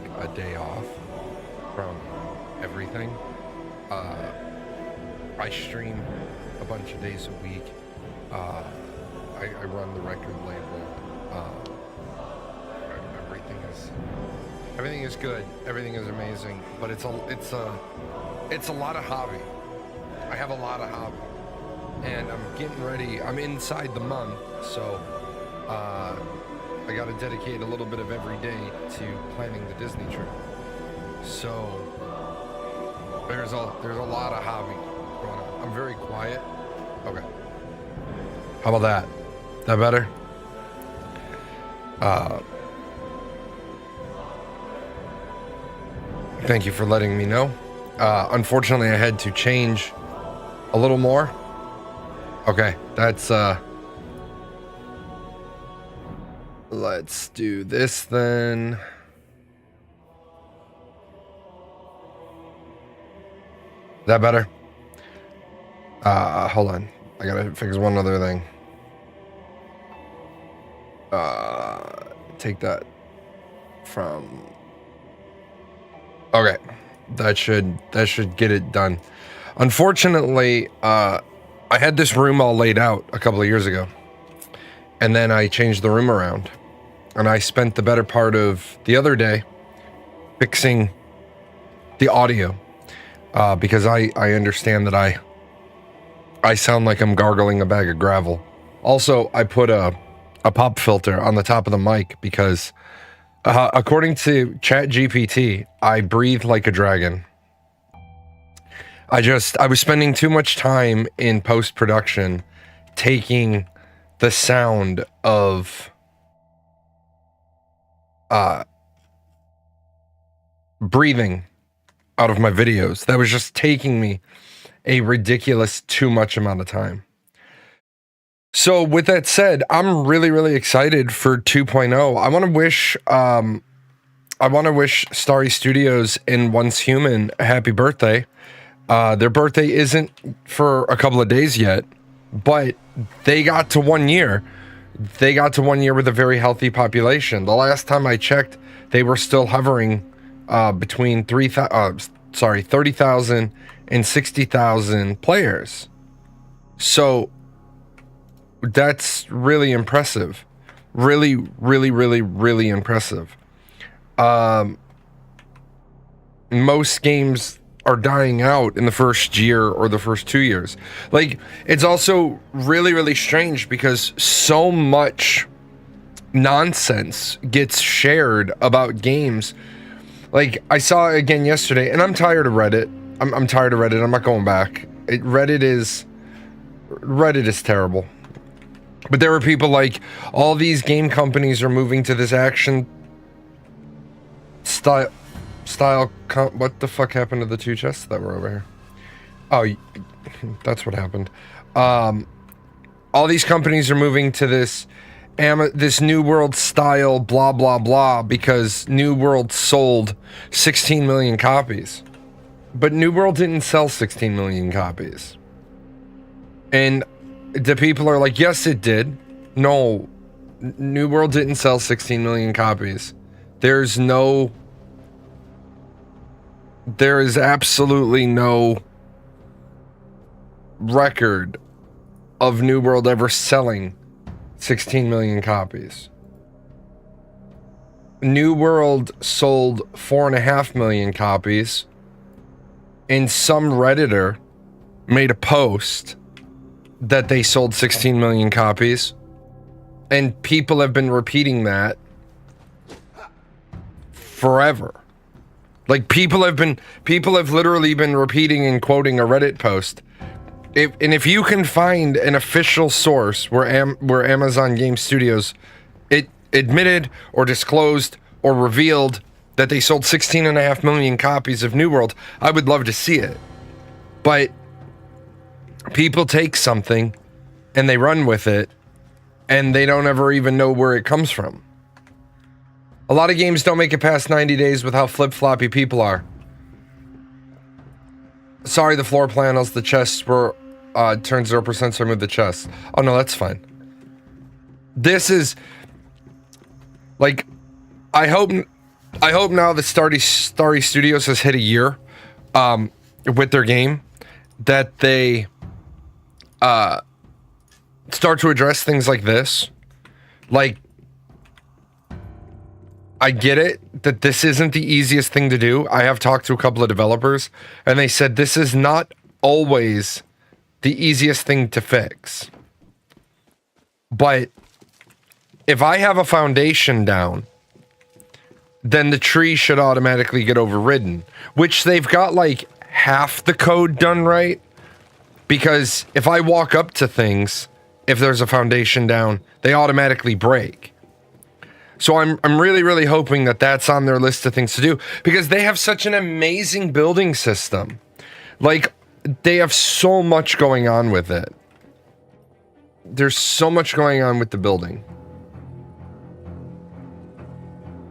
like a day off from everything. I stream a bunch of days a week. I run the record label. Everything is good. Everything is amazing. But it's a lot of hobby. I have a lot of hobby, and I'm getting ready. I'm inside the month, so I got to dedicate a little bit of every day to planning the Disney trip. So there's a lot of hobby going on. I'm very quiet. Okay. How about that? That better? Thank you for letting me know. Unfortunately, I had to change a little more. Okay, that's let's do this then. That better? Hold on. I gotta fix one other thing. Take that from. Okay, that should get it done. Unfortunately, I had this room all laid out a couple of years ago, and then I changed the room around, and I spent the better part of the other day fixing the audio, because I understand that I sound like I'm gargling a bag of gravel. Also, I put a pop filter on the top of the mic because according to ChatGPT, I breathe like a dragon. I was spending too much time in post-production taking the sound of breathing out of my videos. That was just taking me a ridiculous too much amount of time. So with that said, I'm really, really excited for 2.0. I want to wish Starry Studios and Once Human a happy birthday. Their birthday isn't for a couple of days yet, but they got to 1 year. They got to 1 year with a very healthy population. The last time I checked, they were still hovering between 30,000 and 60,000 players. So that's really impressive. Really, really, really, really impressive. Most games are dying out in the first year or the first 2 years. Like, it's also really, really strange because so much nonsense gets shared about games. Like, I saw again yesterday, and I'm tired of Reddit. I'm tired of Reddit. I'm not going back. Reddit is terrible. But there were people like, all these game companies are moving to this action style. What the fuck happened to the two chests that were over here? Oh, that's what happened. All these companies are moving to this New World style blah blah blah because New World sold 16 million copies. But New World didn't sell 16 million copies. And the people are like, yes, it did. No, New World didn't sell 16 million copies. There is absolutely no record of New World ever selling 16 million copies. New World sold 4.5 million copies, and some Redditor made a post that they sold 16 million copies, and people have been repeating that forever. Like, people have literally been repeating and quoting a Reddit post. If you can find an official source where Amazon Game Studios it admitted or disclosed or revealed that they sold 16.5 million copies of New World, I would love to see it. But people take something and they run with it, and they don't ever even know where it comes from. A lot of games don't make it past 90 days with how flip-floppy people are. Sorry, the floor panels, the chests were turned 0%, so I moved the chests. Oh no, that's fine. This is like, I hope I hope now that Starry Studios has hit a year with their game, that they start to address things like this. Like, I get it that this isn't the easiest thing to do. I have talked to a couple of developers, and they said this is not always the easiest thing to fix. But if I have a foundation down, then the tree should automatically get overridden, which they've got like half the code done right. Because if I walk up to things, if there's a foundation down, they automatically break. So I'm really, really hoping that that's on their list of things to do, because they have such an amazing building system. Like, they have so much going on with it. There's so much going on with the building.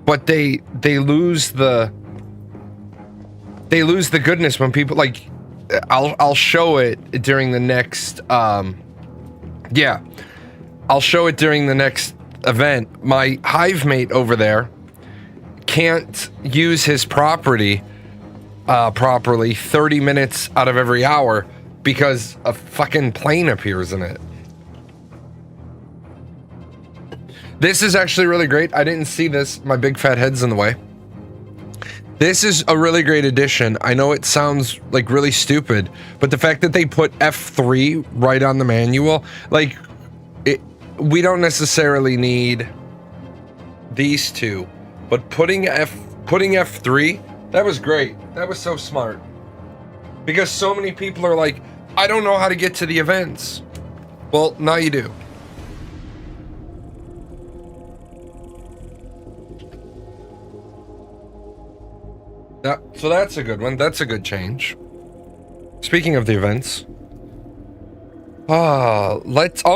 But they lose the goodness when people, like, I'll show it during the next I'll show it during the next event. My hive mate over there can't use his property properly 30 minutes out of every hour because a fucking plane appears in it. This is actually really great. I didn't see this. My big fat head's in the way. This is a really great addition. I know it sounds like really stupid, but the fact that they put F3 right on the manual, like, we don't necessarily need these two, but putting F3, that was great. That was so smart. Because so many people are like, I don't know how to get to the events. Well, now you do. So that's a good one. That's a good change. Speaking of the events. Oh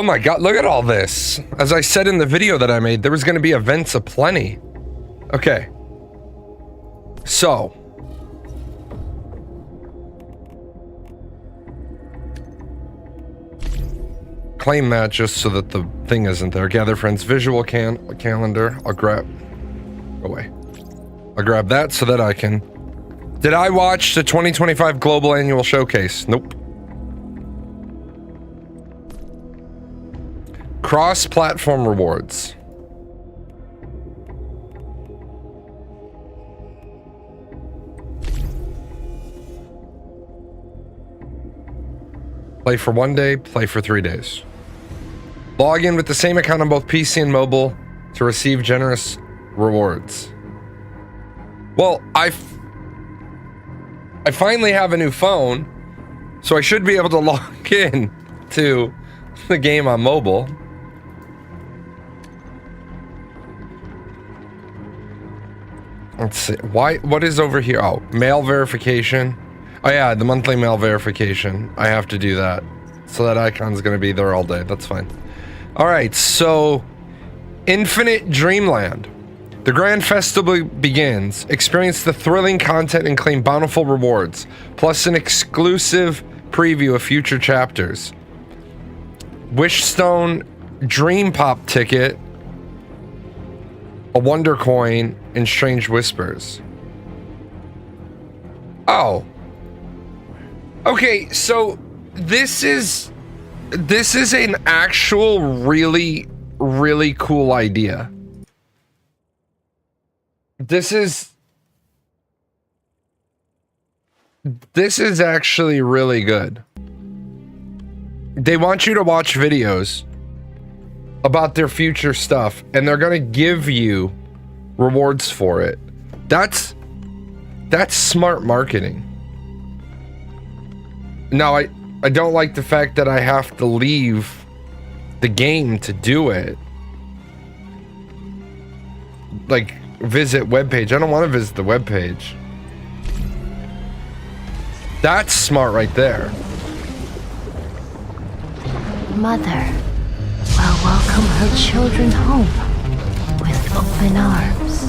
my god, look at all this. As I said in the video that I made, there was going to be events aplenty. Okay. So. Claim that just so that the thing isn't there. Gather friends visual calendar. I'll grab that so that I can. Did I watch the 2025 Global Annual Showcase? Nope. Cross-platform rewards. Play for 1 day, play for 3 days. Log in with the same account on both PC and mobile to receive generous rewards. Well, I finally have a new phone, so I should be able to log in to the game on mobile. Let's see. What is over here? Oh, mail verification. Oh yeah, the monthly mail verification. I have to do that. So that icon's gonna be there all day. That's fine. Alright, so Infinite Dreamland. The Grand Festival begins. Experience the thrilling content and claim bountiful rewards, plus an exclusive preview of future chapters. Wishstone Dream Pop ticket, a Wonder Coin, and Strange Whispers. Oh. Okay, so this is an actual really, really cool idea. This is actually really good. They want you to watch videos about their future stuff, and they're gonna give you rewards for it. That's smart marketing. Now, I don't like the fact that I have to leave the game to do it. Like, visit webpage. I don't want to visit the webpage. That's smart right there. Mother will welcome her children home with open arms.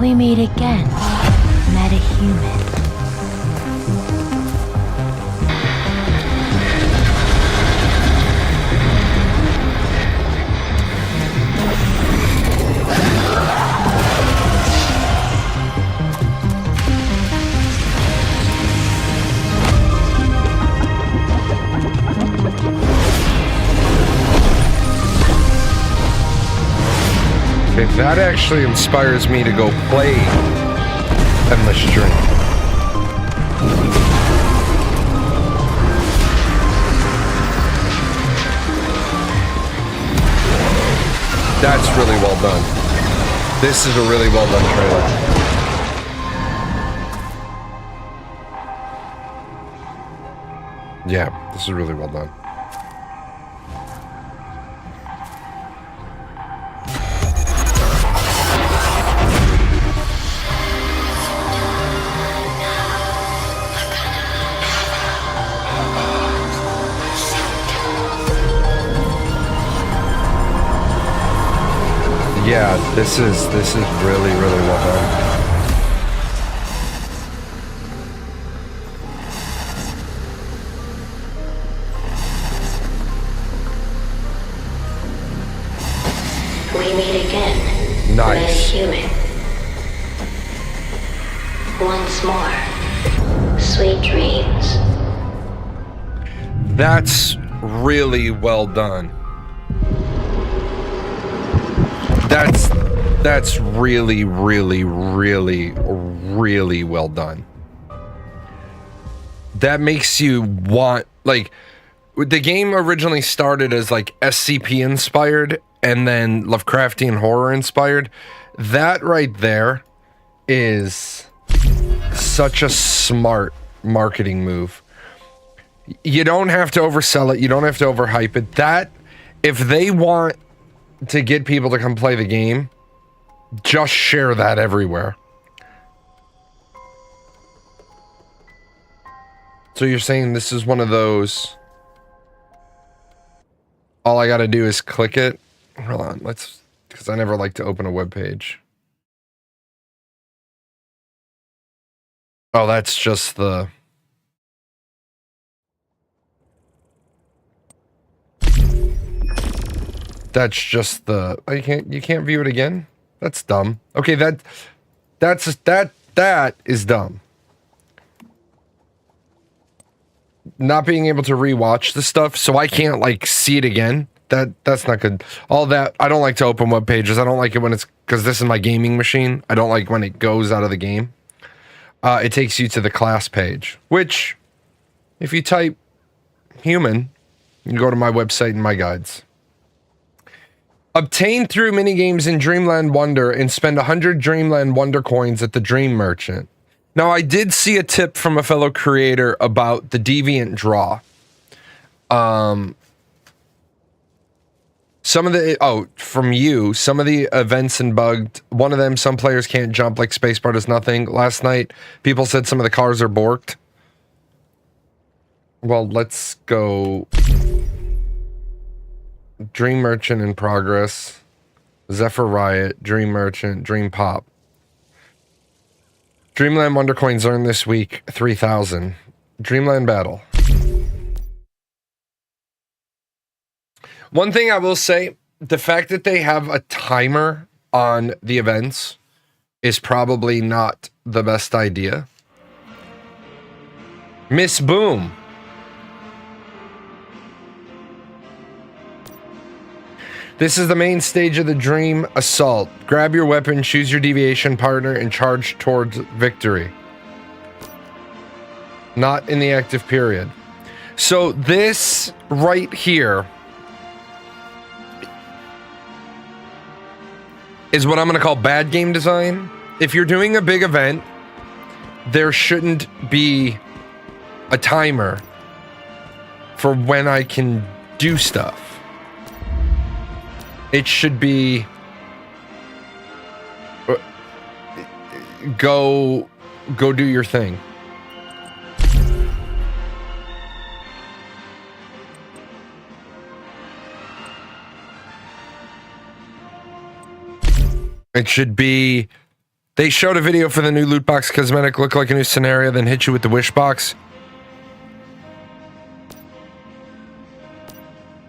We meet again, metahuman. That actually inspires me to go play Endless Dream. That's really well done. This is a really well done trailer. Yeah, this is really well done. Yeah, this is really, really well done. We meet again. Nice. Human. Once more. Sweet dreams. That's really well done. That's really, really, really, really well done. That makes you want, like, the game originally started as like SCP inspired and then Lovecraftian horror inspired. That right there is such a smart marketing move. You don't have to oversell it. You don't have to overhype it. That, if they want to get people to come play the game, just share that everywhere. So you're saying this is one of those, all I gotta do is click it? Hold on, because I never like to open a web page. Oh, that's just the... That's just the... Oh, you can't view it again? That's dumb. Okay, that is dumb. Not being able to rewatch the stuff, so I can't like see it again. That's not good. All that, I don't like to open web pages. I don't like it when it's, because this is my gaming machine. I don't like when it goes out of the game. It takes you to the class page, which if you type human, you can go to my website and my guides. Obtain through minigames in Dreamland Wonder and spend 100 Dreamland Wonder coins at the Dream Merchant. Now, I did see a tip from a fellow creator about the Deviant Draw. Some of the, from you, some of the events and bugged. One of them, some players can't jump, like Spacebar does nothing. Last night, people said some of the cars are borked. Well, let's go. Dream Merchant in progress. Zephyr Riot, Dream Merchant, Dream Pop. Dreamland Wonder Coins earned this week 3,000. Dreamland Battle. One thing I will say, the fact that they have a timer on the events is probably not the best idea. Miss Boom. This is the main stage of the Dream Assault. Grab your weapon, choose your deviation partner, and charge towards victory. Not in the active period. So this right here is what I'm going to call bad game design. If you're doing a big event, there shouldn't be a timer for when I can do stuff. It should be go do your thing. It should be, they showed a video for the new loot box cosmetic, look like a new scenario, then hit you with the wish box.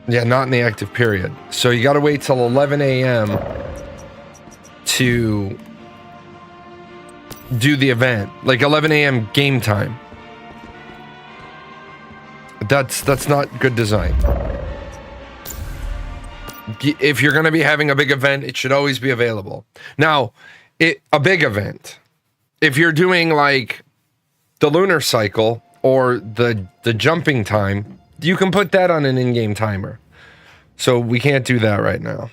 Yeah, not in the active period. So you gotta wait till 11 a.m. to do the event. Like 11 a.m. game time. That's not good design. if you're going to be having a big event, it should always be available. Now, a big event, if you're doing like the lunar cycle or the jumping time, you can put that on an in-game timer. So we can't do that right now.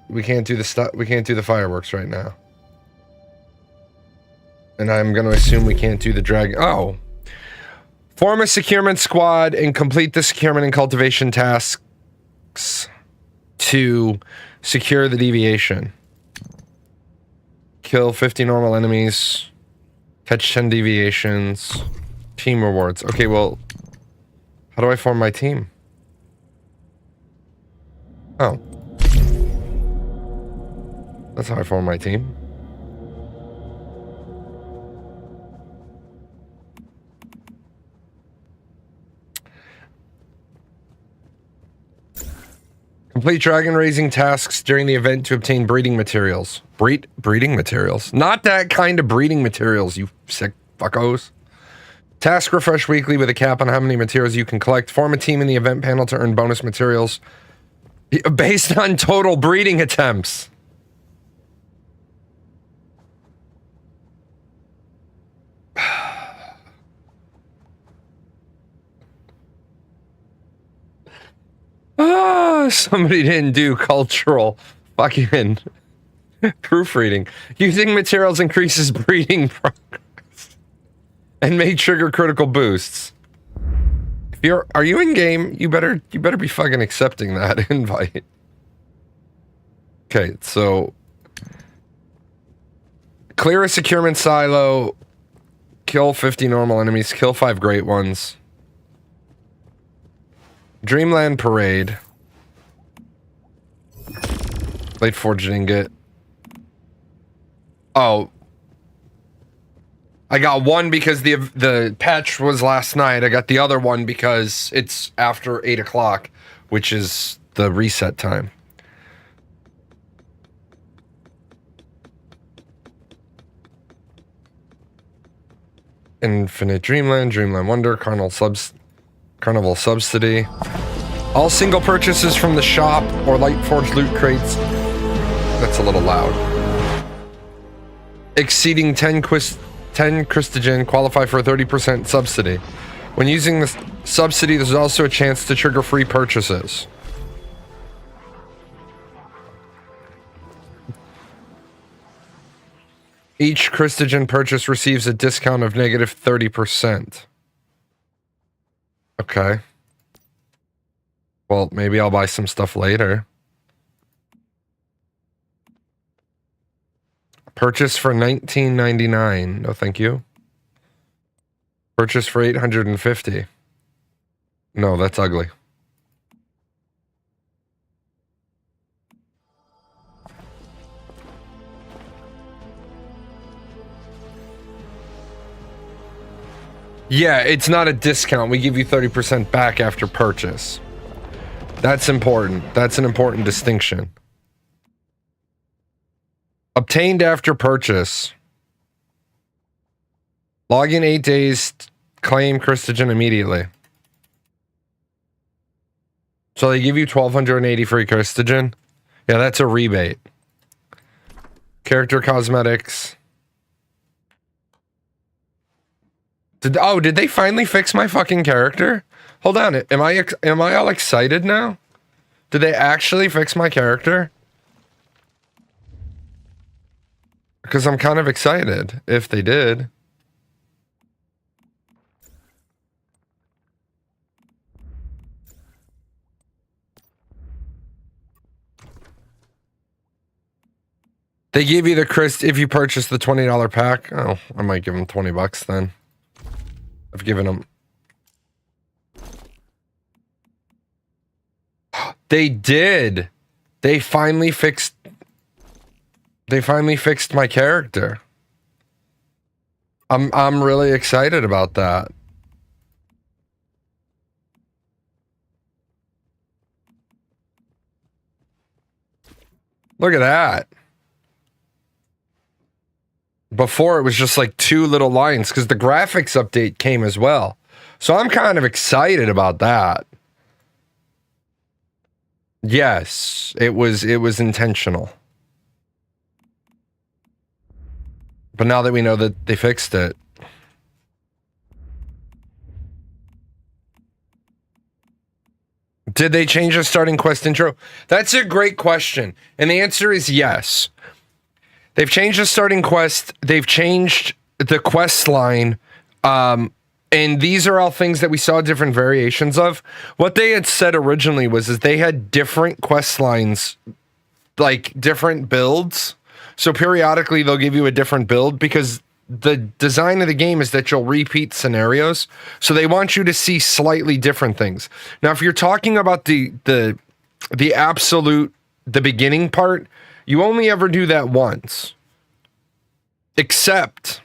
We can't do the fireworks right now. And I'm going to assume we can't do the dragon. Oh. Form a securement squad and complete the securement and cultivation tasks to secure the deviation. Kill 50 normal enemies. Catch 10 deviations. Team rewards. Okay, well, how do I form my team? Oh. That's how I form my team. Complete dragon raising tasks during the event to obtain breeding materials. Breeding materials? Not that kind of breeding materials, you sick fuckos. Task refresh weekly with a cap on how many materials you can collect. Form a team in the event panel to earn bonus materials based on total breeding attempts. Somebody didn't do cultural fucking proofreading. Using materials increases breeding progress and may trigger critical boosts. If are you in game? You better be fucking accepting that invite. Okay, so clear a securement silo, kill 50 normal enemies, kill 5 great ones. Dreamland Parade. Late Forged Ingot. Oh. I got one because the patch was last night. I got the other one because it's after 8 o'clock, which is the reset time. Infinite Dreamland, Dreamland Wonder, Carnival Subsidy. All single purchases from the shop or Light Forged loot crates. That's a little loud. Exceeding 10 Christogen qualify for a 30% subsidy. When using the subsidy, there's also a chance to trigger free purchases. Each Christogen purchase receives a discount of negative 30%. Okay. Well, maybe I'll buy some stuff later. Purchase for $19.99. No, thank you. Purchase for $850. No, that's ugly. Yeah, it's not a discount. We give you 30% back after purchase. That's important. That's an important distinction. Obtained after purchase. Log in 8 days. Claim Christogen immediately. So they give you 1,280 free Christogen? Yeah, that's a rebate. Character cosmetics. Did they finally fix my fucking character? Hold on, am I all excited now? Did they actually fix my character? Because I'm kind of excited if they did. They give you the if you purchase the $20 pack. Oh, I might give them $20 then. I've given them. They did. They finally fixed my character. I'm really excited about that. Look at that. Before it was just like 2 little lines because the graphics update came as well. So I'm kind of excited about that. Yes, it was intentional. But now that we know that they fixed it. Did they change the starting quest intro? That's a great question. And the answer is yes. They've changed the starting quest. They've changed the quest line. And these are all things that we saw different variations of. What they had said originally was they had different quest lines, like different builds. So periodically they'll give you a different build because the design of the game is that you'll repeat scenarios. So they want you to see slightly different things. Now, if you're talking about the absolute, the beginning part, you only ever do that once. Except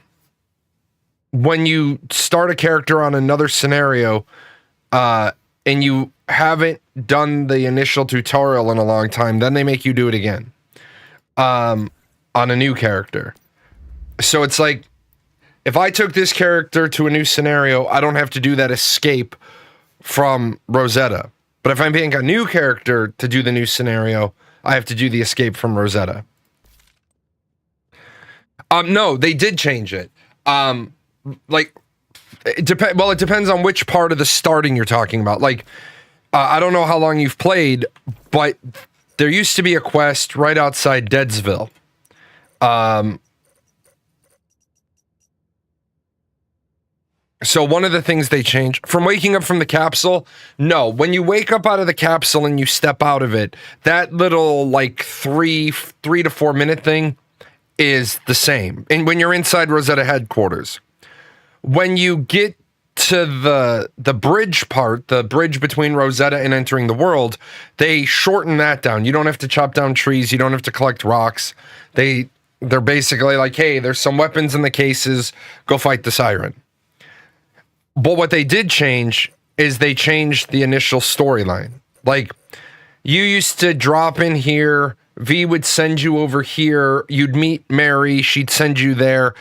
when you start a character on another scenario, and you haven't done the initial tutorial in a long time, then they make you do it again. On a new character. So it's like, if I took this character to a new scenario, I don't have to do that escape from Rosetta. But if I'm picking a new character to do the new scenario, I have to do the escape from Rosetta. No, they did change it. Like, it depends on which part of the starting you're talking about. Like, I don't know how long you've played, but there used to be a quest right outside Deadsville. So one of the things they changed from waking up from the capsule, no, when you wake up out of the capsule and you step out of it, that little like 3 to 4 minute thing is the same. And when you're inside Rosetta headquarters, when you get to the bridge part, the bridge between Rosetta and entering the world, they shorten that down. You don't have to chop down trees. You don't have to collect rocks. They're basically like, hey, there's some weapons in the cases. Go fight the siren. But what they did change is they changed the initial storyline. Like, you used to drop in here, V would send you over here, you'd meet Mary, she'd send you there.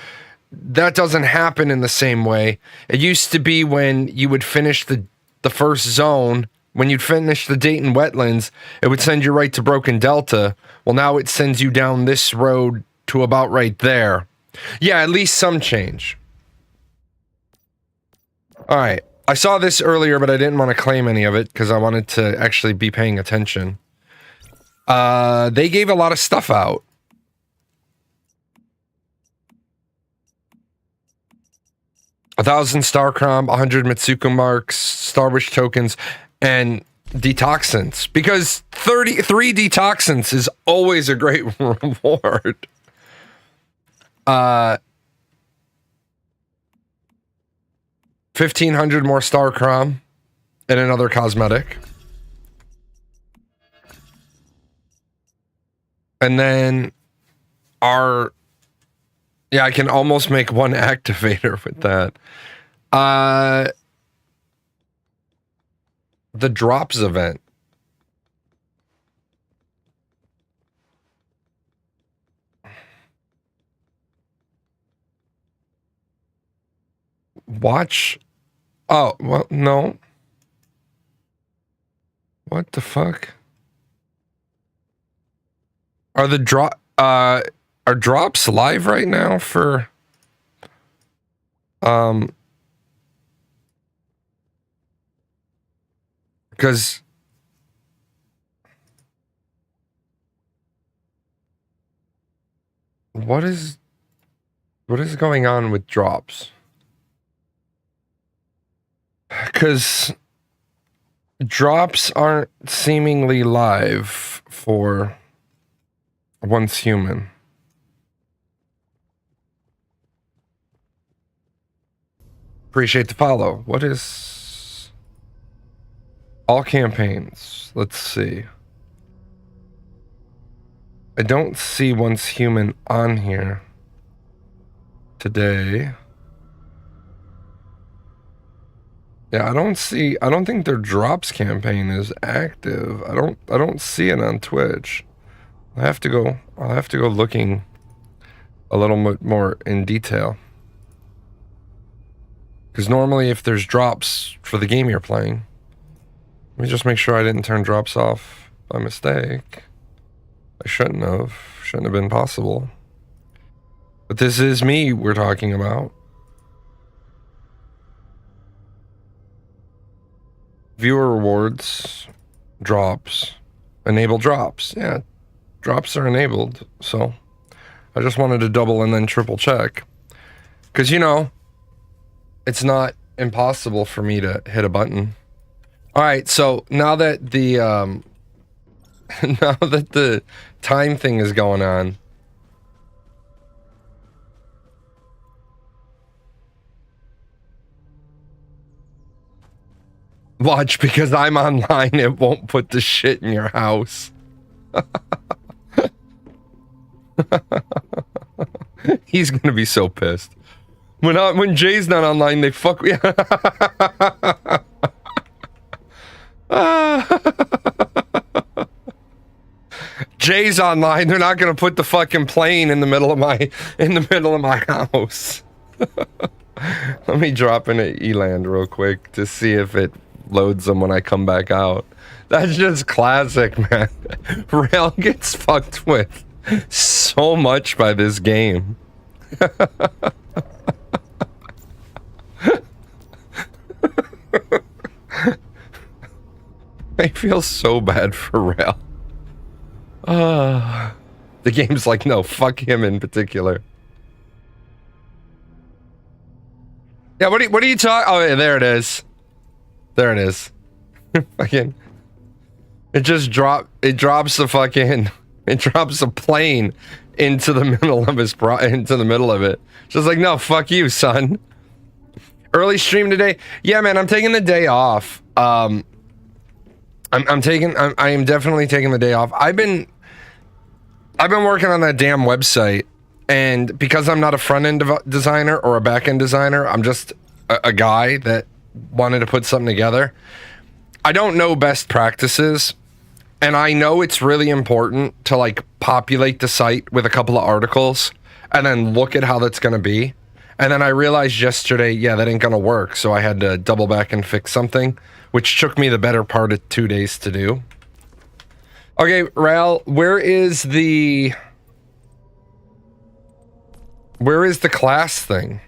That doesn't happen in the same way. It used to be when you would finish the first zone, when you'd finish the Dayton wetlands, it would send you right to Broken Delta. Well, now it sends you down this road to about right there. Yeah, at least some change. All right. I saw this earlier, but I didn't want to claim any of it because I wanted to actually be paying attention. They gave a lot of stuff out. A 1,000 Starcrom, 100 Mitsuku marks, Star Wish tokens, and detoxins. Because 33 detoxins is always a great reward. 1,500 more Starcrom and another cosmetic. And then yeah, I can almost make one activator with that. The drops event. Watch. Oh, well, no. What the fuck? Are drops live right now for because what is going on with drops? Because drops aren't seemingly live for Once Human. Appreciate the follow. What is all campaigns? Let's see. I don't see Once Human on here today. Yeah, I don't think their drops campaign is active. I don't see it on Twitch. I'll have to go looking a little bit more in detail. Because normally if there's drops for the game you're playing, let me just make sure I didn't turn drops off. by mistake. I shouldn't have. Shouldn't have been possible. But this is me we're talking about. Viewer rewards, drops, enable drops. Yeah, drops are enabled. So I just wanted to double and then triple check. Because, you know, it's not impossible for me to hit a button. All right, so now that the now that the time thing is going on, watch, because I'm online, it won't put the shit in your house. He's gonna be so pissed. When Jay's not online, they fuck me. Jay's online, they're not gonna put the fucking plane in the middle of my house. Let me drop in at Eland real quick to see if it loads them when I come back out. That's just classic, man. Rail gets fucked with so much by this game. I feel so bad for Rail. The game's like, no, fuck him in particular. Yeah, what are you talking? Oh, yeah, there it is. There it is. Fucking. It just drops the fucking. It drops a plane into the middle of into the middle of it. Just like, no, fuck you, son. Early stream today. Yeah, man, I'm taking the day off. I am definitely taking the day off. I've been working on that damn website, and because I'm not a front-end designer or a back-end designer, I'm just a guy that wanted to put something together. I don't know best practices, and I know it's really important to like populate the site with a couple of articles and then look at how that's going to be. And then I realized yesterday, yeah, that ain't going to work. So I had to double back and fix something, which took me the better part of 2 days to do. Okay, Ral, where is the class thing?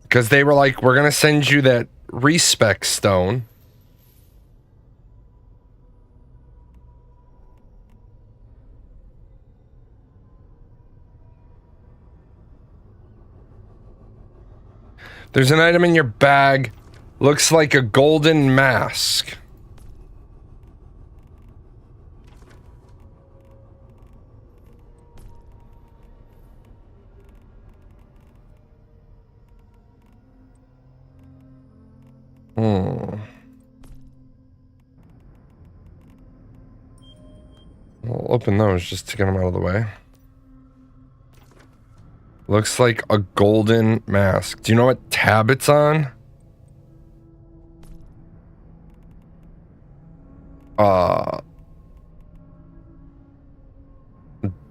Because they were like, we're going to send you that respec stone. There's an item in your bag. Looks like a golden mask. I'll open those just to get them out of the way. Looks like a golden mask. Do you know what tab it's on?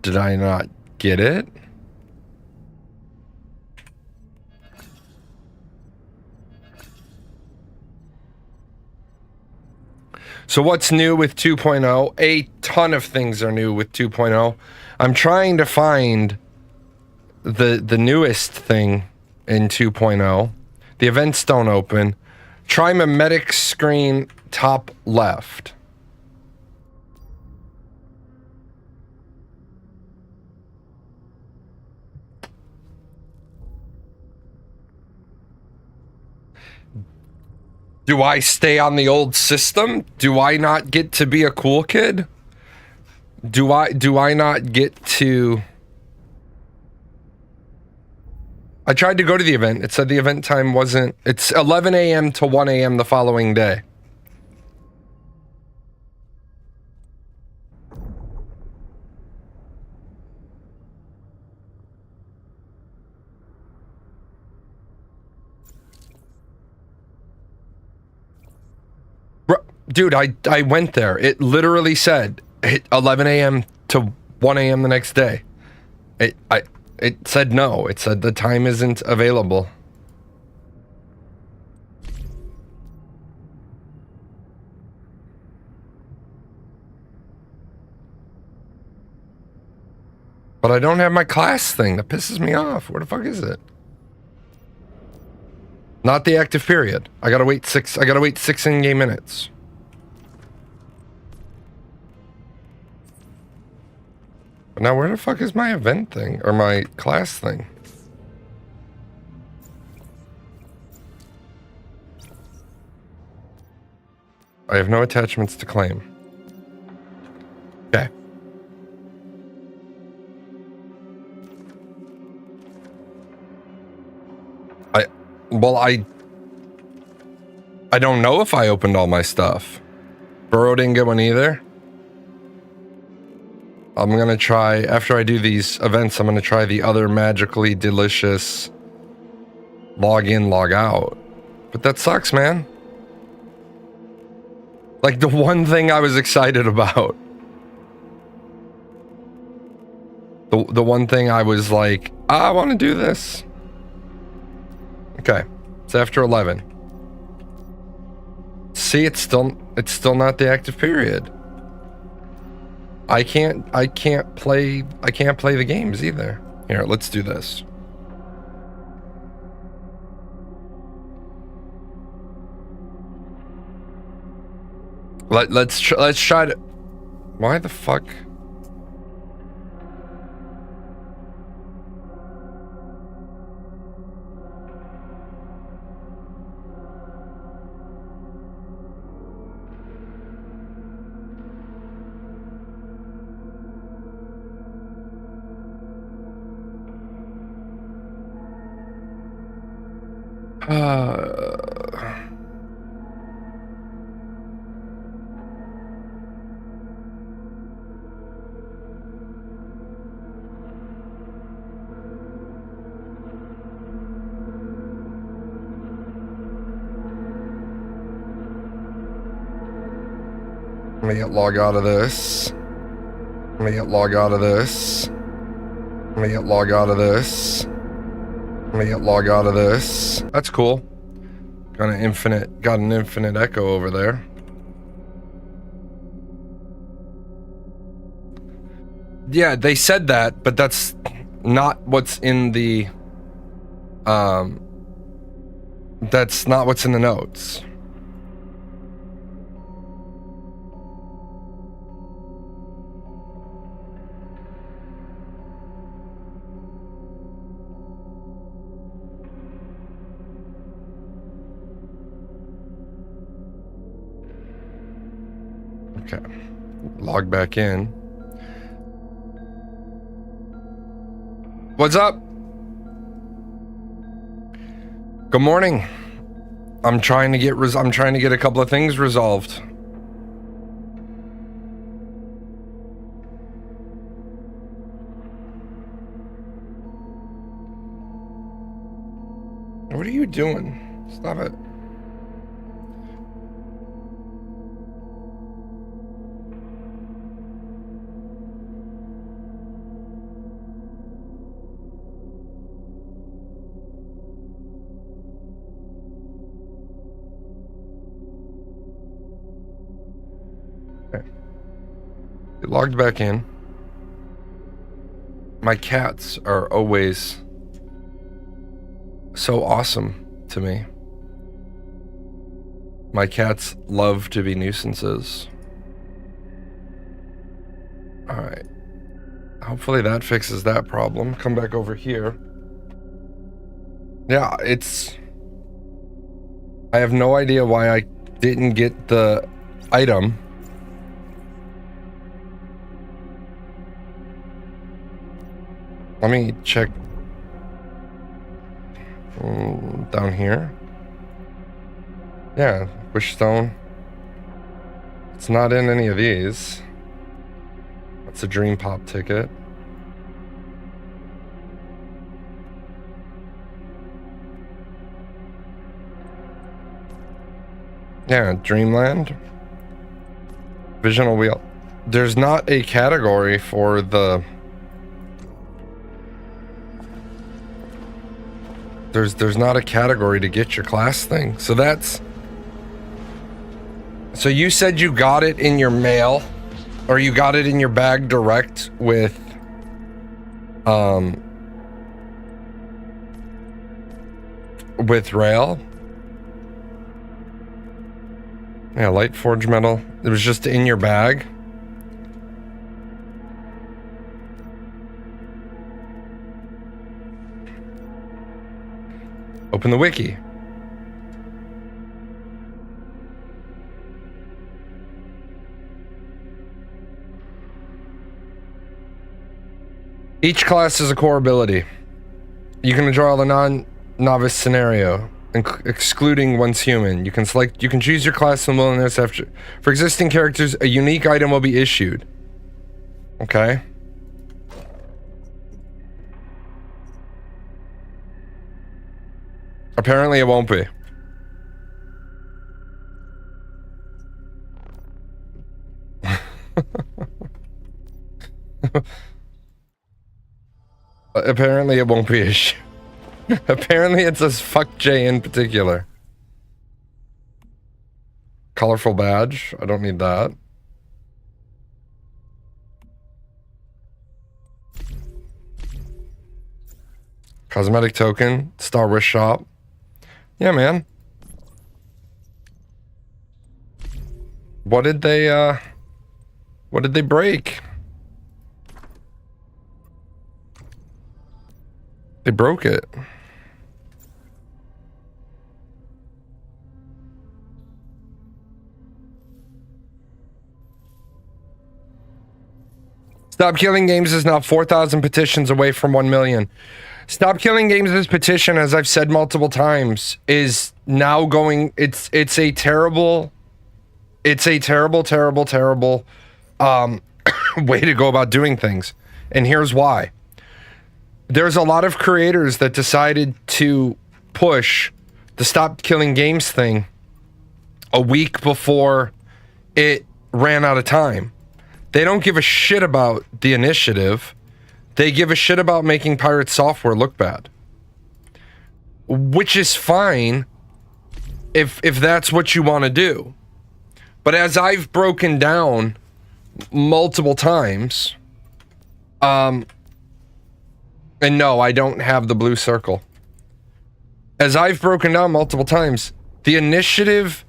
Did I not get it? So what's new with 2.0? A ton of things are new with 2.0. I'm trying to find the newest thing in 2.0. The events don't open. Try mimetic screen top left. Do I stay on the old system? Do I not get to be a cool kid? Do I not get to... I tried to go to the event. It said the event time wasn't... It's 11 a.m. to 1 a.m. the following day. Dude, I went there. It literally said 11 a.m. to 1 a.m. the next day. It said no. It said the time isn't available. But I don't have my class thing. That pisses me off. Where the fuck is it? Not the active period. I gotta wait 6 in-game minutes. But now where the fuck is my event thing? Or my class thing? I have no attachments to claim. Okay. I don't know if I opened all my stuff. Burrow didn't get one either. I'm gonna try, after I do these events, I'm gonna try the other magically delicious log in, log out. But that sucks, man. Like the one thing I was excited about. The one thing I was like, I want to do this. Okay, it's after 11. See, it's still not the active period. I can't play the games either. Here, let's do this. Let's try to. Why the fuck? Let me get log out of this. Let me get log out of this. Let me get log out of this. Let me get log out of this. That's cool. Got an infinite echo over there. Yeah, they said that, but that's not what's in the that's not what's in the notes. Okay, log back in. What's up? Good morning. I'm trying to get a couple of things resolved. What are you doing? Stop it. Logged back in. My cats are always so awesome to me. My cats love to be nuisances. Alright. Hopefully that fixes that problem. Come back over here. Yeah, I have no idea why I didn't get the item. Let me check down here. Yeah, Wishstone. It's not in any of these. That's a Dream Pop ticket. Yeah, Dreamland. Visional Wheel. There's not a category for the... There's not a category to get your class thing. So that's... So you said you got it in your mail, or you got it in your bag direct with With rail. Yeah, light forged metal. It was just in your bag. Open the wiki. Each class is a core ability. You can enjoy all the non-novice scenario, excluding once human. You can choose your class and willingness after. For existing characters, a unique item will be issued. Okay. Apparently it won't be. Apparently it won't be issued. Apparently it says fuck J in particular. Colorful badge. I don't need that. Cosmetic token. Star Wars shop. Yeah, man. What did they break? They broke it. Stop Killing Games is now 4,000 petitions away from 1 million. Stop Killing Games' petition, as I've said multiple times, is now going. It's a terrible way to go about doing things, and here's why. There's a lot of creators that decided to push the Stop Killing Games thing a week before it ran out of time. They don't give a shit about the initiative. They give a shit about making pirate software look bad. Which is fine if that's what you want to do. But as I've broken down multiple times, and no, I don't have the blue circle. As I've broken down multiple times, the initiative,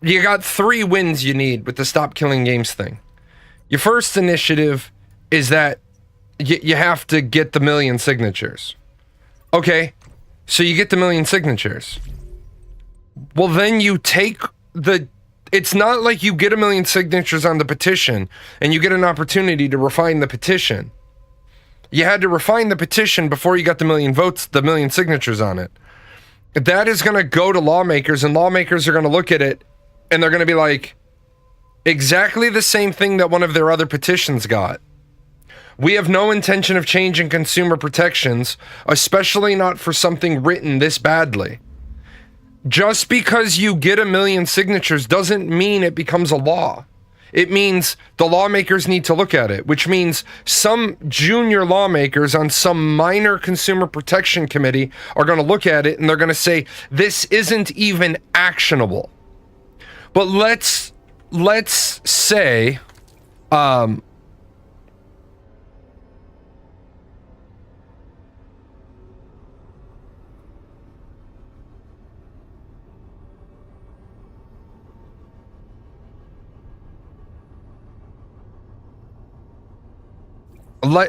you got 3 wins you need with the Stop Killing Games thing. Your first initiative is that you have to get the 1 million signatures. Okay, so you get the 1 million signatures. Well, then you take the... It's not like you get 1 million signatures on the petition and you get an opportunity to refine the petition. You had to refine the petition before you got the 1 million votes, the 1 million signatures on it. That is going to go to lawmakers, and lawmakers are going to look at it and they're going to be like, exactly the same thing that one of their other petitions got. We have no intention of changing consumer protections, especially not for something written this badly. Just because you get 1 million signatures doesn't mean it becomes a law. It means the lawmakers need to look at it, which means some junior lawmakers on some minor consumer protection committee are going to look at it and they're going to say, this isn't even actionable. But let's say,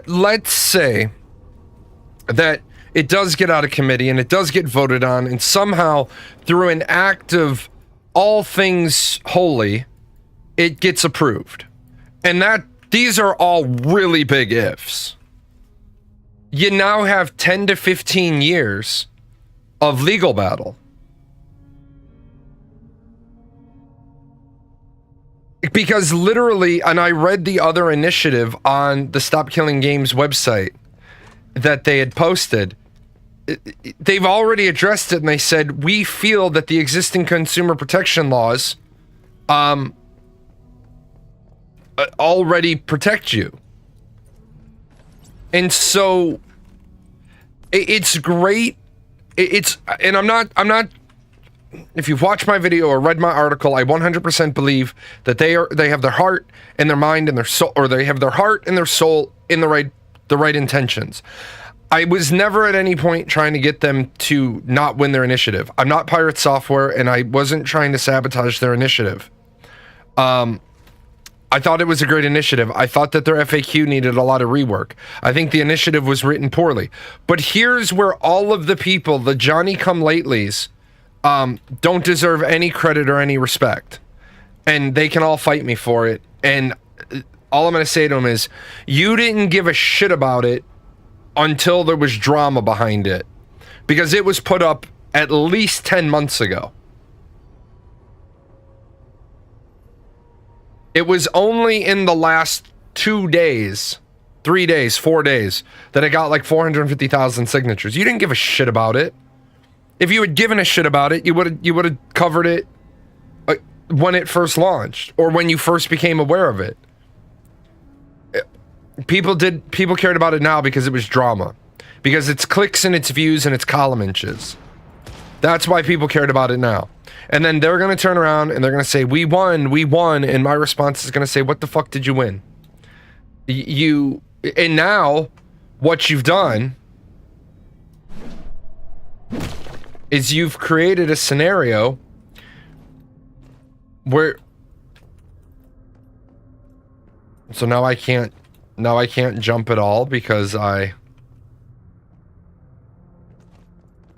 let's say that it does get out of committee and it does get voted on, and somehow through an act of all things holy, it gets approved. And that these are all really big ifs. You now have 10 to 15 years of legal battle. Because literally, and I read the other initiative on the Stop Killing Games website that they had posted. They've already addressed it, and they said, we feel that the existing consumer protection laws already protect you. And so it's great. And I'm not, if you've watched my video or read my article, I 100% believe that they have their heart and their mind and their soul, or they have their heart and their soul in the right the right intentions. I was never at any point trying to get them to not win their initiative. I'm not Pirate Software, and I wasn't trying to sabotage their initiative. I thought it was a great initiative. I thought that their FAQ needed a lot of rework. I think the initiative was written poorly. But here's where all of the people, the Johnny-come-latelys, don't deserve any credit or any respect. And they can all fight me for it. And all I'm going to say to them is, you didn't give a shit about it until there was drama behind it. Because it was put up at least 10 months ago. It was only in the last 2 days, 3 days, 4 days, that I got like 450,000 signatures. You didn't give a shit about it. If you had given a shit about it, you would have covered it when it first launched, or when you first became aware of it. People cared about it now because it was drama. Because it's clicks and it's views and it's column inches. That's why people cared about it now. And then they're going to turn around and they're going to say, we won. And my response is going to say, what the fuck did you win? And now, what you've done is you've created a scenario where... So now I can't jump at all because I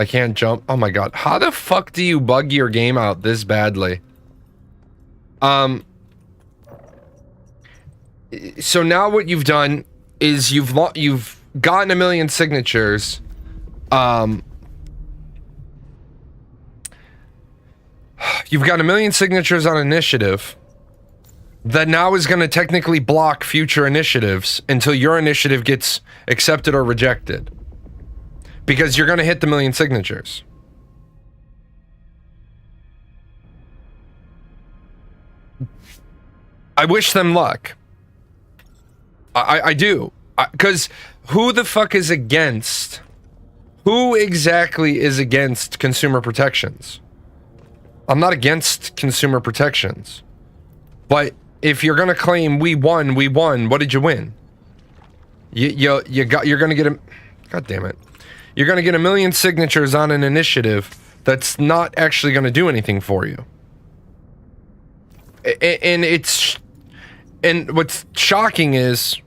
can't jump. Oh my god. How the fuck do you bug your game out this badly? So now what you've done is you've gotten 1 million signatures. You've got 1 million signatures on initiative that now is going to technically block future initiatives until your initiative gets accepted or rejected. Because you're going to hit the 1 million signatures. I wish them luck. I do. Because who the fuck is against... Who exactly is against consumer protections? I'm not against consumer protections. But if you're going to claim we won, what did you win? You're going to get a... God damn it. You're going to get 1 million signatures on an initiative that's not actually going to do anything for you. And what's shocking is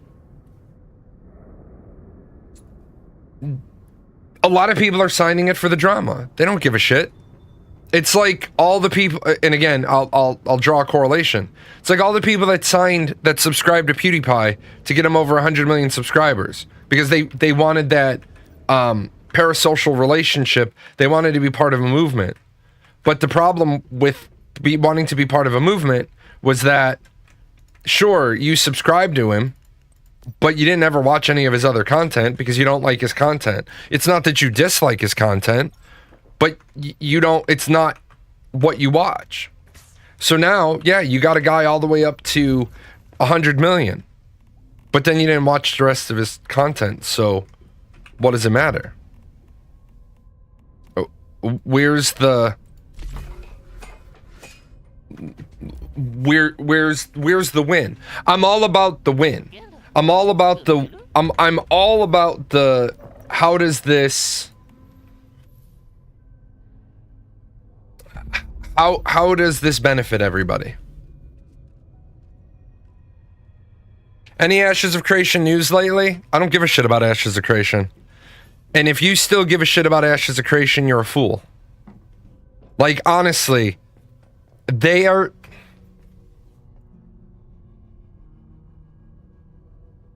a lot of people are signing it for the drama. They don't give a shit. It's like all the people, and again, I'll draw a correlation. It's like all the people that subscribed to PewDiePie to get him over 100 million subscribers because they wanted that parasocial relationship. They wanted to be part of a movement. But the problem with wanting to be part of a movement was that, sure, you subscribe to him, but you didn't ever watch any of his other content because you don't like his content. It's not that you dislike his content, but it's not what you watch. So now, yeah, you got a guy all the way up to 100 million, but then you didn't watch the rest of his content. So what does it matter? Where's the win? I'm all about the win. I'm all about the how does this benefit everybody? Any Ashes of Creation news lately? I don't give a shit about Ashes of Creation. And if you still give a shit about Ashes of Creation, you're a fool. Like, honestly, they are...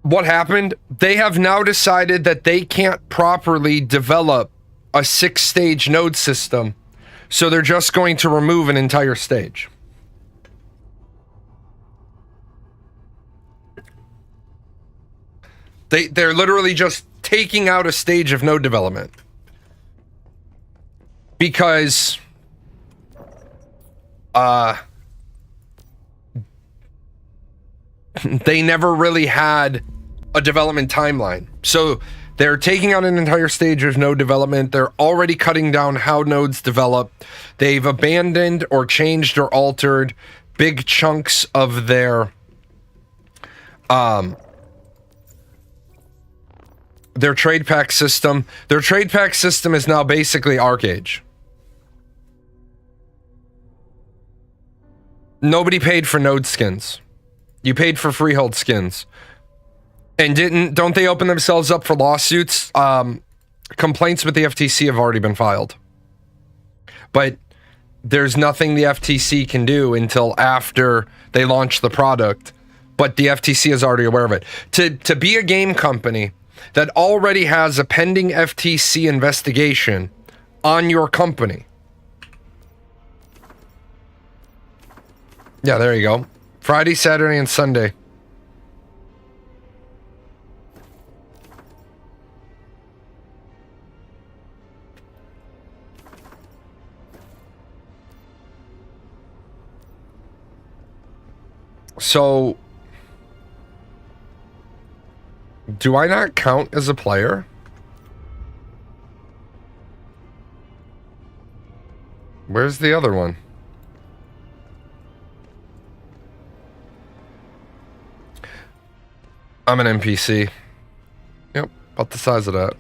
What happened? They have now decided that they can't properly develop a 6-stage node system, so they're just going to remove an entire stage. They're literally just taking out a stage of node development. Because they never really had a development timeline. So they're taking out an entire stage of node development. They're already cutting down how nodes develop. They've abandoned or changed or altered big chunks of their their trade pack system. Their trade pack system is now basically Arcage. Nobody paid for node skins. You paid for freehold skins. And don't they open themselves up for lawsuits? Complaints with the FTC have already been filed. But there's nothing the FTC can do until after they launch the product. But the FTC is already aware of it. To be a game company that already has a pending FTC investigation on your company. Yeah, there you go. Friday, Saturday, and Sunday. So, do I not count as a player? Where's the other one? I'm an NPC. Yep, about the size of that.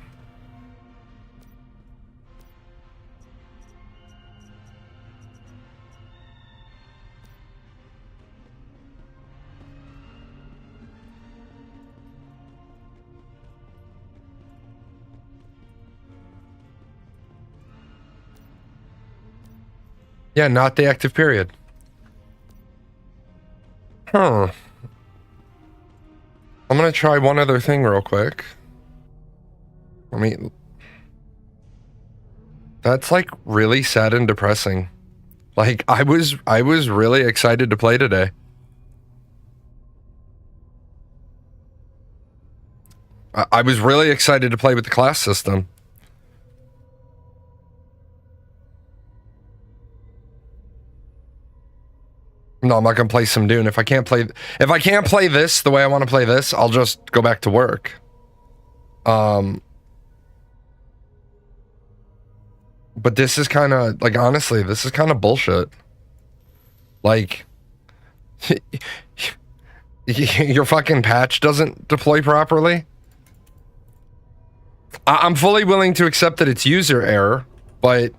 Yeah, not the active period. Huh. I'm gonna try one other thing real quick. That's like really sad and depressing. Like I was really excited to play today. I was really excited to play with the class system. No, I'm not gonna play some Dune. If I can't play this the way I want to play this, I'll just go back to work. But this is kind of like, honestly, this is kind of bullshit. Like, your fucking patch doesn't deploy properly. I'm fully willing to accept that it's user error, but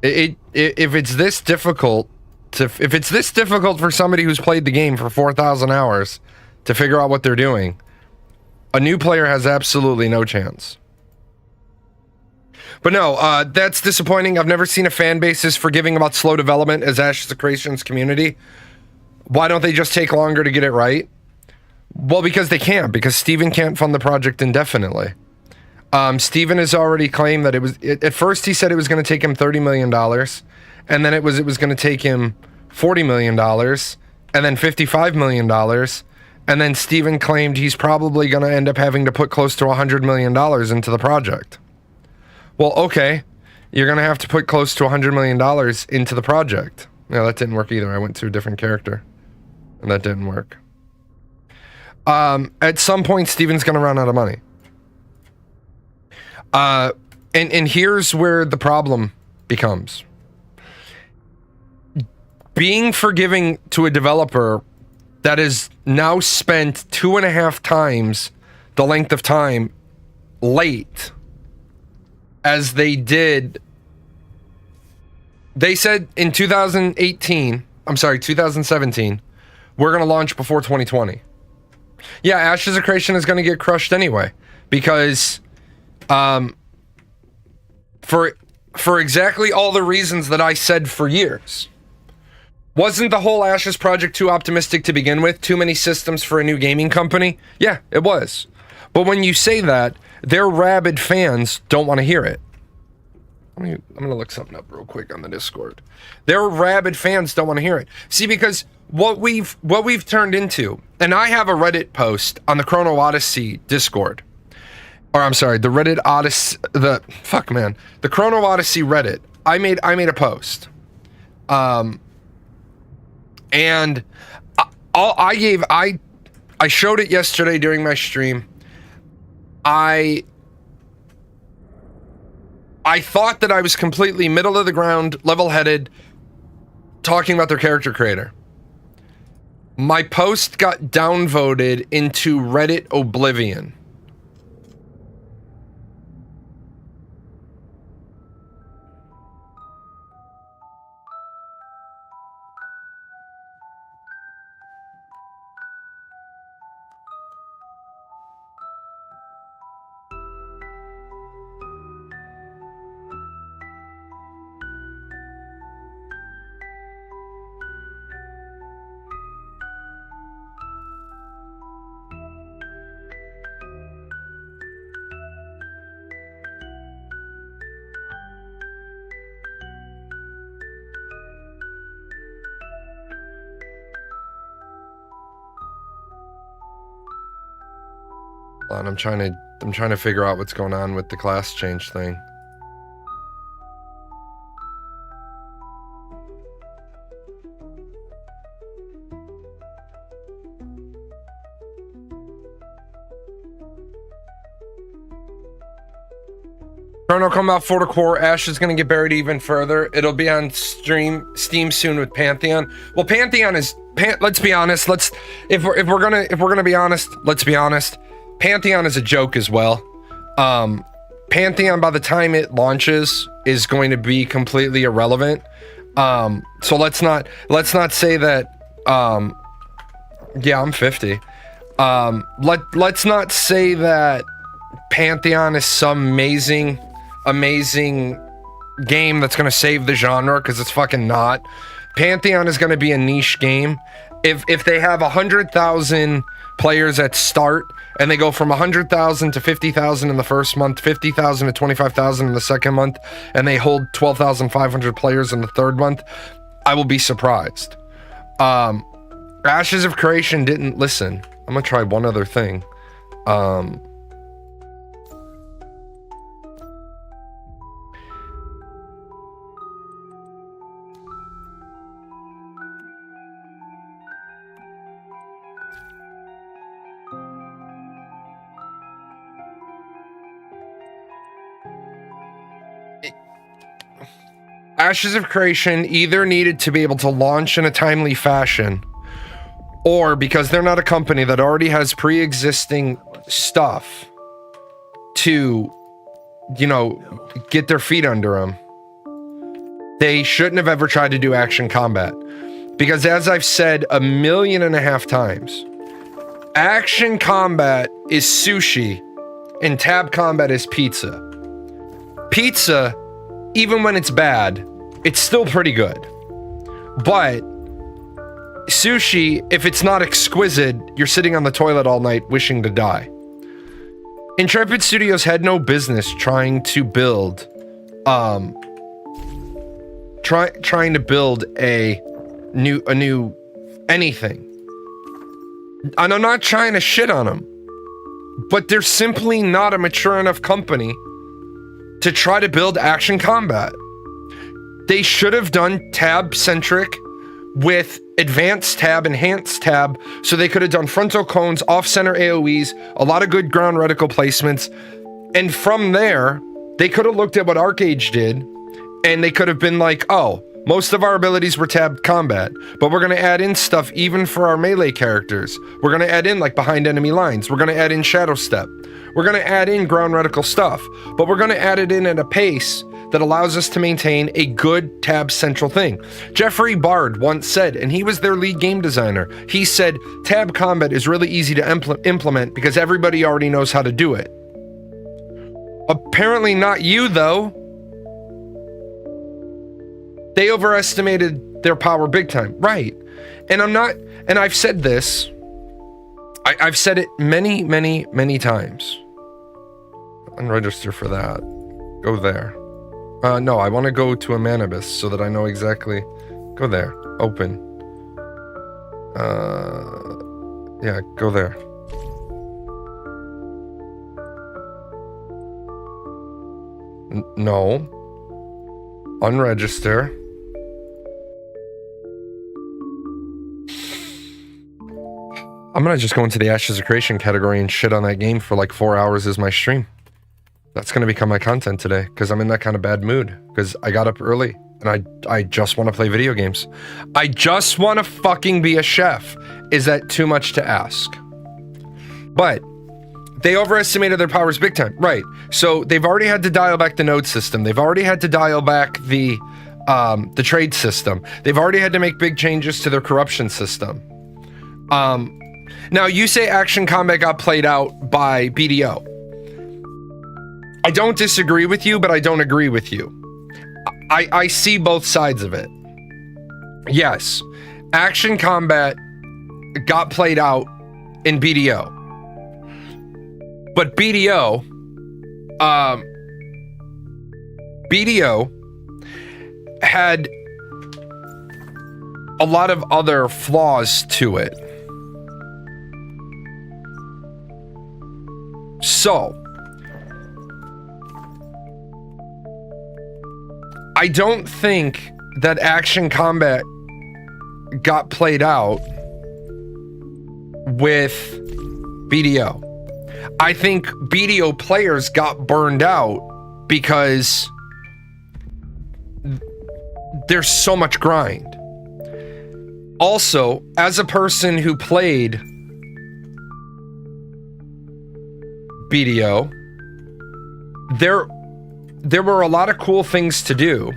if it's this difficult for somebody who's played the game for 4,000 hours to figure out what they're doing, a new player has absolutely no chance. But no, that's disappointing. I've never seen a fan base as forgiving about slow development as Ashes of Creation's community. Why don't they just take longer to get it right? Well, because they can't, because Steven can't fund the project indefinitely. Steven has already claimed that at first he said it was going to take him $30 million, and then it was going to take him $40 million, and then $55 million, and then Steven claimed he's probably going to end up having to put close to $100 million into the project. Well, okay, you're going to have to put close to $100 million into the project. No, that didn't work either. I went to a different character, and that didn't work. At some point, Steven's going to run out of money. And here's where the problem becomes. Being forgiving to a developer that has now spent 2.5 times the length of time late as they did. They said in 2017, we're going to launch before 2020. Yeah, Ashes of Creation is going to get crushed anyway, because for exactly all the reasons that I said for years. Wasn't the whole Ashes project too optimistic to begin with? Too many systems for a new gaming company? Yeah, it was. But when you say that, their rabid fans don't want to hear it. I'm going to look something up real quick on the Discord. Their rabid fans don't want to hear it. See, because what we've turned into, and I have a Reddit post on the Chrono Odyssey Discord. Or I'm sorry, the Reddit Odyssey, the Chrono Odyssey Reddit. I made a post. And I showed it yesterday during my stream. I thought that I was completely middle of the ground, level-headed, talking about their character creator. My post got downvoted into Reddit oblivion. And I'm trying to figure out what's going on with the class change thing. Chrono Combat 4 to Core. Ash is going to get buried even further. It'll be on Steam soon with Pantheon. Well, Pantheon is let's be honest. If we're gonna be honest, let's be honest. Pantheon is a joke as well. Pantheon, by the time it launches, is going to be completely irrelevant. So let's not say that. Yeah, I'm 50. Let's not say that Pantheon is some amazing game that's going to save the genre, because it's fucking not. Pantheon is going to be a niche game. If they have 100,000 players at start, and they go from 100,000 to 50,000 in the first month, 50,000 to 25,000 in the second month, and they hold 12,500 players in the third month, I will be surprised. Ashes of Creation didn't listen. I'm gonna try one other thing. Ashes of Creation either needed to be able to launch in a timely fashion, or because they're not a company that already has pre-existing stuff to, get their feet under them, they shouldn't have ever tried to do action combat. Because as I've said 1.5 million times, action combat is sushi and tab combat is pizza. Pizza, even when it's bad, it's still pretty good. But sushi, if it's not exquisite, you're sitting on the toilet all night wishing to die. Intrepid Studios had no business trying to build a new anything. And I'm not trying to shit on them, but they're simply not a mature enough company to try to build action combat. They should have done tab centric with advanced tab, enhanced tab, so they could have done frontal cones, off center AoEs, a lot of good ground reticle placements, and from there they could have looked at what Arcage did, and they could have been like, oh, most of our abilities were tabbed combat, but we're going to add in stuff even for our melee characters. We're going to add in like behind enemy lines. We're going to add in shadow step. We're going to add in ground reticle stuff, but we're going to add it in at a pace that allows us to maintain a good tab central thing. Jeffrey Bard once said, and he was their lead game designer, he said, tab combat is really easy to implement because everybody already knows how to do it. Apparently not you, though. They overestimated their power big time. Right. And I've said this, I've said it many times. Unregister for that. Go there. No, I want to go to a Manibus so that I know exactly. Go there. Open. Yeah, go there. No. Unregister. I'm gonna just go into the Ashes of Creation category and shit on that game for like 4 hours as my stream. That's gonna become my content today, because I'm in that kind of bad mood. Because I got up early, and I just want to play video games. I just want to fucking be a chef. Is that too much to ask? But they overestimated their powers big time. Right. So they've already had to dial back the node system. They've already had to dial back the trade system. They've already had to make big changes to their corruption system. Now you say action combat got played out by BDO. I don't disagree with you, but I don't agree with you. I see both sides of it. Yes, action combat got played out in BDO. But BDO had a lot of other flaws to it. So, I don't think that action combat got played out with BDO. I think BDO players got burned out because there's so much grind. Also, as a person who played BDO, there were a lot of cool things to do.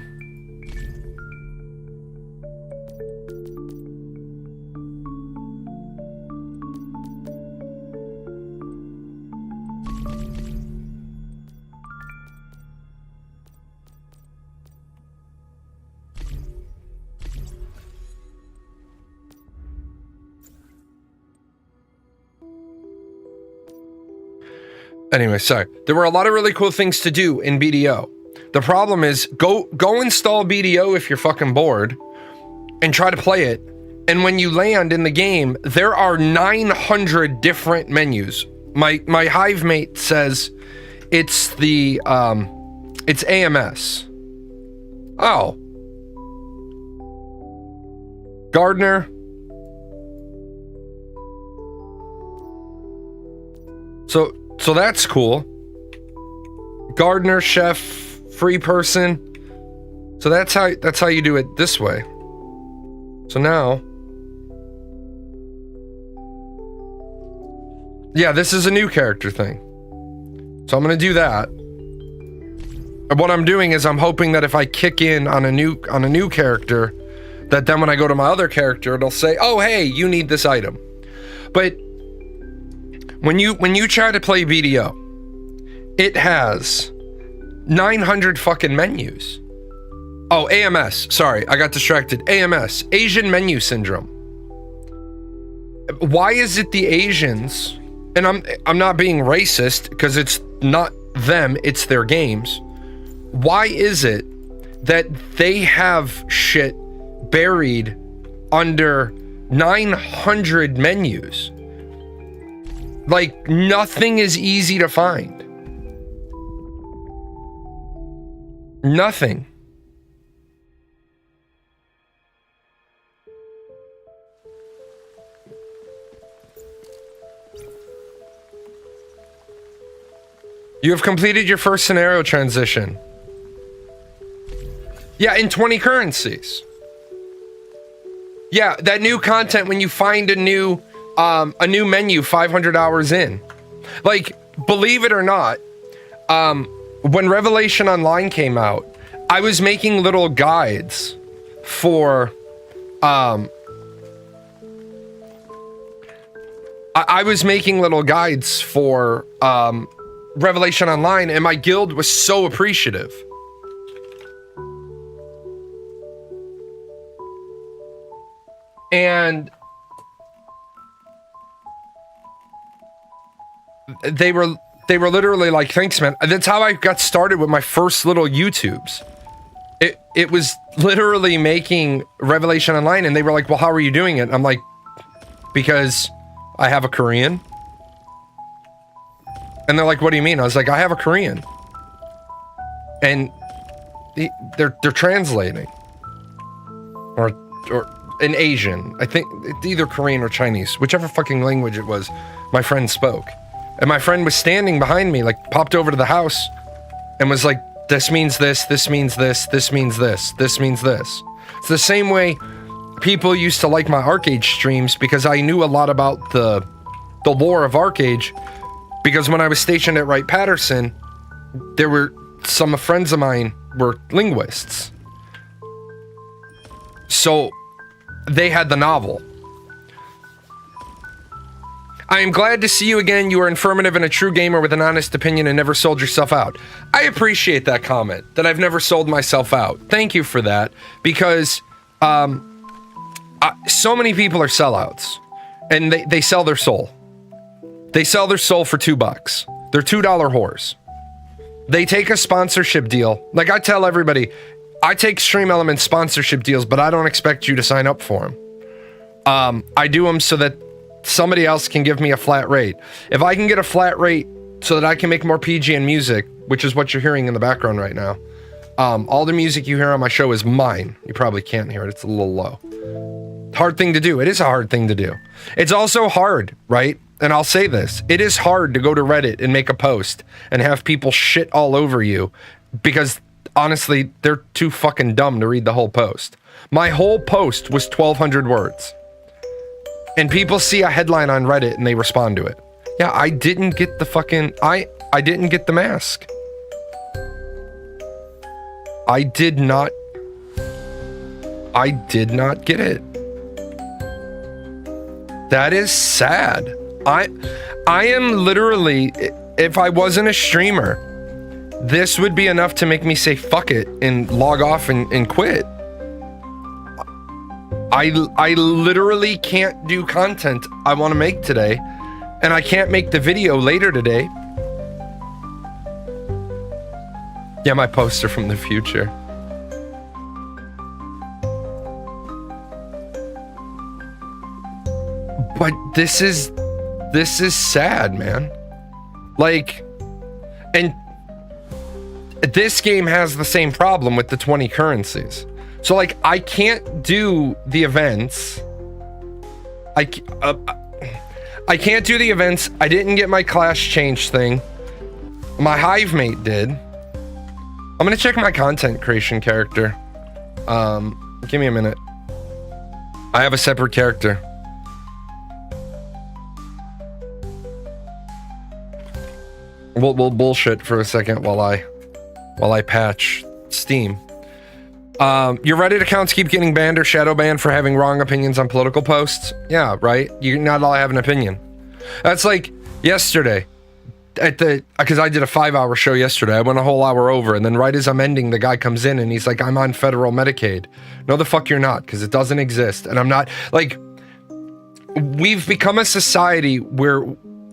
Anyway, sorry. There were a lot of really cool things to do in BDO. The problem is, go install BDO if you're fucking bored and try to play it. And when you land in the game, there are 900 different menus. My hive mate says it's the it's AMS. Oh. Gardner. So that's cool. Gardener, chef, free person. So that's how you do it this way. So now, yeah, this is a new character thing. So I'm gonna do that. And what I'm doing is I'm hoping that if I kick in on a new character, that then when I go to my other character, it'll say, "Oh, hey, you need this item." But when you try to play BDO, it has 900 fucking menus. Oh, AMS. Sorry, I got distracted. AMS, Asian Menu Syndrome. Why is it the Asians? And I'm not being racist because it's not them, it's their games. Why is it that they have shit buried under 900 menus? Like, nothing is easy to find. Nothing. You have completed your first scenario transition. Yeah, in 20 currencies. Yeah, that new content when you find a new menu 500 hours in. Like, believe it or not, when Revelation Online came out, I was making little guides for I was making little guides for Revelation Online, and my guild was so appreciative. And they were literally like, "Thanks, man." That's how I got started with my first little YouTubes. It was literally making Revelation Online, and they were like, "Well, how are you doing it?" I'm like, "Because I have a Korean." And they're like, "What do you mean?" I was like, "I have a Korean." And they're translating. Or an Asian. I think it's either Korean or Chinese, whichever fucking language it was, my friend spoke. And my friend was standing behind me, like, popped over to the house and was like, "This means this, this means this, this means this, this means this." It's the same way people used to like my Arcade streams because I knew a lot about the lore of Arcade, because when I was stationed at Wright-Patterson, there were some friends of mine were linguists. So they had the novel. I am glad to see you again. You are informative and a true gamer with an honest opinion and never sold yourself out. I appreciate that comment, that I've never sold myself out. Thank you for that, because so many people are sellouts, and they sell their soul. They sell their soul for $2. They're $2 whores. They take a sponsorship deal. Like I tell everybody, I take Stream Elements sponsorship deals, but I don't expect you to sign up for them. I do them so that somebody else can give me a flat rate. If I can get a flat rate so that I can make more PGN music, which is what you're hearing in the background right now. All the music you hear on my show is mine. You probably can't hear it. It's a little low. Hard thing to do. It is a hard thing to do. It's also hard, right? And I'll say this. It is hard to go to Reddit and make a post and have people shit all over you because honestly, they're too fucking dumb to read the whole post. My whole post was 1,200 words. And people see a headline on Reddit and they respond to it. Yeah, I didn't get the fucking... I didn't get the mask. I did not get it. That is sad. I am literally... If I wasn't a streamer, this would be enough to make me say fuck it and log off and quit. I literally can't do content I want to make today, and I can't make the video later today. Yeah, my posts are from the future. But this is sad, man. Like, and this game has the same problem with the 20 currencies. So like, I can't do the events. I can't do the events. I didn't get my class change thing. My hive mate did. I'm gonna check my content creation character. Give me a minute. I have a separate character. We'll bullshit for a second while I patch Steam. Your Reddit accounts keep getting banned or shadow banned for having wrong opinions on political posts. Yeah, right. You're not allowed to have an opinion. That's like yesterday because I did a 5-hour show yesterday. I went a whole hour over, and then right as I'm ending, the guy comes in and he's like, "I'm on federal Medicaid." No, the fuck you're not, because it doesn't exist. And I'm not, like, we've become a society where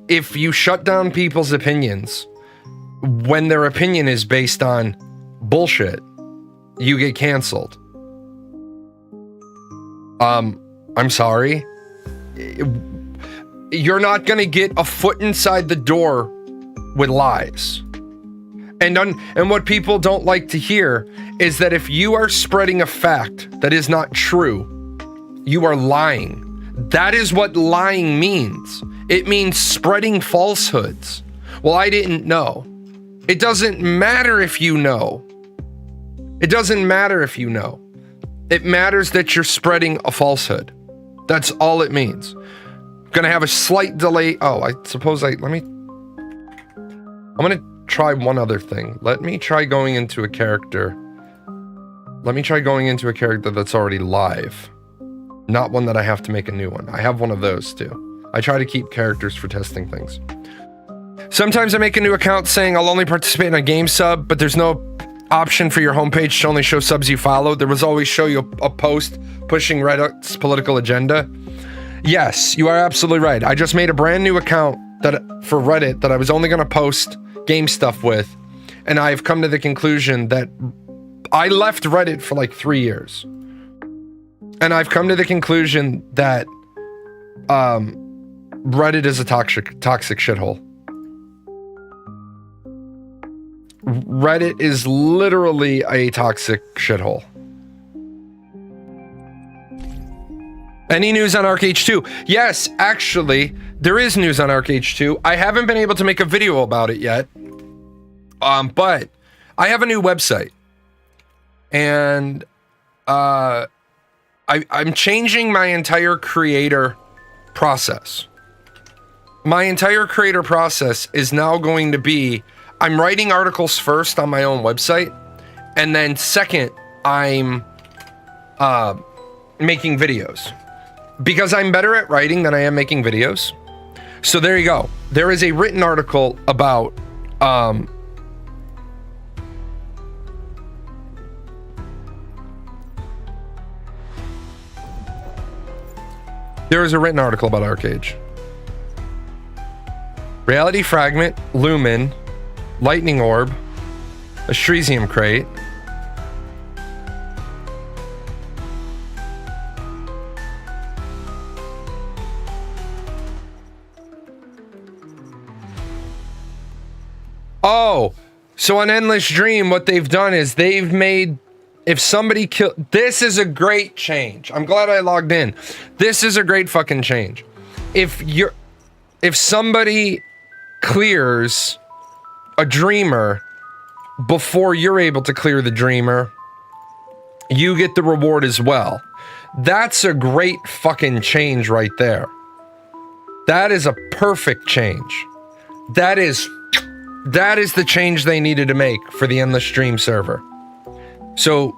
if you shut down people's opinions when their opinion is based on bullshit, you get canceled. I'm sorry. You're not gonna get a foot inside the door with lies. And what people don't like to hear is that if you are spreading a fact that is not true, you are lying. That is what lying means. It means spreading falsehoods. Well, I didn't know. It doesn't matter if you know. It doesn't matter if you know. It matters that you're spreading a falsehood. That's all it means. Gonna have a slight delay. Oh, I suppose I'm gonna try one other thing. Let me try going into a character. Let me try going into a character that's already live. Not one that I have to make a new one. I have one of those too. I try to keep characters for testing things. Sometimes I make a new account saying I'll only participate in a game sub, but there's no option for your homepage to only show subs you follow. There was always show you a post pushing Reddit's political agenda. Yes, you are absolutely right. I just made a brand new account for Reddit that I was only going to post game stuff with, and I've come to the conclusion that I left Reddit for like 3 years, and I've come to the conclusion that Reddit is a toxic shithole. Reddit is literally a toxic shithole. Any news on Arc H2? Yes, actually, there is news on Arc H2. I haven't been able to make a video about it yet. But I have a new website. And I'm changing my entire creator process. My entire creator process is now going to be, I'm writing articles first on my own website, and then second, I'm making videos. Because I'm better at writing than I am making videos. So there you go. There is a written article about there is a written article about Arcage. Reality Fragment, Lumen, Lightning Orb, a Stresium Crate. Oh, so on Endless Dream, what they've done is they've made, if somebody killed, this is a great change. I'm glad I logged in. This is a great fucking change. If somebody clears a dreamer before you're able to clear the dreamer, you get the reward as well. That's a great fucking change right there. That is a perfect change. That is the change they needed to make for the Endless Dream server. So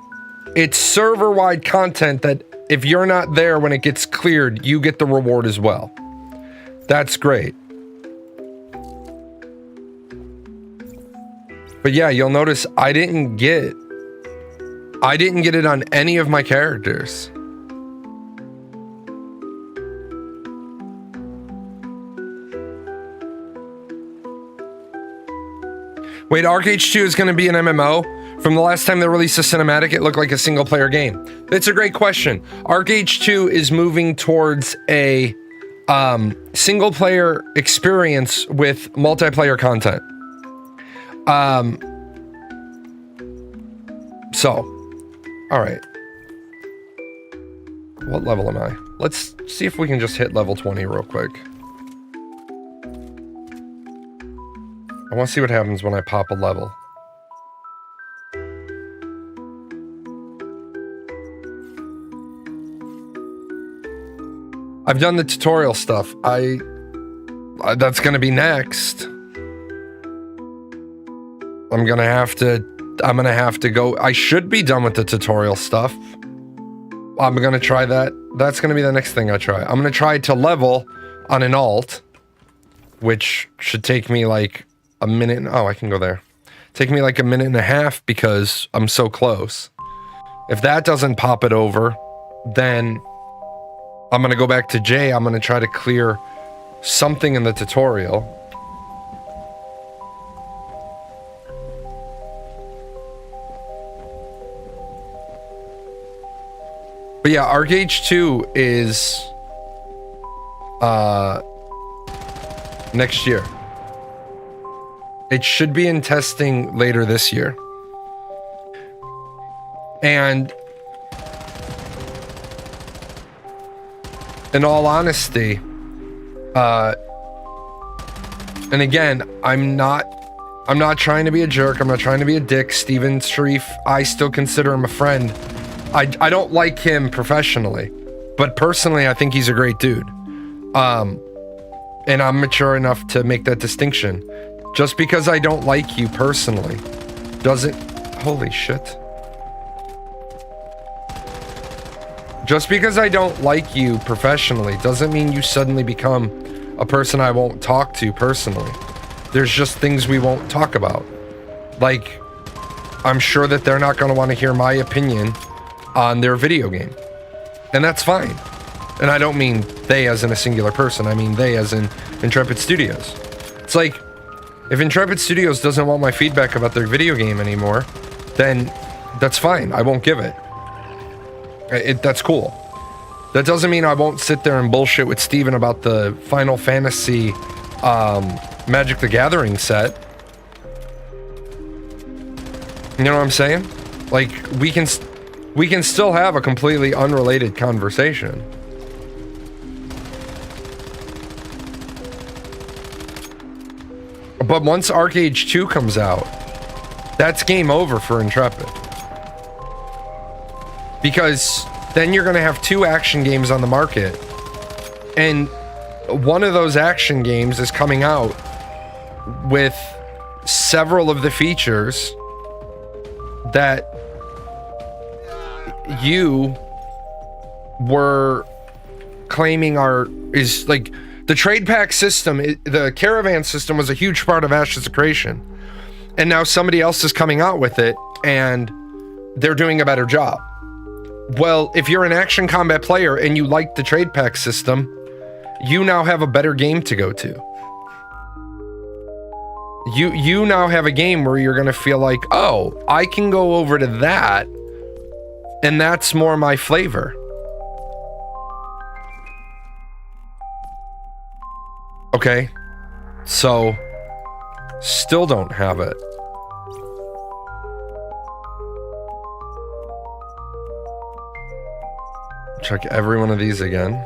it's server-wide content that if you're not there when it gets cleared, you get the reward as well. That's great. But yeah, you'll notice I didn't get it on any of my characters. Wait, Arcage 2 is going to be an MMO? From the last time they released a cinematic, it looked like a single-player game. That's a great question. Arcage 2 is moving towards a single-player experience with multiplayer content. All right. What level am I? Let's see if we can just hit level 20 real quick. I want to see what happens when I pop a level. I've done the tutorial stuff. That's going to be next. I'm going to have to go. I should be done with the tutorial stuff. I'm going to try that. That's going to be the next thing I try. I'm going to try to level on an alt, which should take me like a minute. Oh, I can go there. Take me like a minute and a half because I'm so close. If that doesn't pop it over, then I'm going to go back to J. I'm going to try to clear something in the tutorial. But yeah, Arcage 2 is next year. It should be in testing later this year. And in all honesty, and again, I'm not trying to be a jerk. I'm not trying to be a dick. Steven Sharif, I still consider him a friend. I don't like him professionally, but personally, I think he's a great dude. And I'm mature enough to make that distinction. Just because I don't like you personally doesn't... Holy shit. Just because I don't like you professionally doesn't mean you suddenly become a person I won't talk to personally. There's just things we won't talk about. Like, I'm sure that they're not going to want to hear my opinion on their video game. And that's fine. And I don't mean they as in a singular person. I mean they as in Intrepid Studios. It's like, if Intrepid Studios doesn't want my feedback about their video game anymore, then that's fine. I won't give it. That's cool. That doesn't mean I won't sit there and bullshit with Steven about the Final Fantasy Magic the Gathering set. You know what I'm saying? Like, we can still have a completely unrelated conversation. But once Arcage 2 comes out, that's game over for Intrepid. Because then you're going to have 2 action games on the market. And one of those action games is coming out with several of the features that you were claiming is like the trade pack system. The caravan system was a huge part of Ashes of Creation, and now somebody else is coming out with it and they're doing a better job. Well, if you're an action combat player and you like the trade pack system, you now have a better game to go to. You now have a game where you're going to feel like, oh, I can go over to that and that's more my flavor. Okay, so still don't have it. Check every one of these again.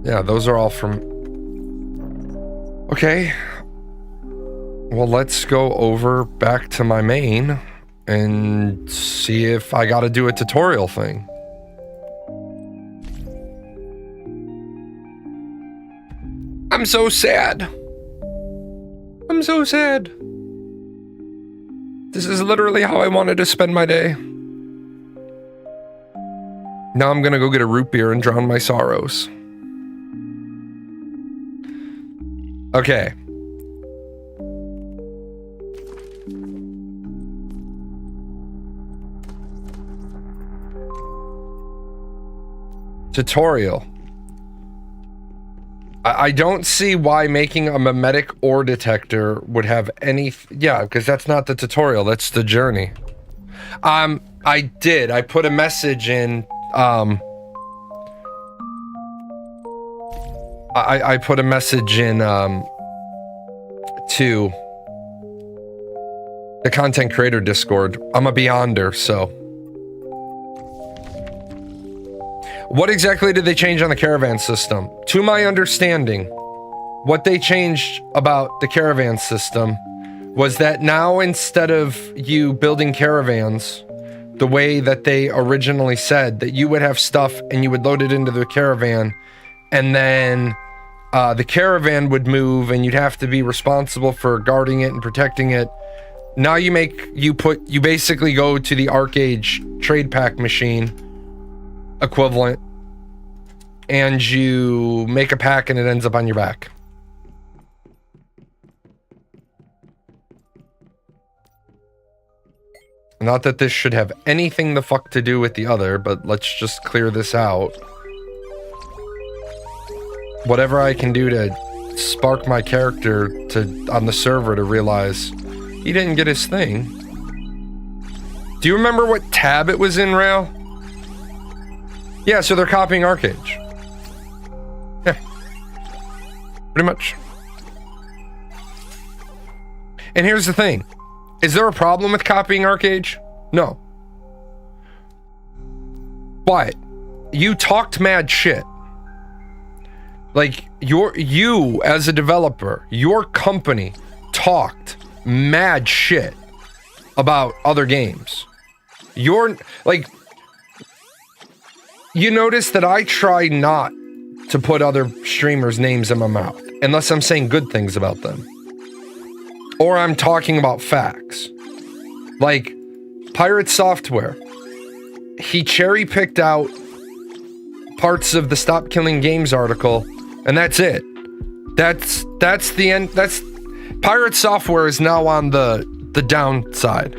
Yeah, those are all from... Okay. Well, let's go over back to my main and see if I gotta do a tutorial thing. I'm so sad. I'm so sad. This is literally how I wanted to spend my day. Now I'm gonna go get a root beer and drown my sorrows. Okay. Tutorial. I don't see why making a mimetic ore detector would have any... Yeah, because that's not the tutorial, that's the journey. I put a message in... I put a message in to the content creator Discord. I'm a Beyonder, so... What exactly did they change on the caravan system? To my understanding, what they changed about the caravan system was that now instead of you building caravans the way that they originally said, that you would have stuff and you would load it into the caravan, and then the caravan would move and you'd have to be responsible for guarding it and protecting it. Now you basically go to the Arc-Age trade pack machine equivalent and you make a pack and it ends up on your back. Not that this should have anything the fuck to do with the other, but let's just clear this out. Whatever I can do to spark my character on the server to realize he didn't get his thing. Do you remember what tab it was in, Rail? Yeah, so they're copying Arc-Age. Yeah. Pretty much. And here's the thing. Is there a problem with copying Arc-Age? No. But you talked mad shit. Like, you as a developer, your company talked mad shit about other games. You notice that I try not to put other streamers' names in my mouth unless I'm saying good things about them. Or I'm talking about facts. Like, Pirate Software. He cherry-picked out parts of the Stop Killing Games article, and that's it. That's the end. Pirate Software is now on the downside.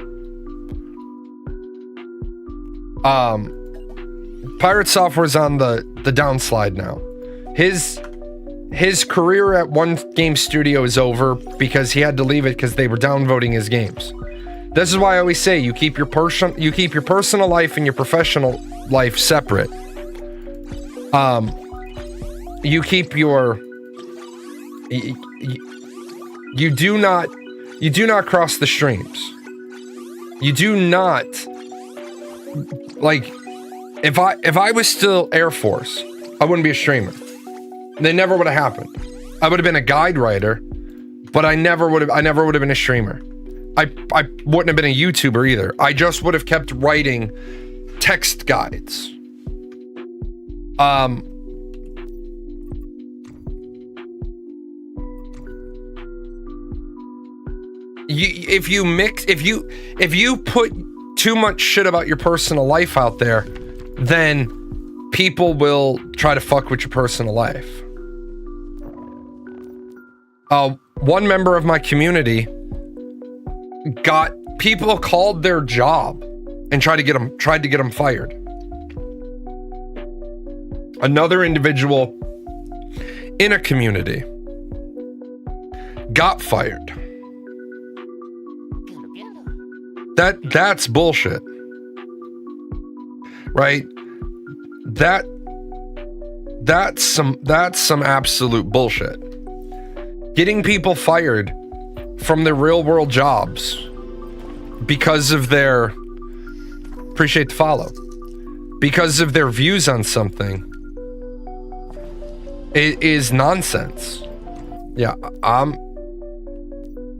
Pirate Software's on the downslide now. His career at One Game Studio is over because he had to leave it because they were downvoting his games. This is why I always say you keep your personal life and your professional life separate. You keep your you do not cross the streams. You do not, like, if I was still Air Force, I wouldn't be a streamer. They never would have happened. I would have been a guide writer, but I never would have been a streamer. I wouldn't have been a YouTuber either. I just would have kept writing text guides. If you put too much shit about your personal life out there, then people will try to fuck with your personal life. One member of my community people called their job and tried to get them fired. Another individual in a community got fired. That's bullshit. Right? That's some absolute bullshit. Getting people fired from their real world jobs because of their appreciate the follow. Because of their views on something. It is nonsense. Yeah, I'm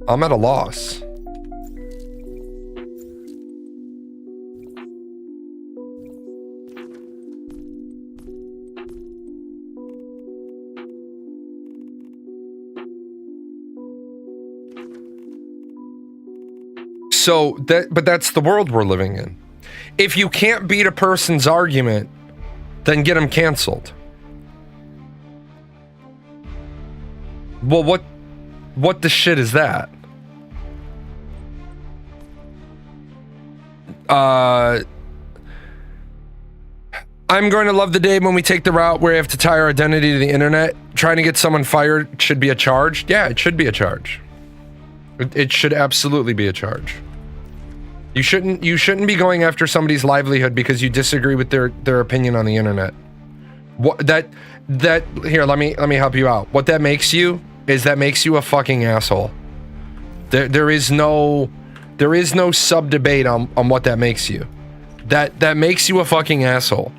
at a loss. But that's the world we're living in. If you can't beat a person's argument, then get them canceled. Well, what the shit is that? I'm going to love the day when we take the route where we have to tie our identity to the internet. Trying to get someone fired should be a charge. Yeah, it should be a charge. It should absolutely be a charge. You shouldn't be going after somebody's livelihood because you disagree with their opinion on the internet. Here, let me help you out. What that makes you a fucking asshole. There is no sub debate on what that makes you. That makes you a fucking asshole.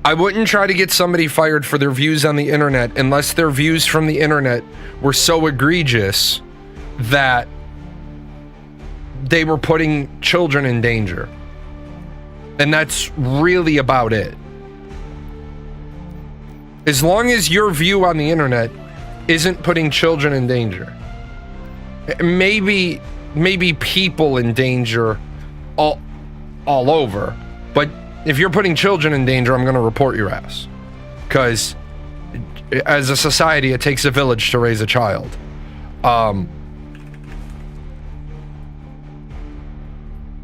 I wouldn't try to get somebody fired for their views on the internet unless their views from the internet were so egregious that they were putting children in danger. And that's really about it. As long as your view on the internet isn't putting children in danger, maybe people in danger all over, but if you're putting children in danger, I'm going to report your ass. Because as a society, it takes a village to raise a child.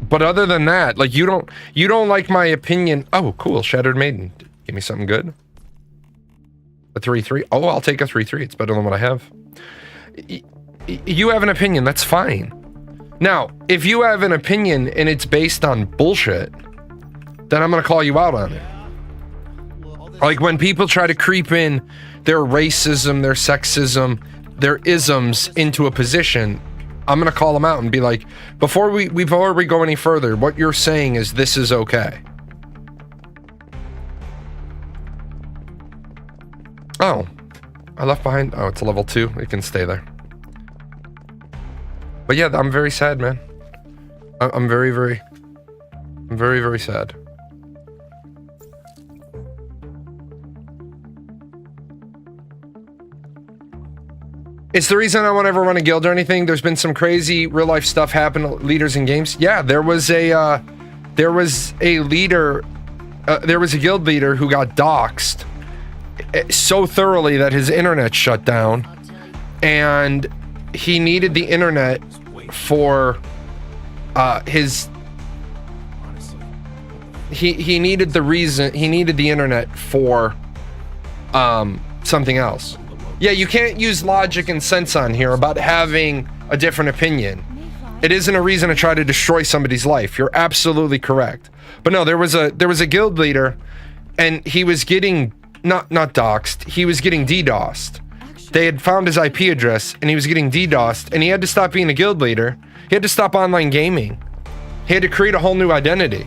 But other than that, like you don't like my opinion. Oh, cool. Shattered Maiden. Give me something good. A 3-3. Oh, I'll take a 3-3. It's better than what I have. You have an opinion. That's fine. Now, if you have an opinion and it's based on bullshit, then I'm going to call you out on it. Like when people try to creep in their racism, their sexism, their isms into a position, I'm going to call them out and be like, before we go any further, what you're saying is this is okay. Oh, I left behind. Oh, it's a level 2. It can stay there. But yeah, I'm very sad, man. I'm very, very sad. It's the reason I won't ever run a guild or anything. There's been some crazy real life stuff happen to leaders in games. Yeah, there was a leader, there was a guild leader who got doxxed so thoroughly that his internet shut down, and he needed the internet for he needed the internet for something else. Yeah, you can't use logic and sense on here about having a different opinion. It isn't a reason to try to destroy somebody's life. You're absolutely correct. But no, there was a guild leader, and he was getting not doxxed. He was getting DDoSed. They had found his IP address, and he was getting DDoSed, and he had to stop being a guild leader. He had to stop online gaming. He had to create a whole new identity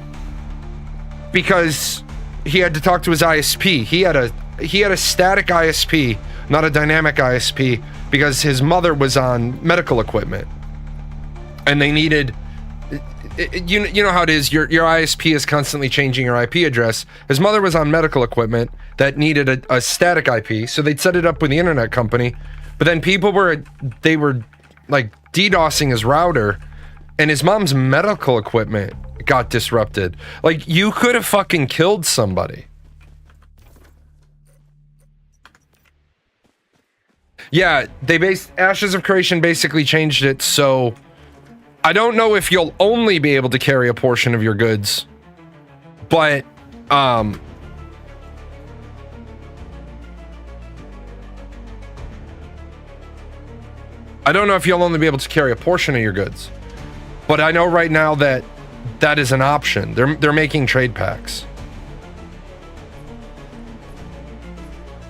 because he had to talk to his ISP. He had he had a static ISP, not a dynamic ISP, because his mother was on medical equipment, and they needed. You know how it is. Your ISP is constantly changing your IP address. His mother was on medical equipment that needed a static IP, so they'd set it up with the internet company. But then people were like DDoSing his router, and his mom's medical equipment got disrupted. Like, you could have fucking killed somebody. Yeah, Ashes of Creation basically changed it, so I don't know if you'll only be able to carry a portion of your goods, but I don't know if you'll only be able to carry a portion of your goods, but I know right now that that is an option. They're making trade packs.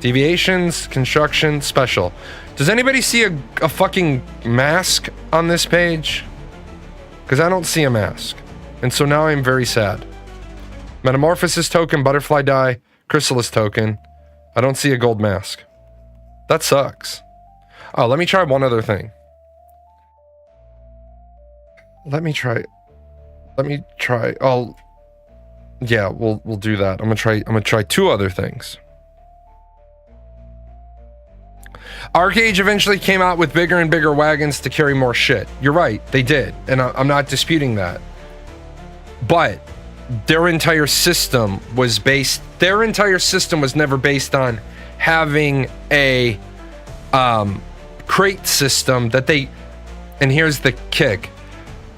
Deviations, construction, special. Does anybody see a fucking mask on this page? Because I don't see a mask. And so now I'm very sad. Metamorphosis token, butterfly die, chrysalis token. I don't see a gold mask. That sucks. Oh, let me try one other thing. Let me try. Oh, yeah, we'll do that. I'm gonna try two other things. Arcade eventually came out with bigger and bigger wagons to carry more shit. You're right, they did, and I'm not disputing that. But their entire system was never based on having a crate system that they, and here's the kick,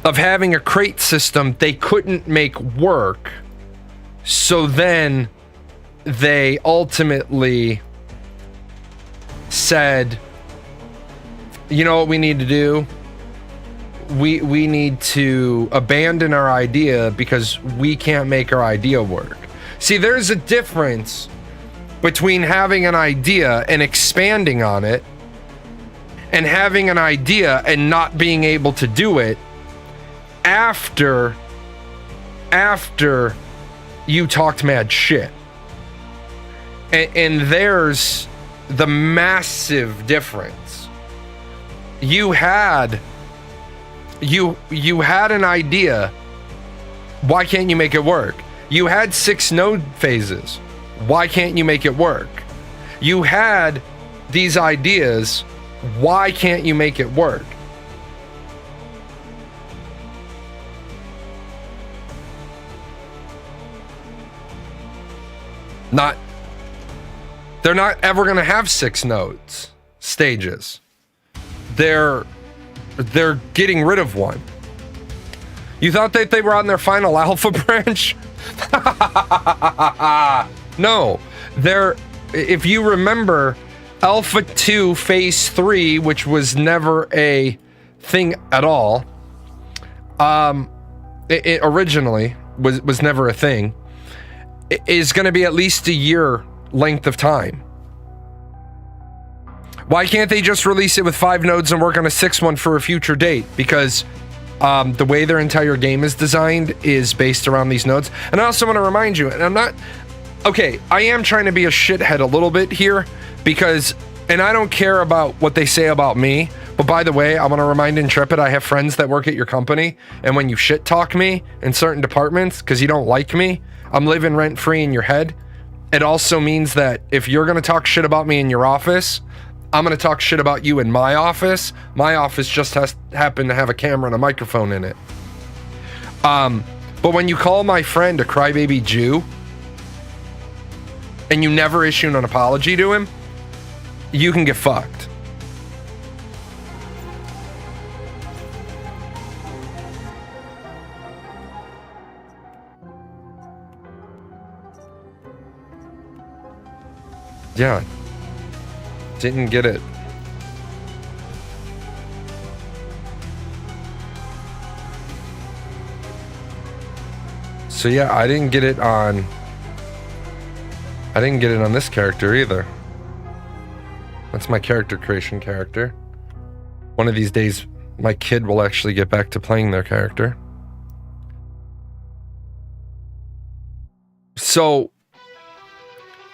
of having a crate system they couldn't make work. So then they ultimately said, you know what we need to do? We need to abandon our idea because we can't make our idea work. See, there's a difference between having an idea and expanding on it, and having an idea and not being able to do it after you talked mad shit. And there's the massive difference. You had an idea. Why can't you make it work? You had 6 node phases. Why can't you make it work? You had these ideas. Why can't you make it work? They're not ever going to have 6 nodes, stages. They're getting rid of one. You thought that they were on their final alpha branch? No, if you remember, Alpha 2 Phase 3, which was never a thing at all, it originally was never a thing, is going to be at least a year length of time. Why can't they just release it with 5 nodes and work on a 6th one for a future date? Because the way their entire game is designed is based around these nodes. And I also want to remind you, and I am trying to be a shithead a little bit here, because, and I don't care about what they say about me, but by the way, I want to remind Intrepid, I have friends that work at your company, and when you shit talk me in certain departments because you don't like me, I'm living rent free in your head. It also means that if you're going to talk shit about me in your office, I'm going to talk shit about you in my office. My office just happened to have a camera and a microphone in it. But when you call my friend a crybaby Jew and you never issue an apology to him, you can get fucked. Yeah. Didn't get it. So yeah, I didn't get it on this character either. That's my character creation character. One of these days, my kid will actually get back to playing their character. So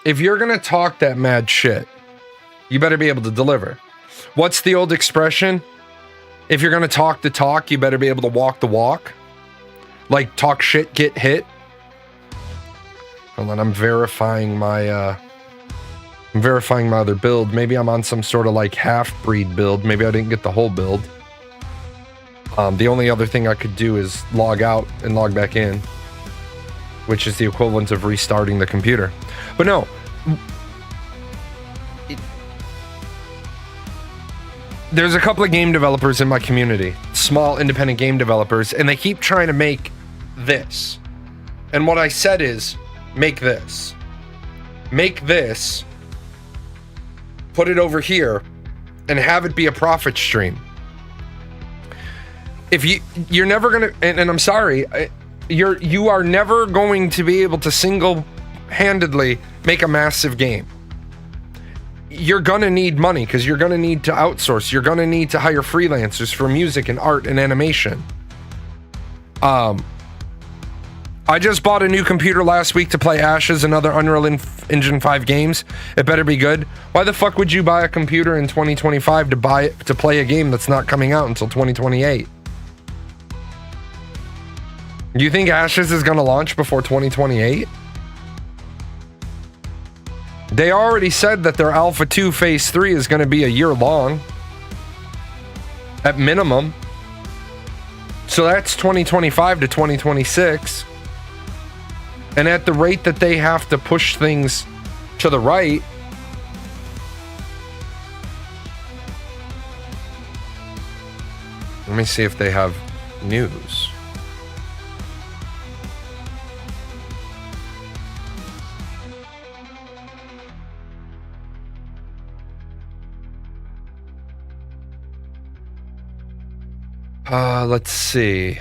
if you're gonna talk that mad shit, you better be able to deliver. What's the old expression? If you're gonna talk the talk, you better be able to walk the walk. Like, talk shit, get hit. Hold on, I'm verifying my other build. Maybe I'm on some sort of like half-breed build. Maybe I didn't get the whole build. The only other thing I could do is log out and log back in, which is the equivalent of restarting the computer. But no. There's a couple of game developers in my community, small independent game developers, and they keep trying to make this. And what I said is, make this. Make this, put it over here, and have it be a profit stream. If you're never gonna, and I'm sorry, you are never going to be able to single-handedly make a massive game. You're gonna need money because you're gonna need to outsource. You're gonna need to hire freelancers for music and art and animation. I just bought a new computer last week to play Ashes and other Unreal Engine 5 games. It better be good. Why the fuck would you buy a computer in 2025 to play a game that's not coming out until 2028? You think Ashes is gonna launch before 2028? They already said that their Alpha 2 Phase 3 is going to be a year long. At minimum. So that's 2025 to 2026. And at the rate that they have to push things to the right, let me see if they have news. Let's see.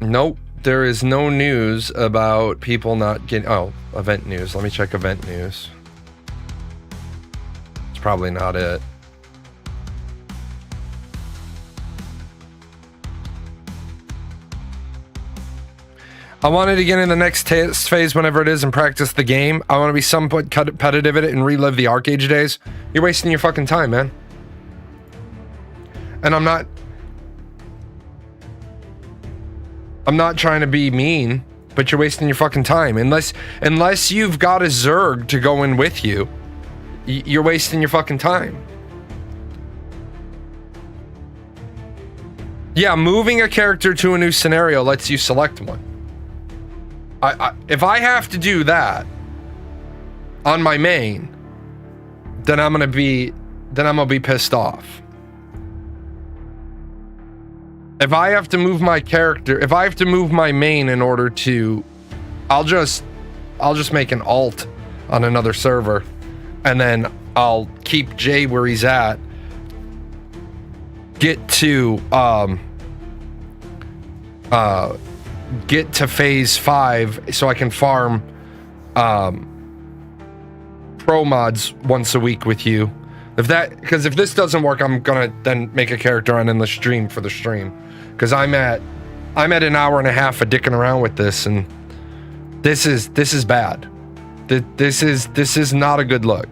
Nope, there is no news about people not getting... Oh, event news. Let me check event news. It's probably not it. I wanted to get in the next test phase whenever it is and practice the game. I want to be somewhat competitive at it and relive the arcade days. You're wasting your fucking time, man. And I'm not trying to be mean, but you're wasting your fucking time. Unless you've got a Zerg to go in with you, you're wasting your fucking time. Yeah, moving a character to a new scenario lets you select one. If I have to do that on my main, then I'm gonna be pissed off. If I have to move my character, if I have to move my main in order to, I'll just make an alt on another server, and then I'll keep Jay where he's at. Get to phase 5 so I can farm pro mods once a week with you. Because if this doesn't work, I'm gonna then make a character on endless stream for the stream. Because I'm at an hour and a half of dicking around with this, and this is bad. This is not a good look.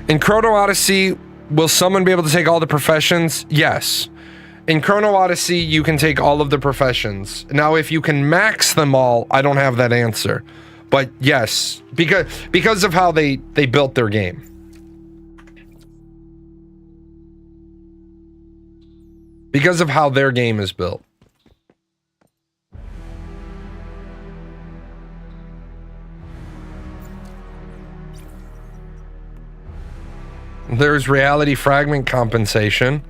In Chrono Odyssey, will someone be able to take all the professions? Yes. In Chrono Odyssey, you can take all of the professions. Now, if you can max them all, I don't have that answer. But yes, because of how they built their game. Because of how their game is built. There's reality fragment compensation.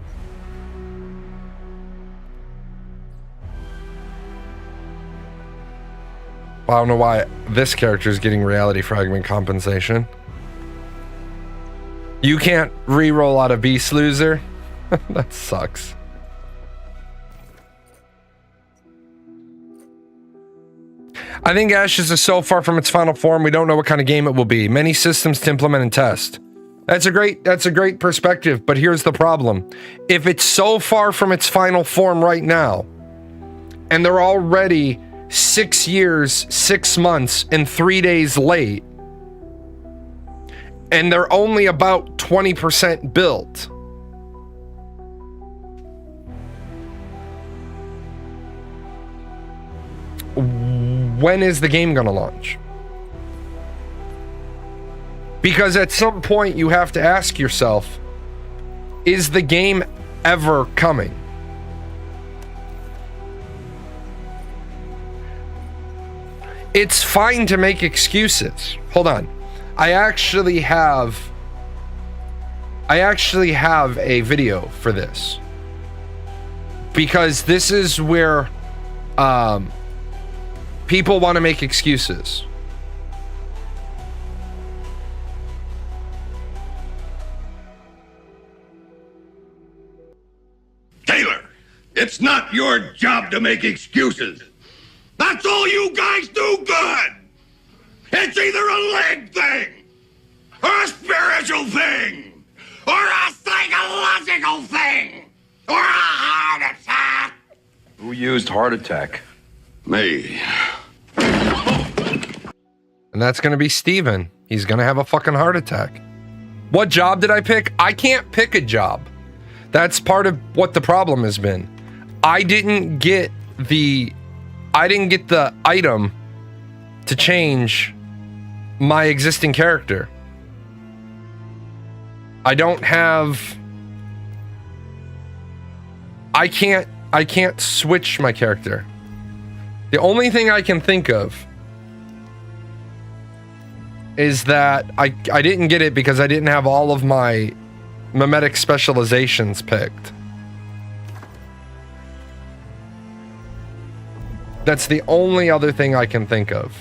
I don't know why this character is getting reality fragment compensation. You can't re-roll out a Beast Loser? That sucks. I think Ashes is so far from its final form, we don't know what kind of game it will be. Many systems to implement and test. That's a great perspective, but here's the problem. If it's so far from its final form right now, and they're already 6 years, 6 months, and 3 days late, and they're only about 20% built. When is the game gonna launch? Because at some point you have to ask yourself, is the game ever coming? It's fine to make excuses. Hold on. I actually have a video for this. Because this is where people want to make excuses. Taylor, it's not your job to make excuses. That's all you guys do good. It's either a leg thing, or a spiritual thing, or a psychological thing, or a heart attack. Who used heart attack? Me. And that's going to be Steven. He's going to have a fucking heart attack. What job did I pick? I can't pick a job. That's part of what the problem has been. I didn't get the item to change my existing character. I can't switch my character. The only thing I can think of is that I didn't get it because I didn't have all of my mimetic specializations picked. That's the only other thing I can think of.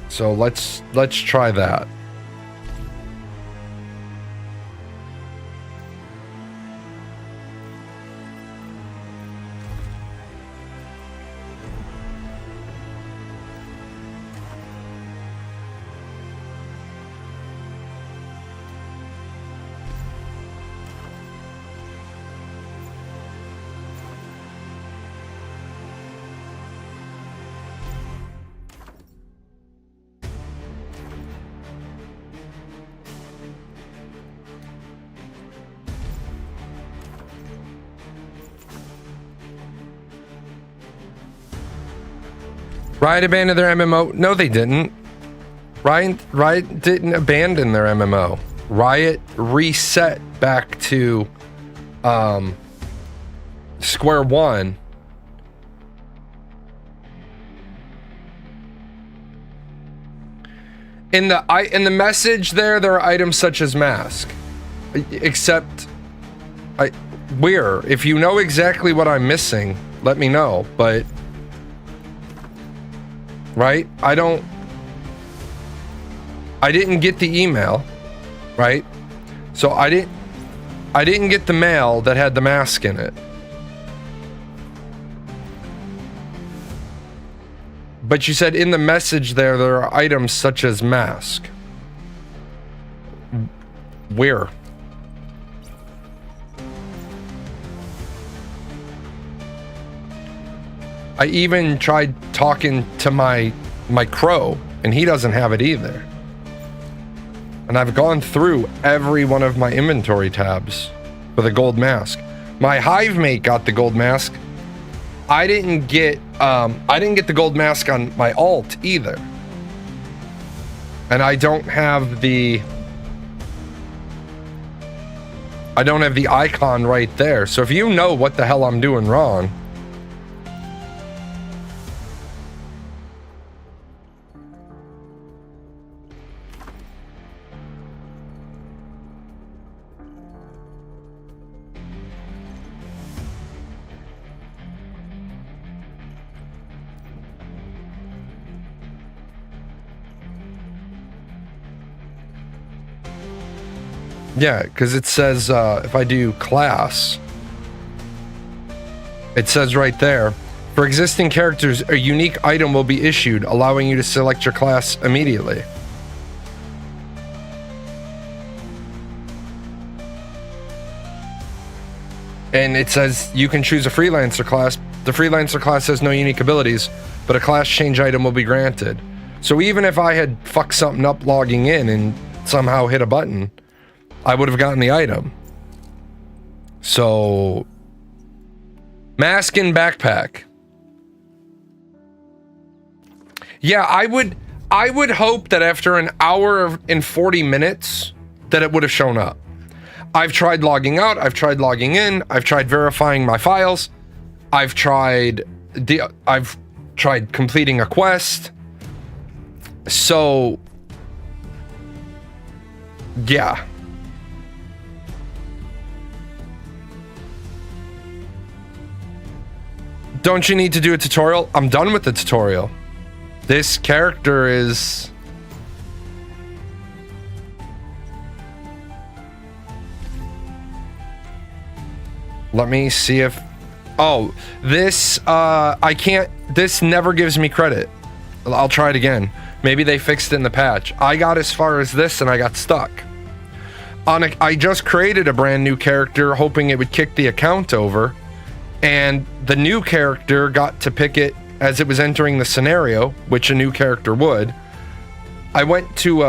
So let's try that. Riot abandoned their MMO. No, they didn't. Riot didn't abandon their MMO. Riot reset back to square one. In the message there are items such as mask. Except if you know exactly what I'm missing, let me know, but right? I didn't get the email, right? So I didn't get the mail that had the mask in it. But you said in the message there are items such as mask. Where? I even tried talking to my crow, and he doesn't have it either. And I've gone through every one of my inventory tabs with a gold mask. My hive mate got the gold mask. I didn't get the gold mask on my alt either. And I don't have the icon right there. So if you know what the hell I'm doing wrong, yeah, because it says if I do class, it says right there, for existing characters, a unique item will be issued, allowing you to select your class immediately. and it says you can choose a freelancer class. The freelancer class has no unique abilities, but a class change item will be granted. So even if I had fucked something up logging in and somehow hit a button, I would have gotten the item. So, mask and backpack. Yeah, I would hope that after an hour and 40 minutes that it would have shown up. I've tried logging out, I've tried logging in, I've tried verifying my files, I've tried completing a quest. So yeah. Don't you need to do a tutorial? I'm done with the tutorial. This character is... Let me see if... Oh, this, I can't... This never gives me credit. I'll try it again. Maybe they fixed it in the patch. I got as far as this and I got stuck. I just created a brand new character hoping it would kick the account over. And the new character got to pick it as it was entering the scenario, which a new character would. I went to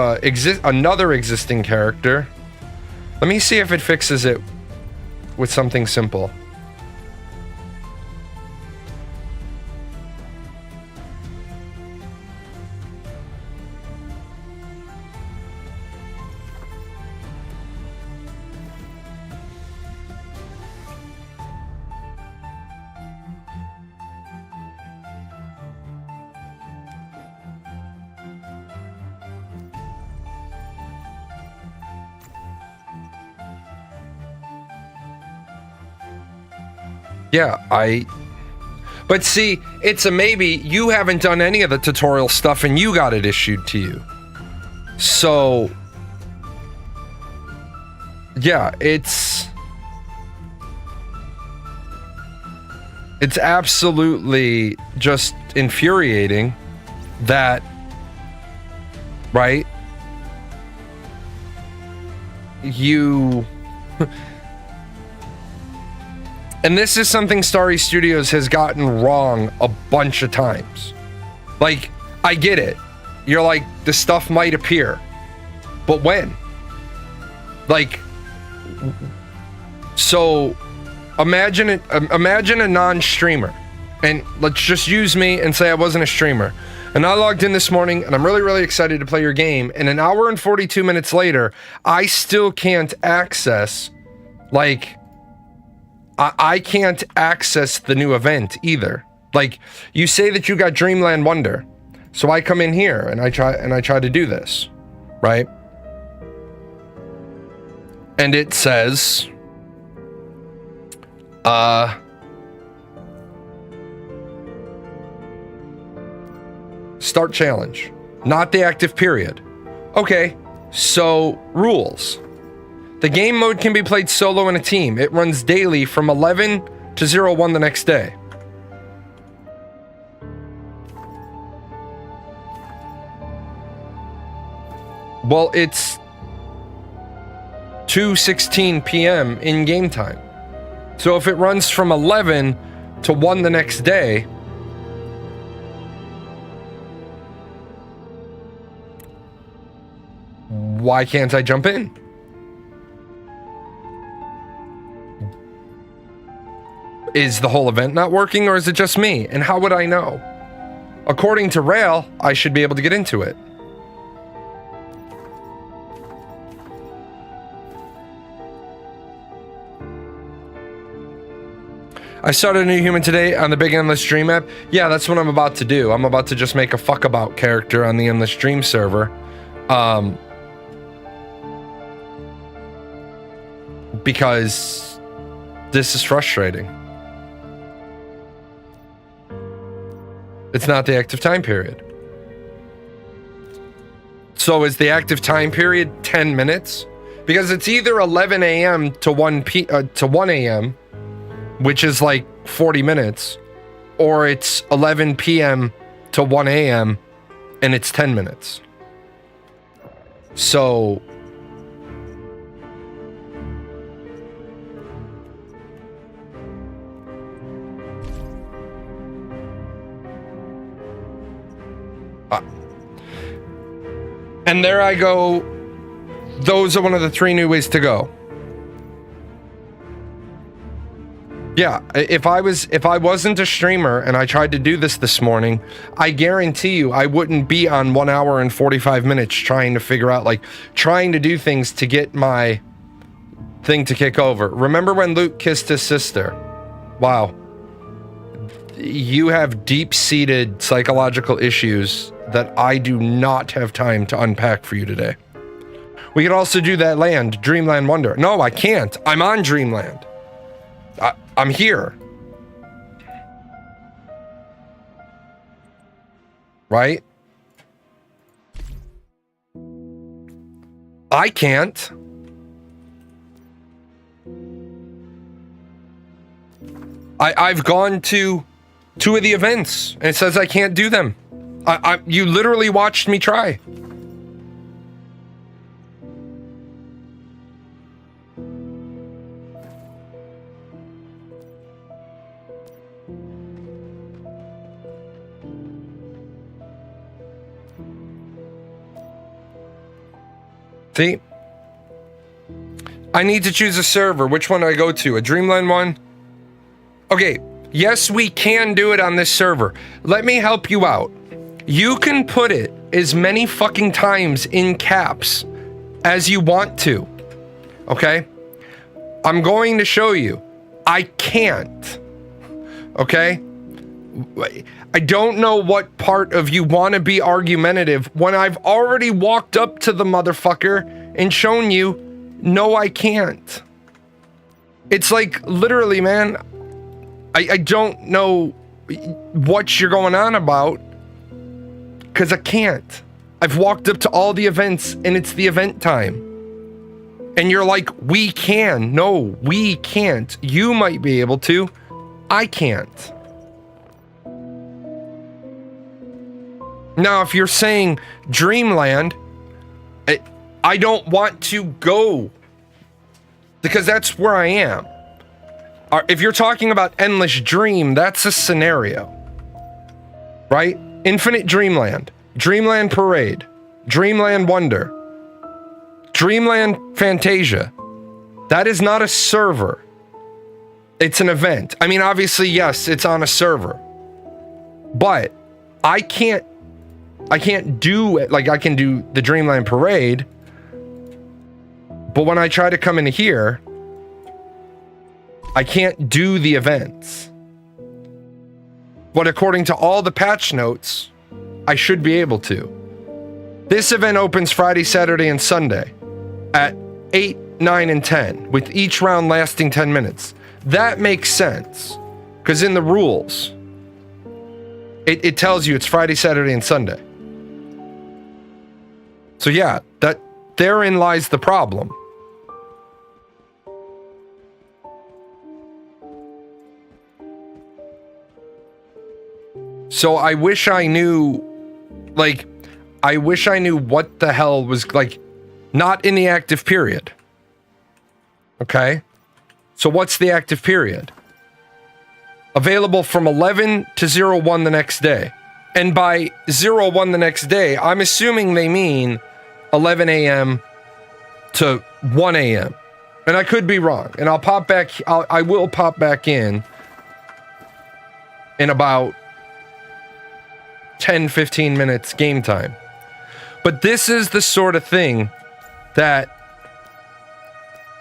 another existing character. Let me see if it fixes it with something simple. Yeah, but see, it's a maybe. You haven't done any of the tutorial stuff and you got it issued to you. So, yeah, it's absolutely just infuriating that, right? You... And this is something Starry Studios has gotten wrong a bunch of times. Like, I get it. You're like, the stuff might appear. But when? Like, so imagine a non-streamer. And let's just use me and say I wasn't a streamer. And I logged in this morning and I'm really, really excited to play your game. And an hour and 42 minutes later, I still can't access, like... I can't access the new event either. Like, you say that you got Dreamland Wonder. So I come in here and I try to do this, right? And it says start challenge. Not the active period. Okay, so rules. The game mode can be played solo in a team. It runs daily from 11 to 01 the next day. Well, it's 2:16 p.m. in game time. So if it runs from 11 to 1 the next day, why can't I jump in? Is the whole event not working or is it just me? And how would I know? According to Rail, I should be able to get into it. I started a new human today on the Big Endless Dream app. Yeah, that's what I'm about to do. I'm about to just make a fuck about character on the Endless Dream server. Because this is frustrating. It's not the active time period. So is the active time period 10 minutes? Because it's either 11 a.m. to 1 a.m., which is like 40 minutes, or it's 11 p.m. to 1 a.m. and it's 10 minutes. So And there I go. Those are one of the 3 new ways to go. Yeah, if I wasn't a streamer and I tried to do this morning, I guarantee you I wouldn't be on 1 hour and 45 minutes trying to figure out, like, trying to do things to get my thing to kick over. Remember when Luke kissed his sister? Wow. You have deep-seated psychological issues that I do not have time to unpack for you today. We could also do that land, Dreamland Wonder. No, I can't. I'm on Dreamland. I'm here. Right? I can't. I've gone to 2 of the events and it says I can't do them. You literally watched me try. See? I need to choose a server. Which one do I go to? A Dreamland one? Okay, yes, we can do it on this server. Let me help you out. You can put it as many fucking times in caps as you want to. Okay? I'm going to show you. I can't. Okay? I don't know what part of you want to be argumentative when I've already walked up to the motherfucker and shown you, no, I can't. It's like, literally, man, I don't know what you're going on about because I can't. I've walked up to all the events and it's the event time. And you're like, we can. No, we can't. You might be able to. I can't. Now, if you're saying Dreamland, I don't want to go because that's where I am. If you're talking about Endless Dream, that's a scenario, right? Infinite Dreamland, Dreamland Parade, Dreamland Wonder, Dreamland Fantasia. That is not a server. It's an event. I mean, obviously, yes, it's on a server, but I can't do it. Like, I can do the Dreamland Parade, but when I try to come in here, I can't do the events. But according to all the patch notes, I should be able to. This event opens Friday, Saturday, and Sunday at 8, 9, and 10, with each round lasting 10 minutes. That makes sense, because in the rules, it tells you it's Friday, Saturday, and Sunday. So yeah, therein lies the problem. So I wish I knew what the hell was, like, not in the active period. Okay? So what's the active period? Available from 11 to 01 the next day. And by 01 the next day, I'm assuming they mean 11 a.m. to 1 a.m. And I could be wrong. And I will pop back in about 10, 15 minutes game time. But this is the sort of thing that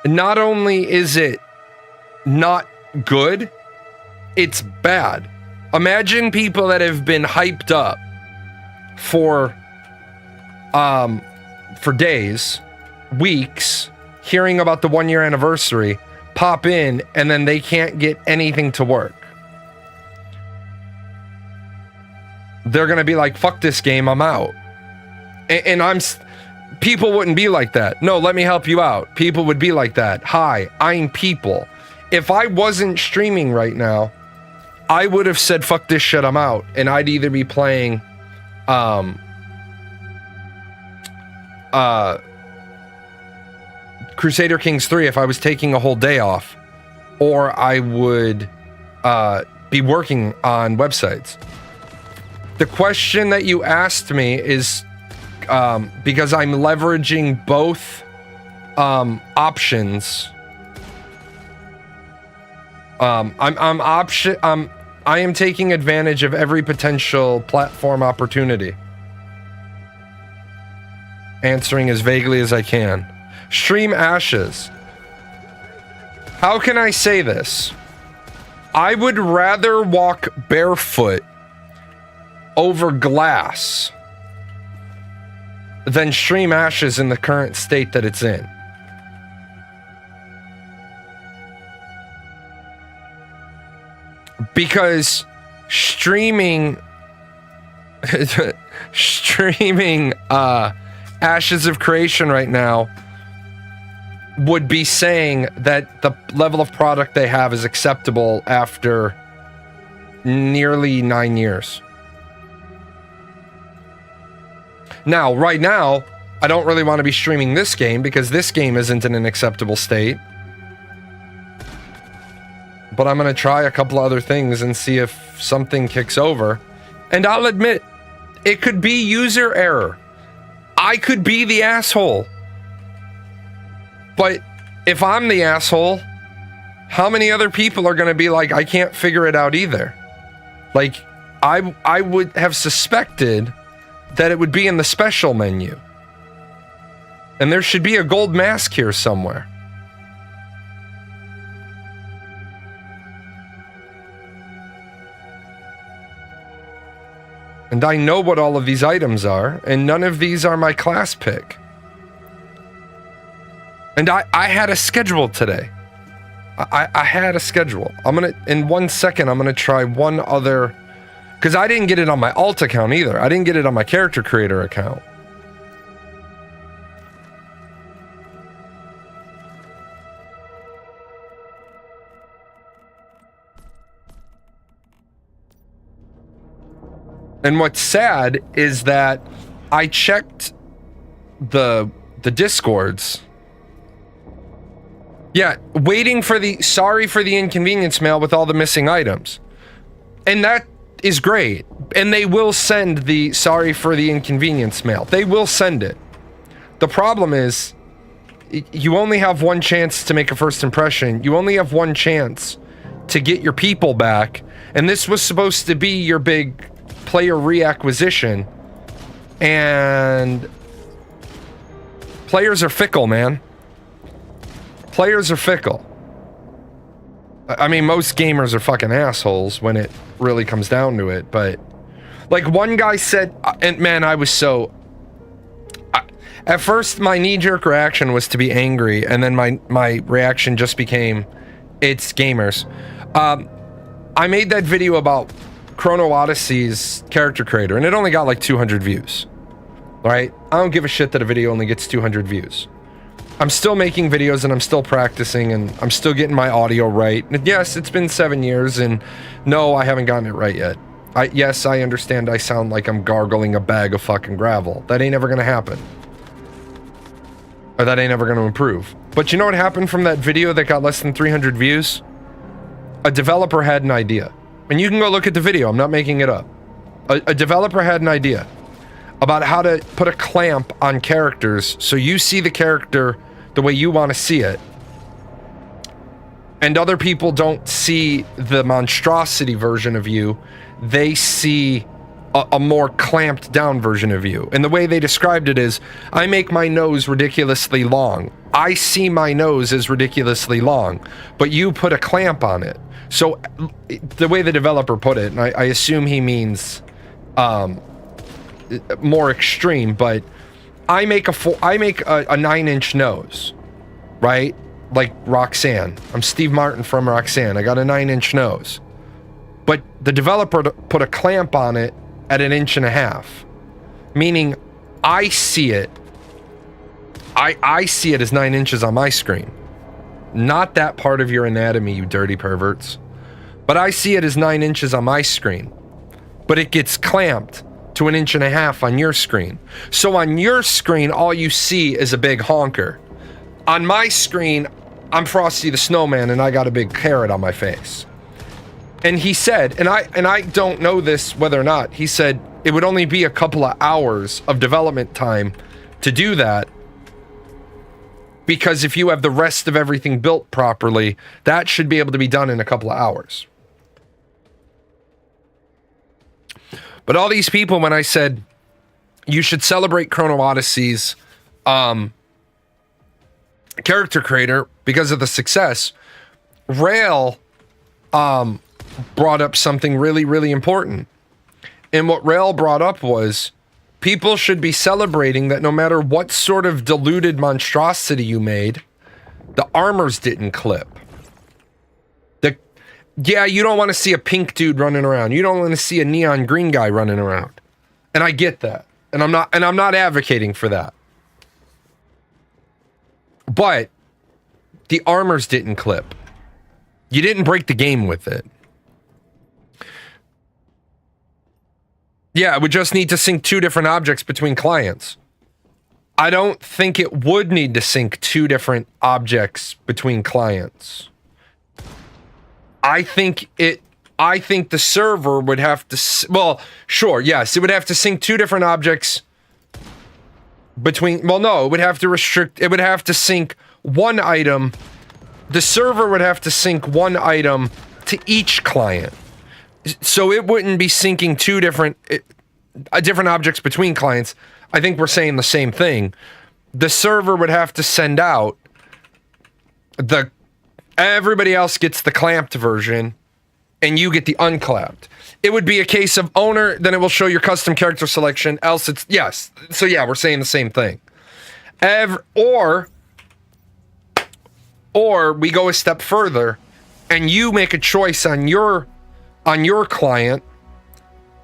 not only is it not good, it's bad. Imagine people that have been hyped up for days, weeks, hearing about the 1 year anniversary, pop in, and then they can't get anything to work. They're gonna be like, fuck this game, I'm out. And people wouldn't be like that. No, let me help you out. People would be like that. Hi, I'm people. If I wasn't streaming right now, I would have said, fuck this shit, I'm out. And I'd either be playing Crusader Kings 3 if I was taking a whole day off, or I would be working on websites. The question that you asked me is because I'm leveraging both options. I am taking advantage of every potential platform opportunity. Answering as vaguely as I can. Stream ashes. How can I say this? I would rather walk barefoot over glass than stream ashes in the current state that it's in. Because streaming Ashes of Creation right now would be saying that the level of product they have is acceptable after nearly 9 years. Now, right now, I don't really want to be streaming this game because this game isn't in an acceptable state. But I'm going to try a couple other things and see if something kicks over. And I'll admit, it could be user error. I could be the asshole. But if I'm the asshole, how many other people are going to be like, I can't figure it out either? Like, I would have suspected that it would be in the special menu. And there should be a gold mask here somewhere. And I know what all of these items are, and none of these are my class pick. And I had a schedule today. I had a schedule. In 1 second, I'm gonna try one other, because I didn't get it on my alt account either. I didn't get it on my character creator account. And what's sad is that I checked the Discords. Yeah, waiting for the sorry for the inconvenience mail with all the missing items. And that is great. And they will send the sorry for the inconvenience mail. They will send it. The problem is, you only have one chance to make a first impression. You only have one chance to get your people back. And this was supposed to be your big player reacquisition, and players are fickle, man. Players are fickle. I mean, most gamers are fucking assholes when it really comes down to it, but like one guy said, and man, I was so... at first, my knee-jerk reaction was to be angry, and then my reaction just became, it's gamers. I made that video about Chrono Odyssey's character creator, and it only got like 200 views. Right? I don't give a shit that a video only gets 200 views. I'm still making videos, and I'm still practicing, and I'm still getting my audio right. And yes, it's been 7 years, and no, I haven't gotten it right yet. Yes, I understand I sound like I'm gargling a bag of fucking gravel. That ain't ever gonna happen. Or that ain't ever gonna improve. But you know what happened from that video that got less than 300 views? A developer had an idea. And you can go look at the video, I'm not making it up. A developer had an idea about how to put a clamp on characters so you see the character the way you want to see it. And other people don't see the monstrosity version of you. They see a more clamped down version of you. And the way they described it is, I make my nose ridiculously long. I see my nose as ridiculously long, but you put a clamp on it. So the way the developer put it, and I assume he means more extreme, but I make a 9-inch nose, right? Like Roxanne. I'm Steve Martin from Roxanne. I got a 9-inch nose. But the developer put a clamp on it at 1.5 inches. Meaning I see it. I see it as 9 inches on my screen. Not that part of your anatomy, you dirty perverts. But I see it as 9 inches on my screen. But it gets clamped to 1.5 inches on your screen. So on your screen, all you see is a big honker. On my screen, I'm Frosty the Snowman and I got a big carrot on my face. And he said, and I don't know this whether or not, he said it would only be a couple of hours of development time to do that, because if you have the rest of everything built properly, that should be able to be done in a couple of hours. But all these people, when I said you should celebrate Chrono Odyssey's character creator because of the success, Rail brought up something really, really important. And what Rail brought up was people should be celebrating that no matter what sort of diluted monstrosity you made, the armors didn't clip. Yeah, you don't want to see a pink dude running around. You don't want to see a neon green guy running around. And I get that. And I'm not advocating for that. But the armors didn't clip. You didn't break the game with it. Yeah, it would just need to sync two different objects between clients. I don't think it would need to sync two different objects between clients. I think the server would have to, well, sure, yes, it would have to sync two different objects between, well, no, it would have to sync one item. The server would have to sync one item to each client. So it wouldn't be syncing two different objects between clients. I think we're saying the same thing. The server would have to send out everybody else gets the clamped version, and you get the unclamped. It would be a case of owner, then it will show your custom character selection, else it's, yes. So yeah, we're saying the same thing. Or we go a step further, and you make a choice on your client.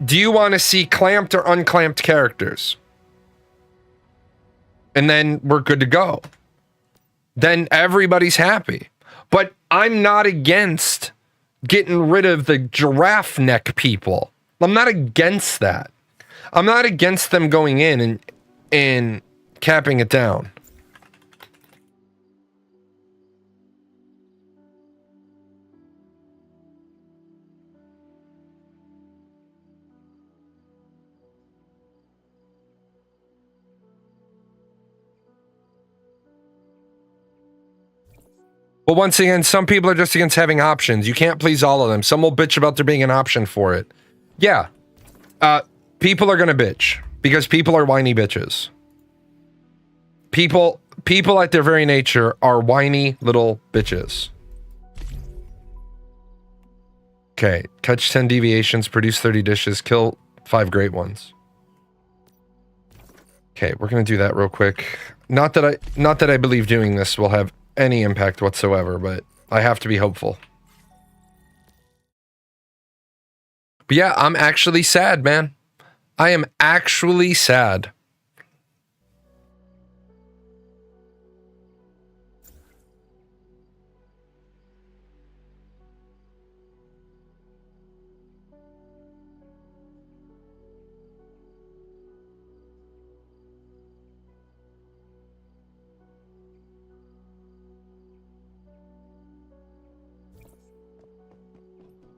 Do you want to see clamped or unclamped characters? And then we're good to go. Then everybody's happy. But I'm not against getting rid of the giraffe neck people. I'm not against that. I'm not against them going in and capping it down. But once again, some people are just against having options. You can't please all of them. Some will bitch about there being an option for it. Yeah. People are gonna bitch. Because people are whiny bitches. People at their very nature are whiny little bitches. Okay. Catch 10 deviations, produce 30 dishes, kill 5 great ones. Okay, we're gonna do that real quick. Not that I believe doing this will have any impact whatsoever, but I have to be hopeful. But yeah, I'm actually sad, man. I am actually sad.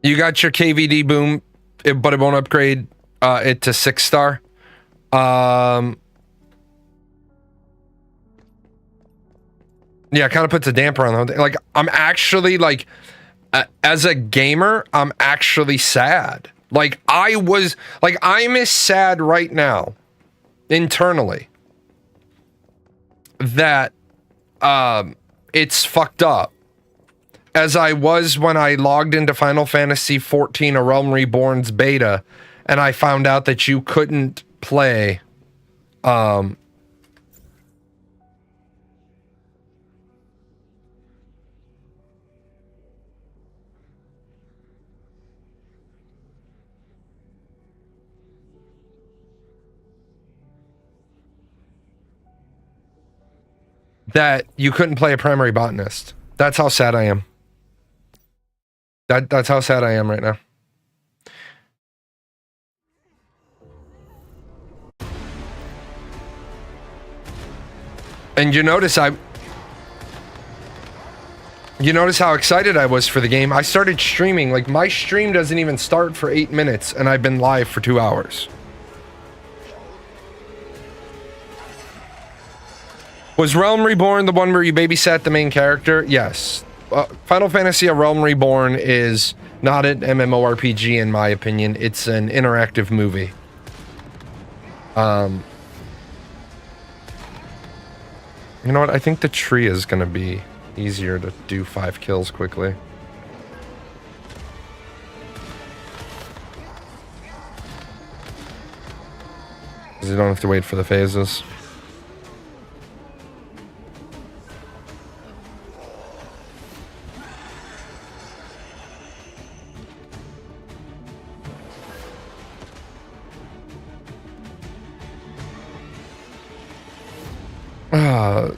You got your KVD boom, but it won't upgrade it to 6-star. Yeah, it kind of puts a damper on the whole thing. Like, I'm actually, like, as a gamer, I'm actually sad. Like, I'm as sad right now, internally, that it's fucked up, as I was when I logged into Final Fantasy XIV: A Realm Reborn's beta, and I found out that you couldn't play that you couldn't play a primary botanist. That's how sad I am. That's how sad I am right now. And you notice You notice how excited I was for the game? I started streaming. Like, my stream doesn't even start for 8 minutes, and I've been live for 2 hours. Was Realm Reborn the one where you babysat the main character? Yes. Final Fantasy Realm Reborn is not an MMORPG in my opinion. It's an interactive movie. You know what? I think the tree is going to be easier to do 5 kills quickly. Because you don't have to wait for the phases.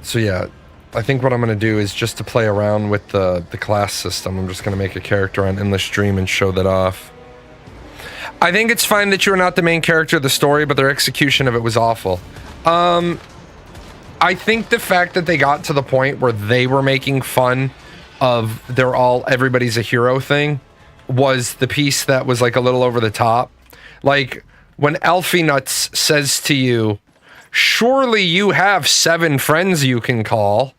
So yeah, I think what I'm going to do is just to play around with the class system. I'm just going to make a character on Endless Dream and show that off. I think it's fine that you're not the main character of the story, but their execution of it was awful. I think the fact that they got to the point where they were making fun of everybody's a hero thing was the piece that was like a little over the top. Like when Alfie Nuts says to you, surely you have 7 friends you can call.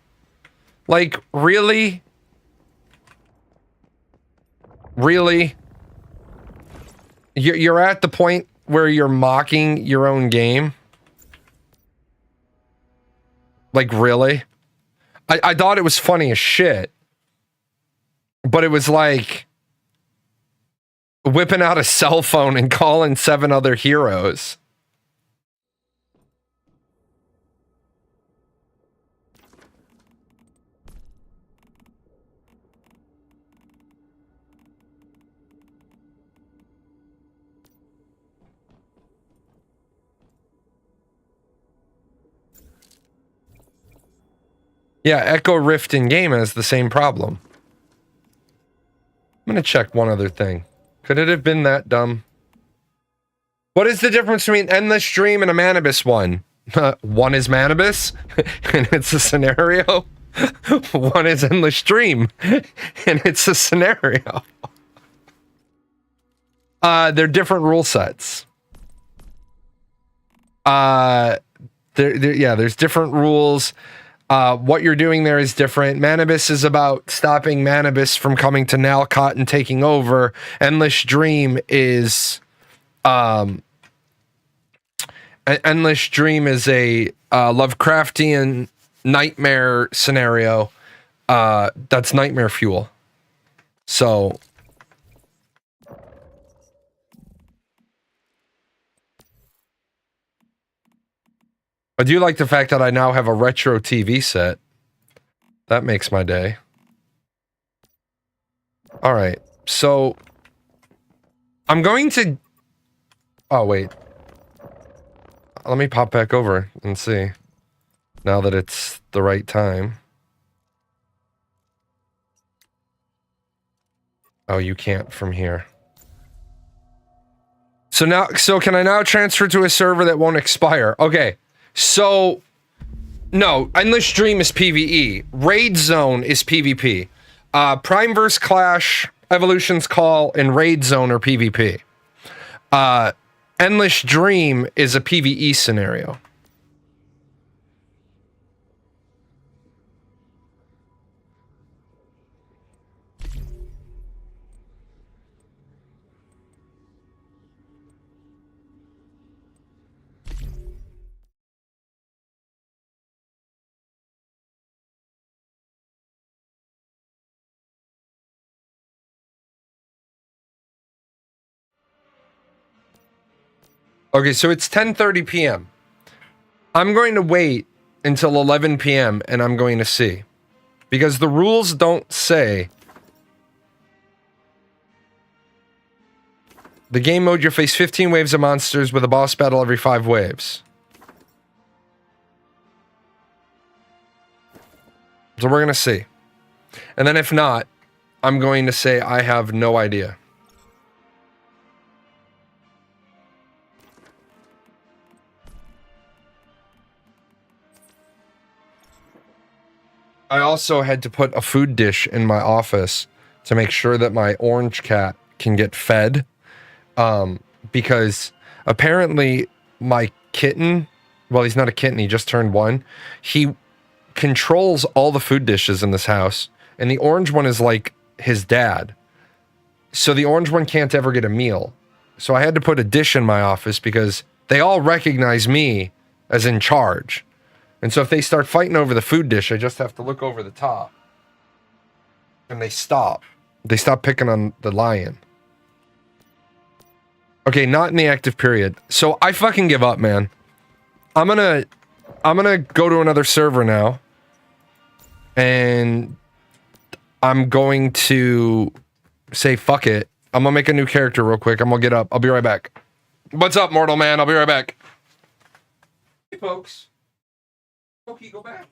Like, really? Really? You're at the point where you're mocking your own game? Like, really? I thought it was funny as shit. But it was like whipping out a cell phone and calling 7 other heroes. Yeah, Echo Rift in game has the same problem. I'm gonna check one other thing. Could it have been that dumb? What is the difference between Endless Dream and a Manibus one? One is Manibus, and it's a scenario. One is Endless Dream, and it's a scenario. They're different rule sets. There's different rules. What you're doing there is different. Manibus is about stopping Manibus from coming to Nalcott and taking over. Endless Dream is Endless Dream is a Lovecraftian nightmare scenario. That's nightmare fuel. So I do like the fact that I now have a retro TV set. That makes my day. All right, so I'm going to... Oh, wait. Let me pop back over and see. Now that it's the right time. Oh, you can't from here. So can I now transfer to a server that won't expire? Okay. So, no, Endless Dream is PvE. Raid Zone is PvP. Prime vs. Clash, Evolution's Call, and Raid Zone are PvP. Endless Dream is a PvE scenario. Okay, so it's 10:30 p.m. I'm going to wait until 11 p.m. and I'm going to see. Because the rules don't say... The game mode, you face 15 waves of monsters with a boss battle every 5 waves. So we're going to see. And then if not, I'm going to say I have no idea. I also had to put a food dish in my office to make sure that my orange cat can get fed. Because apparently my kitten, well, he's not a kitten, he just turned 1. He controls all the food dishes in this house, and the orange one is like his dad. So the orange one can't ever get a meal. So I had to put a dish in my office because they all recognize me as in charge. And so if they start fighting over the food dish, I just have to look over the top. And they stop. They stop picking on the lion. Okay, not in the active period. So I fucking give up, man. I'm gonna go to another server now. And I'm going to say fuck it. I'm gonna make a new character real quick. I'm gonna get up. I'll be right back. What's up, mortal man? I'll be right back. Hey, folks. Okay, go back.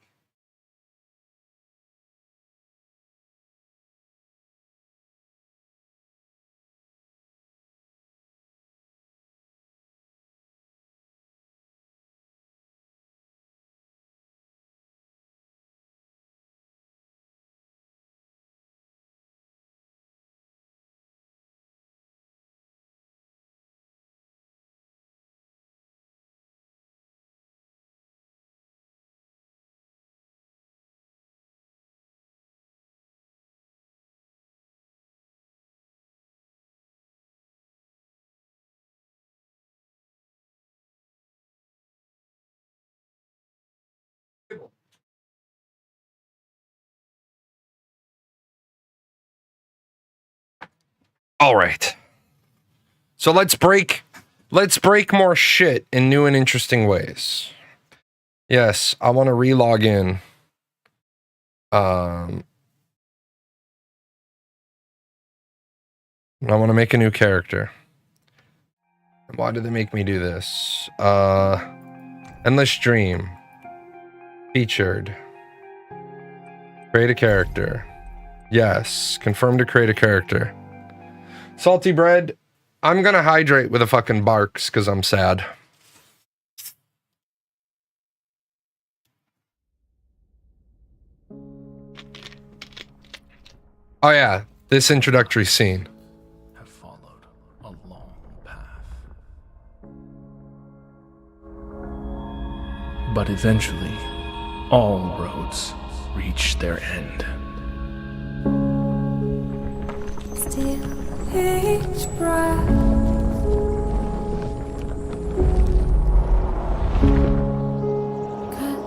All right. So let's break more shit in new and interesting ways. Yes, I want to re-log in. I want to make a new character. Why did they make me do this? Endless Dream. Featured. Create a character. Yes, confirm to create a character. Salty bread. I'm gonna hydrate with a fucking Barks because I'm sad. Oh yeah, this introductory scene. Have followed a long path. But eventually, all roads reach their end. Still each breath.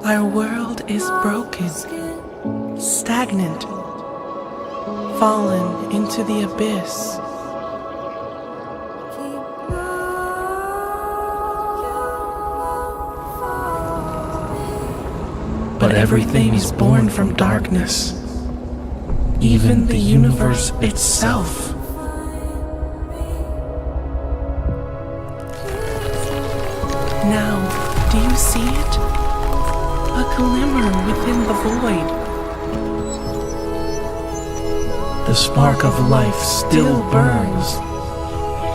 Our world is broken, stagnant, fallen into the abyss. But everything is born from darkness, even the universe itself. Now, do you see it? A glimmer within the void. The spark of life still burns,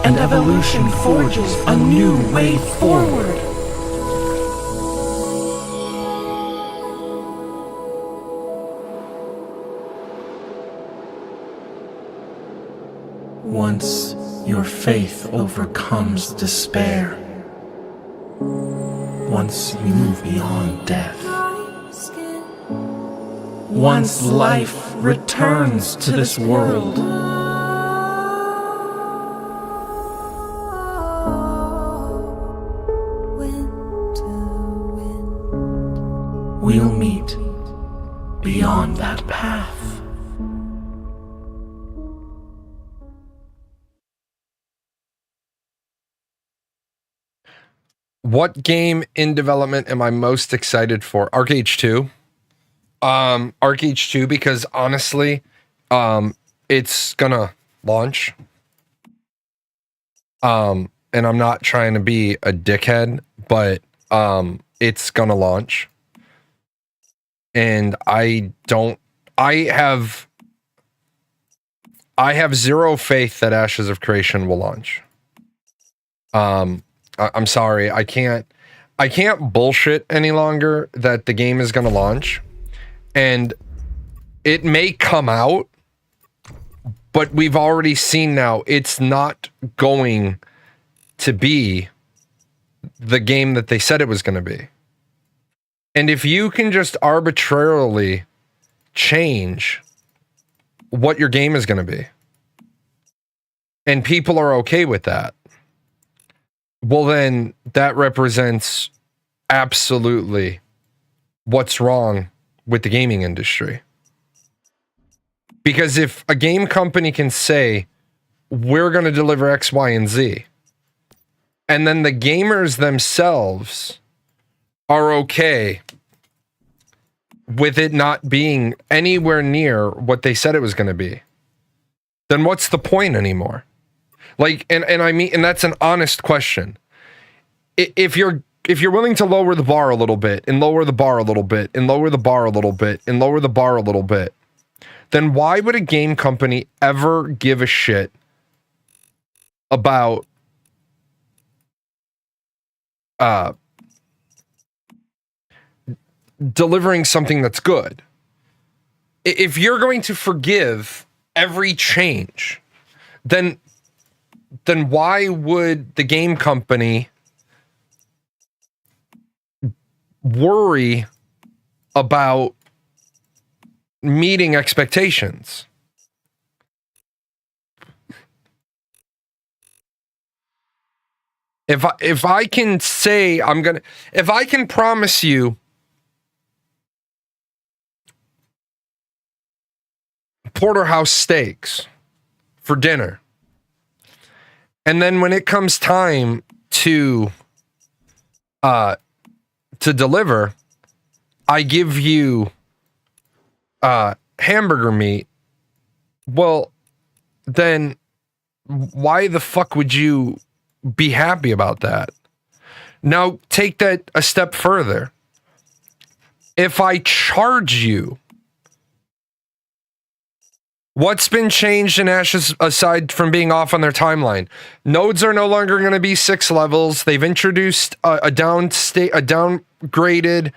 and evolution forges a new way forward. Once your faith overcomes despair, once you move beyond death, once life returns to this world, we'll meet beyond that path. What game in development am I most excited for? Arc H2. Arc H2 because honestly, it's gonna launch. And I'm not trying to be a dickhead, but it's gonna launch. And I have zero faith that Ashes of Creation will launch. I'm sorry, I can't bullshit any longer that the game is going to launch. And it may come out, but we've already seen now it's not going to be the game that they said it was going to be. And if you can just arbitrarily change what your game is going to be, and people are okay with that, well, then that represents absolutely what's wrong with the gaming industry. Because if a game company can say, we're going to deliver X, Y, and Z, and then the gamers themselves are okay with it not being anywhere near what they said it was going to be, then what's the point anymore? Like, and I mean, and that's an honest question. If you're willing to lower the bar a little bit, and lower the bar a little bit, and lower the bar a little bit, and lower the bar a little bit, then why would a game company ever give a shit about delivering something that's good? If you're going to forgive every change, then why would the game company worry about meeting expectations? If I can say if I can promise you porterhouse steaks for dinner, and then when it comes time to deliver, I give you hamburger meat, well, then why the fuck would you be happy about that? Now take that a step further. If I charge you, what's been changed in Ashes aside from being off on their timeline? Nodes are no longer going to be 6 levels. They've introduced a downgraded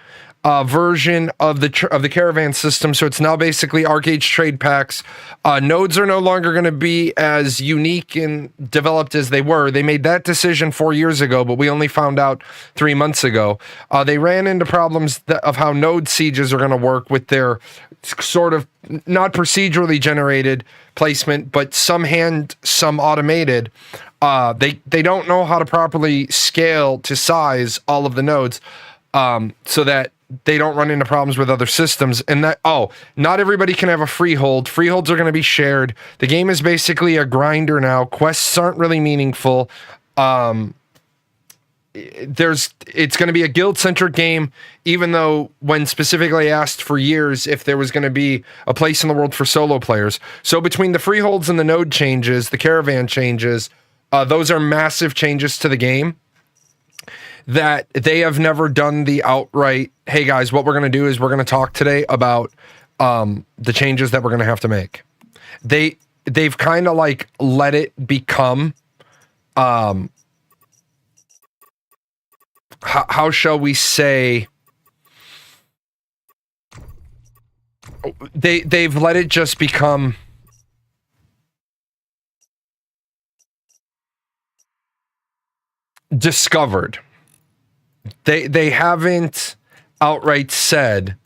version of the caravan system, so it's now basically Arcade trade packs. Nodes are no longer going to be as unique and developed as they were. They made that decision 4 years ago, but we only found out 3 months ago. They ran into problems of how node sieges are going to work with their sort of not procedurally generated placement, but some hand, some automated. They don't know how to properly scale to size all of the nodes, so that they don't run into problems with other systems. And that, not everybody can have a freehold. Freeholds are going to be shared. The game is basically a grinder now. Quests aren't really meaningful. It's going to be a guild-centric game, even though when specifically asked for years if there was going to be a place in the world for solo players. So between the freeholds and the node changes, the caravan changes, those are massive changes to the game that they have never done the outright, hey guys, what we're going to do is we're going to talk today about the changes that we're going to have to make. They've kind of like let it become, how shall we say, they've let it just become discovered. They haven't outright said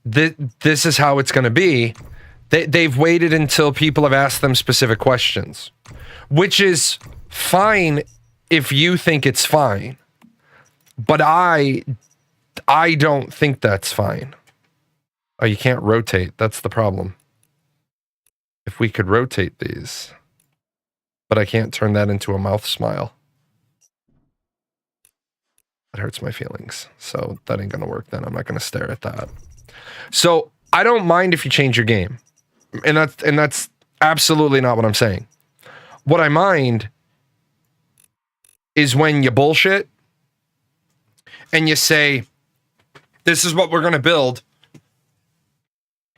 that this is how it's going to be. They've waited until people have asked them specific questions, which is fine if you think it's fine, but I don't think that's fine. Oh, you can't rotate. That's the problem. If we could rotate these, but I can't turn that into a mouth smile. That hurts my feelings. So that ain't going to work then. I'm not going to stare at that. So I don't mind if you change your game. And that's absolutely not what I'm saying. What I mind is when you bullshit and you say, this is what we're going to build,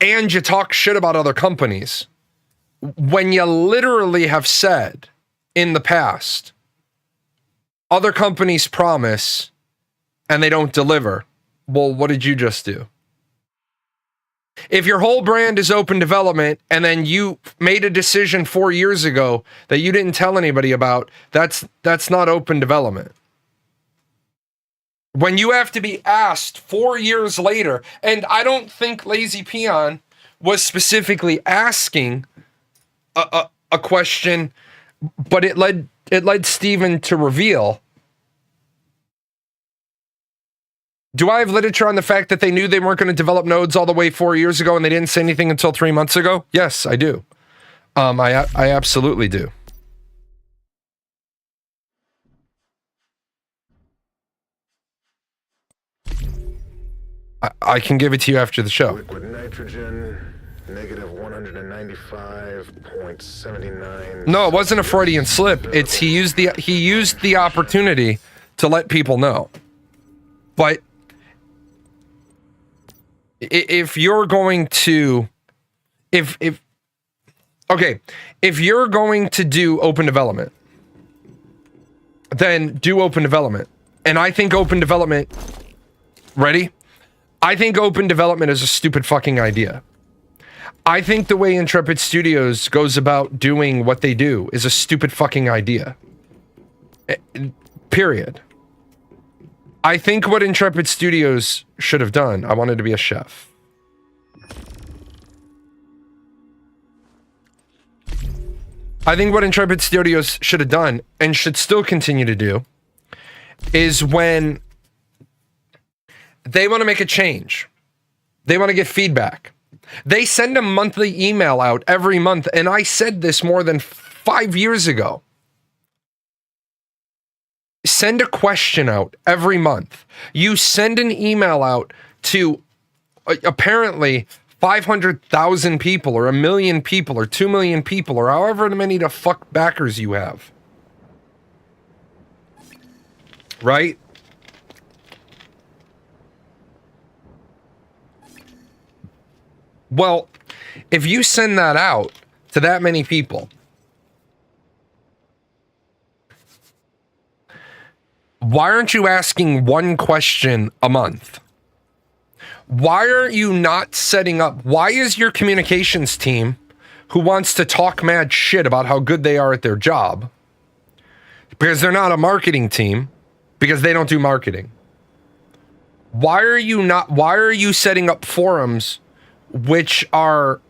and you talk shit about other companies when you literally have said in the past, other companies promise and they don't deliver. Well, what did you just do? If your whole brand is open development and then you made a decision 4 years ago that you didn't tell anybody about, that's not open development. When you have to be asked 4 years later, and I don't think Lazy Peon was specifically asking a question, but it led Steven to reveal. Do I have literature on the fact that they knew they weren't going to develop nodes all the way 4 years ago and they didn't say anything until 3 months ago? Yes, I do. I absolutely do. I can give it to you after the show. Liquid nitrogen, negative 195.79. No, it wasn't a Freudian slip. It's he used the opportunity to let people know. But if you're going to if you're going to do open development, then do open development. And I think open development, ready? I think open development is a stupid fucking idea. I think the way Intrepid Studios goes about doing what they do is a stupid fucking idea. Period. I think what Intrepid Studios should have done, I wanted to be a chef. I think what Intrepid Studios should have done, and should still continue to do, is when they want to make a change, they want to get feedback, they send a monthly email out every month, and I said this more than 5 years ago. Send a question out every month. You send an email out to apparently 500,000 people or 1 million people or 2 million people or however many the fuck backers you have. Right? Well, if you send that out to that many people, why aren't you asking one question a month? Why are you not setting up? Why is your communications team, who wants to talk mad shit about how good they are at their job, because they're not a marketing team, because they don't do marketing, why are you setting up forums which are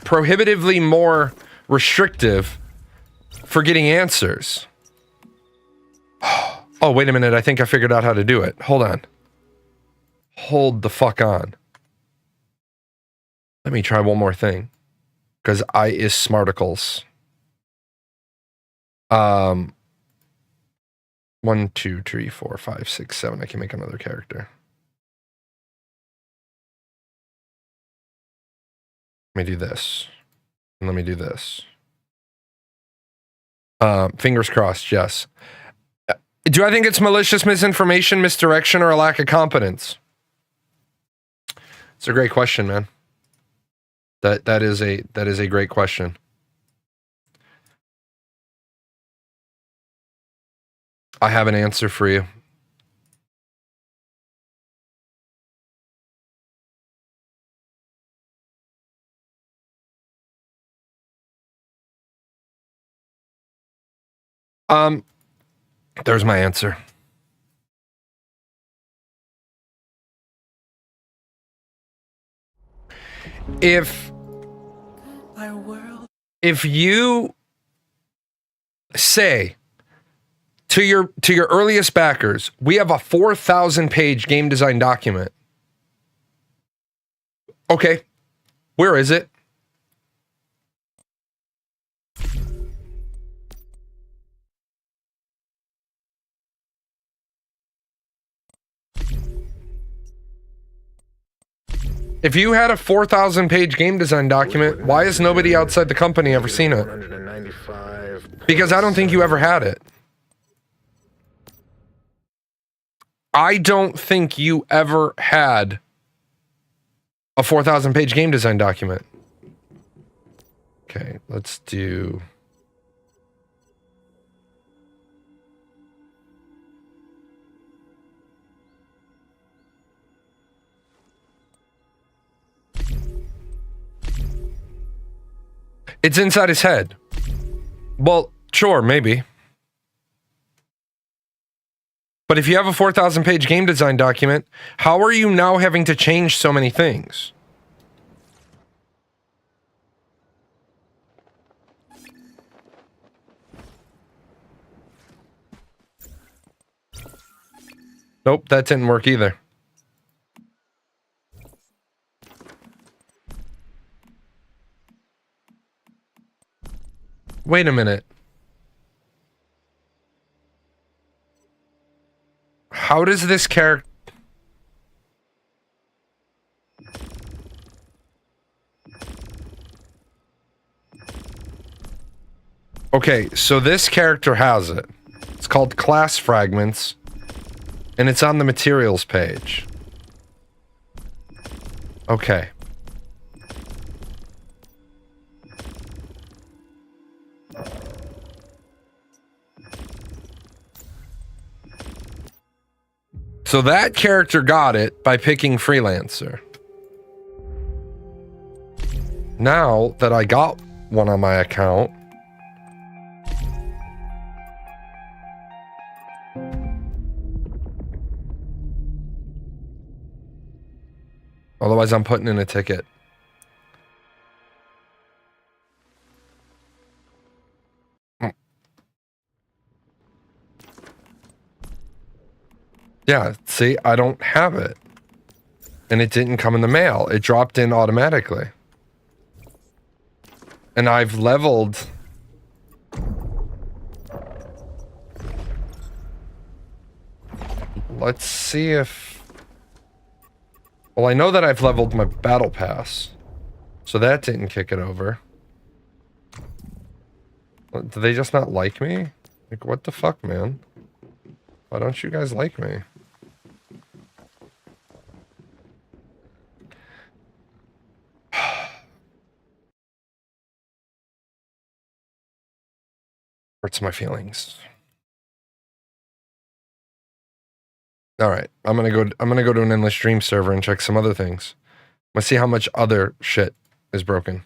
prohibitively more restrictive for getting answers? Oh, wait a minute. I think I figured out how to do it. Hold on. Hold the fuck on. Let me try one more thing. Because I is smarticles. 1, 2, 3, 4, 5, 6, 7. I can make another character. Let me do this. And let me do this. Fingers crossed, yes. Do I think it's malicious misinformation, misdirection, or a lack of competence? It's a great question, man. That is a great question. I have an answer for you. There's my answer. If you say to your earliest backers, we have a 4,000 page game design document. Okay, where is it? If you had a 4,000 page game design document, why has nobody outside the company ever seen it? Because I don't think you ever had it. I don't think you ever had a 4,000 page game design document. Okay, let's do... It's inside his head. Well, sure, maybe. But if you have a 4,000 page game design document, how are you now having to change so many things? Nope, that didn't work either. Wait a minute. How does this character... Okay, so this character has it. It's called Class Fragments, and it's on the materials page. Okay. So that character got it by picking freelancer. Now that I got one on my account, otherwise I'm putting in a ticket. Yeah, see, I don't have it. And it didn't come in the mail. It dropped in automatically. And I've leveled... Let's see if... Well, I know that I've leveled my battle pass. So that didn't kick it over. Do they just not like me? Like, what the fuck, man? Why don't you guys like me? Hurts my feelings. All right, I'm gonna go to an endless stream server and check some other things. Let's see how much other shit is broken.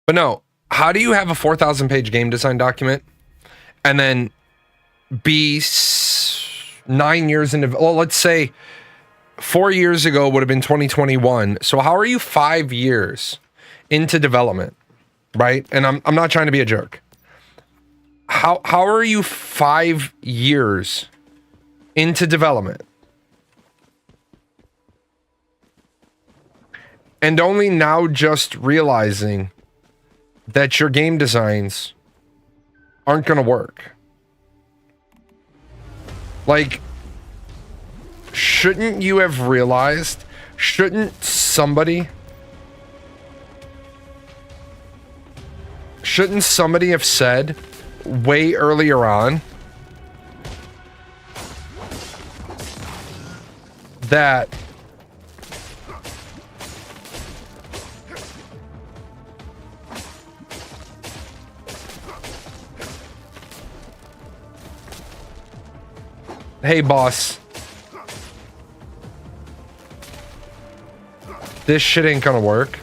But no, how do you have a 4,000 page game design document and then be 9 years into, well, let's say 4 years ago would have been 2021. So how are you 5 years into development, right? And I'm not trying to be a jerk. How are you 5 years into development and only now just realizing that your game designs aren't going to work? Like, shouldn't you have realized? Shouldn't somebody have said way earlier on that hey boss, this shit ain't gonna work.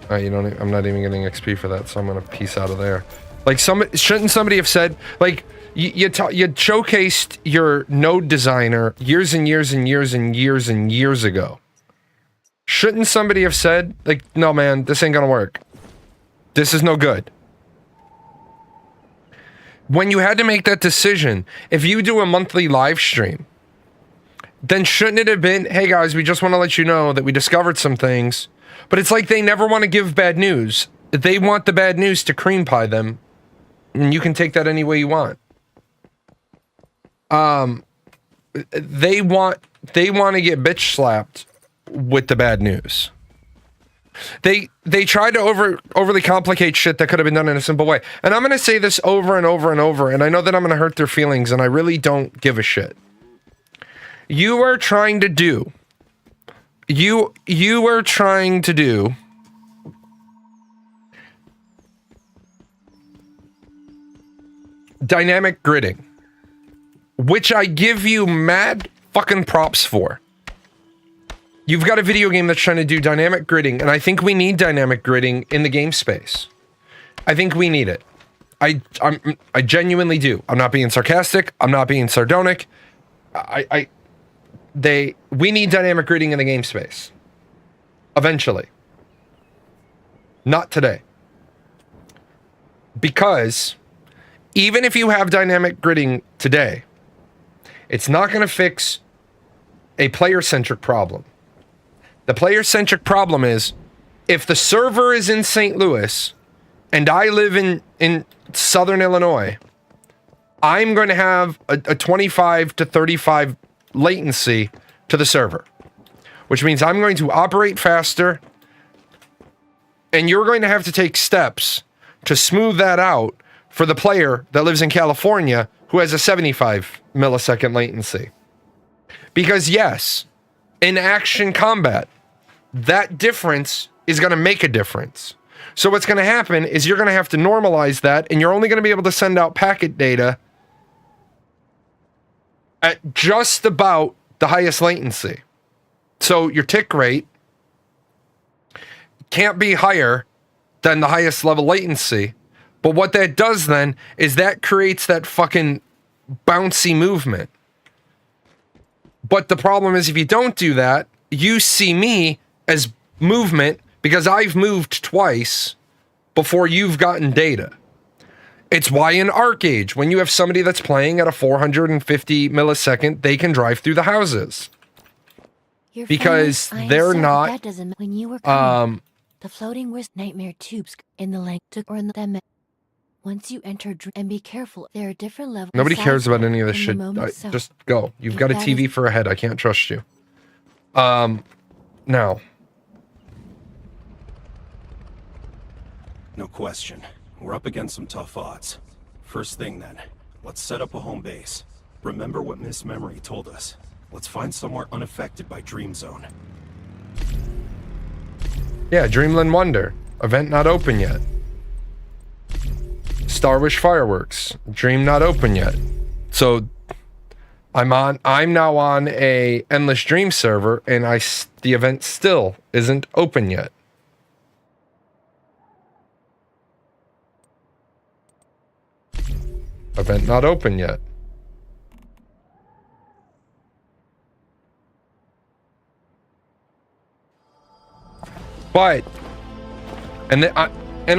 You know, I'm not even getting XP for that, so I'm gonna piece out of there. Like, shouldn't somebody have said, like, you showcased your node designer years and years and years and years and years ago. Shouldn't somebody have said, like, no man, this ain't gonna work. This is no good. When you had to make that decision, if you do a monthly live stream, then shouldn't it have been, hey guys, we just want to let you know that we discovered some things. But it's like they never want to give bad news. They want the bad news to cream pie them. And you can take that any way you want. They want to get bitch slapped with the bad news. They tried to overly complicate shit that could have been done in a simple way. And I'm going to say this over and over and over, and I know that I'm going to hurt their feelings, and I really don't give a shit. You are trying to do dynamic gridding, which I give you mad fucking props for. You've got a video game that's trying to do dynamic gridding, and I think we need dynamic gridding in the game space. I think we need it. I genuinely do. I'm not being sarcastic. I'm not being sardonic. We need dynamic gridding in the game space. Eventually. Not today. Because even if you have dynamic gridding today, it's not going to fix a player-centric problem. The player-centric problem is, if the server is in St. Louis and I live in Southern Illinois, I'm going to have a 25 to 35 latency to the server, which means I'm going to operate faster, and you're going to have to take steps to smooth that out for the player that lives in California who has a 75 millisecond latency. Because yes, in action combat, that difference is going to make a difference. So what's going to happen is you're going to have to normalize that, and you're only going to be able to send out packet data at just about the highest latency. So your tick rate can't be higher than the highest level latency. But what that does then is that creates that fucking bouncy movement. But the problem is, if you don't do that, you see me as movement because I've moved twice before you've gotten data. It's why in Arcade, when you have somebody that's playing at a 450 millisecond, they can drive through the houses. Because they're not that doesn't when you were coming, the floating wrist nightmare tubes in the length took or in the once you enter and be careful, there are different levels. Nobody cares about any of this shit. Just go. You've got a TV for a head. I can't trust you. Now. No question. We're up against some tough odds. First thing then, let's set up a home base. Remember what Miss Memory told us. Let's find somewhere unaffected by Dream Zone. Yeah, Dreamland Wonder. Event not open yet. Star Wish Fireworks. Dream not open yet. So I'm now on a Endless Dream server, and the event still isn't open yet. Event not open yet. But, and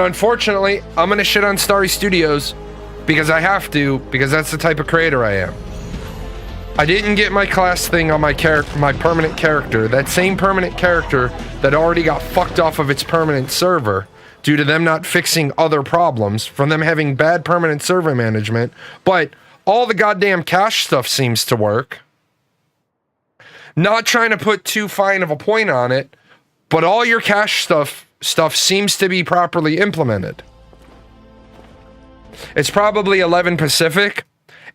unfortunately, I'm gonna shit on Starry Studios because I have to, because that's the type of creator I am. I didn't get my class thing on my permanent character. That same permanent character that already got fucked off of its permanent server due to them not fixing other problems, from them having bad permanent server management, but all the goddamn cache stuff seems to work. Not trying to put too fine of a point on it, but all your cache stuff seems to be properly implemented. It's probably 11 Pacific,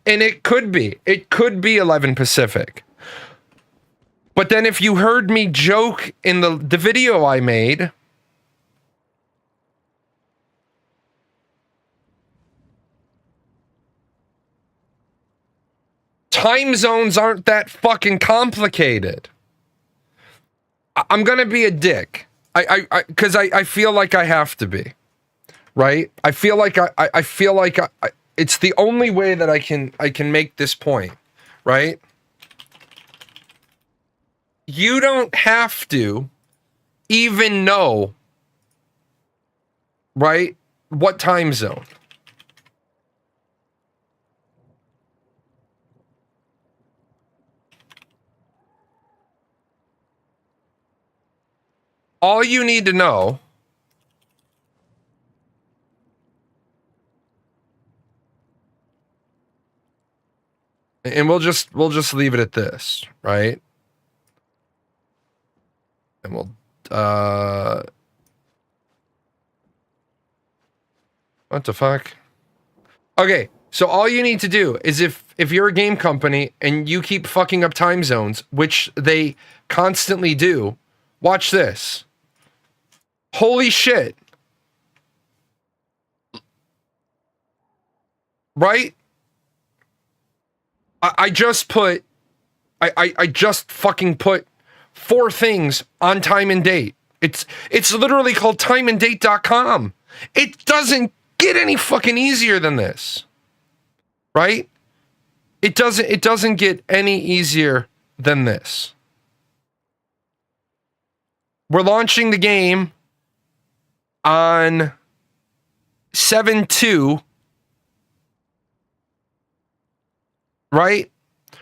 and it could be 11 Pacific. But then if you heard me joke in the video I made, time zones aren't that fucking complicated. I'm gonna be a dick. Because I feel like I have to be, right? I feel like I feel like it's the only way that I can make this point, right? You don't have to even know, right, what time zone. All you need to know and we'll just leave it at this, right? And we'll what the fuck? Okay, so all you need to do is if you're a game company and you keep fucking up time zones, which they constantly do, watch this. Holy shit. Right? I just put I just fucking put 4 things on time and date. It's literally called timeanddate.com. It doesn't get any fucking easier than this. Right? It doesn't get any easier than this. We're launching the game on 7/2, right?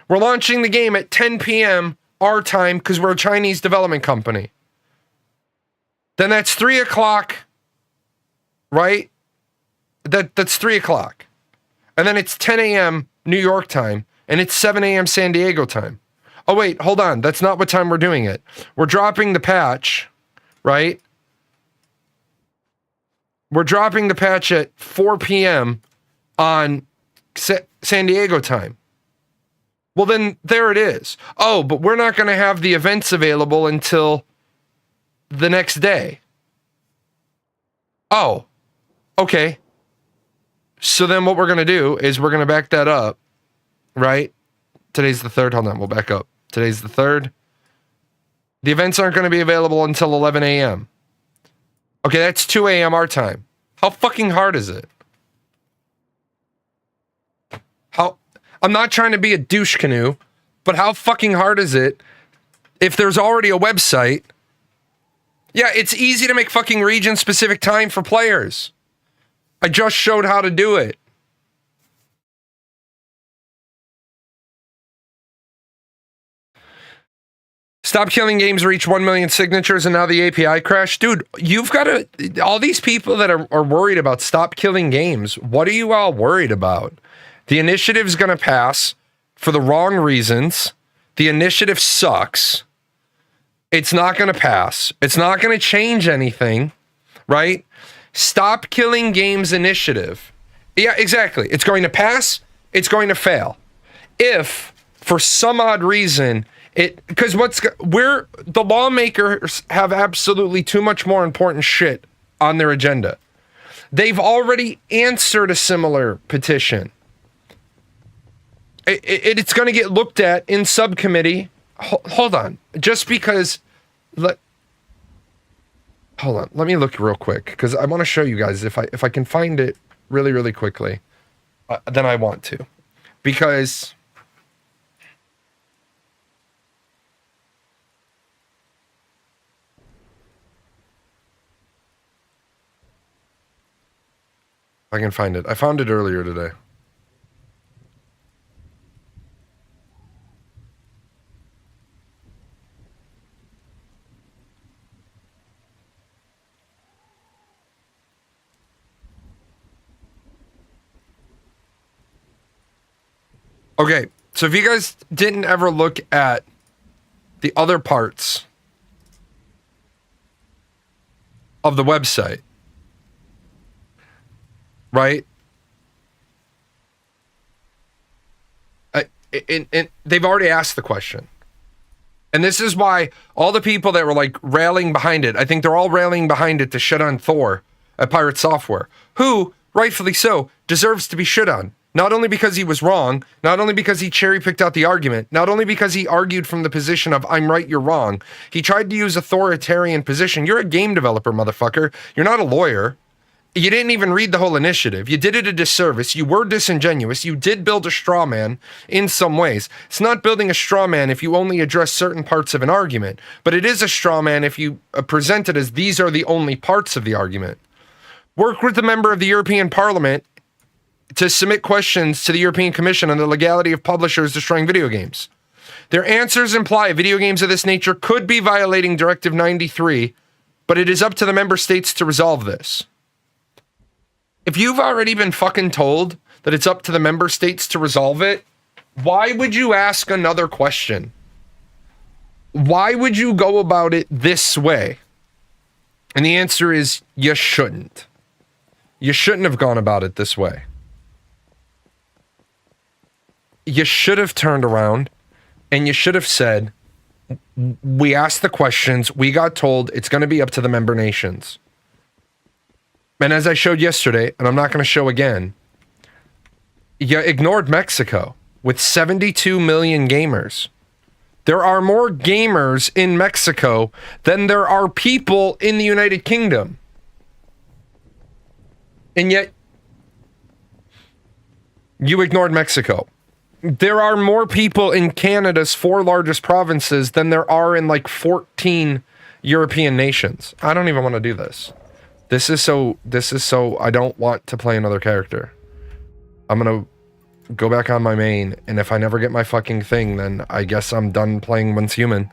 We're launching the game at 10 p.m. our time because we're a Chinese development company. Then that's 3 o'clock, right? That's 3 o'clock. And then it's 10 a.m. New York time, and it's 7 a.m. San Diego time. Oh, wait, hold on. That's not what time we're doing it. We're dropping the patch, right? We're dropping the patch at 4 p.m. on San Diego time. Well, then there it is. Oh, but we're not going to have the events available until the next day. Oh, okay. So then what we're going to do is we're going to back that up, right? Today's the 3rd. Hold on, we'll back up. Today's the 3rd. The events aren't going to be available until 11 a.m. Okay, that's 2 a.m. our time. How fucking hard is it? I'm not trying to be a douche canoe, but how fucking hard is it if there's already a website? Yeah, it's easy to make fucking region-specific time for players. I just showed how to do it. Stop Killing Games reached 1 million signatures and now the API crashed. Dude, you've got to... All these people that are worried about Stop Killing Games, what are you all worried about? The initiative's going to pass for the wrong reasons. The initiative sucks. It's not going to pass. It's not going to change anything, right? Stop Killing Games initiative. Yeah, exactly. It's going to pass. It's going to fail. If, for some odd reason... Because the lawmakers have absolutely too much more important shit on their agenda. They've already answered a similar petition. It's going to get looked at in subcommittee. Hold on, just because. Hold on, let me look real quick because I want to show you guys if I can find it really, really quickly. Then I want to, because. I can find it. I found it earlier today. Okay, so if you guys didn't ever look at the other parts of the website, right? And they've already asked the question. And this is why all the people that were like railing behind it, I think they're all railing behind it to shit on Thor at Pirate Software, who, rightfully so, deserves to be shit on. Not only because he was wrong, not only because he cherry-picked out the argument, not only because he argued from the position of, I'm right, you're wrong. He tried to use authoritarian position. You're a game developer, motherfucker. You're not a lawyer. You didn't even read the whole initiative. You did it a disservice. You were disingenuous. You did build a straw man in some ways. It's not building a straw man if you only address certain parts of an argument, but it is a straw man if you present it as these are the only parts of the argument. Work with a member of the European Parliament to submit questions to the European Commission on the legality of publishers destroying video games. Their answers imply video games of this nature could be violating Directive 93, but it is up to the member states to resolve this. If you've already been fucking told that it's up to the member states to resolve it, why would you ask another question? Why would you go about it this way? And the answer is you shouldn't. You shouldn't have gone about it this way. You should have turned around and you should have said, we asked the questions, we got told it's going to be up to the member nations. And as I showed yesterday, and I'm not going to show again, you ignored Mexico with 72 million gamers. There are more gamers in Mexico than there are people in the United Kingdom. And yet, you ignored Mexico. There are more people in Canada's 4 largest provinces than there are in like 14 European nations. I don't even want to do this. This is so, I don't want to play another character. I'm going to go back on my main, and if I never get my fucking thing, then I guess I'm done playing Once Human.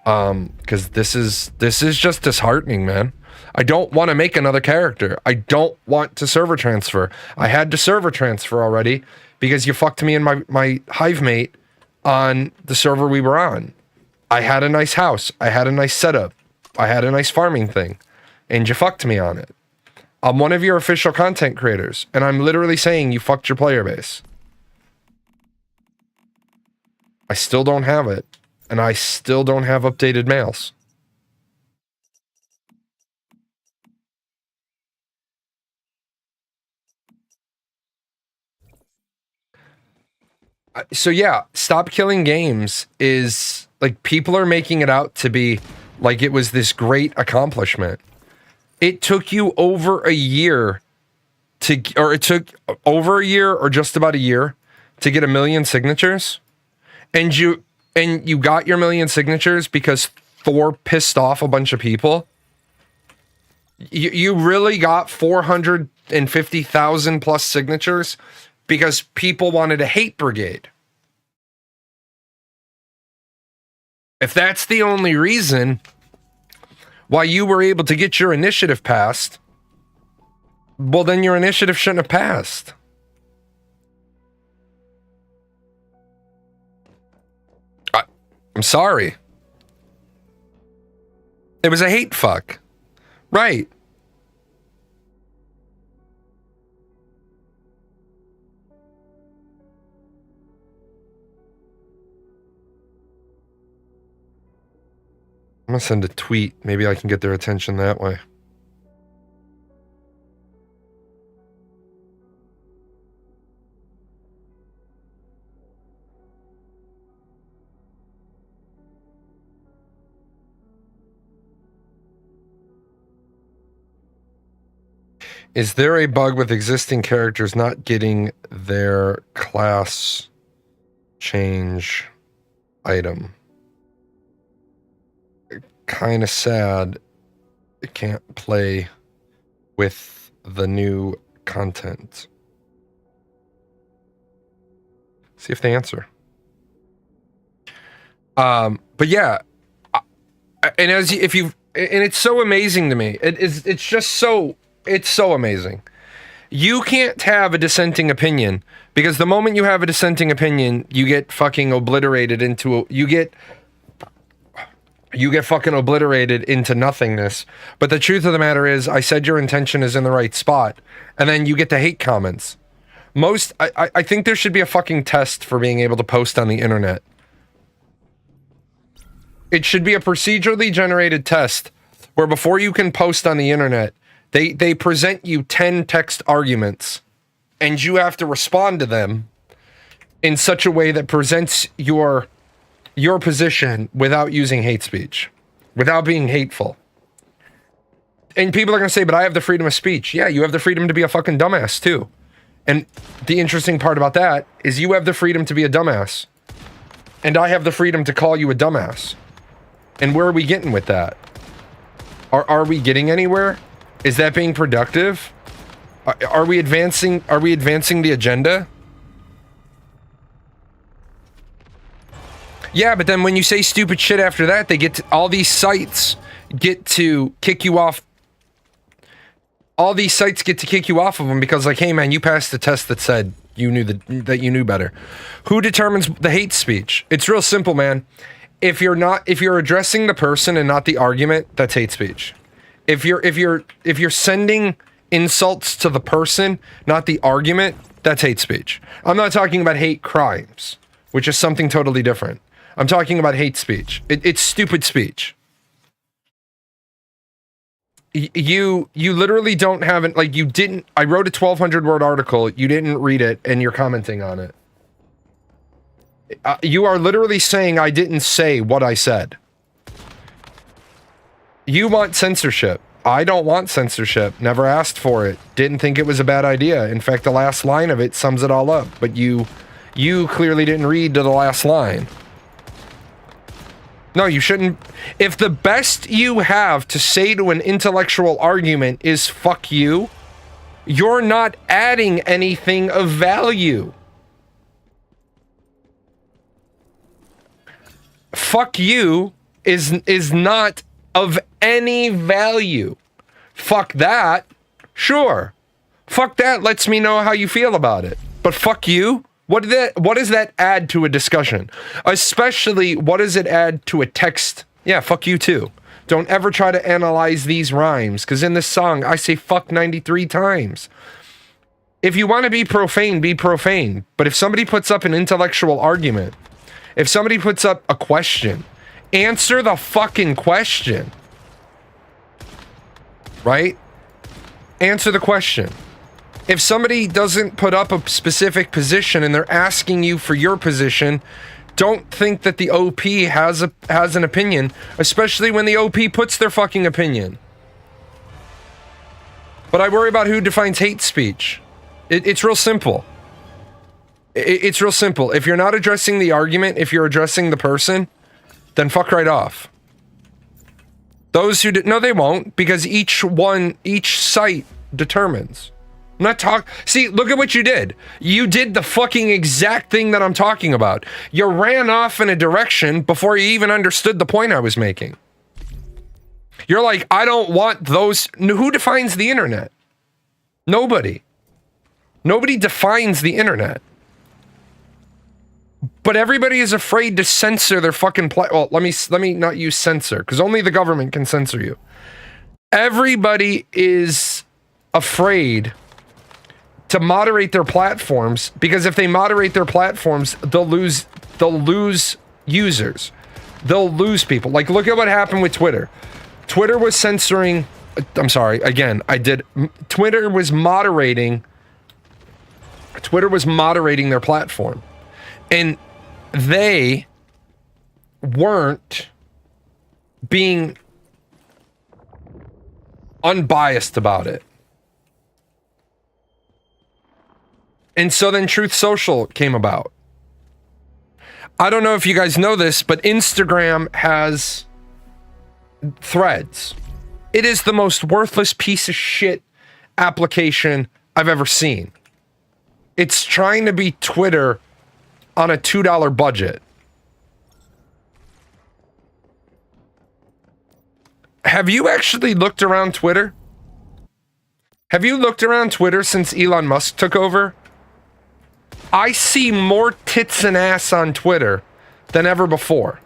Because this is just disheartening, man. I don't want to make another character. I don't want to server transfer. I had to server transfer already because you fucked me and my hive mate on the server we were on. I had a nice house. I had a nice setup. I had a nice farming thing. And you fucked me on it. I'm one of your official content creators, and I'm literally saying you fucked your player base. I still don't have it, and I still don't have updated mails. So yeah, Stop Killing Games is like, people are making it out to be like it was this great accomplishment. It took you over a year it took over a year or just about a year to get 1 million signatures. And you got your 1 million signatures because Thor pissed off a bunch of people. You really got 450,000 plus signatures because people wanted a hate brigade. If that's the only reason why you were able to get your initiative passed, well, then your initiative shouldn't have passed. I'm sorry. It was a hate fuck. Right. I'm gonna send a tweet. Maybe I can get their attention that way. Is there a bug with existing characters not getting their class change item? Kind of sad it can't play with the new content. See if they answer. But yeah, and it's so amazing to me. It's so amazing. You can't have a dissenting opinion because the moment you have a dissenting opinion, you get fucking obliterated into you get fucking obliterated into nothingness. But the truth of the matter is, I said your intention is in the right spot, and then you get the hate comments. I think there should be a fucking test for being able to post on the internet. It should be a procedurally generated test where before you can post on the internet, they present you 10 text arguments, and you have to respond to them in such a way that presents your position without using hate speech, without being hateful. And people are going to say, but I have the freedom of speech. Yeah, you have the freedom to be a fucking dumbass too. And the interesting part about that is you have the freedom to be a dumbass. And I have the freedom to call you a dumbass. And where are we getting with that? Are we getting anywhere? Is that being productive? Are we advancing the agenda? Yeah, but then when you say stupid shit after that, all these sites get to kick you off. All these sites get to kick you off of them because, like, hey man, you passed the test that said that you knew better. Who determines the hate speech? It's real simple, man. If you're addressing the person and not the argument, that's hate speech. If you're sending insults to the person, not the argument, that's hate speech. I'm not talking about hate crimes, which is something totally different. I'm talking about hate speech. It's stupid speech. You literally don't have it. Like, you didn't. I wrote a 1,200 word article. You didn't read it, and you're commenting on it. You are literally saying I didn't say what I said. You want censorship. I don't want censorship. Never asked for it. Didn't think it was a bad idea. In fact, the last line of it sums it all up. But you clearly didn't read to the last line. No, you shouldn't. If the best you have to say to an intellectual argument is fuck you, you're not adding anything of value. Fuck you is not of any value. Fuck that, sure. Fuck that lets me know how you feel about it. But fuck you? What does that add to a discussion? Especially, what does it add to a text? Yeah, fuck you too. Don't ever try to analyze these rhymes, because in this song, I say fuck 93 times. If you want to be profane, be profane. But if somebody puts up an intellectual argument, if somebody puts up a question, answer the fucking question. Right? Answer the question. If somebody doesn't put up a specific position and they're asking you for your position, don't think that the OP has an opinion, especially when the OP puts their fucking opinion. But I worry about who defines hate speech. It's real simple. It's real simple. If you're not addressing the argument, if you're addressing the person, then fuck right off. Those who no, they won't, because each site determines. I'm not talking. See, look at what you did. You did the fucking exact thing that I'm talking about. You ran off in a direction before you even understood the point I was making. You're like, I don't want those. Who defines the internet? Nobody. Nobody defines the internet. But everybody is afraid to censor their fucking well, let me not use censor, because only the government can censor you. Everybody is afraid to moderate their platforms, because if they moderate their platforms, they'll lose users. They'll lose people. Like, look at what happened with Twitter. Twitter was censoring. I'm sorry. Again, Twitter was moderating their platform. And they weren't being unbiased about it. And so then Truth Social came about. I don't know if you guys know this, but Instagram has Threads. It is the most worthless piece of shit application I've ever seen. It's trying to be Twitter on a $2 budget. Have you actually looked around Twitter? Have you looked around Twitter since Elon Musk took over? I see more tits and ass on Twitter than ever before.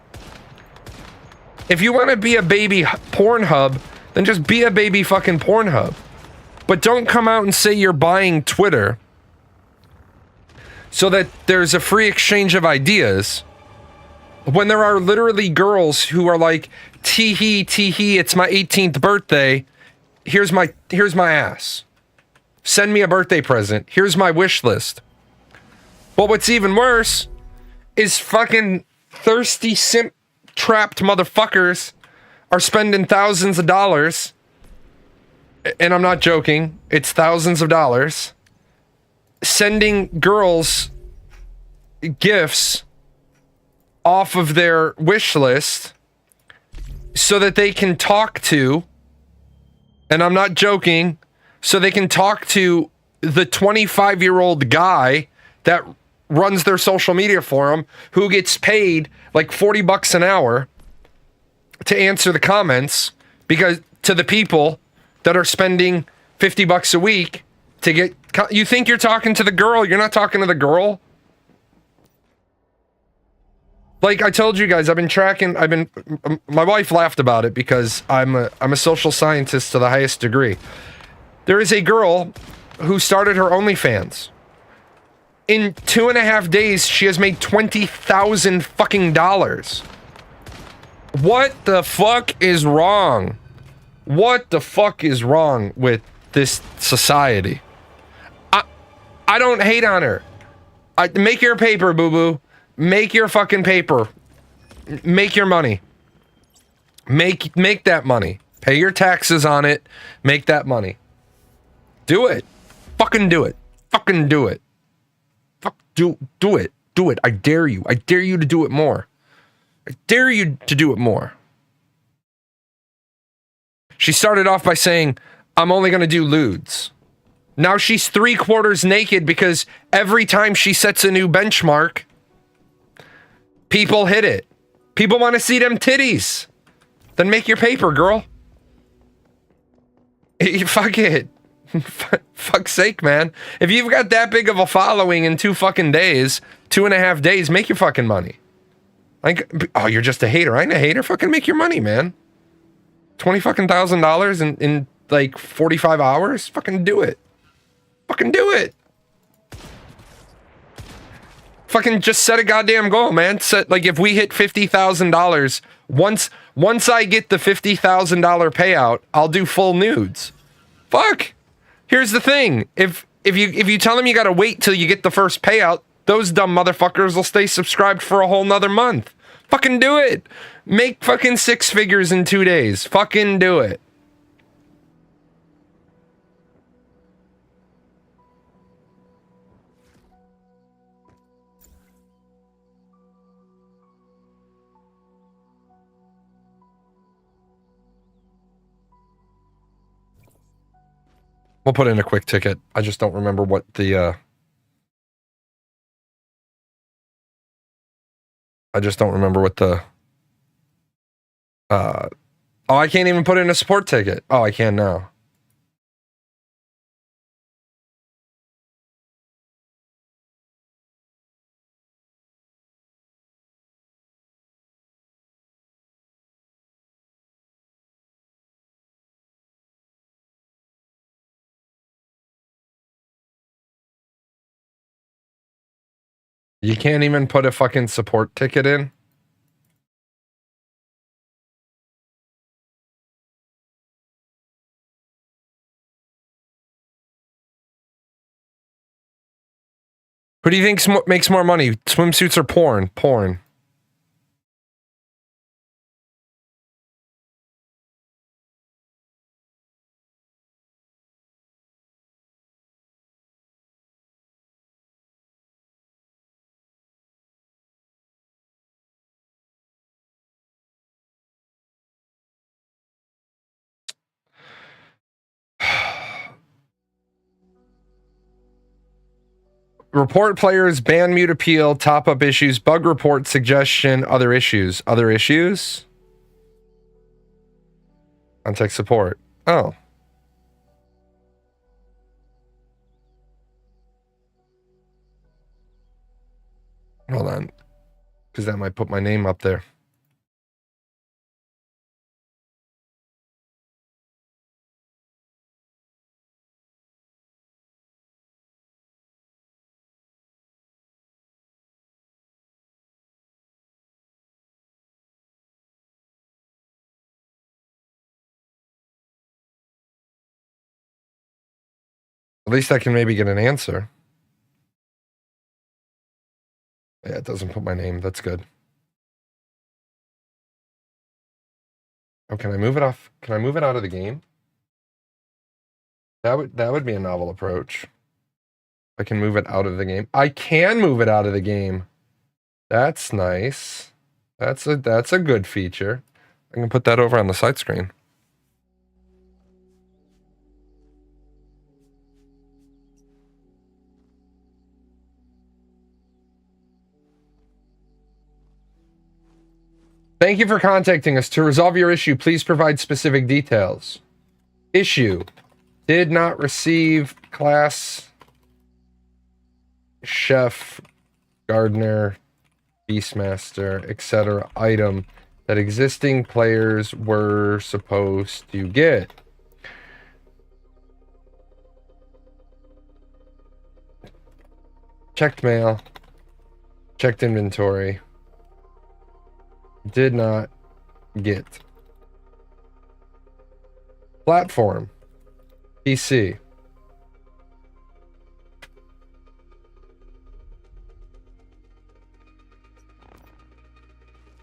If you want to be a baby Pornhub, then just be a baby fucking Pornhub. But don't come out and say you're buying Twitter so that there's a free exchange of ideas, when there are literally girls who are like, tee hee, it's my 18th birthday. Here's my ass. Send me a birthday present. Here's my wish list. But what's even worse is fucking thirsty simp trapped motherfuckers are spending thousands of dollars, and I'm not joking, it's thousands of dollars, sending girls gifts off of their wish list so that they can talk to, and I'm not joking, so they can talk to the 25-year-old guy that runs their social media for them, who gets paid like $40 an hour to answer the comments, because to the people that are spending $50 a week to get, you think you're talking to the girl, you're not talking to the girl. Like I told you guys, my wife laughed about it because I'm a social scientist to the highest degree. There is a girl who started her OnlyFans. In 2.5 days, she has made $20,000 fucking dollars. What the fuck is wrong? What the fuck is wrong with this society? I don't hate on her. Make your paper, boo-boo. Make your fucking paper. Make your money. Make that money. Pay your taxes on it. Make that money. Do it. Fucking do it. Fucking do it. Do it. Do it. I dare you. I dare you to do it more. I dare you to do it more. She started off by saying, I'm only going to do lewds. Now she's 3/4 naked because every time she sets a new benchmark, people hit it. People want to see them titties. Then make your paper, girl. Fuck it. Fuck's sake, man. If you've got that big of a following in 2 fucking days, 2.5 days, make your fucking money. Like, oh, you're just a hater. I ain't a hater. Fucking make your money, man. $20,000 in like 45 hours? Fucking do it. Fucking do it. Fucking just set a goddamn goal, man. Set, like, if we hit $50,000, once I get the $50,000 payout, I'll do full nudes. Fuck. Here's the thing. If you tell them you gotta wait till you get the first payout, those dumb motherfuckers will stay subscribed for a whole nother month. Fucking do it. Make fucking 6 figures in 2 days. Fucking do it. We'll put in a quick ticket. I just don't remember what the, I just don't remember what the, oh, I can't even put in a support ticket. Oh, I can now. You can't even put a fucking support ticket in? Who do you think makes more money? Swimsuits or porn? Porn. Report players, ban mute appeal, top up issues, bug report, suggestion, other issues. Other issues? Contact support. Oh. Hold on. Because that might put my name up there. At least I can maybe get an answer. Yeah, it doesn't put my name. That's good. Oh, can I move it off? Can I move it out of the game? That would be a novel approach. I can move it out of the game. I can move it out of the game. That's nice. That's a good feature. I can put that over on the side screen. Thank you for contacting us. To resolve your issue, please provide specific details. Issue. Did not receive class, chef, gardener, beastmaster, etc. item that existing players were supposed to get. Checked mail. Checked inventory. Did not get. Platform. PC.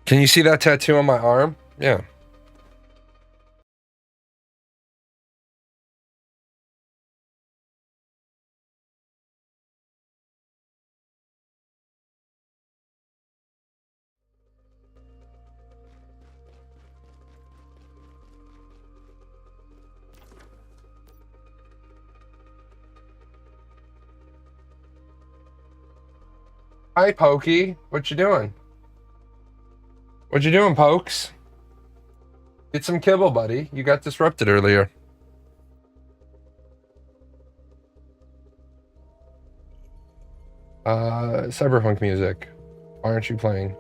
Can you see that tattoo on my arm? Yeah. Hi, Pokey. What you doing? What you doing, Pokes? Get some kibble, buddy. You got disrupted earlier. Cyberpunk music. Why aren't you playing?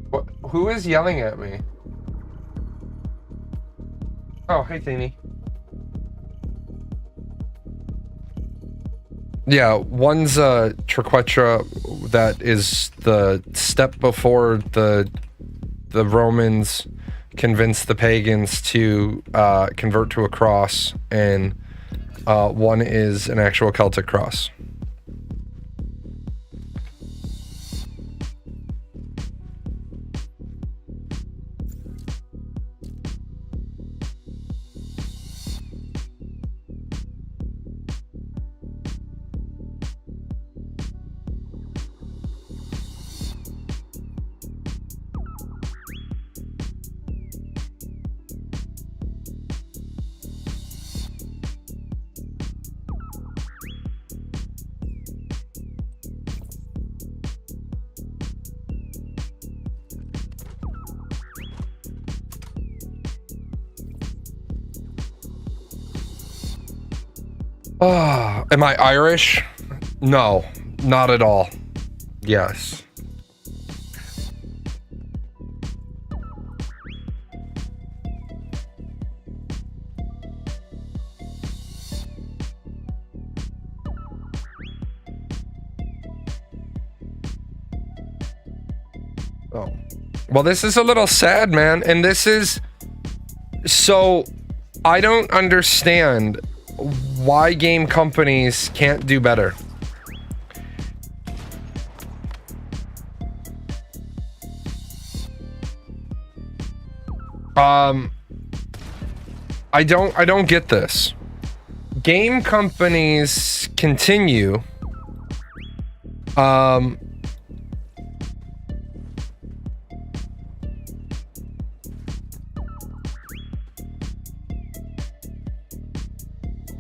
What? Who is yelling at me? Oh, hey, Teeny. Yeah, one's Triquetra that is the step before the Romans convinced the pagans to convert to a cross, and one is an actual Celtic cross. Am I Irish? No, not at all. Yes. Oh. Well, this is a little sad, man. And this is... So, I don't understand why game companies can't do better. I don't get this. Game companies continue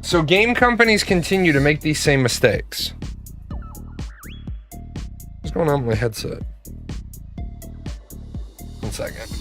so game companies continue to make these same mistakes. What's going on with my headset? 1 second.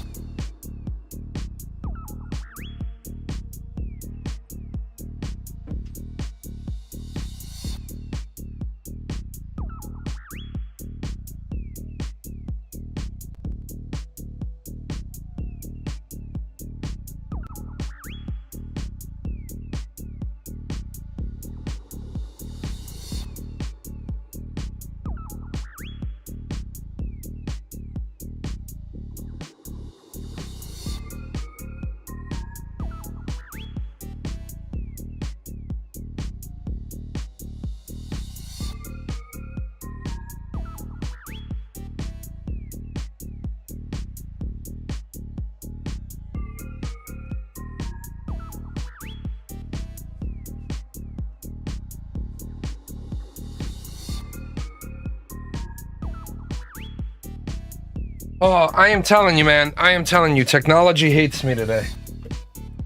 Oh, I am telling you, man. I am telling you, technology hates me today.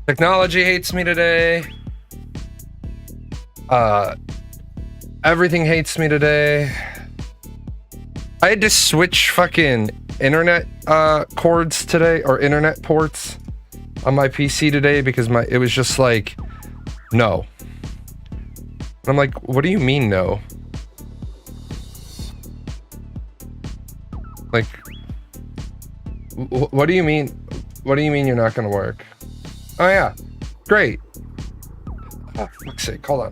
Technology hates me today. Everything hates me today. I had to switch fucking internet cords today, or internet ports on my PC today because it was just like, no. I'm like, what do you mean no? Like, what do you mean? What do you mean you're not gonna work? Oh yeah, great. Oh, fuck's sake, hold on.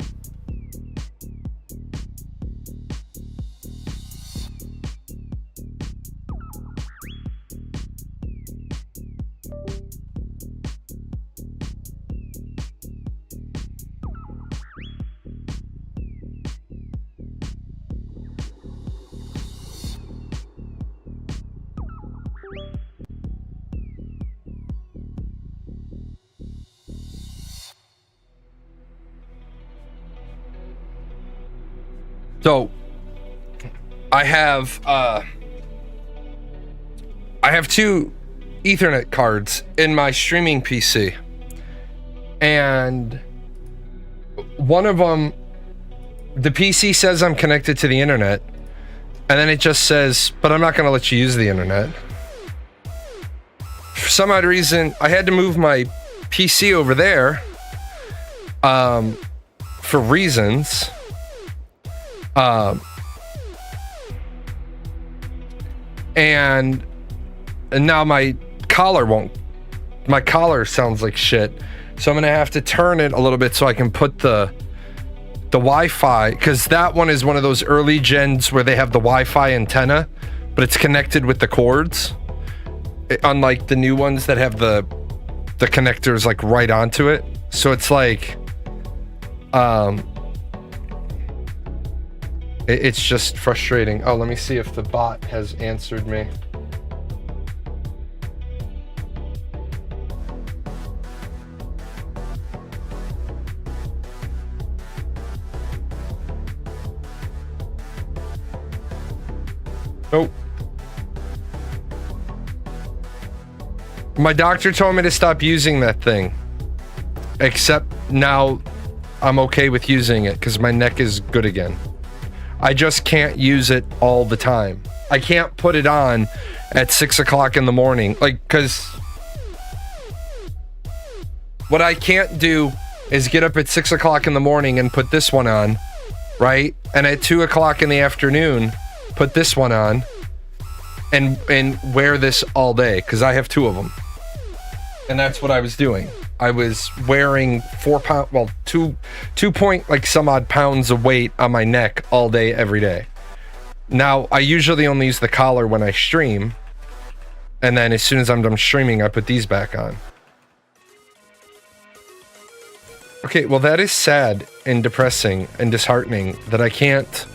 So I have two Ethernet cards in my streaming PC, and one of them, the PC says I'm connected to the internet, and then it just says, but I'm not going to let you use the internet. For some odd reason, I had to move my PC over there for reasons. And now my collar sounds like shit. So I'm going to have to turn it a little bit so I can put the Wi-Fi, because that one is one of those early gens where they have the Wi-Fi antenna, but it's connected with the cords. Unlike the new ones that have the connectors like right onto it. So it's like, it's just frustrating. Oh, let me see if the bot has answered me. Nope. My doctor told me to stop using that thing. Except now I'm okay with using it because my neck is good again. I just can't use it all the time. I can't put it on at 6 o'clock in the morning. Like, because what I can't do is get up at 6 o'clock in the morning and put this one on, right? And at 2 o'clock in the afternoon, put this one on and wear this all day, because I have two of them. And that's what I was doing. I was wearing 4 pound, well, 2 point like some odd pounds of weight on my neck all day, every day. Now, I usually only use the collar when I stream. And then as soon as I'm done streaming, I put these back on. Okay, well, that is sad and depressing and disheartening that I can't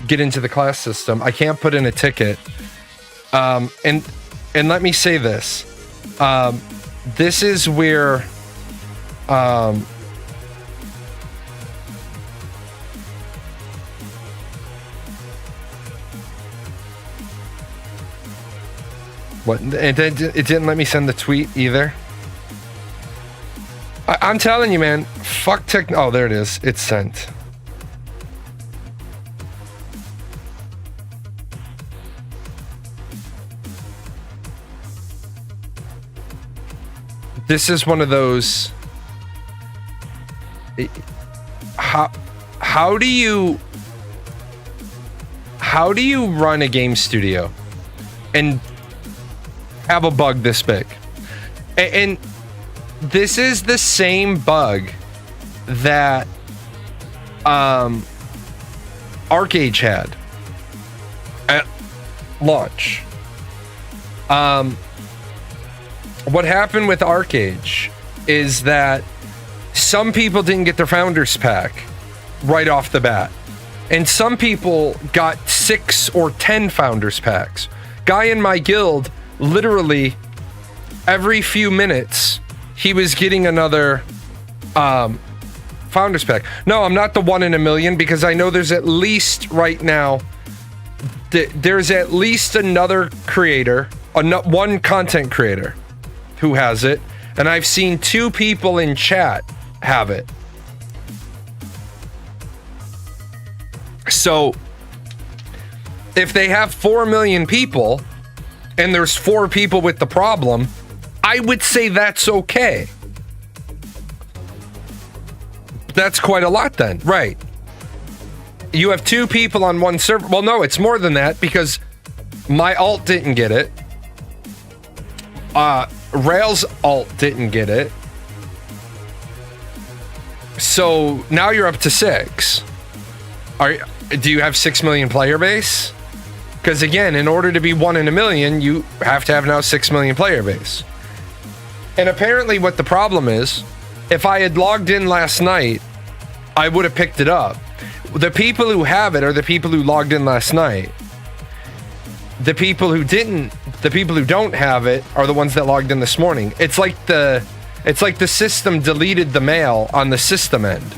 get into the class system. I can't put in a ticket. And let me say this. This is where what? It didn't let me send the tweet either. I'm telling you, man. Fuck tech. Oh, there it is. It's sent. This is one of those. How do you run a game studio and have a bug this big? And this is the same bug that Arcage had at launch. What happened with Arcage is that some people didn't get their Founders Pack right off the bat. And some people got 6 or 10 Founders Packs. Guy in my guild, literally every few minutes, he was getting another Founders Pack. No, I'm not the 1 in a million, because I know there's at least right now, there's at least another creator, one content creator who has it, and I've seen 2 people in chat have it. So if they have 4 million people and there's 4 people with the problem, I would say that's okay. That's quite a lot then, right? You have 2 people on one server. Well, no, it's more than that, because my alt didn't get it. Rail's alt didn't get it. So now you're up to 6. Do you have 6 million player base? Because again, in order to be 1 in a million, you have to have now 6 million player base. And apparently what the problem is, if I had logged in last night, I would have picked it up. The people who have it are the people who logged in last night. The people who don't have it are the ones that logged in this morning. It's like the system deleted the mail on the system end.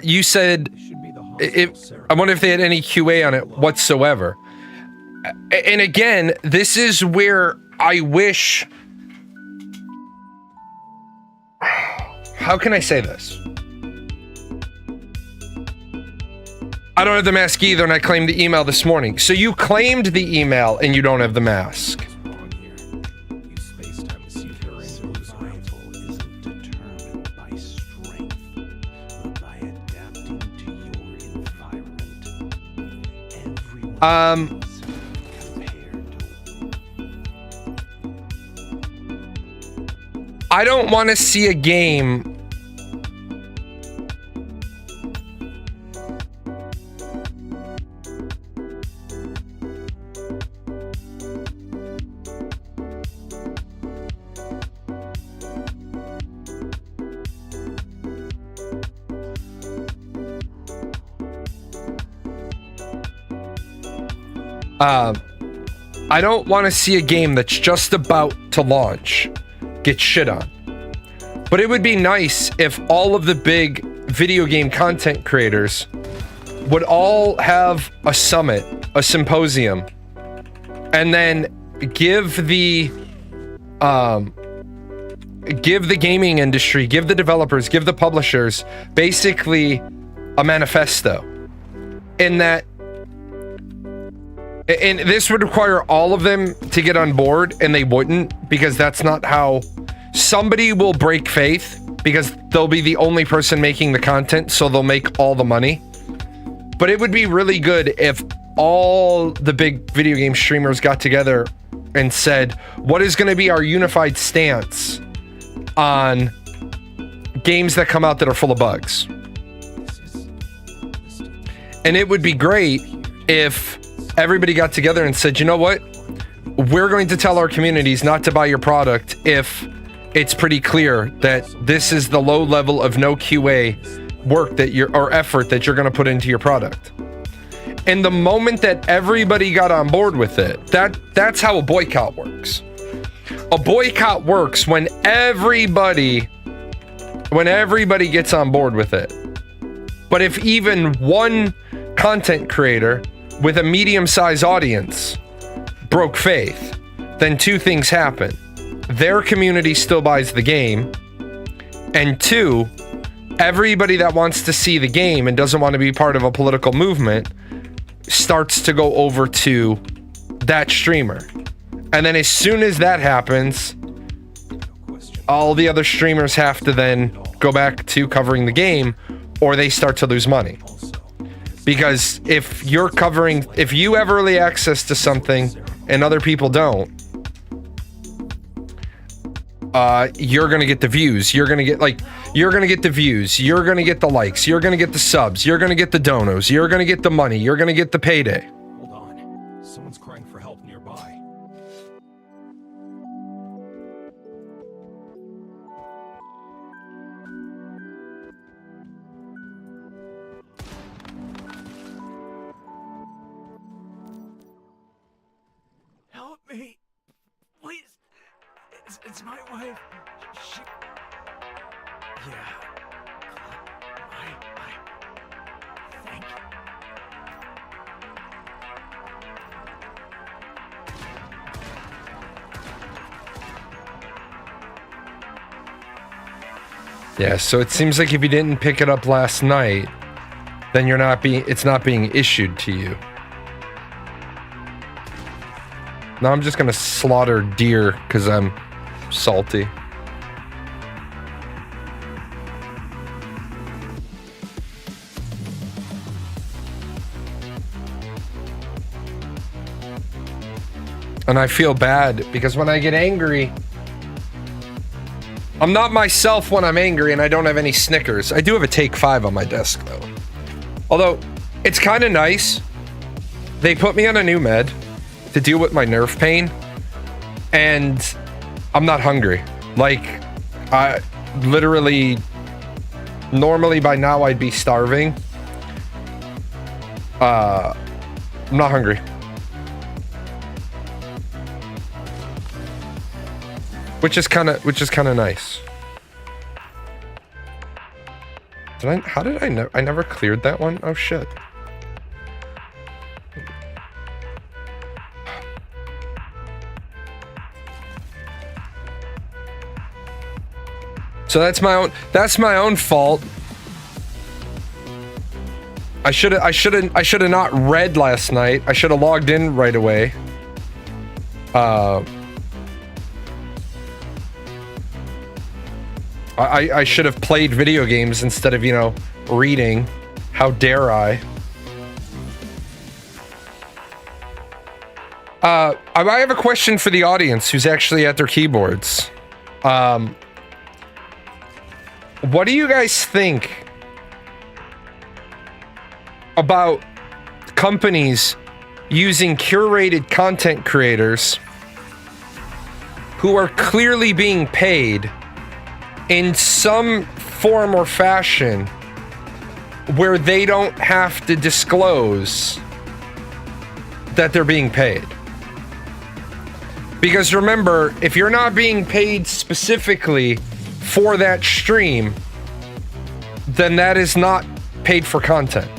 You said, I wonder if they had any QA on it whatsoever. And again, this is where I wish... How can I say this? I don't have the mask either, and I claimed the email this morning. So you claimed the email, and you don't have the mask. I don't want to see a game I don't want to see a game that's just about to launch get shit on. But it would be nice if all of the big video game content creators would all have a summit, a symposium, and then give the gaming industry, give the developers, give the publishers basically a manifesto. In that, and this would require all of them to get on board, and they wouldn't, because that's not how... Somebody will break faith because they'll be the only person making the content, so they'll make all the money. But it would be really good if all the big video game streamers got together and said, what is going to be our unified stance on games that come out that are full of bugs? And it would be great if everybody got together and said, you know what? We're going to tell our communities not to buy your product if it's pretty clear that this is the low level of no QA work that or effort that you're going to put into your product. And the moment that everybody got on board with it, that's how a boycott works. A boycott works when everybody gets on board with it. But if even one content creator with a medium-sized audience broke faith, then two things happen. Their community still buys the game, and two, everybody that wants to see the game and doesn't want to be part of a political movement starts to go over to that streamer. And then as soon as that happens, all the other streamers have to then go back to covering the game, or they start to lose money. Because if you have early access to something and other people don't, you're gonna get the views. You're gonna get the views. You're gonna get the likes. You're gonna get the subs. You're gonna get the donos. You're gonna get the money. You're gonna get the payday. Hold on. Someone's crying for help nearby. Help me. Please. It's my wife. She... Yeah. Thank you. Yeah, so it seems like if you didn't pick it up last night, then it's not being issued to you. Now I'm just gonna slaughter deer because I'm salty. And I feel bad because when I get angry, I'm not myself when I'm angry, and I don't have any Snickers. I do have a Take 5 on my desk though. Although it's kind of nice. They put me on a new med to deal with my nerve pain, and I'm not hungry. Like, I literally, normally by now I'd be starving. I'm not hungry. Which is kind of nice. How did I know? I never cleared that one? Oh, shit. So that's my own fault. I should have not read last night. I should have logged in right away. I should have played video games instead of, reading. How dare I? I have a question for the audience who's actually at their keyboards. What do you guys think about companies using curated content creators who are clearly being paid in some form or fashion where they don't have to disclose that they're being paid? Because remember, if you're not being paid specifically for that stream, then that is not paid for content.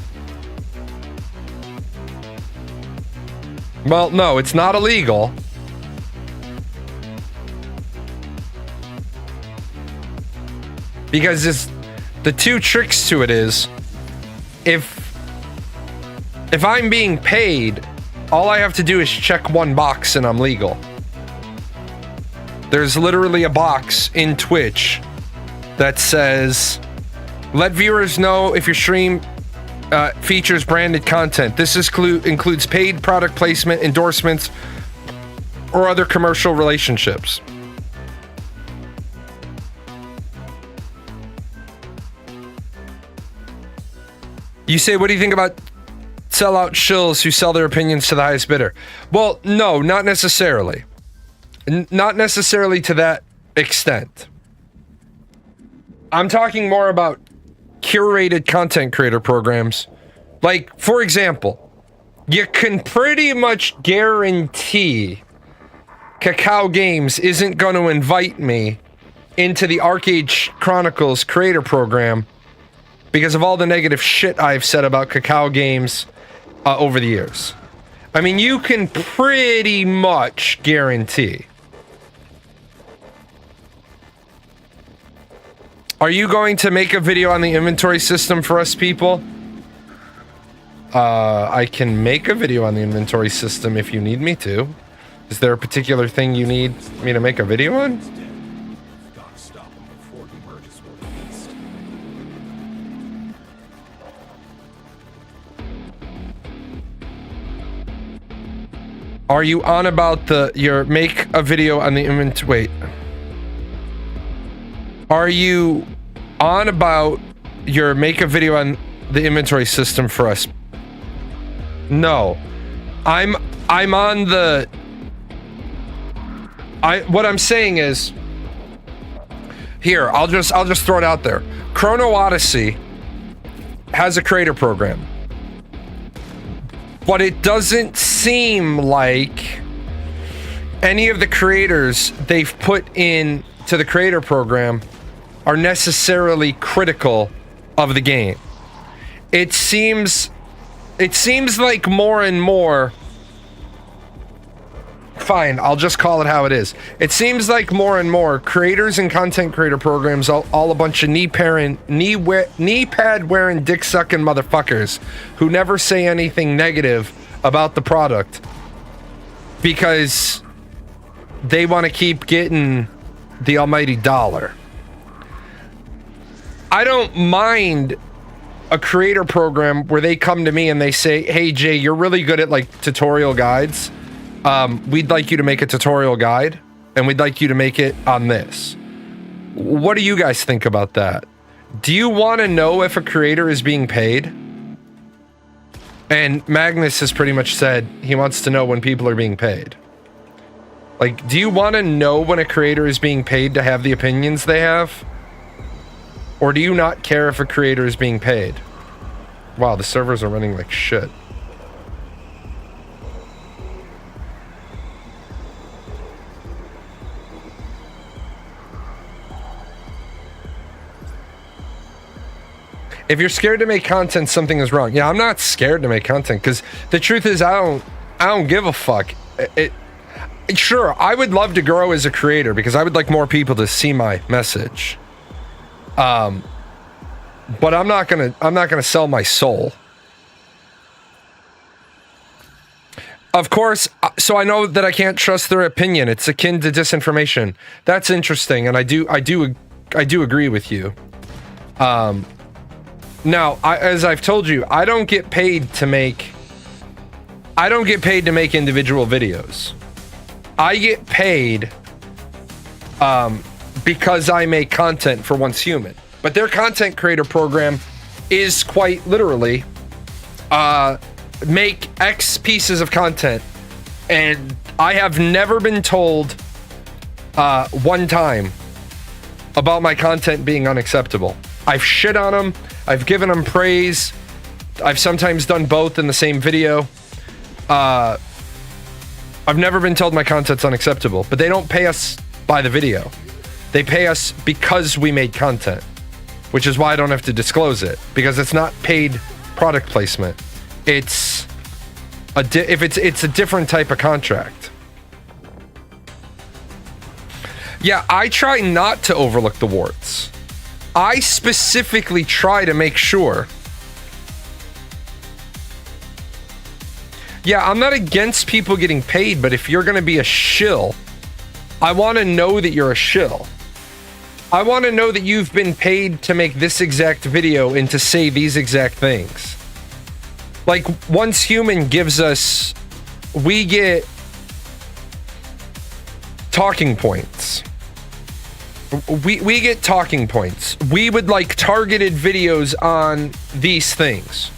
Well, no, it's not illegal. Because the two tricks to it is, if I'm being paid, all I have to do is check one box and I'm legal. There's literally a box in Twitch that says, let viewers know if your stream features branded content. This includes paid product placement, endorsements, or other commercial relationships. You say, what do you think about sellout shills who sell their opinions to the highest bidder? Well, no, not necessarily. Not necessarily to that extent. I'm talking more about curated content creator programs. Like, for example, you can pretty much guarantee Cacao Games isn't going to invite me into the Arcade Chronicles creator program because of all the negative shit I've said about Cacao Games over the years. I mean, you can pretty much guarantee. Are you going to make a video on the inventory system for us people? I can make a video on the inventory system if you need me to. Is there a particular thing you need me to make a video on? Are you on about your make a video on the inventory? Wait. Are you on about your make a video on the inventory system for us? No. I'm on the... what I'm saying is... Here, I'll just throw it out there. Chrono Odyssey has a creator program. But it doesn't seem like any of the creators they've put in to the creator program are necessarily critical of the game. It seems like more and more... Fine, I'll just call it how it is. It seems like more and more creators and content creator programs all a bunch of knee-pad wearing dick-sucking motherfuckers who never say anything negative about the product because they want to keep getting the almighty dollar. I don't mind a creator program where they come to me and they say, hey Jay, you're really good at like tutorial guides. We'd like you to make a tutorial guide and we'd like you to make it on this. What do you guys think about that? Do you want to know if a creator is being paid? And Magnus has pretty much said he wants to know when people are being paid. Like, do you want to know when a creator is being paid to have the opinions they have? Or do you not care if a creator is being paid? Wow, the servers are running like shit. If you're scared to make content, something is wrong. Yeah, I'm not scared to make content because the truth is I don't give a fuck. Sure, I would love to grow as a creator because I would like more people to see my message. But I'm not gonna sell my soul. Of course, so I know that I can't trust their opinion. It's akin to disinformation. That's interesting, and I do agree with you. Now, as I've told you, I don't get paid to make individual videos. I get paid because I make content for Once Human. But their content creator program is quite literally make X pieces of content, and I have never been told one time about my content being unacceptable. I've shit on them. I've given them praise. I've sometimes done both in the same video. I've never been told my content's unacceptable, but they don't pay us by the video. They pay us because we made content, which is why I don't have to disclose it, because it's not paid product placement. It's a different type of contract. Yeah, I try not to overlook the warts. I specifically try to make sure. Yeah, I'm not against people getting paid, but if you're going to be a shill, I want to know that you're a shill. I want to know that you've been paid to make this exact video and to say these exact things. Like, Once Human gives us, we get talking points. We get talking points. We would like targeted videos on these things.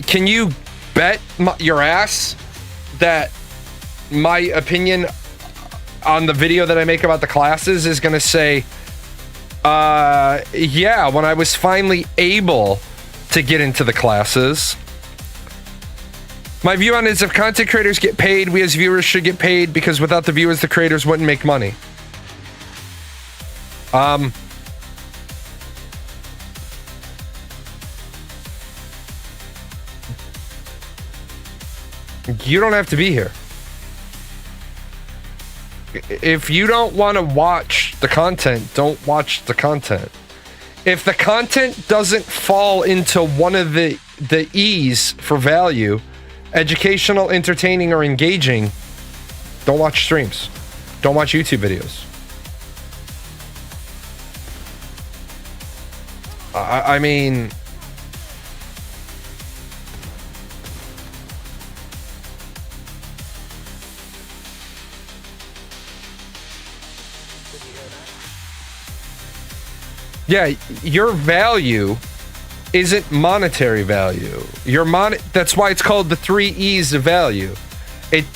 Can you bet your ass that my opinion on the video that I make about the classes is going to say, yeah, when I was finally able to get into the classes. My view on it is if content creators get paid, we as viewers should get paid, because without the viewers, the creators wouldn't make money. You don't have to be here. If you don't want to watch the content, don't watch the content. If the content doesn't fall into one of the E's for value, educational, entertaining, or engaging, don't watch streams. Don't watch YouTube videos. I mean, yeah, your value isn't monetary value. That's why it's called the 3 E's of value.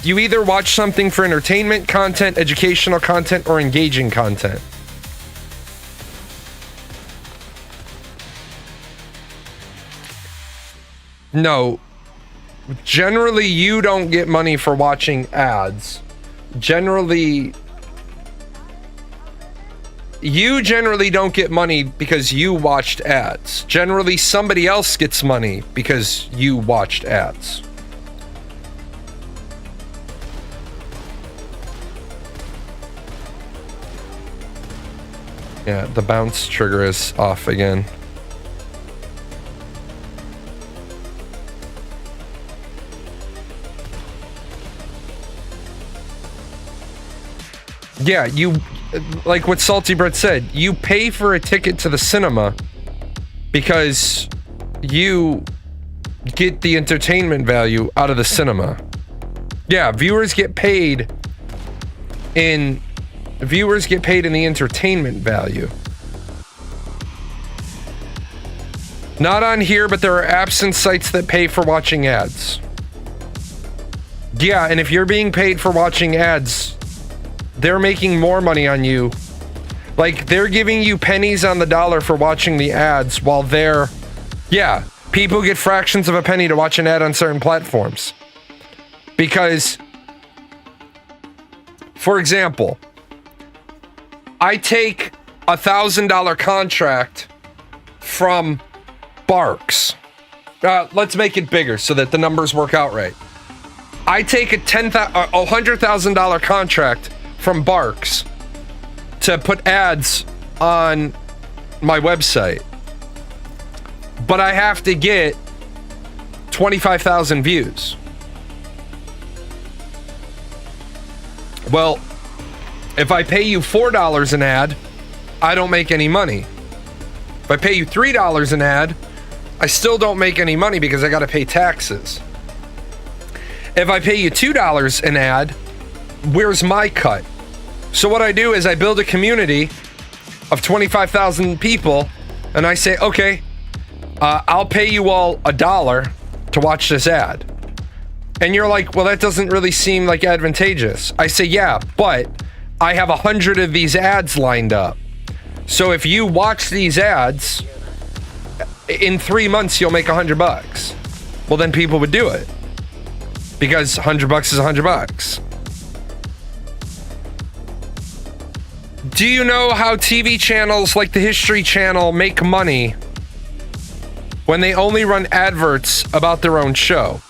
You either watch something for entertainment content, educational content, or engaging content. No. Generally, you don't get money for watching ads. You generally don't get money because you watched ads. Generally, somebody else gets money because you watched ads. Yeah, the bounce trigger is off again. Yeah, you, like what Salty Bread said, you pay for a ticket to the cinema because you get the entertainment value out of the cinema. Yeah, viewers get paid in the entertainment value. Not on here, but there are apps and sites that pay for watching ads. Yeah, and if you're being paid for watching ads, they're making more money on you. Like, they're giving you pennies on the dollar for watching the ads while yeah, people get fractions of a penny to watch an ad on certain platforms. Because, for example, I take $1,000 contract from Barks. Let's make it bigger so that the numbers work out right. I take a $100,000 contract from Barks to put ads on my website, but I have to get 25,000 views. Well, if I pay you $4 an ad, I don't make any money. If I pay you $3 an ad, I still don't make any money because I got to pay taxes. If I pay you $2 an ad, where's my cut? So what I do is I build a community of 25,000 people, and I say, okay, I'll pay you all $1 to watch this ad. And you're like, well, that doesn't really seem like advantageous. I say, yeah, but I have 100 of these ads lined up. So if you watch these ads, in 3 months, you'll make $100. Well, then people would do it. Because $100 is $100. Do you know how TV channels like the History Channel make money when they only run adverts about their own show?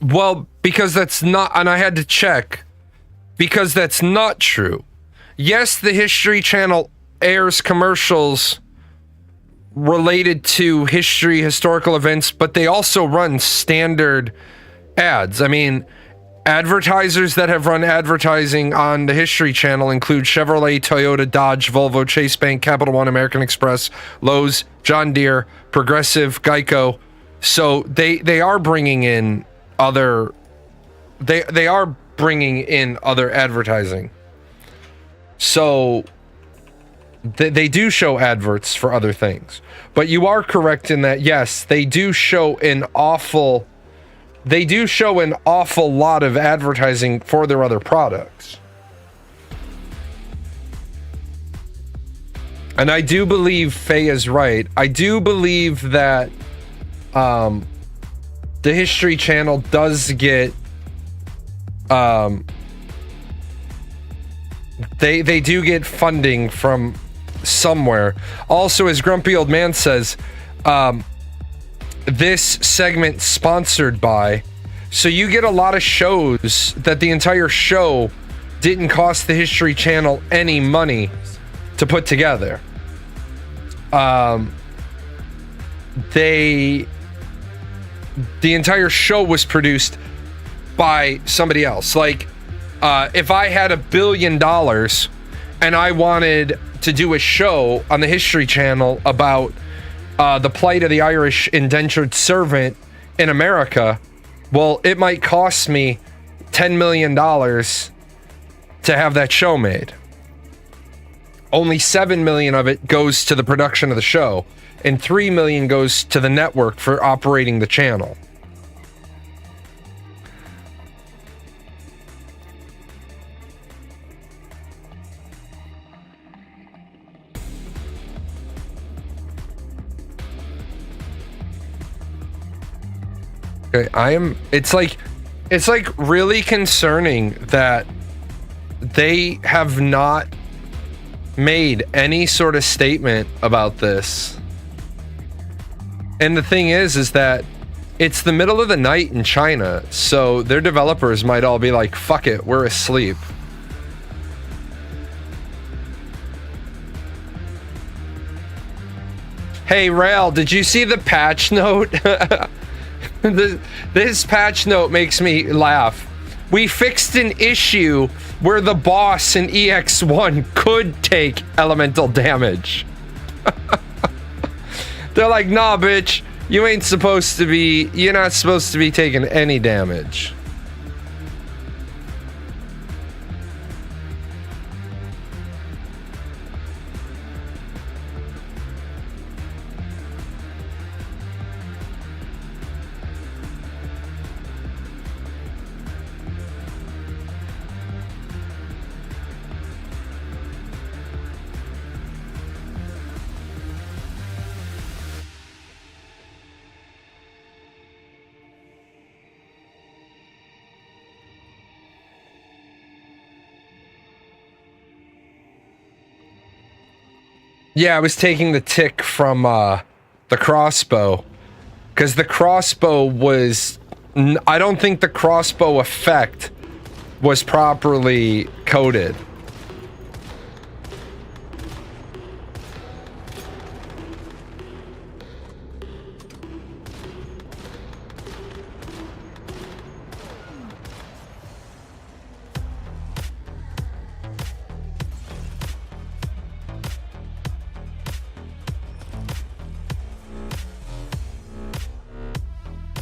Well, because that's not, and I had to check, because that's not true. Yes, the History Channel airs commercials related to history, historical events, but they also run standard ads. I mean, advertisers that have run advertising on the History Channel include Chevrolet, Toyota, Dodge, Volvo, Chase Bank, Capital One, American Express, Lowe's, John Deere, Progressive, Geico. So they are bringing in other other advertising. So they do show adverts for other things. But you are correct in that, yes, they do show an awful lot of advertising for their other products. And I do believe Faye is right. I do believe that the History Channel does get they do get funding from somewhere. Also, as Grumpy Old Man says, this segment sponsored by, so you get a lot of shows that the entire show didn't cost the History Channel any money to put together. The entire show was produced by somebody else. Like, if I had $1 billion and I wanted to do a show on the History Channel about the plight of the Irish indentured servant in America, well, it might cost me $10 million to have that show made. Only $7 million of it goes to the production of the show, and $3 million goes to the network for operating the channel. Okay, it's like really concerning that they have not made any sort of statement about this. And the thing is that it's the middle of the night in China, so their developers might all be like, fuck it, we're asleep. Hey, Rail, did you see the patch note? This patch note makes me laugh. We fixed an issue where the boss in EX1 could take elemental damage. They're like, nah, bitch, you're not supposed to be taking any damage. Yeah, I was taking the tick from the crossbow. Because the crossbow was... I don't think the crossbow effect was properly coded.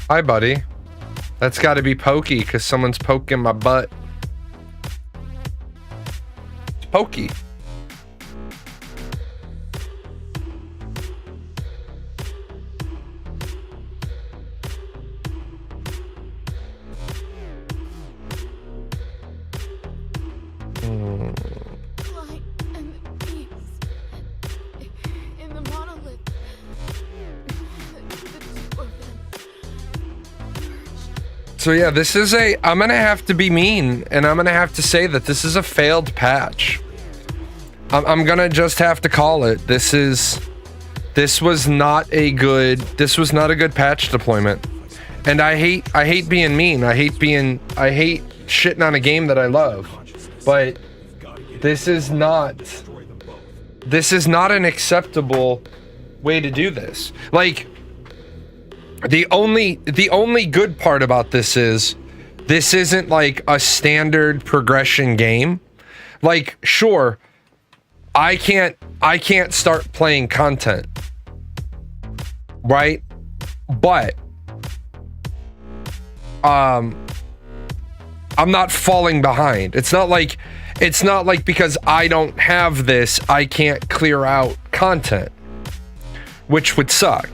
Hi, buddy. That's got to be Pokey, because someone's poking my butt. It's Pokey. Light and the beams in the monolith. The two of them. So yeah, this is I'm gonna have to be mean, and I'm gonna have to say that this is a failed patch. I'm gonna just have to call it. This was not a good patch deployment. And I hate being mean. I hate shitting on a game that I love. But this is not an acceptable way to do this. Like, the only good part about this isn't like a standard progression game. Like, sure, I can't start playing content, right? But I'm not falling behind. It's not like because I don't have this, I can't clear out content, which would suck.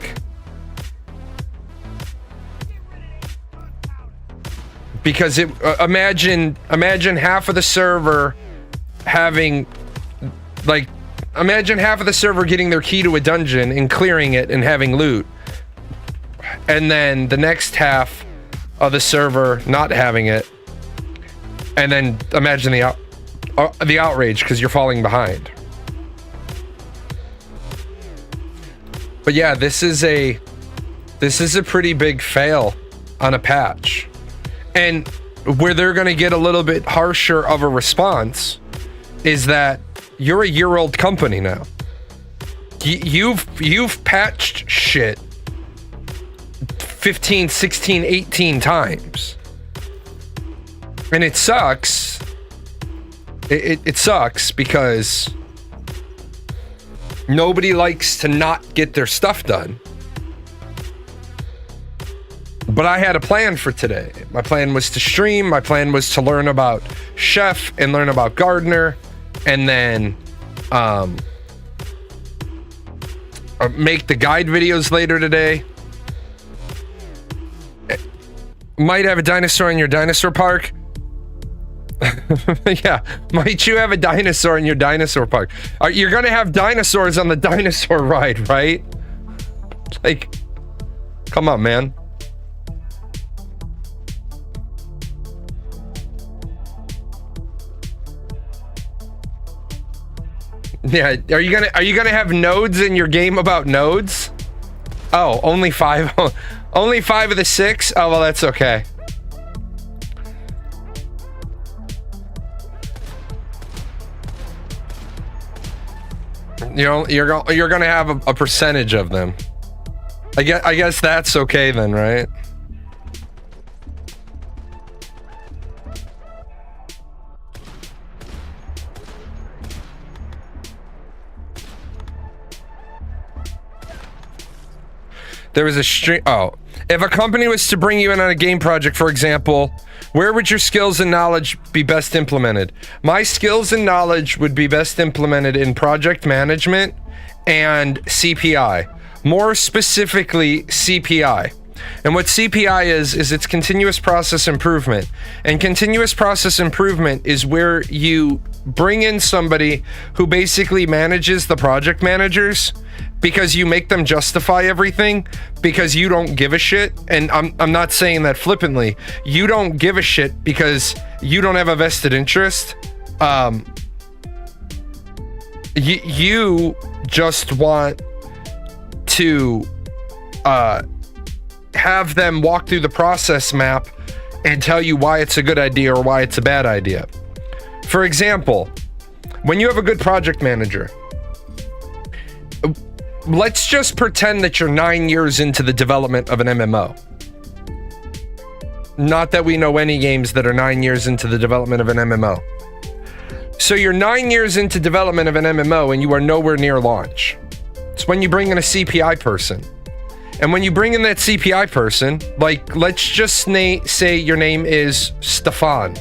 Because imagine half of the server having, like, imagine half of the server getting their key to a dungeon and clearing it and having loot, and then the next half of the server not having it, and then imagine the outrage because you're falling behind. But yeah, this is a pretty big fail on a patch. And where they're going to get a little bit harsher of a response is that you're a year-old company now. You've patched shit 15, 16, 18 times. And it sucks. It sucks because nobody likes to not get their stuff done. But I had a plan for today. My plan was to stream. My plan was to learn about Chef and learn about Gardener, and then make the guide videos later today. Might have a dinosaur in your dinosaur park. Yeah, might you have a dinosaur in your dinosaur park? You're gonna have dinosaurs on the dinosaur ride, right? Like, come on, man. Yeah, are you gonna have nodes in your game about nodes? Oh, only 5. Only 5 of the 6? Oh, well, that's okay. You're gonna have a percentage of them. I guess that's okay then, right? There was a stream. Oh, if a company was to bring you in on a game project, for example, where would your skills and knowledge be best implemented? My skills and knowledge would be best implemented in project management and CPI. More specifically, CPI. And what CPI is it's continuous process improvement. And continuous process improvement is where you bring in somebody who basically manages the project managers, because you make them justify everything because you don't give a shit. And I'm not saying that flippantly. You don't give a shit because you don't have a vested interest. You just want to have them walk through the process map and tell you why it's a good idea or why it's a bad idea. For example, when you have a good project manager, let's just pretend that you're 9 years into the development of an MMO. Not that we know any games that are 9 years into the development of an MMO. So you're 9 years into development of an MMO and you are nowhere near launch. It's when you bring in a CPI person. And when you bring in that CPI person, like, let's just say your name is Stefan,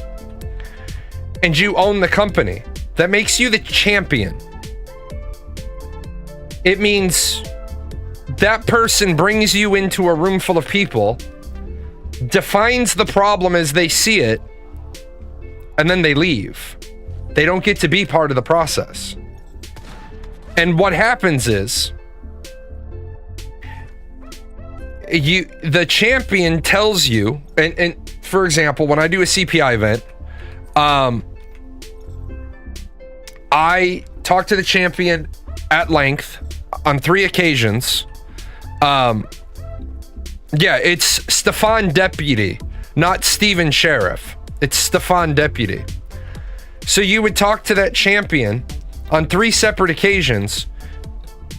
and you own the company. That makes you the champion. It means that person brings you into a room full of people, defines the problem as they see it, and then they leave. They don't get to be part of the process. And what happens is, the champion tells you, and for example, when I do a CPI event, I talk to the champion at length on 3 occasions. Yeah, it's Stefan Deputy, not Steven Sheriff. It's Stefan Deputy. So you would talk to that champion on 3 separate occasions,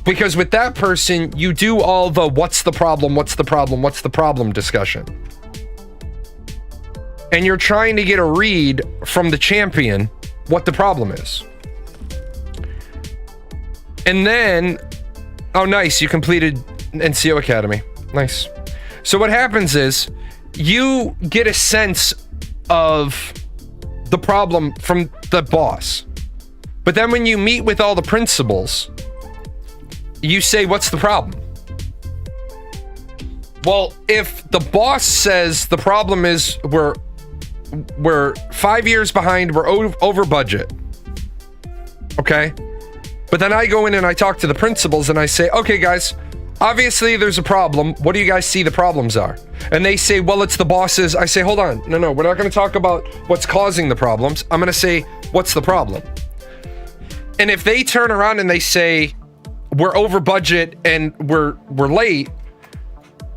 because with that person, you do all the what's the problem discussion. And you're trying to get a read from the champion what the problem is. And then, oh nice, you completed NCO Academy. Nice. So what happens is, you get a sense of the problem from the boss. But then when you meet with all the principals, you say, what's the problem? Well, if the boss says the problem is we're 5 years behind, we're over budget. Okay? But then I go in and I talk to the principals and I say, okay guys, obviously there's a problem. What do you guys see the problems are? And they say, well, it's the bosses. I say, hold on. No, we're not going to talk about what's causing the problems. I'm going to say, what's the problem? And if they turn around and they say, we're over budget and we're late,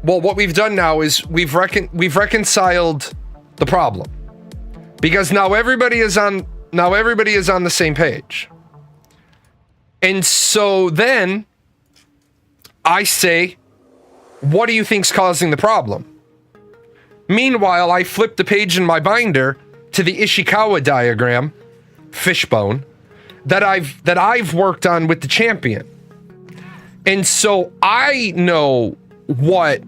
well, what we've done now is we've reconciled the problem, because now everybody is on the same page. And so then I say, what do you think's causing the problem? Meanwhile, I flip the page in my binder to the Ishikawa diagram, fishbone, that I've worked on with the champion. And so I know what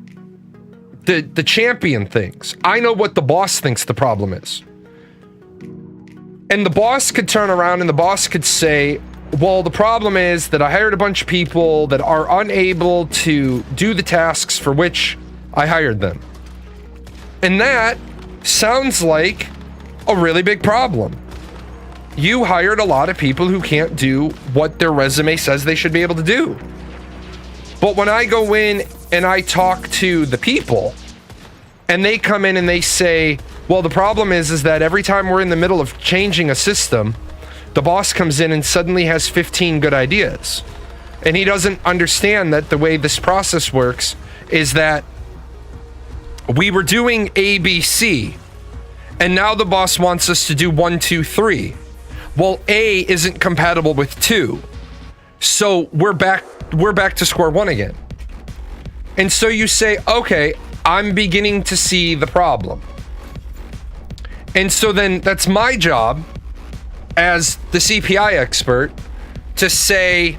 the champion thinks. I know what the boss thinks the problem is. And the boss could turn around and the boss could say, well, the problem is that I hired a bunch of people that are unable to do the tasks for which I hired them. And that sounds like a really big problem. You hired a lot of people who can't do what their resume says they should be able to do. But when I go in and I talk to the people and they come in and they say, well, the problem is that every time we're in the middle of changing a system, the boss comes in and suddenly has 15 good ideas. And he doesn't understand that the way this process works is that we were doing A, B, C, and now the boss wants us to do 1, 2, 3. Well, A isn't compatible with 2. So we're back to square one again. And so you say, okay, I'm beginning to see the problem. And so then that's my job as the CPI expert to say,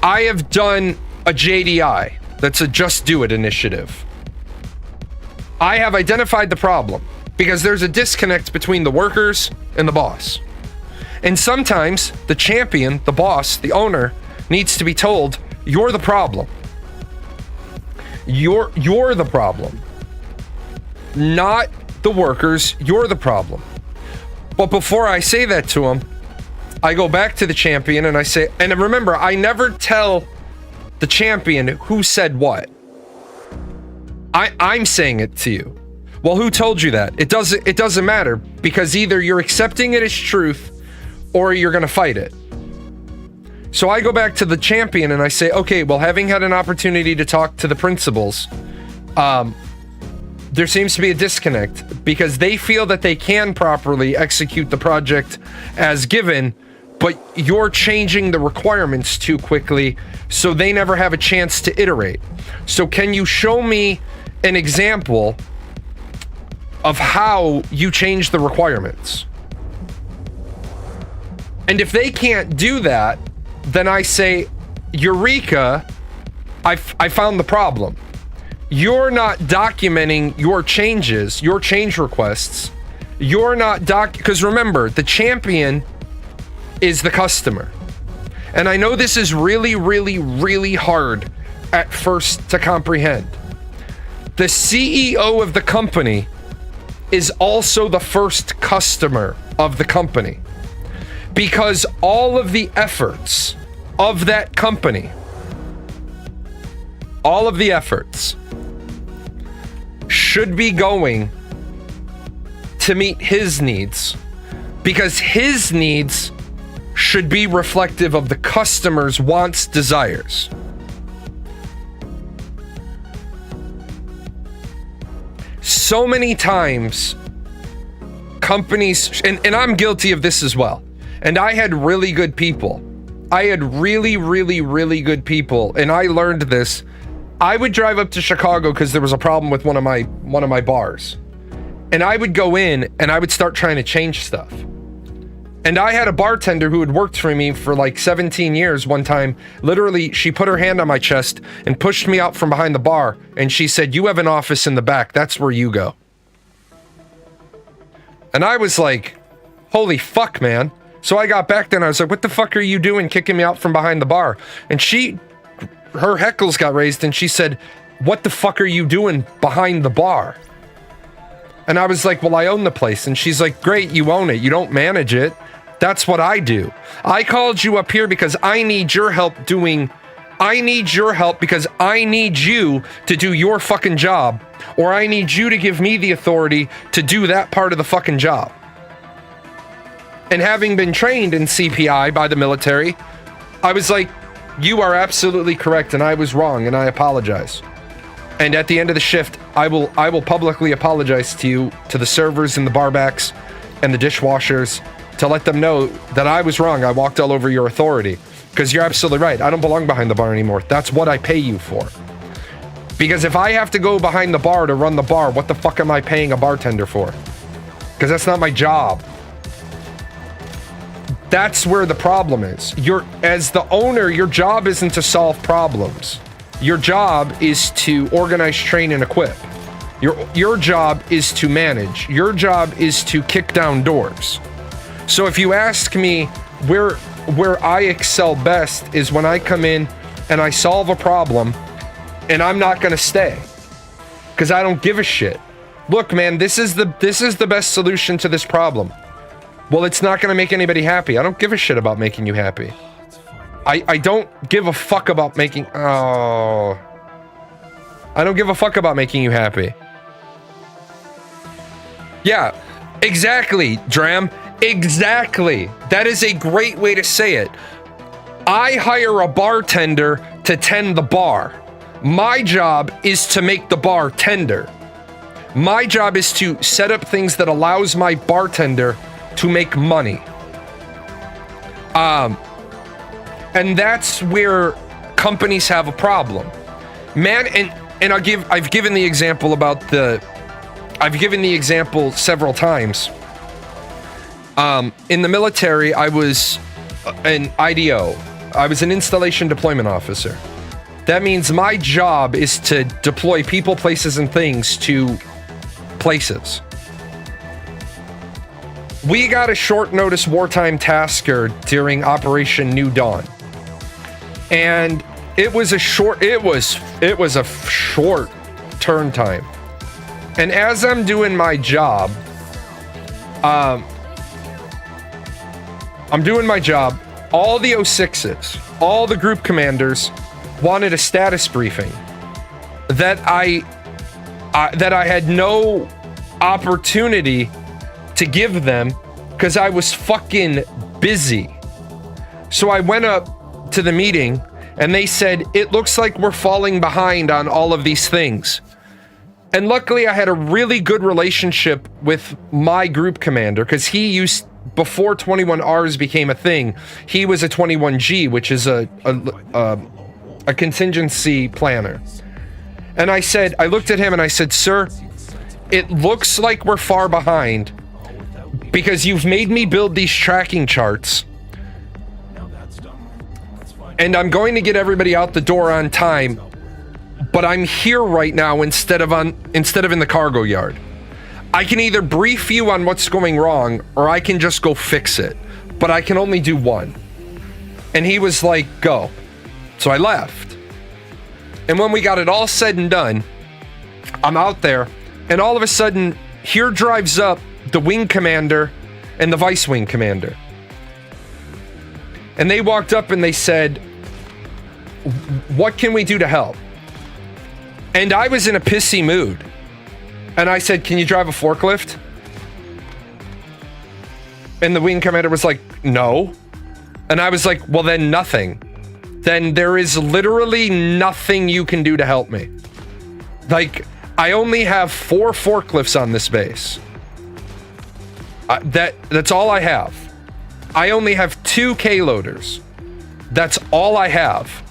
I have done a JDI, that's a Just Do It initiative. I have identified the problem because there's a disconnect between the workers and the boss. And sometimes the champion, the boss, the owner, needs to be told, you're the problem. You're the problem. Not the workers, you're the problem. But before I say that to him, I go back to the champion and I say, and remember, I never tell the champion who said what. I'm saying it to you. Well, who told you that? It doesn't matter, because either you're accepting it as truth or you're going to fight it. So I go back to the champion and I say, okay, well, having had an opportunity to talk to the principals, there seems to be a disconnect because they feel that they can properly execute the project as given, but you're changing the requirements too quickly, so they never have a chance to iterate. So can you show me an example of how you change the requirements? And if they can't do that, then I say, Eureka, I found the problem. You're not documenting your changes, your change requests. You're not because remember, the champion is the customer. And I know this is really, really, really hard at first to comprehend. The CEO of the company is also the first customer of the company, because all of the efforts of that company, all of the efforts should be going to meet his needs, because his needs should be reflective of the customer's wants, desires. So many times companies, and I'm guilty of this as well, and I had really good people. I had really, really, really good people, and I learned this. I would drive up to Chicago because there was a problem with one of my bars. And I would go in and I would start trying to change stuff. And I had a bartender who had worked for me for like 17 years one time. Literally, she put her hand on my chest and pushed me out from behind the bar. And she said, "You have an office in the back. That's where you go." And I was like, holy fuck, man. So I got back there and I was like, "What the fuck are you doing kicking me out from behind the bar?" And her heckles got raised and she said, "What the fuck are you doing behind the bar?" And I was like, "Well, I own the place." And she's like, "Great, you own it. You don't manage it. That's what I do. I called you up here because I need your help because I need you to do your fucking job, or I need you to give me the authority to do that part of the fucking job." And having been trained in CPI by the military, I was like, "You are absolutely correct and I was wrong and I apologize." And at the end of the shift, I will publicly apologize to you, to the servers and the barbacks and the dishwashers, to let them know that I was wrong. I walked all over your authority, because you're absolutely right. I don't belong behind the bar anymore. That's what I pay you for. Because if I have to go behind the bar to run the bar, what the fuck am I paying a bartender for? Because that's not my job. That's where the problem is. As the owner, your job isn't to solve problems. Your job is to organize, train, and equip. Your job is to manage. Your job is to kick down doors. So if you ask me where I excel best is when I come in and I solve a problem, and I'm not gonna stay because I don't give a shit. Look, man, this is the best solution to this problem. Well, it's not gonna make anybody happy. I don't give a shit about making you happy. I don't give a fuck about making... Oh. I don't give a fuck about making you happy. Yeah, exactly, Dram. Exactly. That is a great way to say it. I hire a bartender to tend the bar. My job is to make the bar tender. My job is to set up things that allows my bartender to make money. And that's where companies have a problem. Man, and I've given the example several times. In the military, I was an IDO. I was an installation deployment officer. That means my job is to deploy people, places, and things to places. We got a short notice wartime tasker during Operation New Dawn. And it was a short turn time. And as I'm doing my job, all the 06s, all the group commanders wanted a status briefing that I had no opportunity to give them because I was fucking busy. So I went up to the meeting and they said, it looks like we're falling behind on all of these things. And luckily I had a really good relationship with my group commander because he used, before 21Rs became a thing, he was a 21G, which is a contingency planner. And I looked at him and I said, sir, it looks like we're far behind because you've made me build these tracking charts. And I'm going to get everybody out the door on time, but I'm here right now instead of in the cargo yard. I can either brief you on what's going wrong or I can just go fix it, but I can only do one. And he was like, go. So I left. And when we got it all said and done, I'm out there and all of a sudden here drives up the wing commander and the vice wing commander. And they walked up and they said, what can we do to help? And I was in a pissy mood. And I said, can you drive a forklift? And the wing commander was like, no. And I was like, well, then nothing. Then there is literally nothing you can do to help me. Like, I only have 4 forklifts on this base. That's all I have. I only have 2 K-loaders. That's all I have.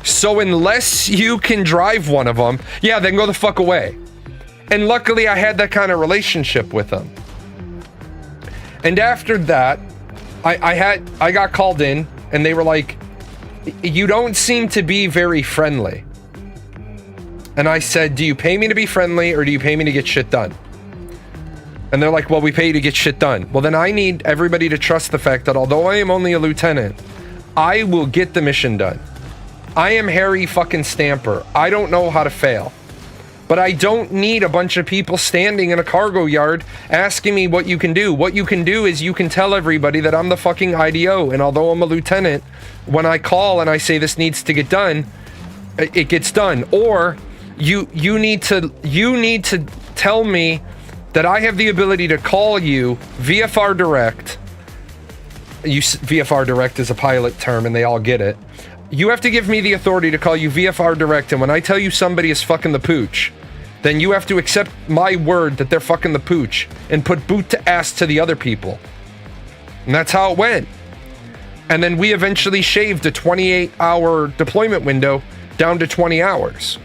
So unless you can drive one of them, yeah, then go the fuck away. And luckily I had that kind of relationship with them. And after that, I got called in and they were like, you don't seem to be very friendly. And I said, do you pay me to be friendly or do you pay me to get shit done? And they're like, well, we pay you to get shit done. Well, then I need everybody to trust the fact that although I am only a lieutenant, I will get the mission done. I am Harry fucking Stamper. I don't know how to fail. But I don't need a bunch of people standing in a cargo yard asking me what you can do. What you can do is you can tell everybody that I'm the fucking IDO. And although I'm a lieutenant, when I call and I say this needs to get done, it gets done. Or you need to tell me that I have the ability to call you VFR Direct. VFR Direct is a pilot term and they all get it. You have to give me the authority to call you VFR Direct, and when I tell you somebody is fucking the pooch, then you have to accept my word that they're fucking the pooch and put boot to ass to the other people. And that's how it went. And then we eventually shaved a 28-hour deployment window down to 20 hours.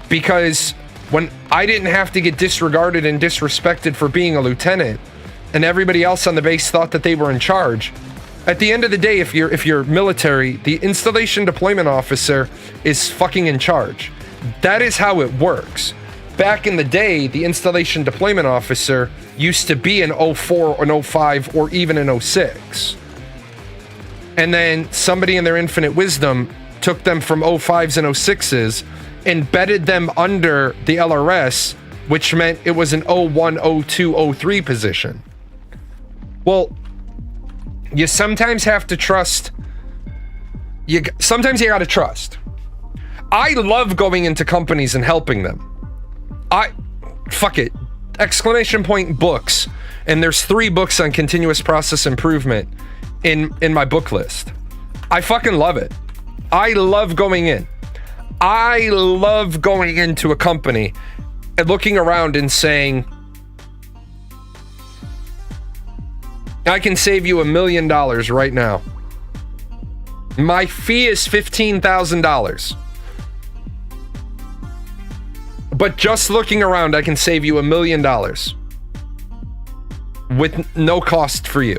Because when I didn't have to get disregarded and disrespected for being a lieutenant, and everybody else on the base thought that they were in charge, at the end of the day, if you're military, the installation deployment officer is fucking in charge. That is how it works. Back in the day, the installation deployment officer used to be an 04, an 05, or even an 06. And then somebody in their infinite wisdom took them from 05s and 06s, embedded them under the LRS, which meant it was an 01, 02, 03 position. Well, you sometimes have to trust. Sometimes you gotta trust. I love going into companies and helping them. Fuck it. Exclamation point books. And there's 3 books on continuous process improvement in my book list. I fucking love it. I love going in. I love going into a company and looking around and saying, I can save you $1 million right now. My fee is $15,000. But just looking around, I can save you $1 million with no cost for you.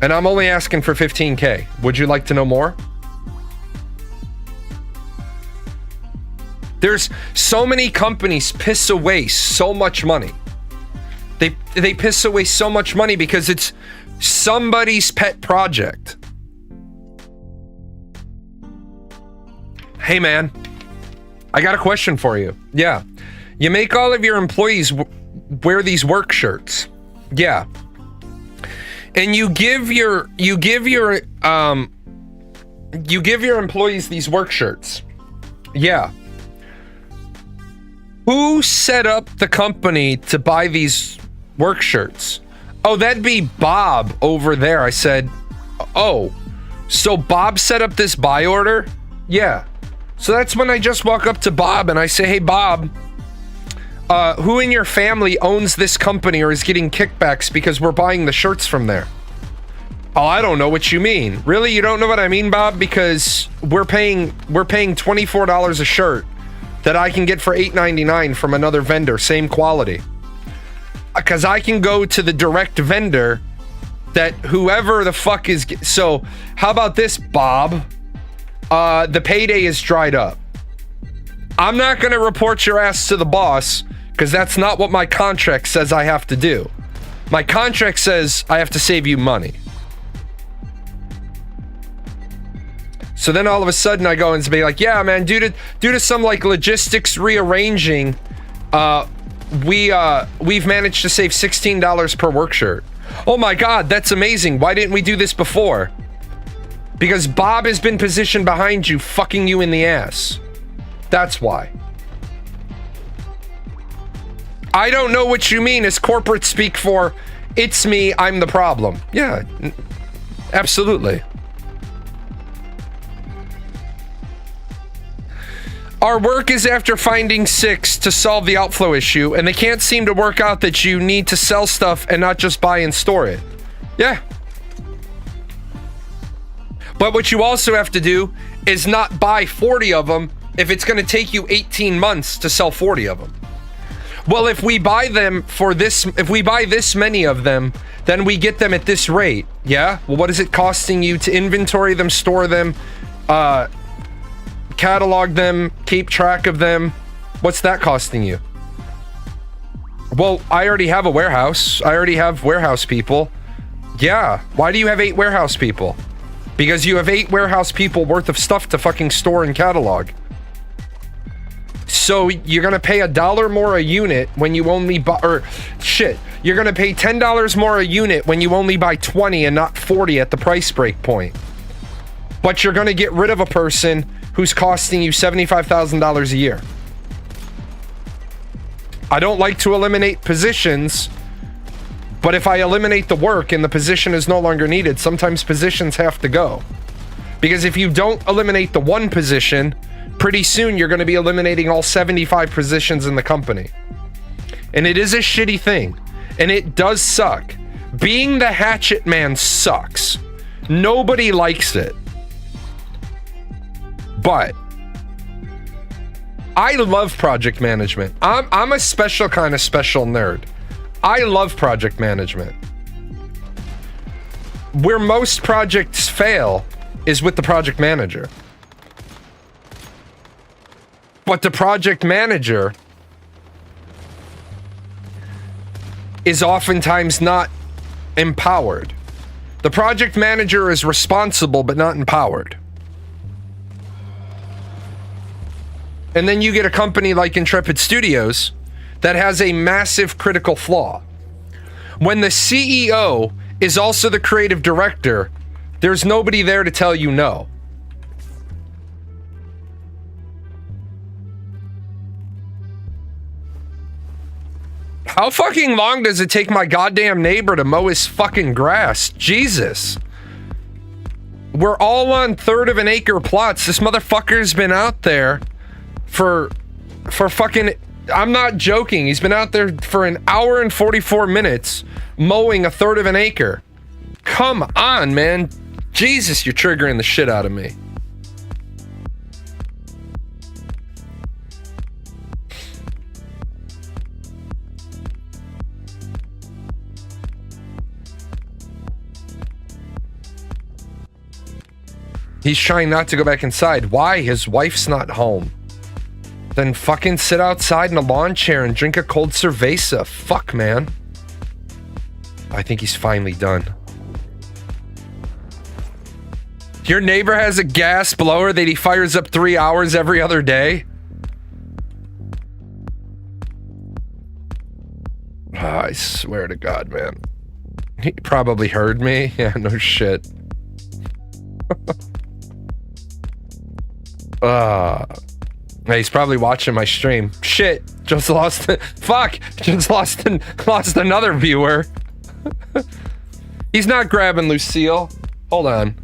And I'm only asking for $15K. Would you like to know more? There's so many companies piss away so much money. They piss away so much money because it's somebody's pet project. Hey man, I got a question for you. Yeah. You make all of your employees wear these work shirts. Yeah. And you give your employees these work shirts. Yeah. Who set up the company to buy these work shirts? Oh, that'd be Bob over there. I said, oh, So Bob set up this buy order? Yeah. So that's when I just walk up to Bob and I say, hey, Bob, who in your family owns this company or is getting kickbacks because we're buying the shirts from there? Oh, I don't know what you mean. Really? You don't know what I mean, Bob? Because we're paying $24 a shirt that I can get for $8.99 from another vendor, same quality. Because I can go to the direct vendor that whoever the fuck is... So, how about this, Bob? The payday is dried up. I'm not going to report your ass to the boss because that's not what my contract says I have to do. My contract says I have to save you money. So then all of a sudden I go and be like, yeah, man, due to some like logistics rearranging, we've managed to save $16 per work shirt. Oh my God, that's amazing. Why didn't we do this before? Because Bob has been positioned behind you, fucking you in the ass. That's why. I don't know what you mean as corporate speak for, it's me, I'm the problem. Yeah, absolutely. Our work is after finding 6 to solve the outflow issue, and they can't seem to work out that you need to sell stuff and not just buy and store it. Yeah. But what you also have to do is not buy 40 of them if it's going to take you 18 months to sell 40 of them. Well, if we buy them for this, if we buy this many of them, then we get them at this rate. Yeah? Well, what is it costing you to inventory them, store them, catalog them, keep track of them? What's that costing you? Well, I already have a warehouse. I already have warehouse people. Yeah. Why do you have 8 warehouse people? Because you have 8 warehouse people worth of stuff to fucking store and catalog. So you're gonna pay $1 more a unit when you only buy, or shit, you're gonna pay $10 more a unit when you only buy 20 and not 40 at the price break point. But you're gonna get rid of a person who's costing you $75,000 a year. I don't like to eliminate positions, but if I eliminate the work and the position is no longer needed, sometimes positions have to go. Because if you don't eliminate the one position, pretty soon you're going to be eliminating all 75 positions in the company. And it is a shitty thing. And it does suck. Being the hatchet man sucks. Nobody likes it. But I love project management. I'm a special kind of special nerd. I love project management. Where most projects fail is with the project manager. But the project manager is oftentimes not empowered. The project manager is responsible but not empowered. And then you get a company like Intrepid Studios that has a massive critical flaw. When the CEO is also the creative director, there's nobody there to tell you no. How fucking long does it take my goddamn neighbor to mow his fucking grass? Jesus. We're all on 1/3 of an acre plots. This motherfucker's been out there for fucking, I'm not joking, he's been out there for 1 hour and 44 minutes mowing 1/3 of an acre. Come on, man. Jesus, you're triggering the shit out of me. He's trying not to go back inside. Why? His wife's not home. Then fucking sit outside in a lawn chair and drink a cold cerveza. Fuck, man. I think he's finally done. Your neighbor has a gas blower that he fires up 3 hours every other day? Oh, I swear to God, man. He probably heard me. Yeah, no shit. He's probably watching my stream. Shit, just lost. Fuck, just lost another viewer. He's not grabbing Lucille. Hold on.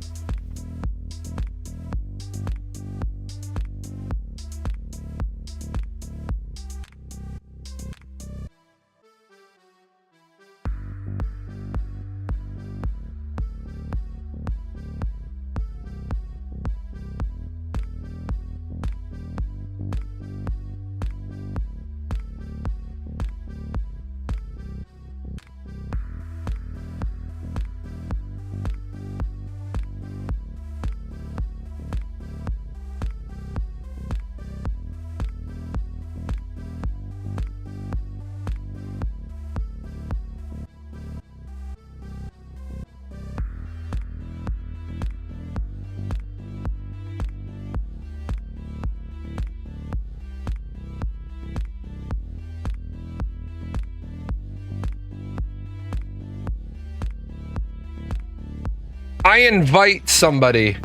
I invite somebody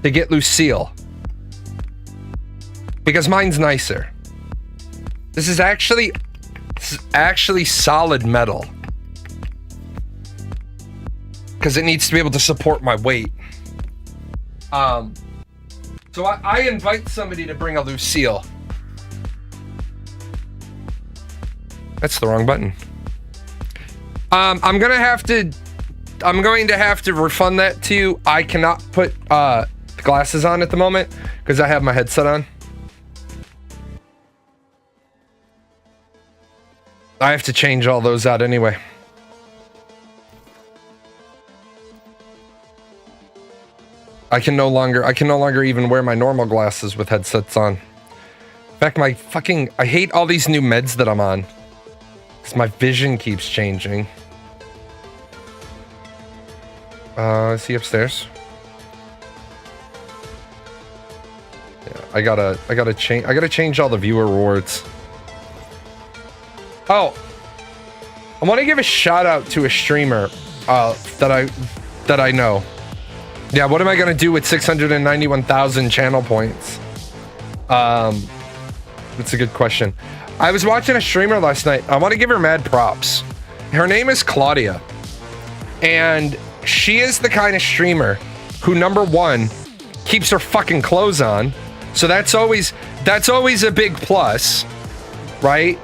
to get Lucille because mine's nicer. This is actually solid metal because it needs to be able to support my weight. So I invite somebody to bring a Lucille. That's the wrong button. I'm going to have to refund that to you. I cannot put glasses on at the moment because I have my headset on. I have to change all those out anyway. I can no longer even wear my normal glasses with headsets on. In fact, I hate all these new meds that I'm on. Because my vision keeps changing. Is he upstairs? Yeah, I gotta change all the viewer rewards. Oh, I want to give a shout out to a streamer that I know. Yeah, what am I gonna do with 691,000 channel points? That's a good question. I was watching a streamer last night. I want to give her mad props. Her name is Claudia, and she is the kind of streamer who, number one, keeps her fucking clothes on. So that's always a big plus, right?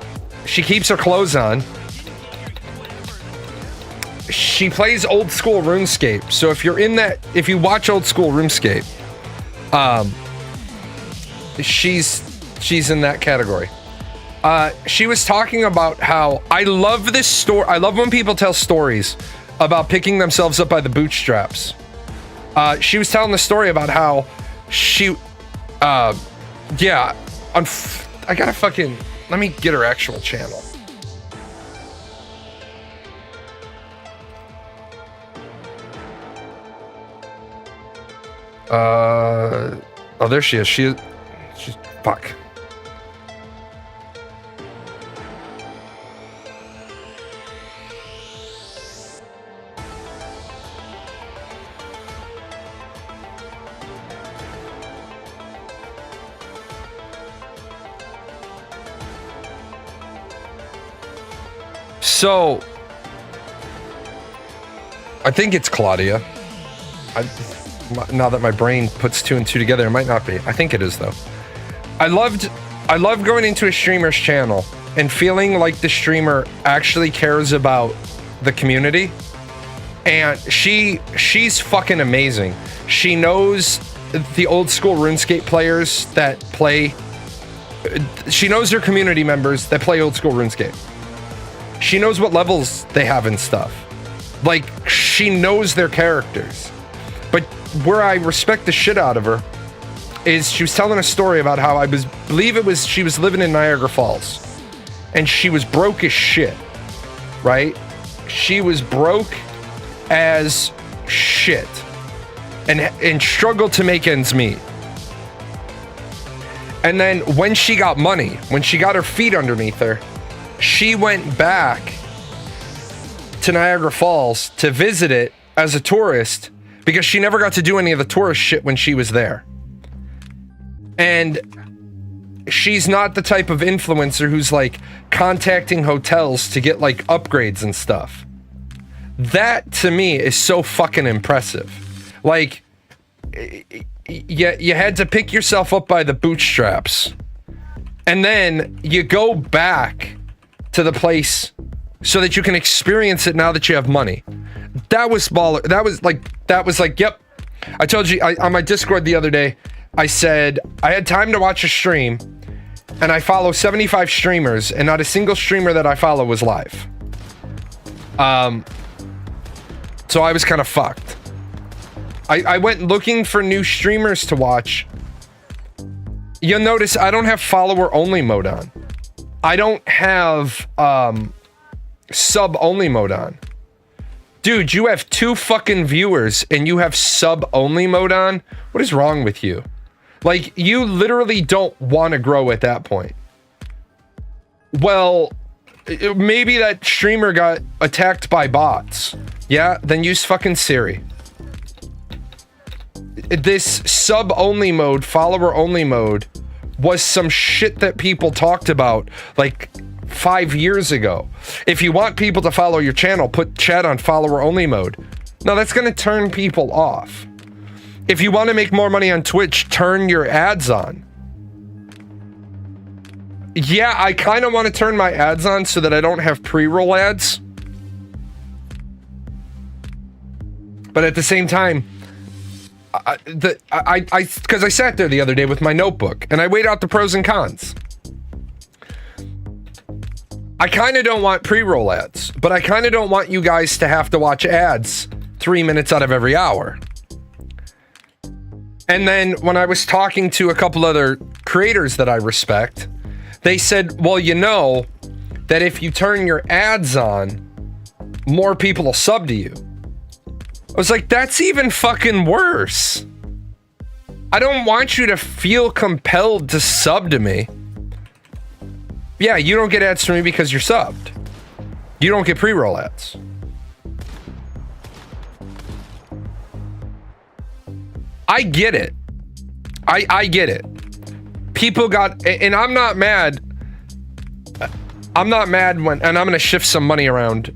She keeps her clothes on. She plays old school RuneScape. So if you watch old school RuneScape, she's in that category. She was talking about how I love this story. I love when people tell stories about picking themselves up by the bootstraps. She was telling the story about how she, I gotta fucking, let me get her actual channel. Oh, there she is. She's fuck. So, I think it's Claudia. Now that my brain puts two and two together, it might not be. I think it is though. I loved going into a streamer's channel and feeling like the streamer actually cares about the community. And she's fucking amazing. She knows the old school RuneScape players that play. She knows her community members that play old school RuneScape. She knows what levels they have and stuff. Like, she knows their characters. But where I respect the shit out of her is she was telling a story about how she was living in Niagara Falls. And she was broke as shit, right? She was broke as shit. And struggled to make ends meet. And then when she got money, when she got her feet underneath her, she went back to Niagara Falls to visit it as a tourist because she never got to do any of the tourist shit when she was there. And she's not the type of influencer who's like contacting hotels to get like upgrades and stuff. That to me is so fucking impressive. Like, you had to pick yourself up by the bootstraps. And then you go back to the place so that you can experience it now that you have money. That was baller. That was like, yep. I told you on my Discord the other day, I said I had time to watch a stream and I follow 75 streamers and not a single streamer that I follow was live. So I was kind of fucked. I went looking for new streamers to watch. You'll notice I don't have follower only mode on. I don't have sub only mode on. Dude, you have 2 fucking viewers and you have sub only mode on? What is wrong with you? Like, you literally don't want to grow at that point. Well, maybe that streamer got attacked by bots. Yeah, then use fucking Siri. this sub-only mode, follower-only mode, was some shit that people talked about like 5 years ago. If you want people to follow your channel, put chat on follower-only mode. No, that's going to turn people off. If you want to make more money on Twitch, turn your ads on. Yeah, I kind of want to turn my ads on so that I don't have pre-roll ads. But at the same time, because I sat there the other day with my notebook and I weighed out the pros and cons. I kind of don't want pre-roll ads, but I kind of don't want you guys to have to watch ads 3 minutes out of every hour. And then when I was talking to a couple other creators that I respect, they said, well, you know that if you turn your ads on, more people will sub to you. I was like, that's even fucking worse. I don't want you to feel compelled to sub to me. Yeah, you don't get ads from me because you're subbed. You don't get pre-roll ads. I get it. I get it. People got, and I'm not mad. I'm not mad when, and I'm going to shift some money around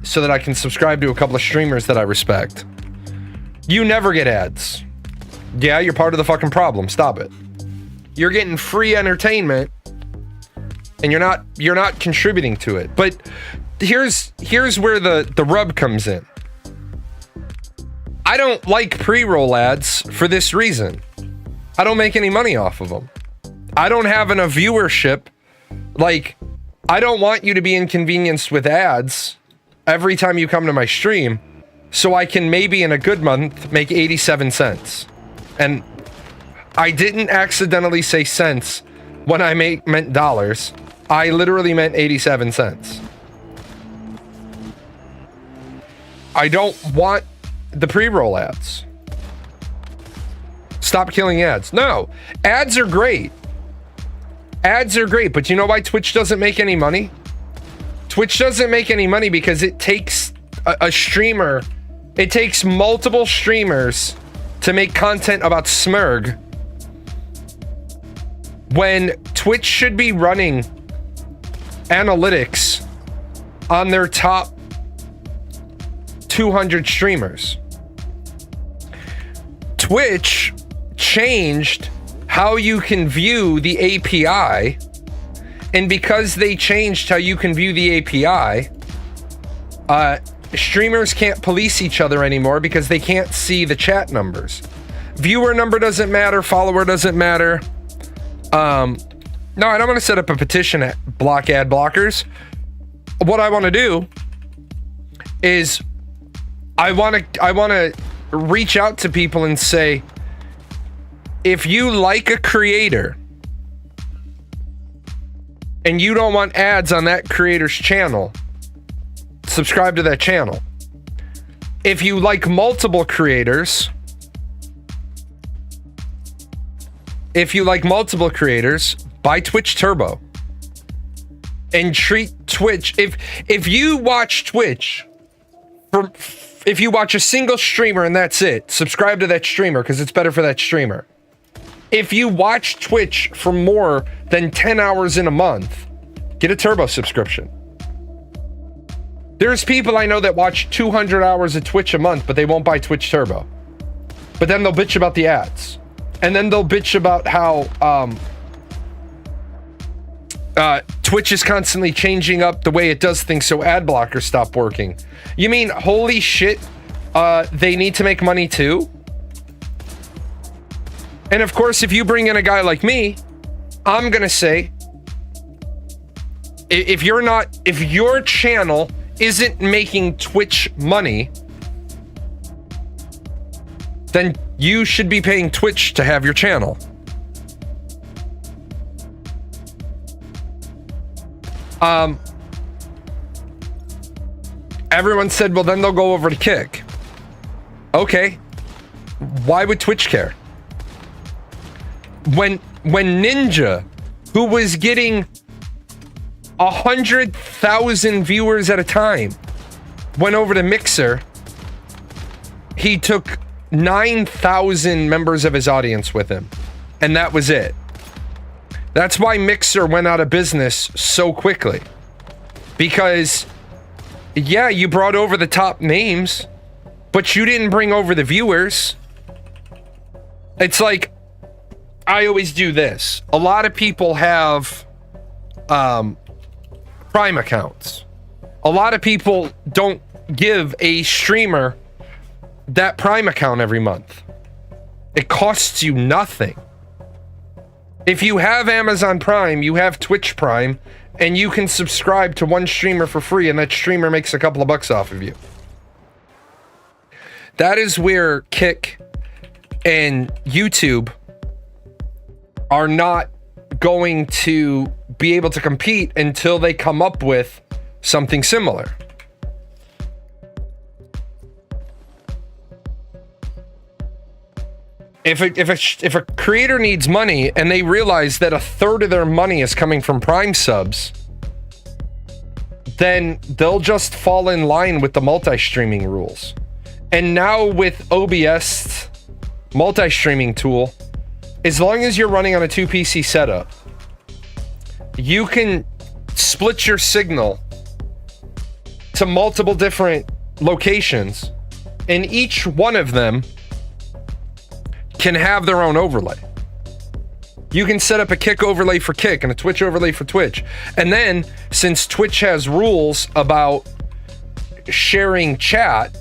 so that I can subscribe to a couple of streamers that I respect. You never get ads. Yeah, you're part of the fucking problem. Stop it. You're getting free entertainment and you're not contributing to it. But here's where the rub comes in. I don't like pre-roll ads for this reason. I don't make any money off of them. I don't have enough viewership. Like, I don't want you to be inconvenienced with ads every time you come to my stream, so I can maybe in a good month make 87 cents. And I didn't accidentally say cents when I meant dollars. I literally meant 87 cents. I don't want the pre-roll ads. Stop killing ads. No, ads are great. Ads are great, but you know why Twitch doesn't make any money? Twitch doesn't make any money because it takes a streamer, it takes multiple streamers to make content about Smurg, when Twitch should be running analytics on their top 200 streamers. Twitch changed how you can view the API, and because they changed how you can view the API, streamers can't police each other anymore because they can't see the chat numbers. Viewer number doesn't matter, follower doesn't matter. No, I don't want to set up a petition at block ad blockers. What I want to do is I want to reach out to people and say, if you like a creator and you don't want ads on that creator's channel, subscribe to that channel. If you like multiple creators, buy Twitch Turbo and treat Twitch. If you watch Twitch if you watch a single streamer and that's it, subscribe to that streamer because it's better for that streamer. If you watch Twitch for more than 10 hours in a month, get a Turbo subscription. There's people I know that watch 200 hours of Twitch a month, but they won't buy Twitch Turbo. But then they'll bitch about the ads. And then they'll bitch about how Twitch is constantly changing up the way it does things so ad blockers stop working. You mean, holy shit, they need to make money too? And of course, if you bring in a guy like me, I'm gonna say, if your channel isn't making Twitch money, then you should be paying Twitch to have your channel. Everyone said, well, then they'll go over to Kick. Okay. Why would Twitch care? When Ninja, who was getting 100,000 viewers at a time, went over to Mixer, he took 9,000 members of his audience with him. And that was it. That's why Mixer went out of business so quickly. Because, yeah, you brought over the top names, but you didn't bring over the viewers. It's like, I always do this. A lot of people have Prime accounts. A lot of people don't give a streamer that Prime account every month. It costs you nothing. If you have Amazon Prime, you have Twitch Prime, and you can subscribe to one streamer for free, and that streamer makes a couple of bucks off of you. That is where Kick and YouTube are not going to be able to compete until they come up with something similar. If a creator needs money and they realize that a third of their money is coming from Prime subs, then they'll just fall in line with the multi-streaming rules. And now with OBS multi-streaming tool, as long as you're running on a 2 PC setup, you can split your signal to multiple different locations, and each one of them can have their own overlay. You can set up a Kick overlay for Kick and a Twitch overlay for Twitch. And then, since Twitch has rules about sharing chat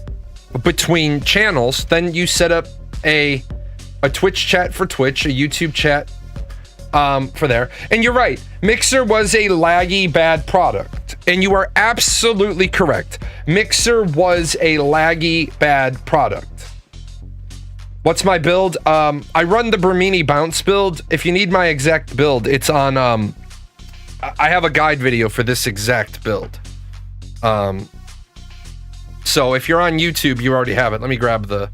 between channels, then you set up a Twitch chat for Twitch, a YouTube chat for there. And you're right, Mixer was a laggy bad product. And you are absolutely correct. Mixer was a laggy bad product. What's my build? I run the Brimini bounce build. If you need my exact build, it's on, I have a guide video for this exact build. So if you're on YouTube, you already have it. Let me grab the,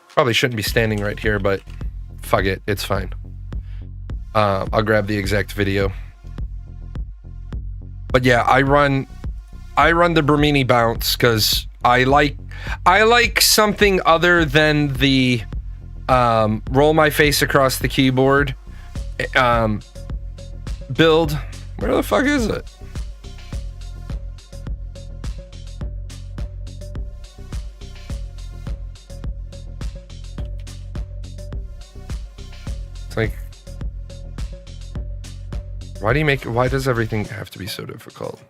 probably shouldn't be standing right here, but fuck it, it's fine. I'll grab the exact video. But yeah, I run the Brimini bounce because I like something other than the roll my face across the keyboard build. Where the fuck is it? It's like, why does everything have to be so difficult?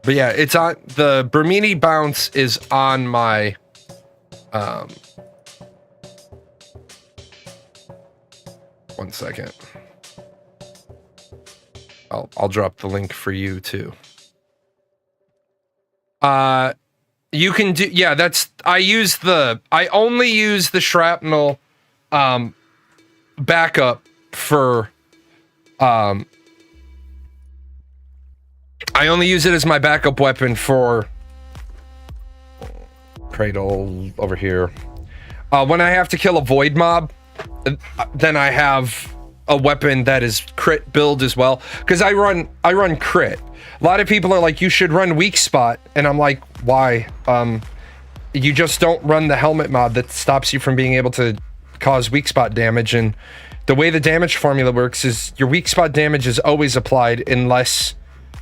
But yeah, it's on the Brimini bounce is on my one second. I'll drop the link for you too. You can do, yeah, that's, I only use the shrapnel backup for I only use it as my backup weapon for Cradle over here. When I have to kill a void mob, then I have a weapon that is crit build as well. Because I run crit. A lot of people are like, you should run weak spot, and I'm like, why? You just don't run the helmet mod that stops you from being able to cause weak spot damage. And the way the damage formula works is your weak spot damage is always applied unless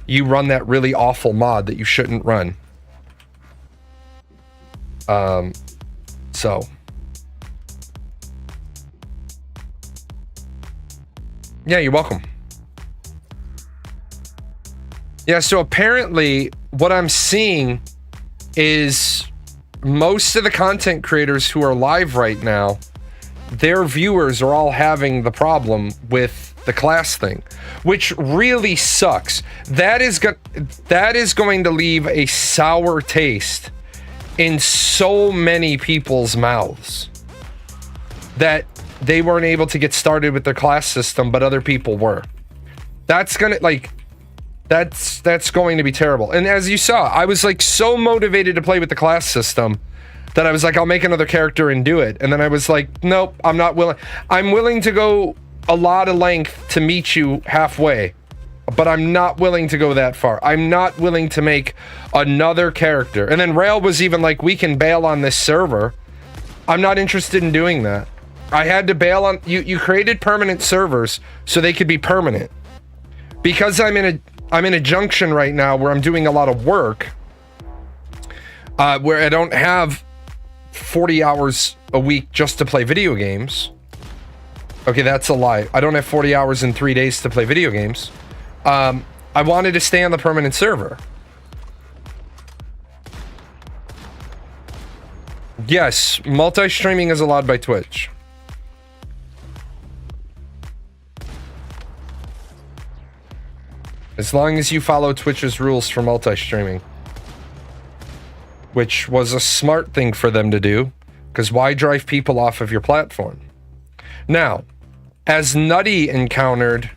you run that really awful mod that you shouldn't run. So. Yeah, you're welcome. Yeah, so apparently what I'm seeing is most of the content creators who are live right now, their viewers are all having the problem with the class thing, which really sucks. That is going to leave a sour taste in so many people's mouths that they weren't able to get started with their class system, but other people were. That's gonna, like, that's going to be terrible. And as you saw, I was like so motivated to play with the class system that I was like, I'll make another character and do it. And then I was like, nope, I'm not willing. I'm willing to go a lot of length to meet you halfway. but I'm not willing to go that far. I'm not willing to make another character. And then Rail was even like, we can bail on this server. I'm not interested in doing that. I had to bail on you created permanent servers so they could be permanent. Because I'm in a junction right now where I'm doing a lot of work, where I don't have 40 hours a week just to play video games. Okay, that's a lie. I don't have 40 hours in 3 days to play video games. I wanted to stay on the permanent server. Yes, multi-streaming is allowed by Twitch. As long as you follow Twitch's rules for multi-streaming. Which was a smart thing for them to do, because why drive people off of your platform? Now, as Nutty encountered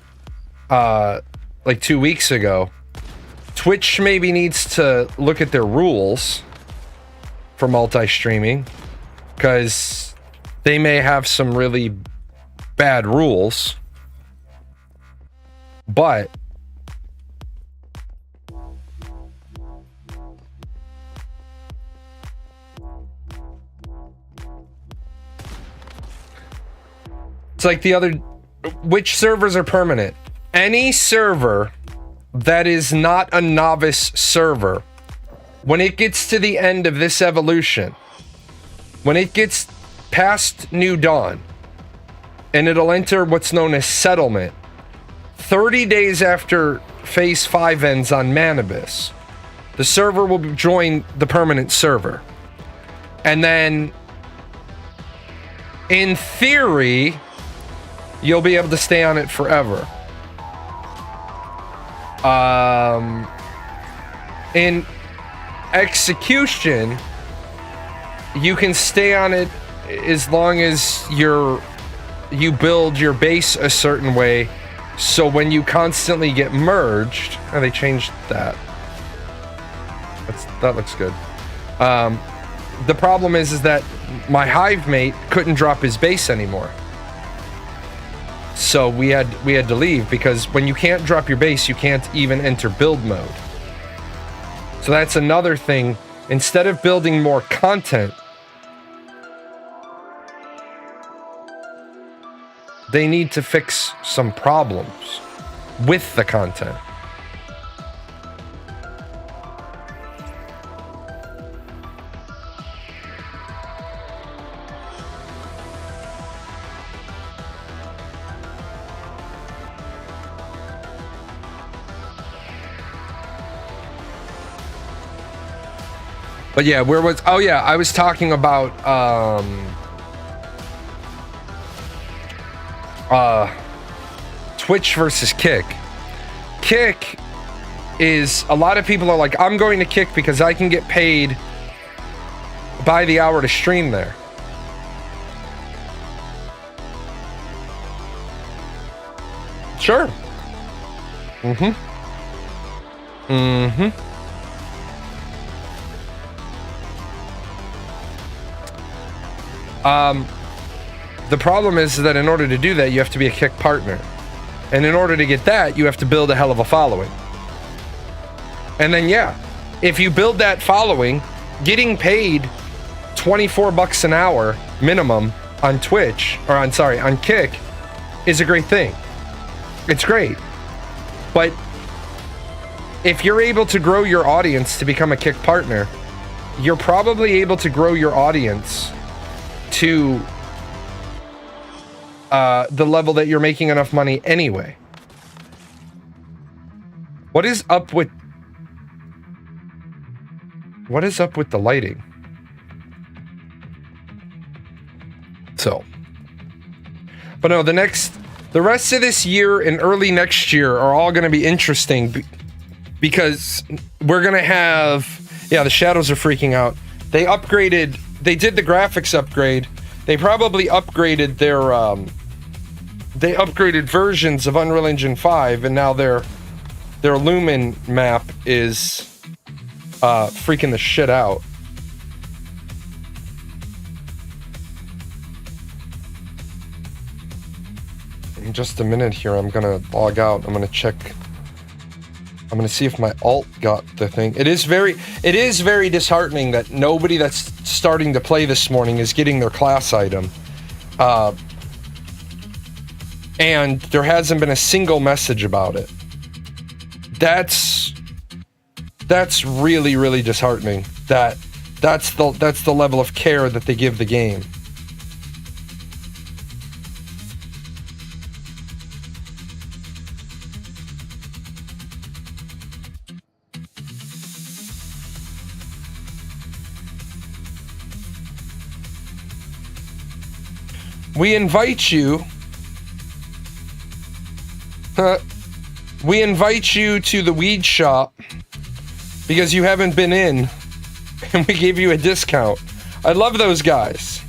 like 2 weeks ago, Twitch maybe needs to look at their rules for multi-streaming, because they may have some really bad rules, but it's like the other, which servers are permanent? Any server that is not a novice server, when it gets to the end of this evolution, when it gets past New Dawn, and it'll enter what's known as settlement, 30 days after Phase 5 ends on Manibus, the server will join the permanent server. And then, in theory, you'll be able to stay on it forever. In execution, you can stay on it as long as you build your base a certain way, so when you constantly get merged, and they changed that. That looks good. The problem is that my hive mate couldn't drop his base anymore. So we had to leave, because when you can't drop your base, you can't even enter build mode. So that's another thing. Instead of building more content, they need to fix some problems with the content. But yeah, I was talking about Twitch versus Kick. Kick is, a lot of people are like, I'm going to Kick because I can get paid by the hour to stream there. Sure. The problem is that in order to do that, you have to be a Kick partner. And in order to get that, you have to build a hell of a following. And then, yeah, if you build that following, getting paid $24 an hour minimum on Twitch, or on Kick, is a great thing. It's great. But if you're able to grow your audience to become a Kick partner, you're probably able to grow your audience to the level that you're making enough money anyway. What is up with the lighting? So, but no, the rest of this year and early next year are all going to be interesting, because we're going to have, yeah, the shadows are freaking out. They did the graphics upgrade. They probably upgraded they upgraded versions of Unreal Engine 5, and now their Lumen map is freaking the shit out. In just a minute here, I'm gonna log out. I'm gonna check I'm gonna see if my alt got the thing. It is very disheartening that nobody that's starting to play this morning is getting their class item. And there hasn't been a single message about it. That's really, really disheartening. That's the level of care that they give the game. We invite you to the weed shop because you haven't been in, and we gave you a discount. I love those guys.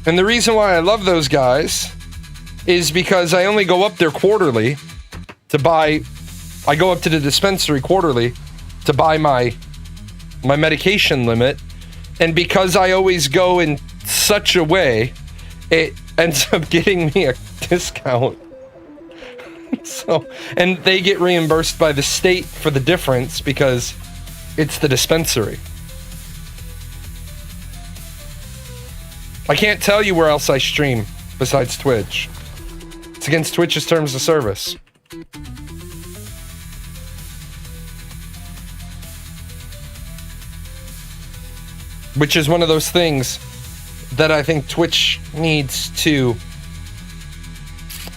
And the reason why I love those guys is because I only go up there quarterly to buy. I go up to the dispensary quarterly to buy my medication limit. And because I always go in such a way, it ends up getting me a discount. So, and they get reimbursed by the state for the difference because it's the dispensary. I can't tell you where else I stream besides Twitch. It's against Twitch's terms of service. Which is one of those things that I think Twitch needs to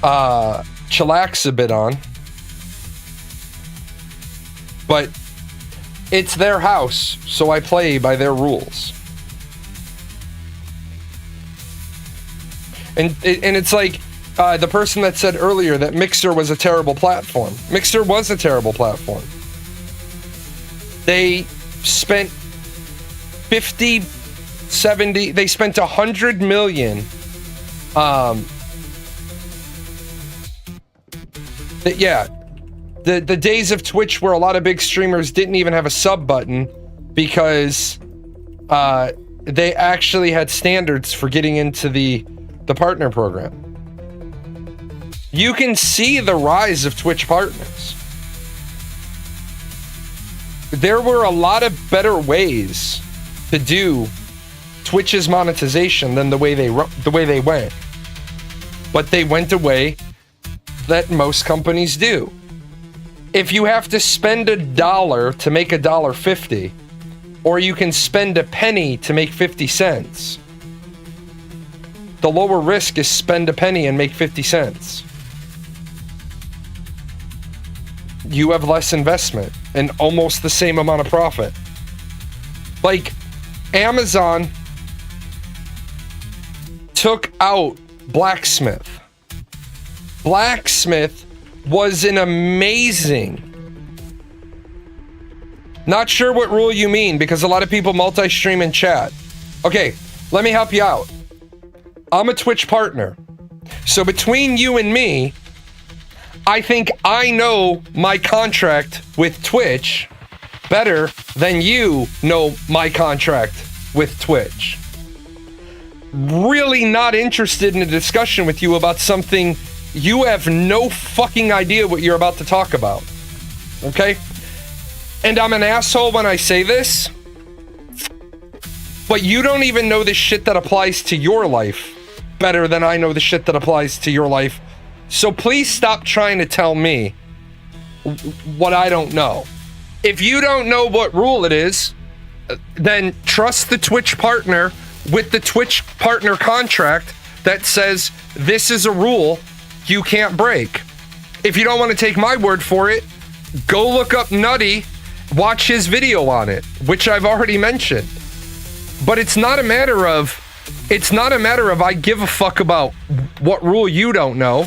chillax a bit on. But it's their house, so I play by their rules. And it's like the person that said earlier that Mixer was a terrible platform. Mixer was a terrible platform. They spent 50, 70, they spent 100 million. The days of Twitch where a lot of big streamers didn't even have a sub button because they actually had standards for getting into the partner program. You can see the rise of Twitch partners. There were a lot of better ways to do Twitch's monetization than the way they went. But they went a way that most companies do. If you have to spend $1 to make $1.50, or you can spend a penny to make 50 cents, the lower risk is spend a penny and make 50 cents. You have less investment and almost the same amount of profit. Like, Amazon took out Blacksmith. Blacksmith was an amazing... Not sure what rule you mean, because a lot of people multi-stream in chat. Okay, let me help you out. I'm a Twitch partner. So between you and me, I think I know my contract with Twitch better than you know my contract with Twitch. Really not interested in a discussion with you about something you have no fucking idea what you're about to talk about. Okay? And I'm an asshole when I say this, but you don't even know the shit that applies to your life better than I know the shit that applies to your life. So please stop trying to tell me what I don't know. If you don't know what rule it is, then trust the Twitch partner with the Twitch partner contract that says this is a rule you can't break. If you don't want to take my word for it, go look up Nutty, watch his video on it, which I've already mentioned. But it's not a matter of I give a fuck about what rule you don't know.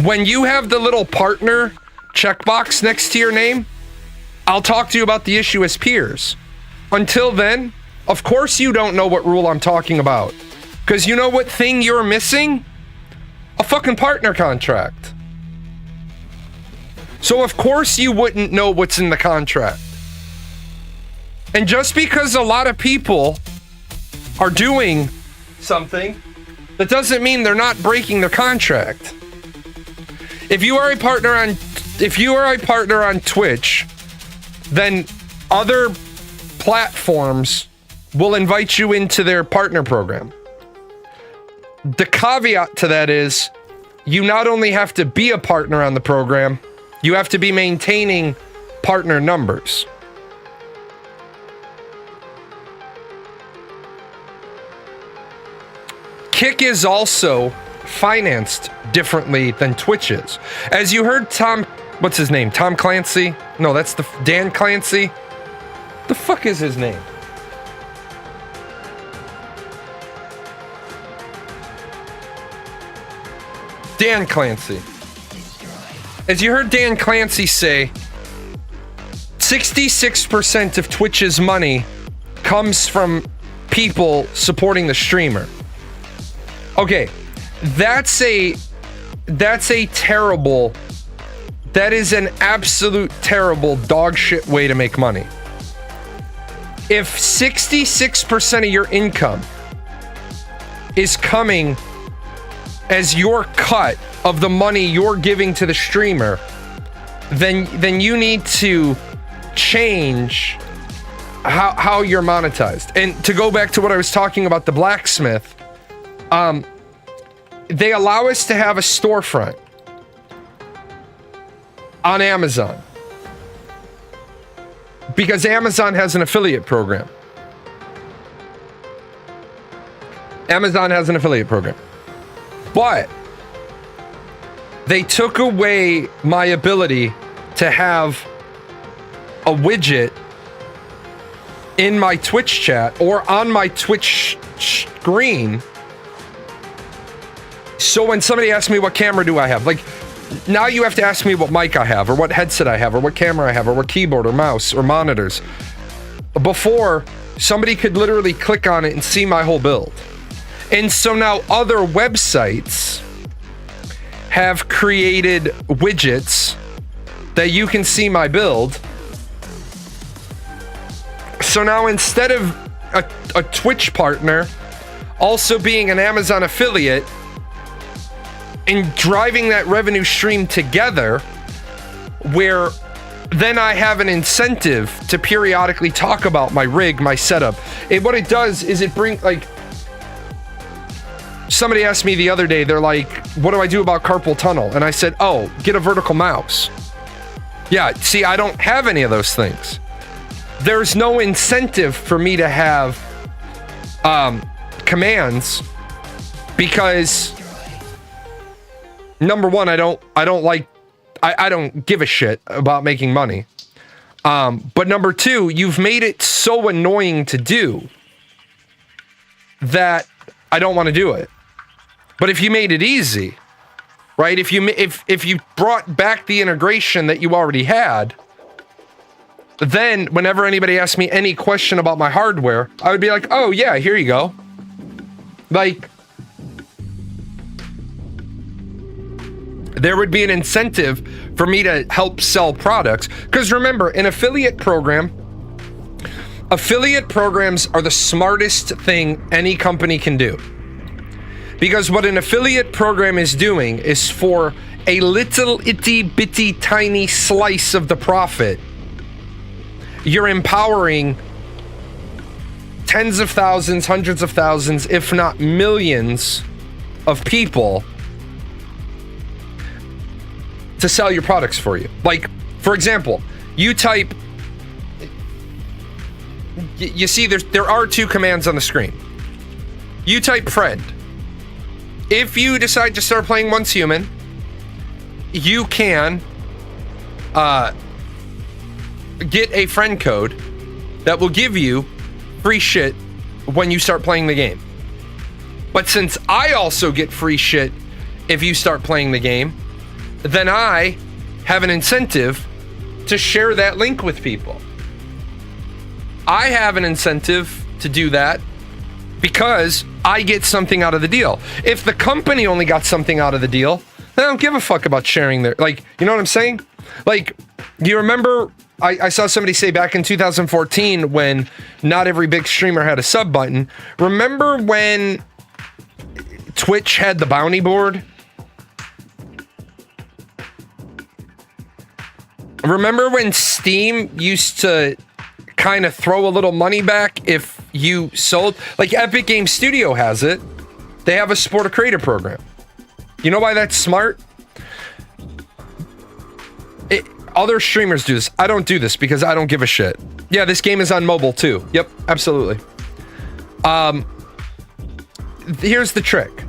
When you have the little partner checkbox next to your name, I'll talk to you about the issue as peers. Until then, of course you don't know what rule I'm talking about. Because you know what thing you're missing? A fucking partner contract. So of course you wouldn't know what's in the contract. And just because a lot of people are doing something, that doesn't mean they're not breaking their contract. If you are a partner on Twitch, then other platforms will invite you into their partner program. The caveat to that is you not only have to be a partner on the program, you have to be maintaining partner numbers. Kick is also financed differently than Twitch is. As you heard what's his name? Tom Clancy? No, that's Dan Clancy. The fuck is his name? Dan Clancy. As you heard Dan Clancy say, 66% of Twitch's money comes from people supporting the streamer. Okay, that is an absolute terrible dog shit way to make money. If 66% of your income is coming as your cut of the money you're giving to the streamer, then you need to change how you're monetized. And to go back to what I was talking about, the blacksmith, they allow us to have a storefront on Amazon because Amazon has an affiliate program. But they took away my ability to have a widget in my Twitch chat or on my Twitch screen. So when somebody asks me what camera do I have, like now you have to ask me what mic I have or what headset I have or what camera I have or what keyboard or mouse or monitors. Before, somebody could literally click on it and see my whole build. And so now other websites have created widgets that you can see my build. So now instead of a Twitch partner also being an Amazon affiliate and driving that revenue stream together, where then I have an incentive to periodically talk about my rig, my setup. What it does is it brings, like, somebody asked me the other day, they're like, what do I do about carpal tunnel? And I said, oh, get a vertical mouse. Yeah, see, I don't have any of those things. There's no incentive for me to have commands because number one, I don't give a shit about making money. But number two, you've made it so annoying to do that I don't want to do it. But if you made it easy, right? If you brought back the integration that you already had, then whenever anybody asks me any question about my hardware, I would be like, oh yeah, here you go. Like, there would be an incentive for me to help sell products. Because remember, an affiliate programs are the smartest thing any company can do. Because what an affiliate program is doing is for a little itty bitty tiny slice of the profit, you're empowering tens of thousands, hundreds of thousands, if not millions of people to sell your products for you. Like, for example, you type, you see there are two commands on the screen. You type friend. If you decide to start playing Once Human, you can get a friend code that will give you free shit when you start playing the game. But since I also get free shit if you start playing the game, then I have an incentive to share that link with people. I have an incentive to do that because I get something out of the deal. If the company only got something out of the deal, they don't give a fuck about sharing their, like, you know what I'm saying? Like, you remember, I saw somebody say back in 2014 when not every big streamer had a sub button. Remember when Twitch had the bounty board? Remember when Steam used to kind of throw a little money back if you sold? Like Epic Game Studio has it. They have a supporter creator program. You know why that's smart? Other streamers do this. I don't do this because I don't give a shit. Yeah, this game is on mobile too. Yep, absolutely. Here's the trick.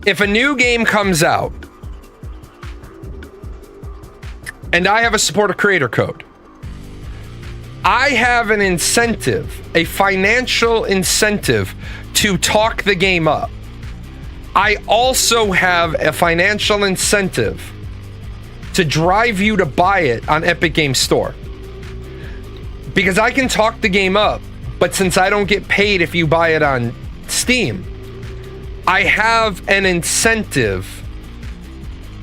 If a new game comes out and I have a supporter creator code, I have an incentive, a financial incentive to talk the game up. I also have a financial incentive to drive you to buy it on Epic Games Store. Because I can talk the game up, but since I don't get paid if you buy it on Steam, I have an incentive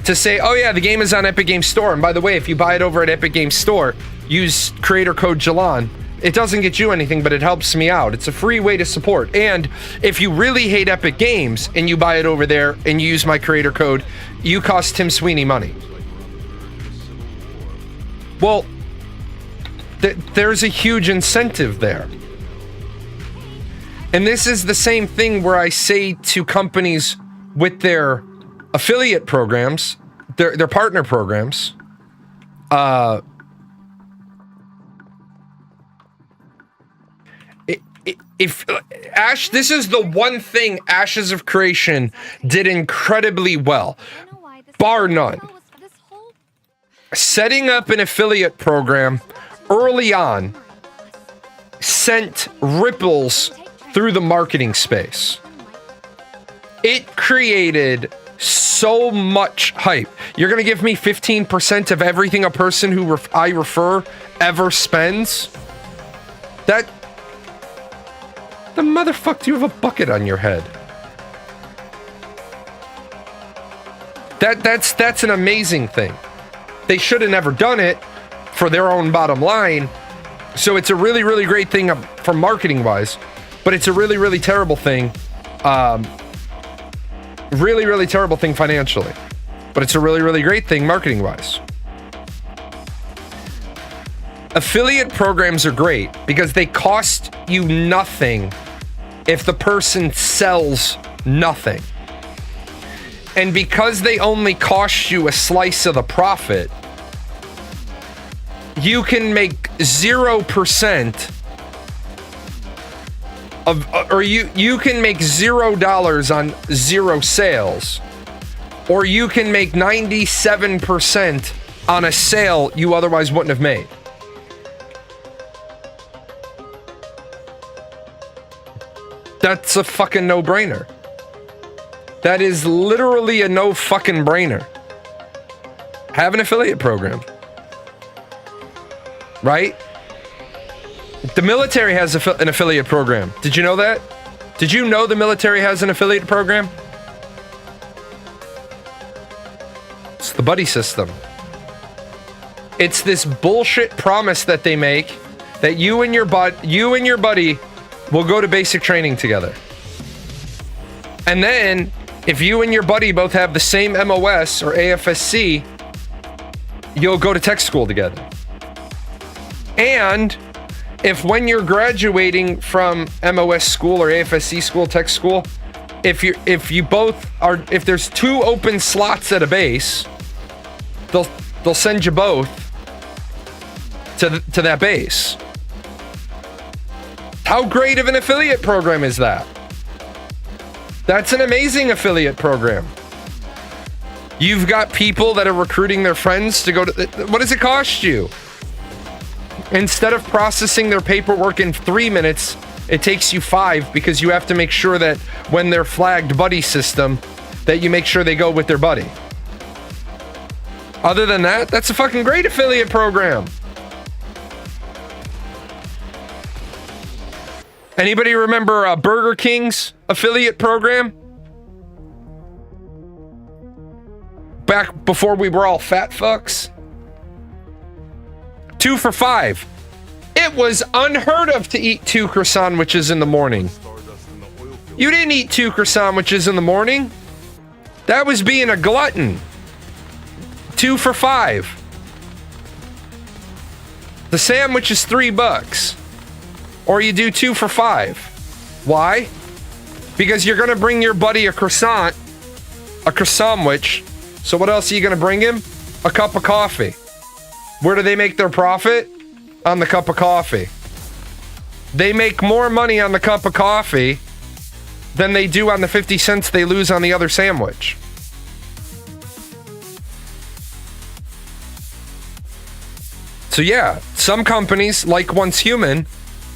to say, oh yeah, the game is on Epic Games Store. And by the way, if you buy it over at Epic Games Store, use creator code Jalon. It doesn't get you anything, but it helps me out. It's a free way to support. And if you really hate Epic Games and you buy it over there and you use my creator code, you cost Tim Sweeney money. Well, there's a huge incentive there. And this is the same thing where I say to companies with their affiliate programs, their partner programs, if Ash, this is the one thing Ashes of Creation did incredibly well, bar none. Setting up an affiliate program early on sent ripples through the marketing space. It created so much hype. You're gonna give me 15% of everything a person who I refer ever spends? That... The motherfucker, do you have a bucket on your head? That's an amazing thing. They should have never done it for their own bottom line. So it's a really, really great thing for marketing wise, but it's a really, really terrible thing. Really, really terrible thing financially, but it's a really, really great thing marketing wise. Affiliate programs are great because they cost you nothing if the person sells nothing. And because they only cost you a slice of the profit, you can make 0% of, or you can make $0 on 0 sales, or you can make 97% on a sale you otherwise wouldn't have made. That's a fucking no-brainer. That is literally a no fucking brainer. Have an affiliate program. Right? The military has an affiliate program. Did you know that? Did you know the military has an affiliate program? It's the buddy system. It's this bullshit promise that they make that you and your buddy will go to basic training together. And then if you and your buddy both have the same MOS or AFSC, you'll go to tech school together. And if when you're graduating from MOS school or AFSC school, tech school, if there's 2 open slots at a base, they'll send you both to that base. How great of an affiliate program is that? That's an amazing affiliate program. You've got people that are recruiting their friends to go to... What does it cost you? Instead of processing their paperwork in 3 minutes, it takes you 5 because you have to make sure that when they're flagged buddy system, that you make sure they go with their buddy. Other than that, that's a fucking great affiliate program. Anybody remember Burger King's affiliate program? Back before we were all fat fucks? 2 for $5. It was unheard of to eat 2 croissant sandwiches in the morning. You didn't eat 2 croissant sandwiches in the morning. That was being a glutton. 2 for $5. The sandwich is $3. Or you do 2 for $5. Why? Because you're gonna bring your buddy a croissant sandwich. So what else are you gonna bring him? A cup of coffee. Where do they make their profit? On the cup of coffee. They make more money on the cup of coffee than they do on the 50 cents they lose on the other sandwich. So yeah, some companies, like Once Human,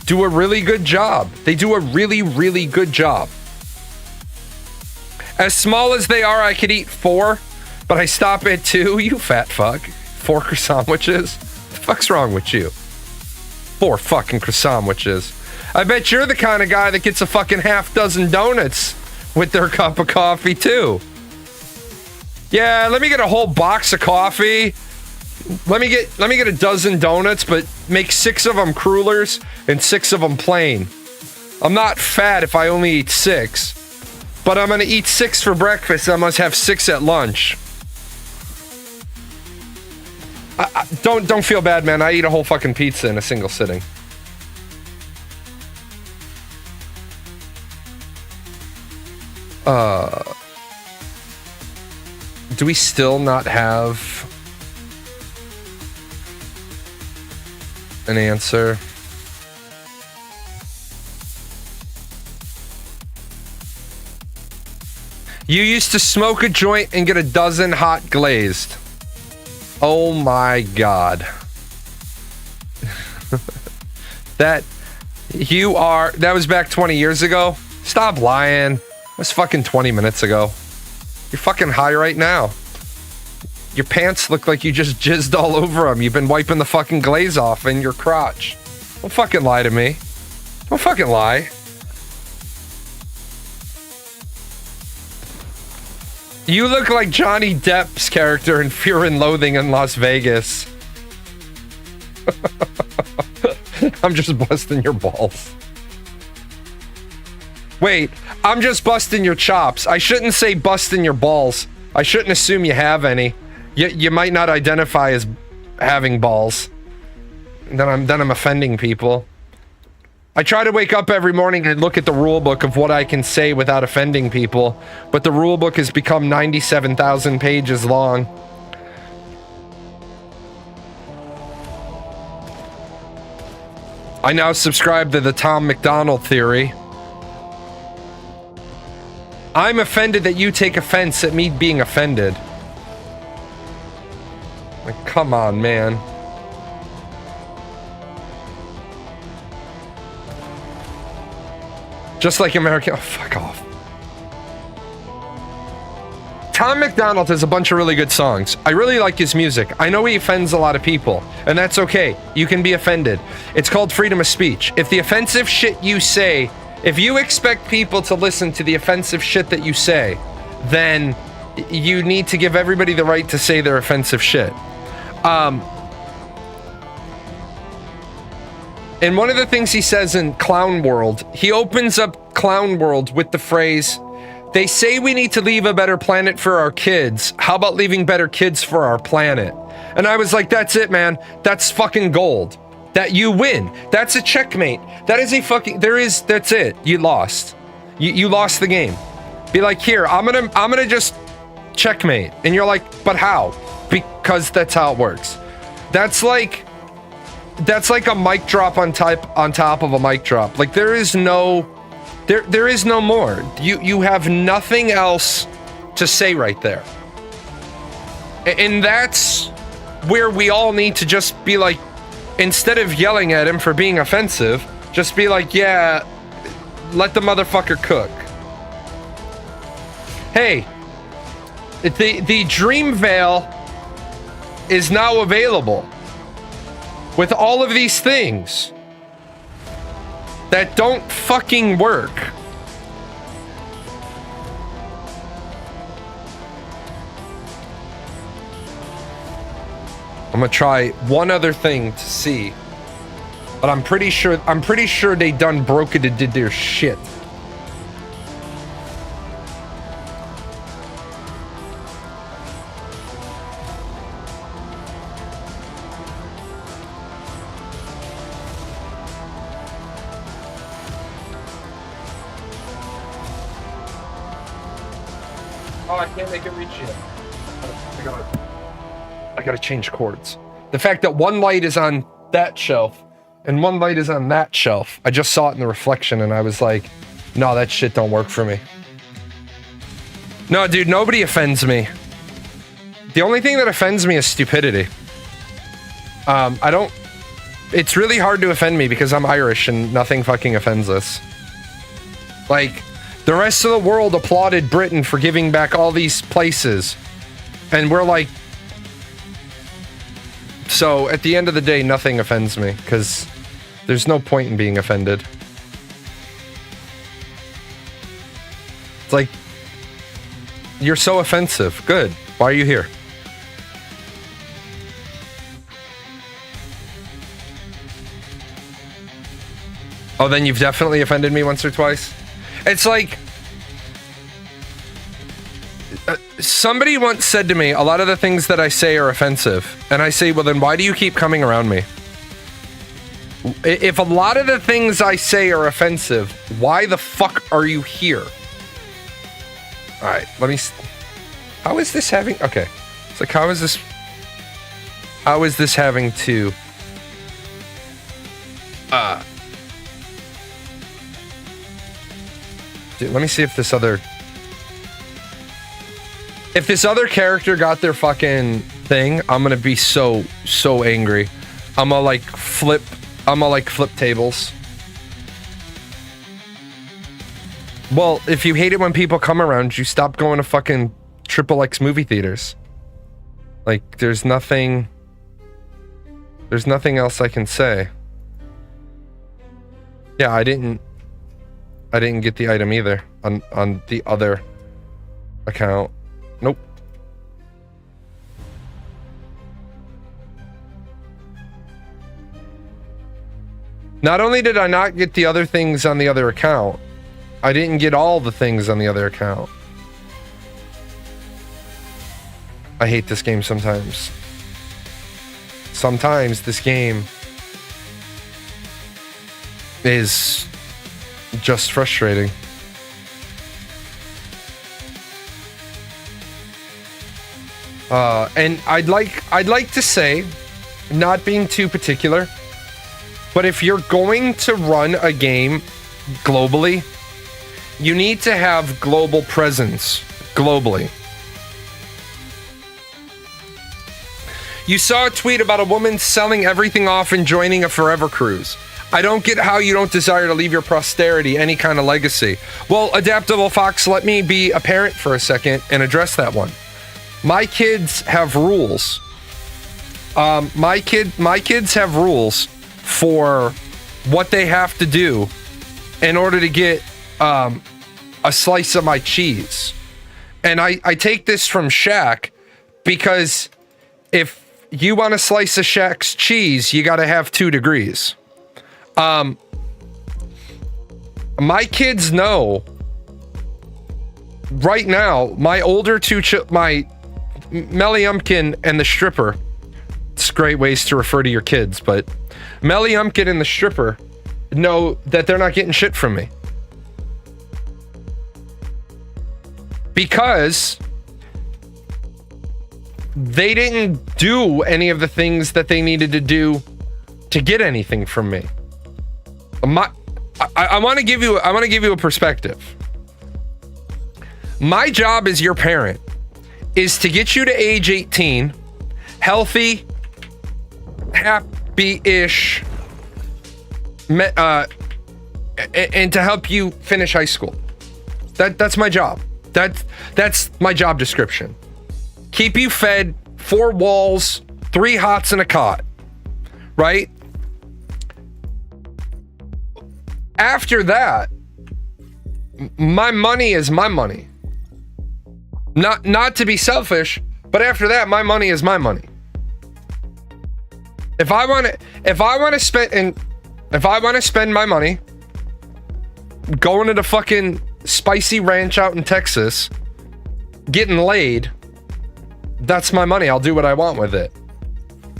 do a really good job. They do a really, really good job. As small as they are, I could eat 4, but I stop at 2. You fat fuck. 4 croissant sandwiches? The fuck's wrong with you? 4 fucking croissant sandwiches. I bet you're the kind of guy that gets a fucking half dozen donuts with their cup of coffee too. Yeah, let me get a whole box of coffee. Let me get a dozen donuts, but make 6 of them crullers and 6 of them plain. I'm not fat if I only eat 6, but I'm gonna eat 6 for breakfast. I must have 6 at lunch. Don't feel bad, man. I eat a whole fucking pizza in a single sitting. Do we still not have an answer? You used to smoke a joint and get a dozen hot glazed. Oh my god. That was back 20 years ago? Stop lying. That was fucking 20 minutes ago. You're fucking high right now. Your pants look like you just jizzed all over them. You've been wiping the fucking glaze off in your crotch. Don't fucking lie to me. Don't fucking lie. You look like Johnny Depp's character in Fear and Loathing in Las Vegas. I'm just busting your balls. Wait, I'm just busting your chops. I shouldn't say busting your balls. I shouldn't assume you have any. You might not identify as having balls. Then I'm offending people. I try to wake up every morning and look at the rule book of what I can say without offending people, but the rule book has become 97,000 pages long. I now subscribe to the Tom McDonald theory. I'm offended that you take offense at me being offended. Like, come on, man. Just like American... Oh, fuck off. Tom McDonald has a bunch of really good songs. I really like his music. I know he offends a lot of people, and that's okay. You can be offended. It's called freedom of speech. If the offensive shit you say... If you expect people to listen to the offensive shit that you say, then you need to give everybody the right to say their offensive shit. And one of the things he says in Clown World, he opens up Clown World with the phrase, "They say we need to leave a better planet for our kids. How about leaving better kids for our planet?" And I was like, that's it, man. That's fucking gold. That you win. That's a checkmate. That is a fucking, that's it. You lost. You lost the game. Be like, here, I'm gonna just checkmate. And you're like, but how? Because that's how it works. That's like a mic drop on top of a mic drop. Like there is no more. You have nothing else to say right there. And that's where we all need to just be like, instead of yelling at him for being offensive, just be like, yeah, let the motherfucker cook. Hey, the Dream Veil is now available with all of these things that don't fucking work. I'm gonna try one other thing to see, but I'm pretty sure they done broke it and did their shit. Oh, I can't make it reach yet. I gotta change cords. The fact that one light is on that shelf and one light is on that shelf. I just saw it in the reflection and I was like, no, that shit don't work for me. No, dude, nobody offends me. The only thing that offends me is stupidity. It's really hard to offend me because I'm Irish and nothing fucking offends us. Like, the rest of the world applauded Britain for giving back all these places. And we're like... So, at the end of the day, nothing offends me, because there's no point in being offended. It's like, you're so offensive. Good. Why are you here? Oh, then you've definitely offended me once or twice? It's like... somebody once said to me, a lot of the things that I say are offensive. And I say, well, then why do you keep coming around me? If a lot of the things I say are offensive, why the fuck are you here? Alright, let me... How is this having... Okay. It's like, how is this having to... Dude, let me see if this other... If this other character got their fucking thing, I'm gonna be so angry. I'm gonna flip tables. Well, if you hate it when people come around you, stop going to fucking XXX movie theaters. Like, there's nothing else I can say. Yeah, I didn't get the item either on the other account. Nope. Not only did I not get the other things on the other account, I didn't get all the things on the other account. I hate this game sometimes. Sometimes this game is just frustrating. And I'd like to say, not being too particular, but if you're going to run a game globally, you need to have global presence globally. You saw a tweet about a woman selling everything off and joining a forever cruise. I don't get how you don't desire to leave your posterity any kind of legacy. Well, Adaptable Fox, let me be a parent for a second and address that one. My kids have rules. My kids have rules for what they have to do in order to get a slice of my cheese. And I take this from Shaq because if you want a slice of Shaq's cheese, you got to have 2 degrees. My kids know right now, my older my Melly Umpkin and the stripper, it's great ways to refer to your kids, but Melly Umpkin and the stripper know that they're not getting shit from me. Because they didn't do any of the things that they needed to do to get anything from me. I want to give you a perspective. My job as your parent is to get you to age 18, healthy, happy-ish, and to help you finish high school. That's my job. That's my job description. Keep you fed, 4 walls, 3 hots and a cot, right? After that, my money is my money. Not to be selfish, but after that, my money is my money. If I want to spend my money going to the fucking spicy ranch out in Texas, getting laid, that's my money. I'll do what I want with it.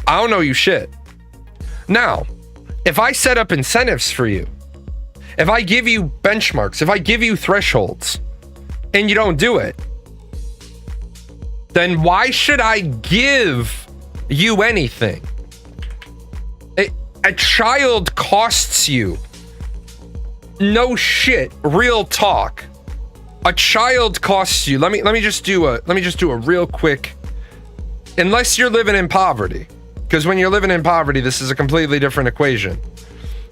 I don't know you shit. Now, if I set up incentives for you, if I give you benchmarks, if I give you thresholds, and you don't do it, then why should I give you anything? A child costs you. No shit, real talk. A child costs you. Let me just do a real quick. Unless you're living in poverty, because when you're living in poverty, this is a completely different equation.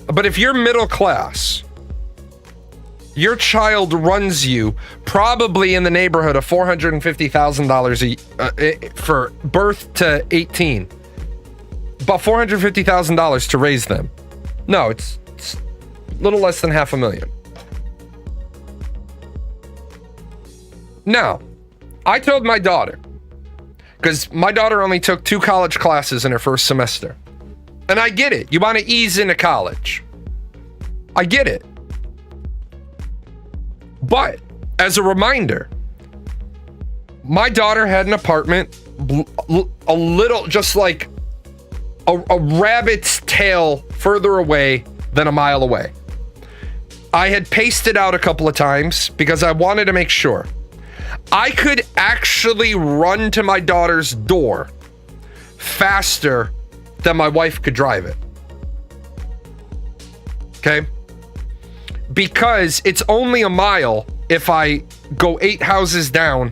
But if you're middle class, your child runs you probably in the neighborhood of $450,000 for birth to 18. About $450,000 to raise them. No, it's a little less than $500,000. Now, I told my daughter, because my daughter only took 2 college classes in her first semester. And I get it. You want to ease into college. I get it. But as a reminder, my daughter had an apartment a little, just like a rabbit's tail further away than a mile away. I had paced it out a couple of times because I wanted to make sure I could actually run to my daughter's door faster than my wife could drive it. Okay? Because it's only a mile if I go 8 houses down,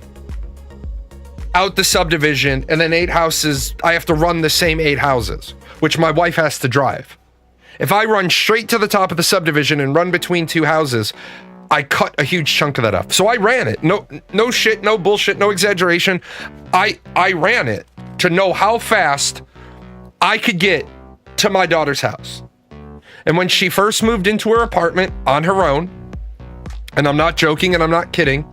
out the subdivision, and then 8 houses, I have to run the same 8 houses, which my wife has to drive. If I run straight to the top of the subdivision and run between 2 houses, I cut a huge chunk of that up. So I ran it. No shit, no bullshit, no exaggeration. I ran it to know how fast I could get to my daughter's house. And when she first moved into her apartment on her own, and I'm not joking and I'm not kidding,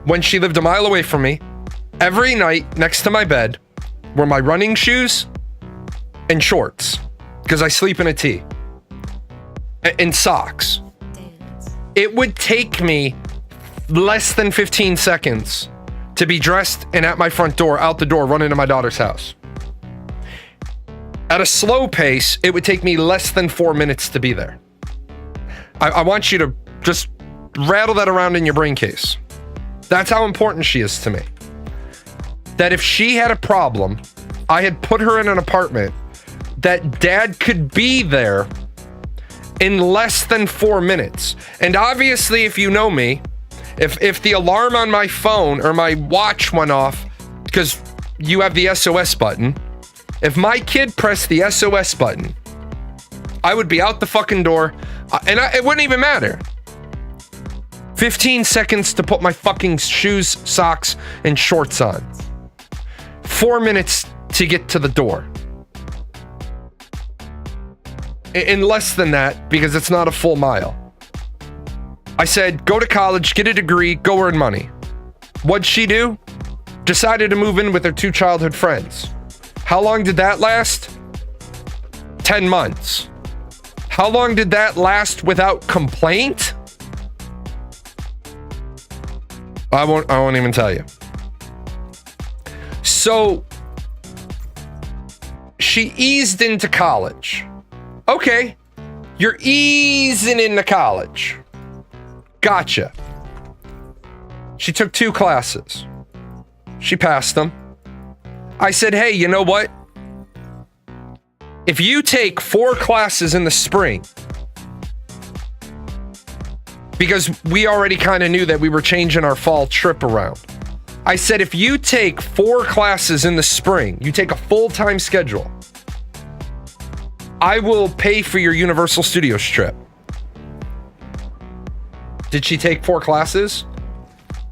when she lived a mile away from me, every night next to my bed were my running shoes and shorts, because I sleep in a tee, and socks. It would take me less than 15 seconds to be dressed and at my front door, out the door, running to my daughter's house. At a slow pace, it would take me less than 4 minutes to be there. I want you to just rattle that around in your brain case. That's how important she is to me. That if she had a problem, I had put her in an apartment that dad could be there in less than 4 minutes. And obviously, if you know me, if the alarm on my phone or my watch went off, because you have the SOS button, if my kid pressed the SOS button, I would be out the fucking door, and it wouldn't even matter. 15 seconds to put my fucking shoes, socks, and shorts on. 4 minutes to get to the door. In less than that, because it's not a full mile. I said, go to college, get a degree, go earn money. What'd she do? Decided to move in with her 2 childhood friends. How long did that last? 10 months. How long did that last without complaint? I won't even tell you. So she eased into college. Okay, you're easing into college. Gotcha. She took 2 classes. She passed them. I said, hey, you know what? If you take 4 classes in the spring, because we already kind of knew that we were changing our fall trip around. I said, if you take 4 classes in the spring, you take a full-time schedule, I will pay for your Universal Studios trip. Did she take 4 classes?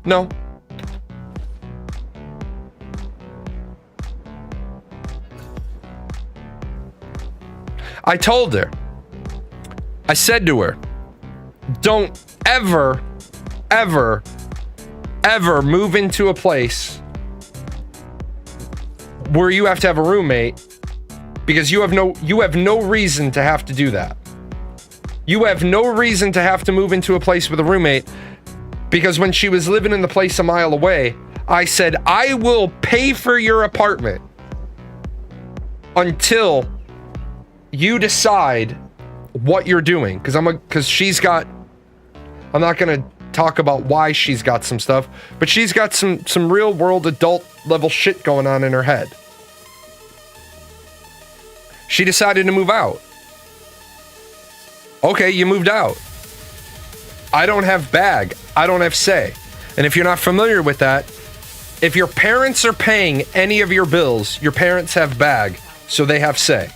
No. I told her, I said to her, don't ever move into a place where you have to have a roommate, because you have no reason to have to do that. You have no reason to have to move into a place with a roommate, because when she was living in the place a mile away, I said, I will pay for your apartment until you decide what you're doing. Because I'm not gonna talk about why she's got some stuff, but she's got some real world adult level shit going on in her head. She decided to move out. Okay, you moved out. I don't have bag. I don't have say. And if you're not familiar with that, if your parents are paying any of your bills, your parents have bag, so they have say.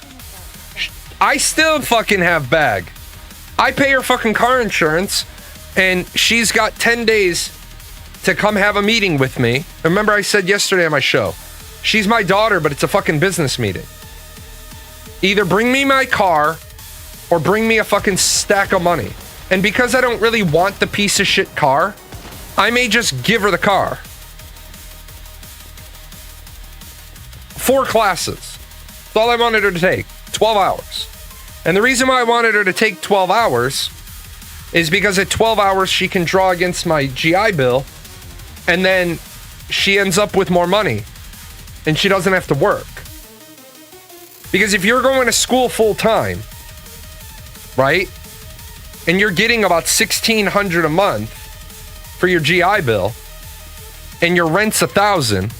I still fucking have bag. I pay her fucking car insurance, and she's got 10 days to come have a meeting with me. Remember I said yesterday on my show, she's my daughter, but it's a fucking business meeting. Either bring me my car or bring me a fucking stack of money. And because I don't really want the piece of shit car, I may just give her the car. 4 classes. That's all I wanted her to take. 12 hours. And the reason why I wanted her to take 12 hours is because at 12 hours she can draw against my GI Bill, and then she ends up with more money and she doesn't have to work. Because if you're going to school full time, right, and you're getting about $1,600 a month for your GI Bill, and your rent's $1,000,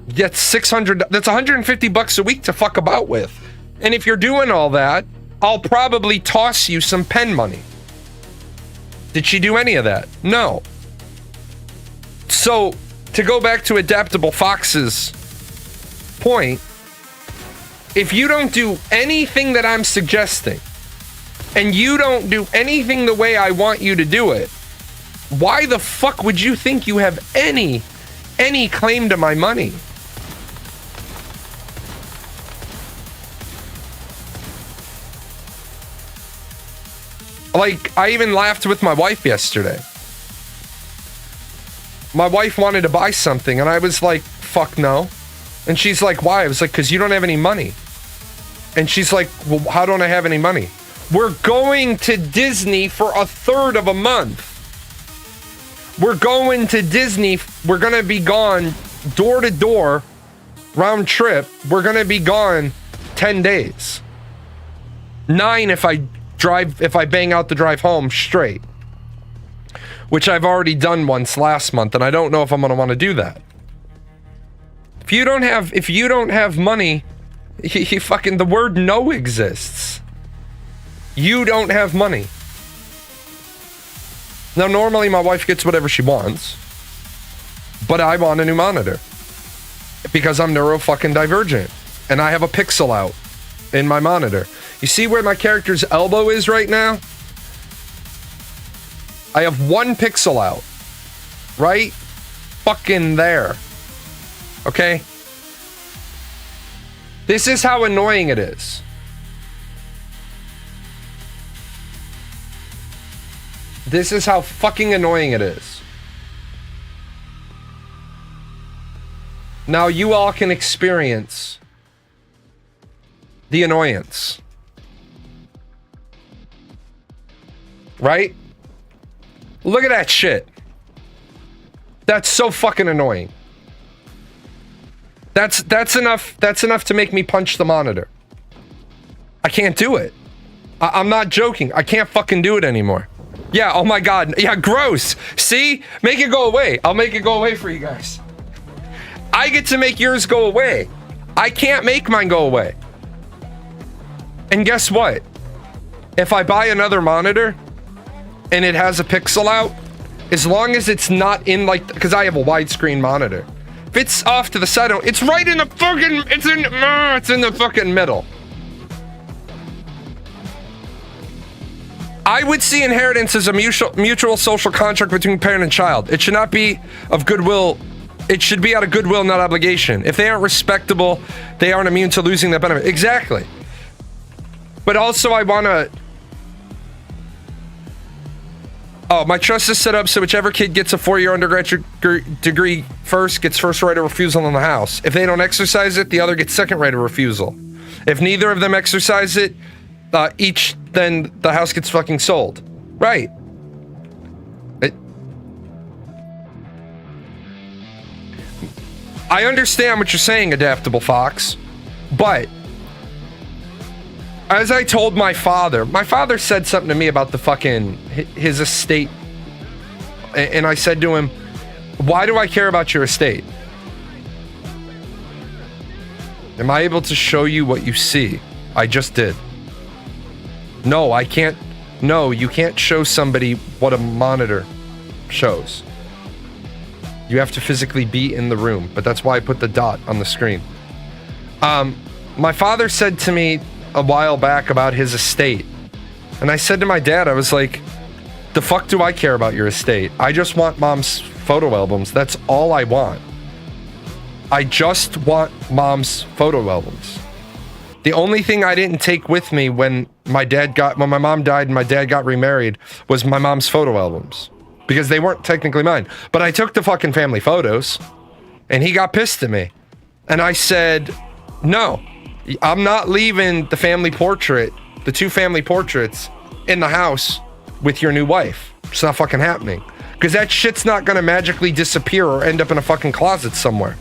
that's $600. That's $150 a week to fuck about with. And if you're doing all that, I'll probably toss you some pen money. Did she do any of that? No. So, to go back to Adaptable Fox's point, if you don't do anything that I'm suggesting, and you don't do anything the way I want you to do it, why the fuck would you think you have any claim to my money? Like, I even laughed with my wife yesterday. My wife wanted to buy something, and I was like, fuck no. And she's like, why? I was like, because you don't have any money. And she's like, well, how don't I have any money? We're going to Disney for a third of a month. We're going to Disney. We're going to be gone door to door, round trip. We're going to be gone 10 days. 9 if I bang out the drive home straight. Which I've already done once last month, and I don't know if I'm going to want to do that. If you don't have money, you fucking, the word no exists. You don't have money. Now, normally my wife gets whatever she wants, but I want a new monitor because I'm neuro fucking divergent, and I have a pixel out in my monitor. You see where my character's elbow is right now? I have 1 pixel out. Right fucking there. Okay? This is how annoying it is. This is how fucking annoying it is. Now you all can experience the annoyance. Right? Look at that shit. That's so fucking annoying. That's enough to make me punch the monitor. I can't do it. I'm not joking. I can't fucking do it anymore. Yeah, oh my god. Yeah, gross. See? Make it go away. I'll make it go away for you guys. I get to make yours go away. I can't make mine go away. And guess what? If I buy another monitor and it has a pixel out, as long as it's not in like, because I have a widescreen monitor. If it's off to the side, it's right in the fucking, it's in the fucking middle. I would see inheritance as a mutual social contract between parent and child. It should not be of goodwill. It should be out of goodwill, not obligation. If they aren't respectable, they aren't immune to losing that benefit. Exactly. But also I want to... Oh, my trust is set up so whichever kid gets a 4-year undergraduate degree first gets first right of refusal on the house. If they don't exercise it, the other gets second right of refusal. If neither of them exercise it, then the house gets fucking sold. Right. I understand what you're saying, Adaptable Fox, but as I told my father said something to me about the fucking his estate, and I said to him, why do I care about your estate? Am I able to show you what you see? I just did. No, I can't. No, you can't show somebody what a monitor shows. You have to physically be in the room, but that's why I put the dot on the screen. My father said to me a while back about his estate, and I said to my dad, I was like, the fuck do I care about your estate? I just want mom's photo albums. That's all I want. I just want mom's photo albums. The only thing I didn't take with me when my mom died and my dad got remarried was my mom's photo albums, because they weren't technically mine. But I took the fucking family photos, and he got pissed at me. And I said, no, I'm not leaving the family portrait, the 2 family portraits, in the house with your new wife. It's not fucking happening. Because that shit's not gonna magically disappear or end up in a fucking closet somewhere.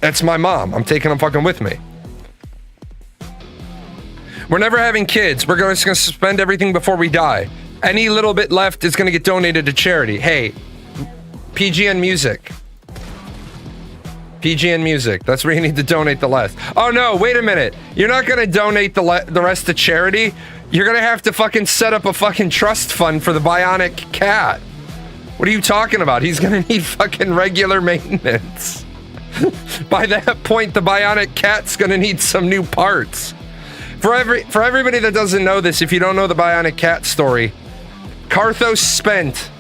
That's my mom. I'm taking them fucking with me. We're never having kids. We're just gonna suspend everything before we die. Any little bit left is gonna get donated to charity. Hey, PGN Music. PGN Music. That's where you need to donate the less. Oh no, wait a minute. You're not gonna donate the rest to charity. You're gonna have to fucking set up a fucking trust fund for the bionic cat. What are you talking about? He's gonna need fucking regular maintenance. By that point, the bionic cat's gonna need some new parts. For everybody that doesn't know this, if you don't know the bionic cat story, Carthos spent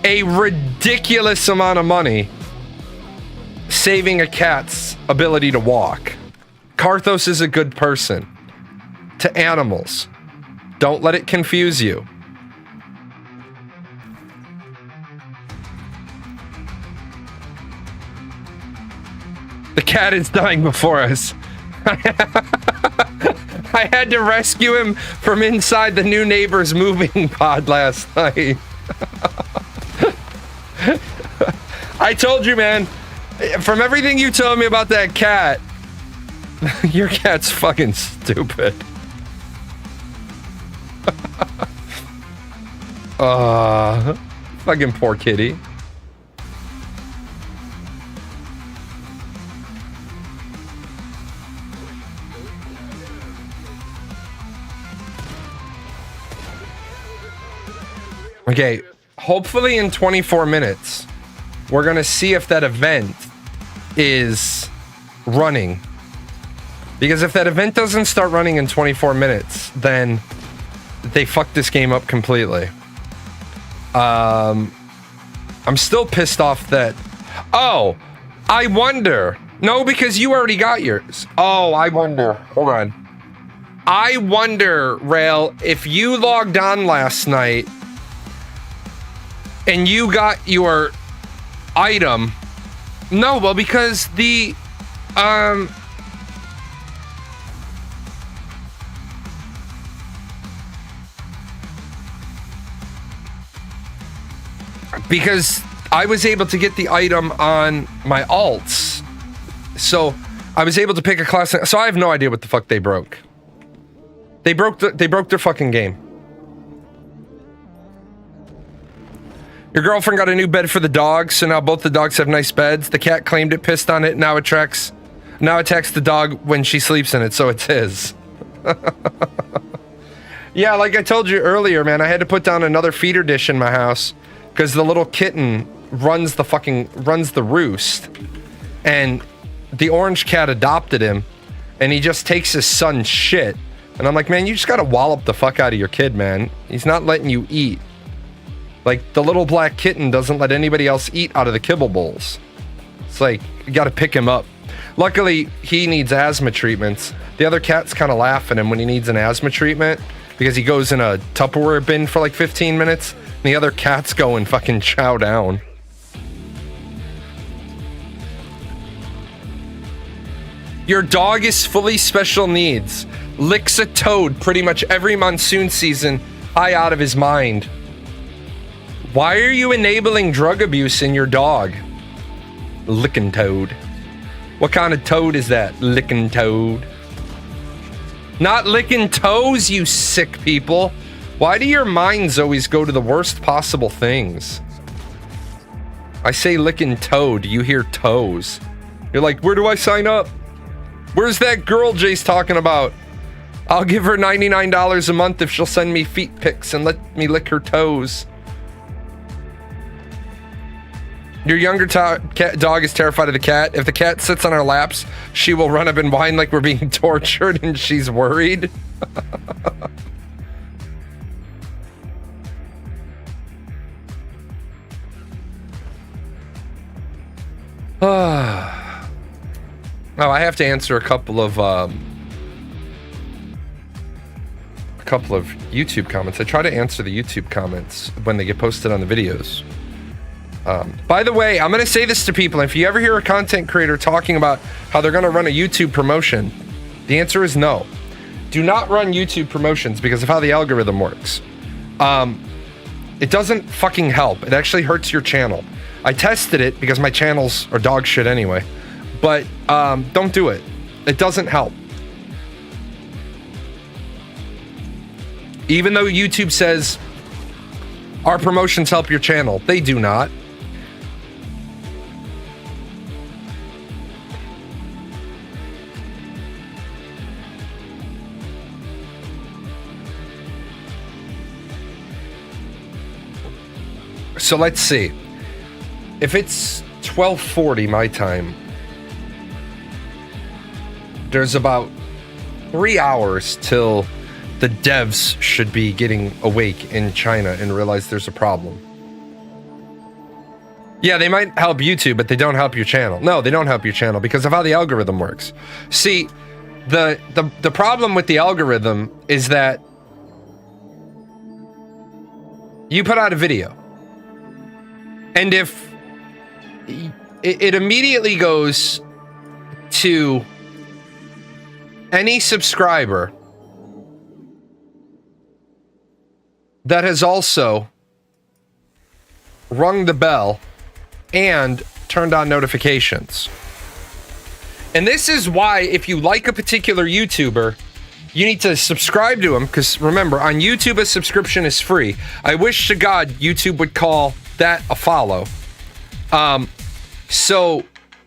a ridiculous amount of money saving a cat's ability to walk. Carthos is a good person to animals. Don't let it confuse you. The cat is dying before us. I had to rescue him from inside the new neighbor's moving pod last night. I told you, man. From everything you told me about that cat, your cat's fucking stupid. Fucking poor kitty. Okay, hopefully in 24 minutes, we're gonna see if that event is running. Because if that event doesn't start running in 24 minutes, then they fucked this game up completely. I'm still pissed off that... Oh, I wonder. No, because you already got yours. Oh, I wonder. Hold on. I wonder, Rail, if you logged on last night and you got your item. No, well, because the because I was able to get the item on my alts, so I was able to pick a class. So I have no idea what the fuck they broke. They broke their fucking game. Your girlfriend got a new bed for the dog, so now both the dogs have nice beds. The cat claimed it, pissed on it, now attacks the dog when she sleeps in it, so it's his. Yeah, like I told you earlier, man, I had to put down another feeder dish in my house because the little kitten runs the roost, and the orange cat adopted him, and he just takes his son's shit. And I'm like, man, you just gotta wallop the fuck out of your kid, man. He's not letting you eat. Like, the little black kitten doesn't let anybody else eat out of the kibble bowls. It's like, you gotta pick him up. Luckily, he needs asthma treatments. The other cats kind of laugh at him when he needs an asthma treatment because he goes in a Tupperware bin for like 15 minutes, and the other cats go and fucking chow down. Your dog is fully special needs. Licks a toad pretty much every monsoon season, high out of his mind. Why are you enabling drug abuse in your dog? Licking toad. What kind of toad is that? Licking toad. Not licking toes, you sick people. Why do your minds always go to the worst possible things? I say licking toe, do you hear toes? You're like, where do I sign up? Where's that girl Jay's talking about? I'll give her $99 a month if she'll send me feet pics and let me lick her toes. Your younger dog is terrified of the cat. If the cat sits on our laps, she will run up and whine like we're being tortured and she's worried. Oh, I have to answer a couple of YouTube comments. I try to answer the YouTube comments when they get posted on the videos. By the way, I'm going to say this to people. If you ever hear a content creator talking about how they're going to run a YouTube promotion, the answer is no. Do not run YouTube promotions because of how the algorithm works. It doesn't fucking help. It actually hurts your channel. I tested it because my channels are dog shit anyway. But don't do it. It doesn't help. Even though YouTube says our promotions help your channel, they do not. So let's see. If it's 12:40 my time, there's about 3 hours till the devs should be getting awake in China and realize there's a problem. Yeah, they might help YouTube, but they don't help your channel. No, they don't help your channel because of how the algorithm works. See, the problem with the algorithm is that you put out a video, and if it immediately goes to any subscriber that has also rung the bell and turned on notifications. And this is why, if you like a particular YouTuber, you need to subscribe to them, because remember, on YouTube, a subscription is free. I wish to God YouTube would call that a follow. So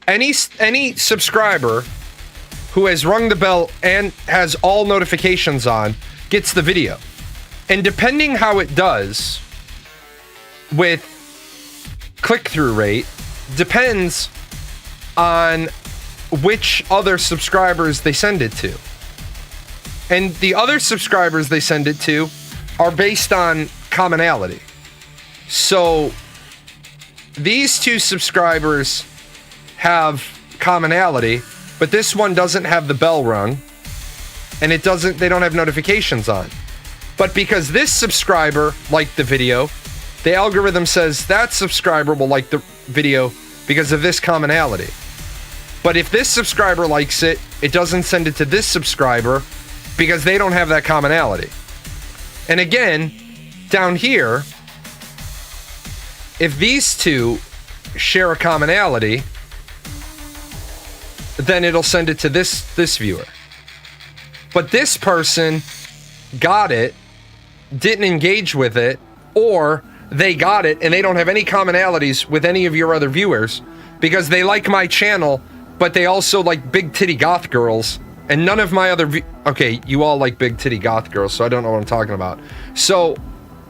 any subscriber who has rung the bell and has all notifications on gets the video. And depending how it does with click-through rate depends on which other subscribers they send it to. And the other subscribers they send it to are based on commonality. So these two subscribers have commonality, but this one doesn't have the bell rung, and they don't have notifications on. But because this subscriber liked the video, the algorithm says that subscriber will like the video because of this commonality. But if this subscriber likes it, it doesn't send it to this subscriber because they don't have that commonality. And again, down here, if these two share a commonality, then it'll send it to this viewer. But this person got it, didn't engage with it, or they got it and they don't have any commonalities with any of your other viewers because they like my channel, but they also like big titty goth girls, and none of my other okay, you all like big titty goth girls, so I don't know what I'm talking about. So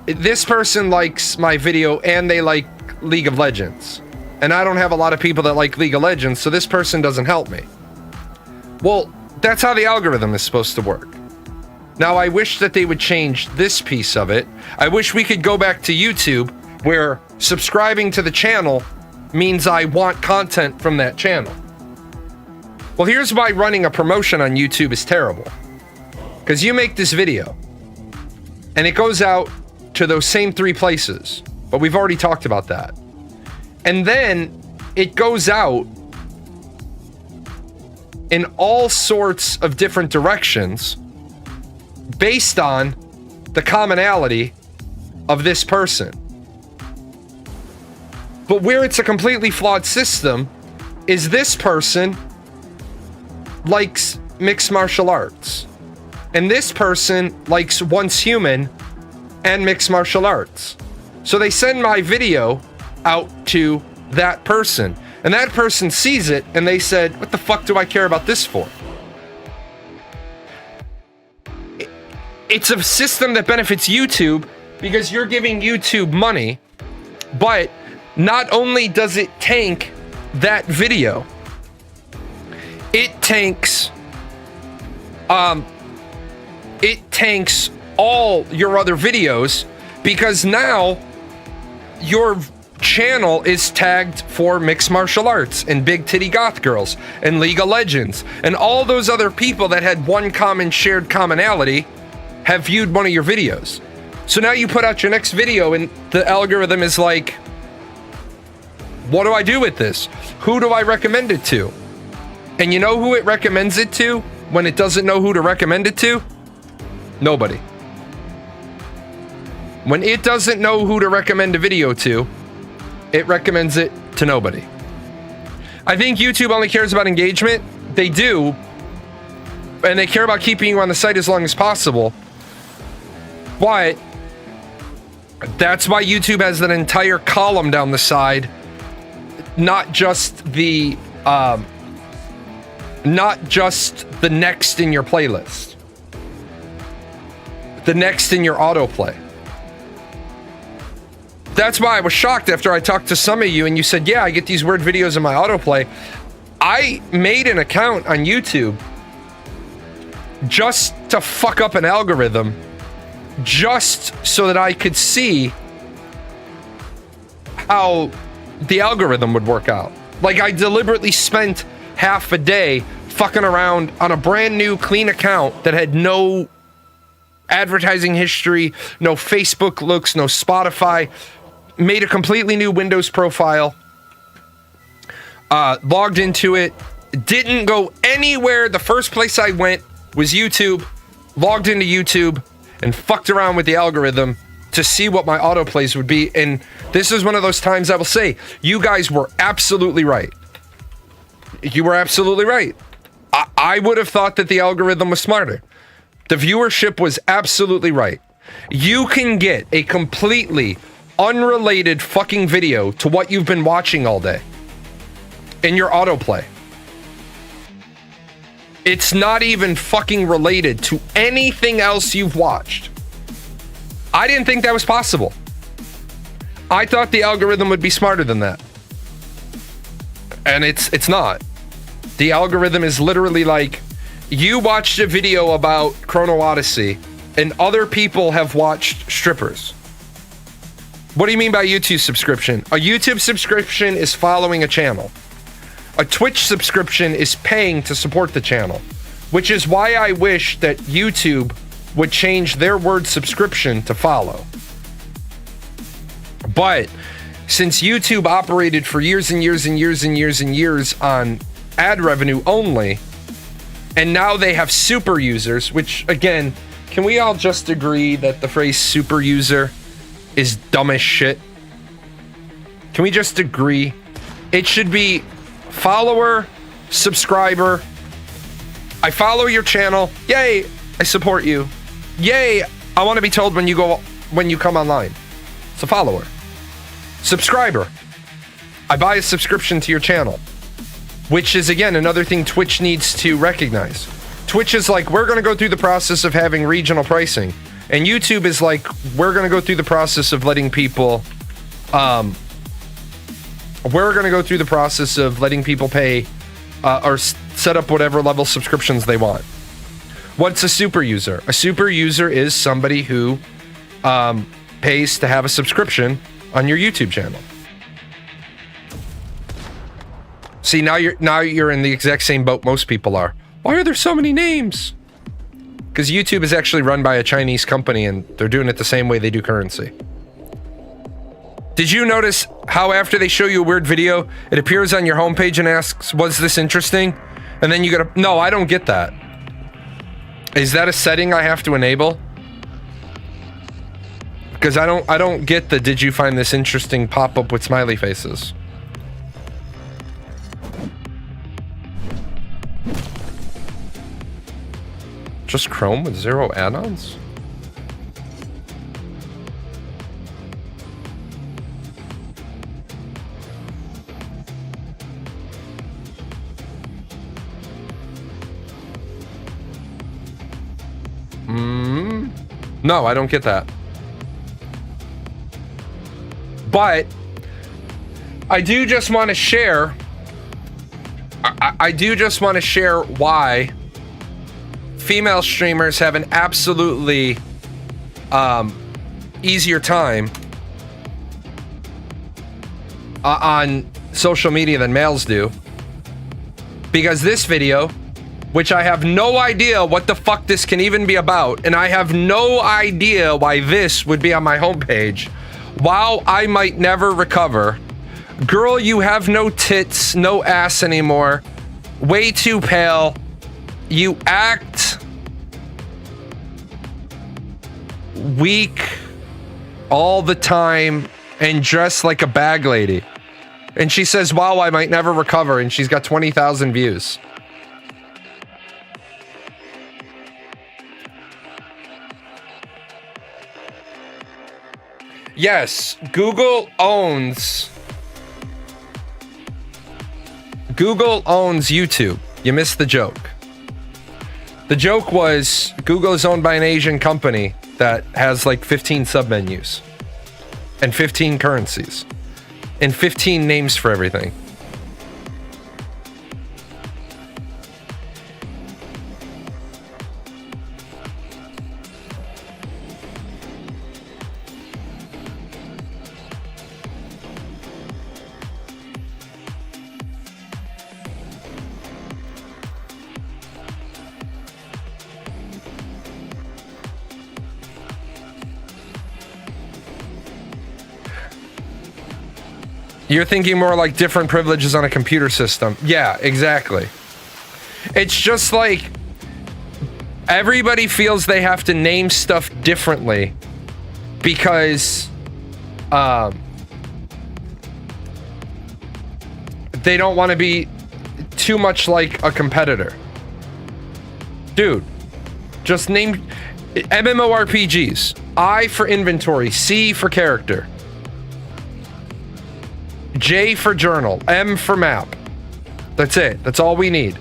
this person likes my video and they like League of Legends, and I don't have a lot of people that like League of Legends, so this person doesn't help me. Well, that's how the algorithm is supposed to work. Now, I wish that they would change this piece of it. I wish we could go back to YouTube, where subscribing to the channel means I want content from that channel. Well, here's why running a promotion on YouTube is terrible. Because you make this video, and it goes out to those same 3 places, but we've already talked about that. And then it goes out in all sorts of different directions based on the commonality of this person. But where it's a completely flawed system is this person likes mixed martial arts. and this person likes Once Human and mixed martial arts. So they send my video out to that person, and that person sees it and they said, what the fuck do I care about this for? It's a system that benefits YouTube because you're giving YouTube money, but not only does it tank that video, it tanks all your other videos, because now your channel is tagged for mixed martial arts and big titty goth girls and League of Legends, and all those other people that had one common shared commonality have viewed one of your videos. So now you put out your next video and the algorithm is like, what do I do with this? Who do I recommend it to? And you know who it recommends it to when it doesn't know who to recommend it to? Nobody. When it doesn't know who to recommend a video to, it recommends it to nobody. I think YouTube only cares about engagement. They do. And they care about keeping you on the site as long as possible. But that's why YouTube has that entire column down the side. Not just the next in your playlist. The next in your autoplay. That's why I was shocked after I talked to some of you and you said, yeah, I get these weird videos in my autoplay. I made an account on YouTube just to fuck up an algorithm, just so that I could see how the algorithm would work out. Like, I deliberately spent half a day fucking around on a brand new clean account that had no advertising history, no Facebook looks, no Spotify. Made a completely new Windows profile, logged into it, didn't go anywhere. The first place I went was YouTube, logged into YouTube, and fucked around with the algorithm to see what my autoplays would be. And this is one of those times I will say, you guys were absolutely right. You were absolutely right. I would have thought that the algorithm was smarter. The viewership was absolutely right. You can get a completely unrelated fucking video to what you've been watching all day in your autoplay. It's not even fucking related to anything else you've watched. I didn't think that was possible. I thought the algorithm would be smarter than that. And it's not. The algorithm is literally like, you watched a video about Chrono Odyssey and other people have watched strippers. What do you mean by YouTube subscription? A YouTube subscription is following a channel. A Twitch subscription is paying to support the channel, which is why I wish that YouTube would change their word subscription to follow. But since YouTube operated for years and years and years and years and years on ad revenue only, and now they have super users, which again, can we all just agree that the phrase super user is dumb as shit? Can we just agree? It should be follower, subscriber. I follow your channel. Yay, I support you. Yay, I want to be told when you come online. It's a follower. Subscriber. I buy a subscription to your channel. Which is, again, another thing Twitch needs to recognize. Twitch is like, we're going to go through the process of having regional pricing. And YouTube is like, we're going to go through the process of letting people, pay or set up whatever level subscriptions they want. What's a super user? A super user is somebody who pays to have a subscription on your YouTube channel. See, now you're in the exact same boat most people are. Why are there so many names? Because YouTube is actually run by a Chinese company and they're doing it the same way they do currency. Did you notice how after they show you a weird video, it appears on your homepage and asks, was this interesting? And then you gotta, no, I don't get that. Is that a setting I have to enable? Because I don't get the did you find this interesting pop-up with smiley faces. Just Chrome with 0 add-ons? No, I don't get that. But I do just want to share. I do just want to share why female streamers have an absolutely easier time on social media than males do. Because this video, which I have no idea what the fuck this can even be about, and I have no idea why this would be on my homepage. Wow, I might never recover. Girl, you have no tits, no ass anymore. Way too pale. You act weak all the time and dress like a bag lady. And she says, wow, I might never recover, and she's got 20,000 views. Yes, Google owns YouTube. You missed the joke. The joke was Google is owned by an Asian company that has like 15 submenus and 15 currencies and 15 names for everything. You're thinking more like different privileges on a computer system. Yeah, exactly. It's just like everybody feels they have to name stuff differently because they don't want to be too much like a competitor. Dude, just name MMORPGs. I for inventory, C for character, J for journal, M for map. That's it. That's all we need.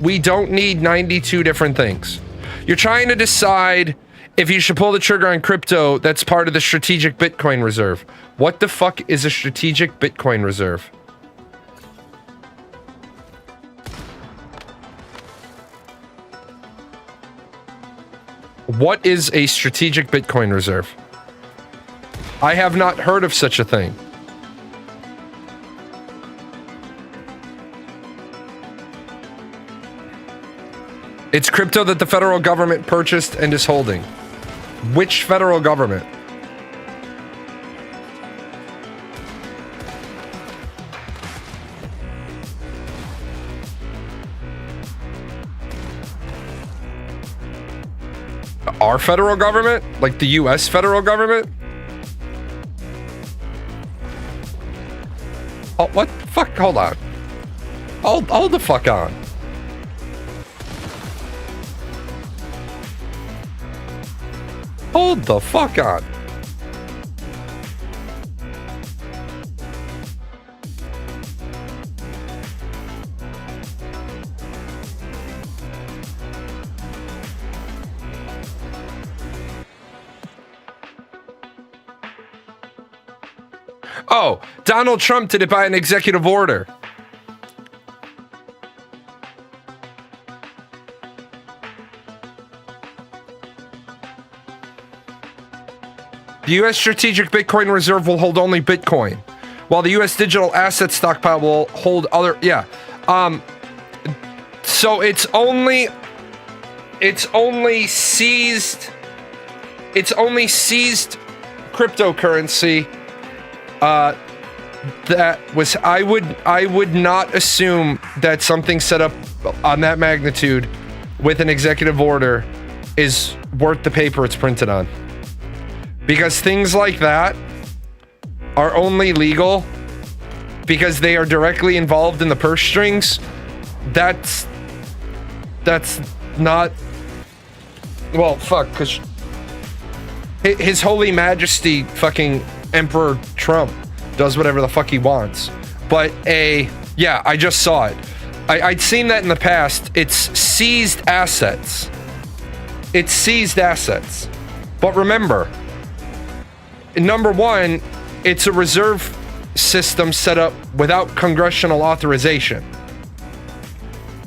We don't need 92 different things. You're trying to decide if you should pull the trigger on crypto that's part of the strategic Bitcoin reserve. What the fuck is a strategic Bitcoin reserve? What is a strategic Bitcoin reserve? I have not heard of such a thing. It's crypto that the federal government purchased and is holding. Which federal government? Our federal government? Like the US federal government? Oh, what? Fuck, hold on. Hold the fuck on. Hold the fuck on. Oh, Donald Trump did it by an executive order. The U.S. Strategic Bitcoin Reserve will hold only Bitcoin, while the U.S. Digital Asset Stockpile will hold other. Yeah. So it's only seized cryptocurrency. That was I would not assume that something set up on that magnitude with an executive order is worth the paper it's printed on. Because things like that are only legal because they are directly involved in the purse strings. That's not Well, fuck, because His Holy Majesty fucking Emperor Trump does whatever the fuck he wants. But yeah, I just saw it. I'd seen that in the past. It's seized assets. It's seized assets. But remember, number one, it's a reserve system set up without congressional authorization.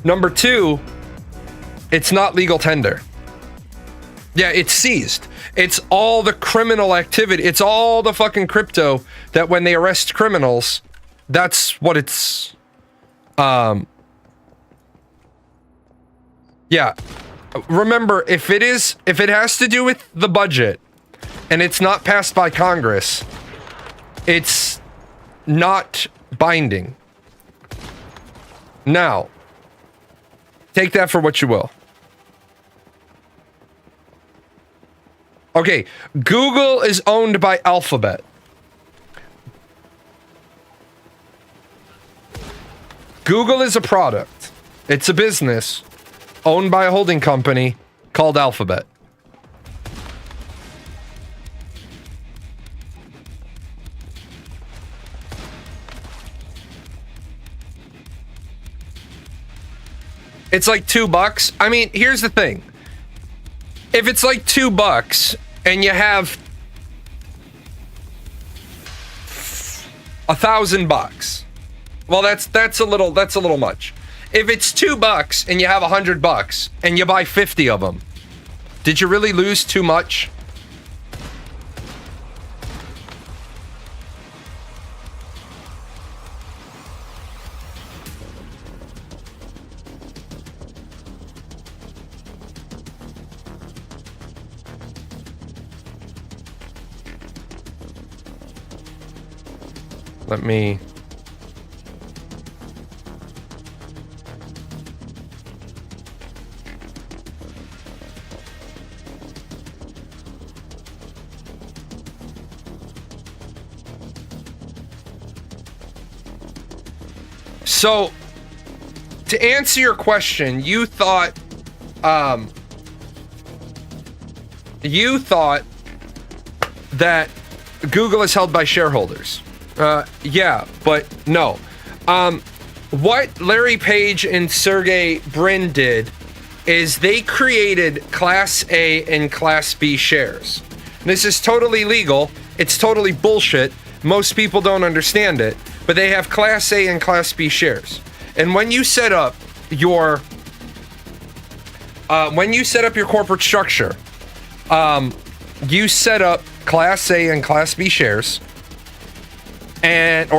Number two, it's not legal tender. Yeah, it's seized. It's all the criminal activity. It's all the fucking crypto that when they arrest criminals, that's what it's... Yeah. Remember, if it has to do with the budget and it's not passed by Congress, it's not binding. Now, take that for what you will. Okay, Google is owned by Alphabet. Google is a product. It's a business owned by a holding company called Alphabet. It's like $2. I mean, here's the thing. If it's like $2 and you have $1,000, well, that's a little much. If it's $2 and you have $100 and you buy 50 of them, did you really lose too much? Let me... So, to answer your question, you thought that Google is held by shareholders. Yeah, but no. What Larry Page and Sergey Brin did is they created Class A and Class B shares. This is totally legal. It's totally bullshit. Most people don't understand it, but they have Class A and Class B shares. And when you set up your corporate structure, you set up Class A and Class B shares, and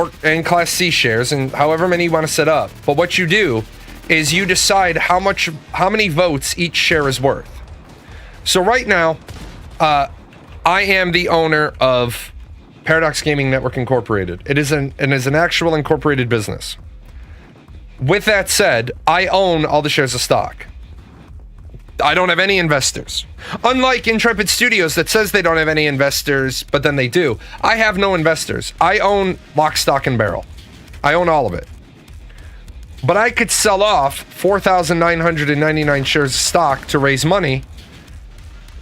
Class C shares, and however many you want to set up. But what you do is you decide how many votes each share is worth. So right now, I am the owner of Paradox Gaming Network Incorporated. It is an actual incorporated business. With that said, I own all the shares of stock. I don't have any investors. Unlike Intrepid Studios that says they don't have any investors, but then they do. I have no investors. I own lock, stock, and barrel. I own all of it. But I could sell off 4,999 shares of stock to raise money,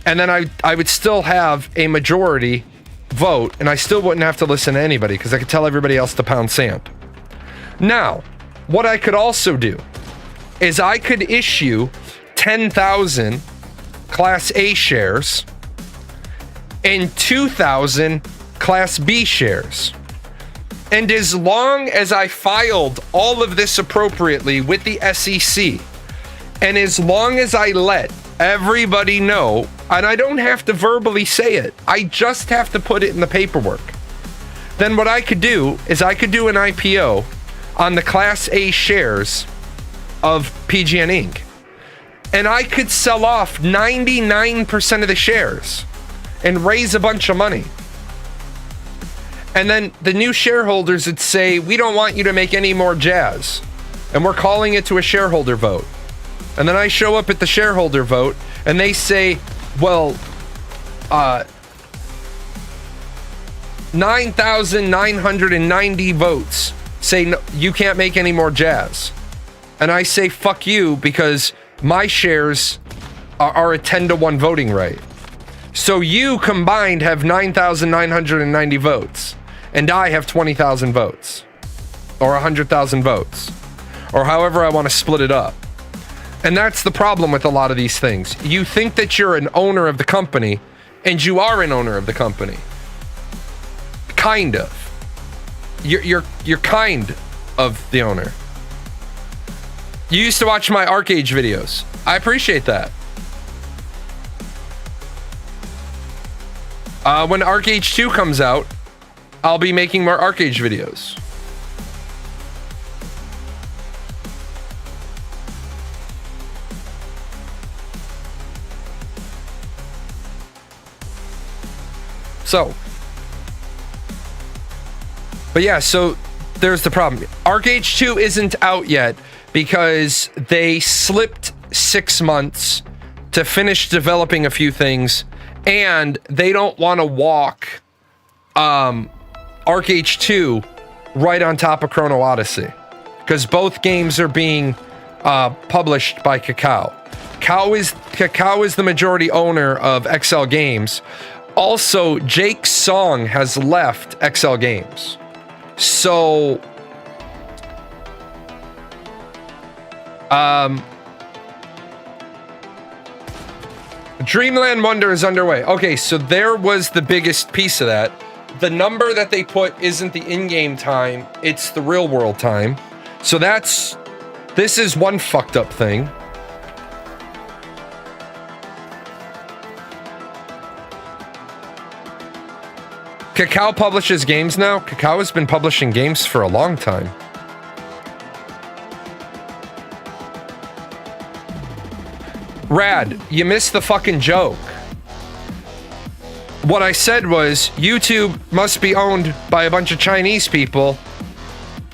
and then I would still have a majority vote, and I still wouldn't have to listen to anybody because I could tell everybody else to pound sand. Now, what I could also do is I could issue 10,000 Class A shares and 2,000 Class B shares. And as long as I filed all of this appropriately with the SEC, and as long as I let everybody know, and I don't have to verbally say it, I just have to put it in the paperwork, then what I could do is I could do an IPO on the Class A shares of PGN Inc. And I could sell off 99% of the shares and raise a bunch of money. And then the new shareholders would say, we don't want you to make any more jazz. And we're calling it to a shareholder vote. And then I show up at the shareholder vote and they say, well, 9,990 votes say no, you can't make any more jazz. And I say, fuck you, because my shares are a 10-to-1 voting right. So you combined have 9,990 votes, and I have 20,000 votes, or 100,000 votes, or however I want to split it up. And that's the problem with a lot of these things. You think that you're an owner of the company, and you are an owner of the company. Kind of. You're kind of the owner. You used to watch my ArcAge videos. I appreciate that. When ArcAge 2 comes out, I'll be making more ArcAge videos. So, but yeah, so there's the problem. ArcAge 2 isn't out yet because they slipped 6 months to finish developing a few things, and they don't want to walk ArcAge 2 right on top of Chrono Odyssey, because both games are being published by GAEL. GAEL is the majority owner of XL Games. Also, Jake Song has left XL Games. So, Dreamland Wonder is underway. Okay, so there was the biggest piece of that. The number that they put isn't the in-game time, it's the real-world time. So this is one fucked up thing. GAEL publishes games now. GAEL has been publishing games for a long time. Rad, you missed the fucking joke. What I said was YouTube must be owned by a bunch of Chinese people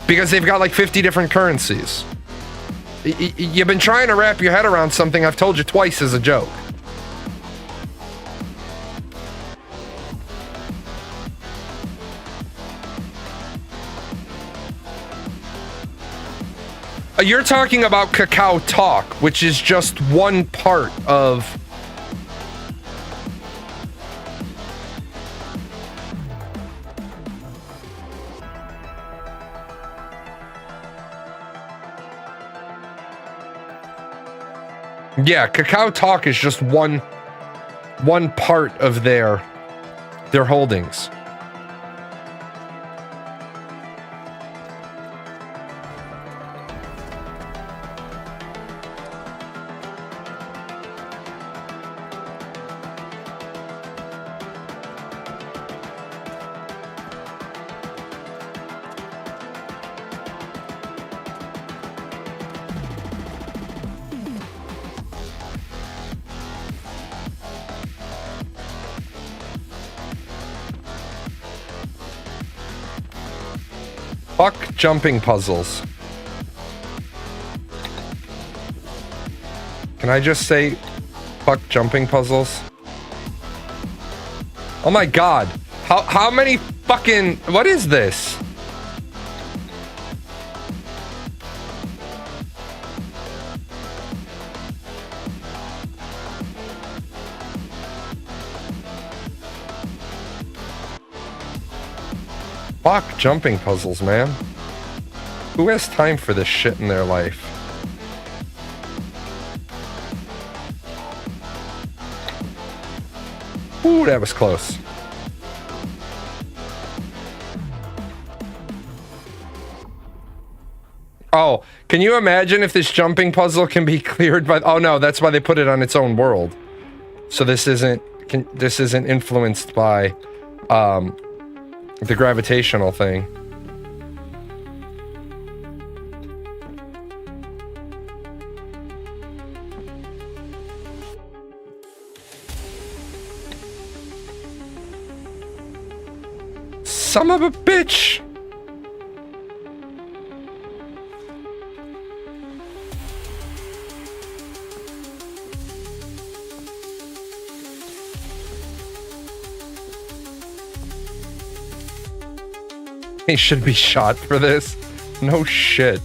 because they've got like 50 different currencies. You've been trying to wrap your head around something I've told you twice as a joke. You're talking about Kakao Talk, which is just one part of... Yeah, Kakao Talk is just one part of their holdings. Fuck jumping puzzles. Can I just say fuck jumping puzzles? Oh my god. How many fucking... What is this? Fuck jumping puzzles, man. Who has time for this shit in their life? Ooh, that was close. Oh, can you imagine if this jumping puzzle can be cleared by... Oh no, that's why they put it on its own world. So this isn't influenced by the gravitational thing. Son of a bitch! He should be shot for this. No shit.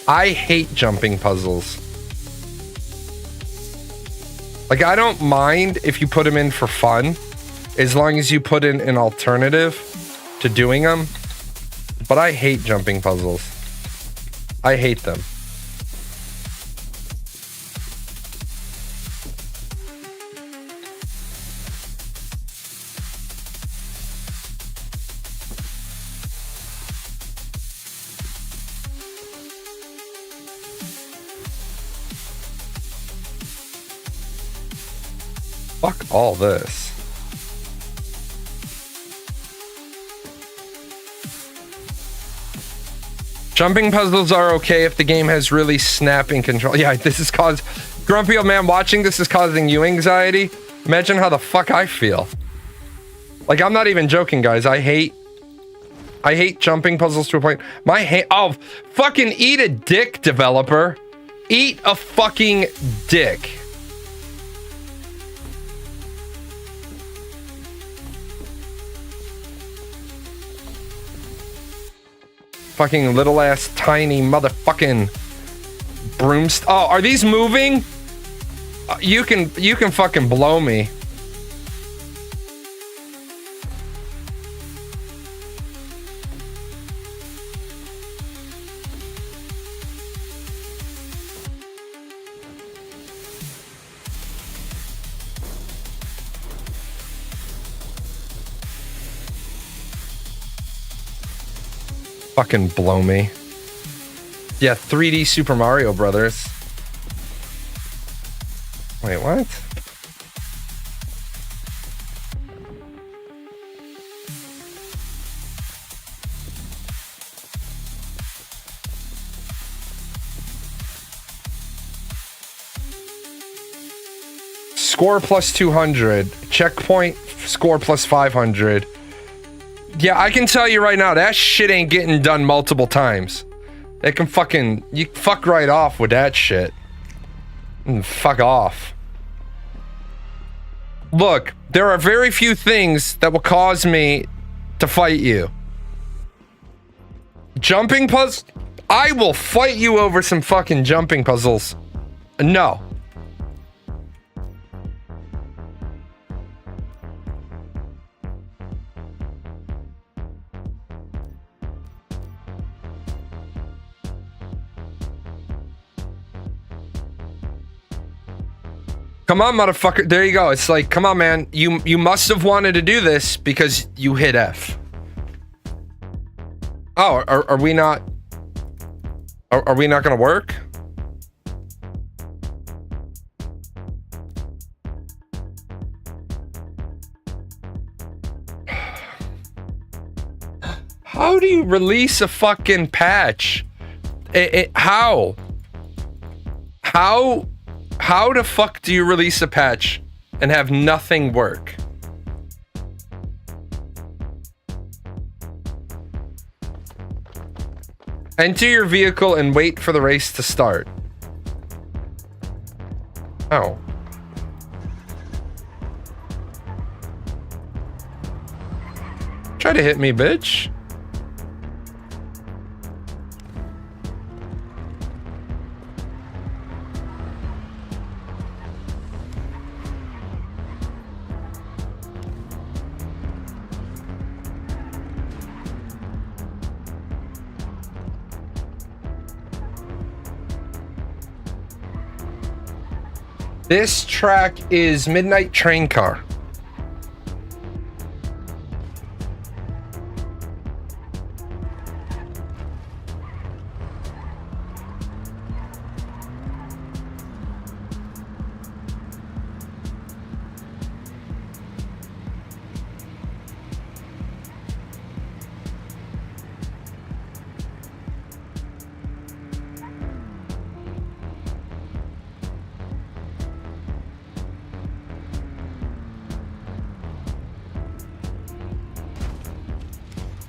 I hate jumping puzzles. Like, I don't mind if you put them in for fun, as long as you put in an alternative to doing them. But I hate jumping puzzles. I hate them. Fuck all this. Jumping puzzles are okay if the game has really snapping control. Yeah, this is Grumpy old man watching this is causing you anxiety. Imagine how the fuck I feel. Like, I'm not even joking, guys. I hate jumping puzzles to a point. Oh, fucking eat a dick, developer. Eat a fucking dick. Fucking little ass tiny motherfucking broomstick. Oh, are these moving? You can fucking blow me. Fucking blow me. Yeah, 3D Super Mario Brothers. Wait, what? Score plus 200. Checkpoint score plus 500. Yeah, I can tell you right now, that shit ain't getting done multiple times. It can you fuck right off with that shit. Fuck off. Look, there are very few things that will cause me to fight you. Jumping puzzles? I will fight you over some fucking jumping puzzles. No. Come on, motherfucker. There you go. It's like, come on, man. You must have wanted to do this because you hit F. Oh, are we not... Are we not gonna work? How do you release a fucking patch? How? How the fuck do you release a patch and have nothing work? Enter your vehicle and wait for the race to start. Oh. Try to hit me, bitch. This track is Midnight Train Car.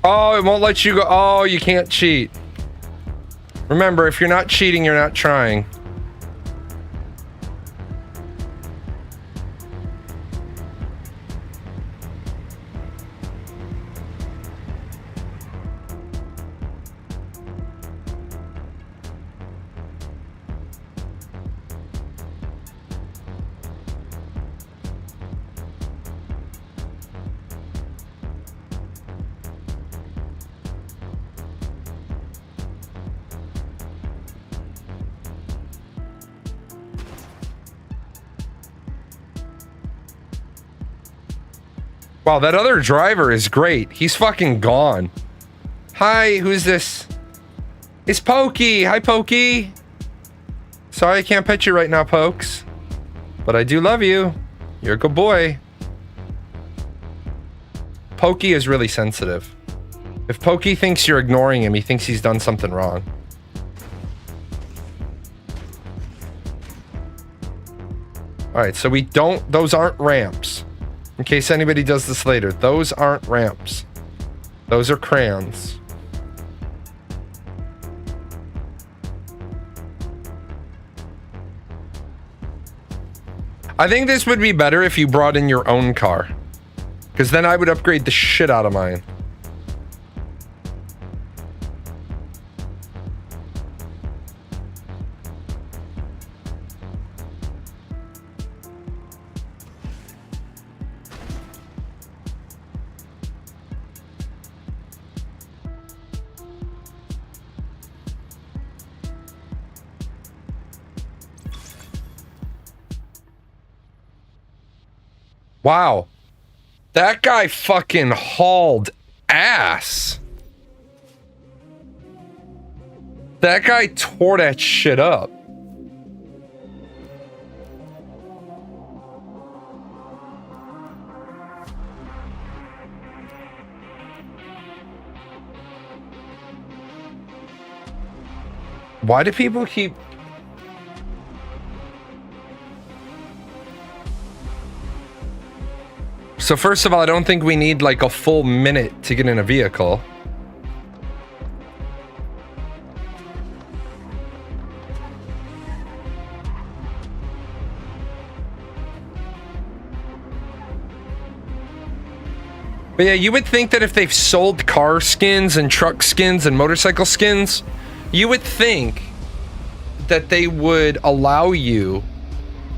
Oh, it won't let you go. Oh, you can't cheat. Remember, if you're not cheating, you're not trying. Wow, that other driver is great. He's fucking gone. Hi, who's this? It's Pokey. Hi, Pokey. Sorry I can't pet you right now, Pokes. But I do love you. You're a good boy. Pokey is really sensitive. If Pokey thinks you're ignoring him, he thinks he's done something wrong. Alright, so we don't... Those aren't ramps. In case anybody does this later. Those aren't ramps. Those are crayons. I think this would be better if you brought in your own car. Because then I would upgrade the shit out of mine. Wow. That guy fucking hauled ass. That guy tore that shit up. Why do people keep... So first of all, I don't think we need like a full minute to get in a vehicle. But yeah, you would think that if they've sold car skins and truck skins and motorcycle skins, you would think that they would allow you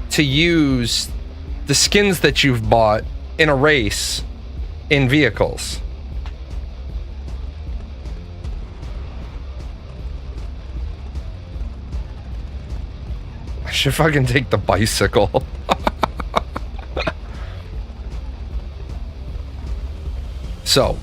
to use the skins that you've bought in a race in vehicles. I should fucking take the bicycle. So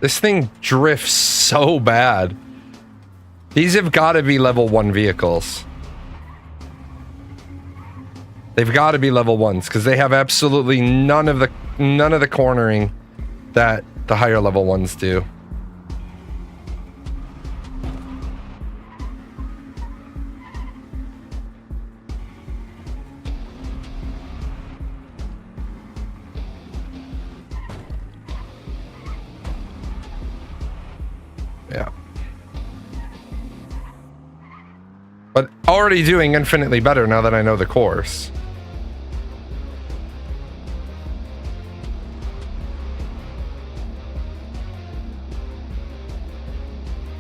this thing drifts so bad. These have got to be level 1 vehicles. They've got to be level 1s because they have absolutely none of the cornering that the higher level ones do. Yeah. But already doing infinitely better now that I know the course.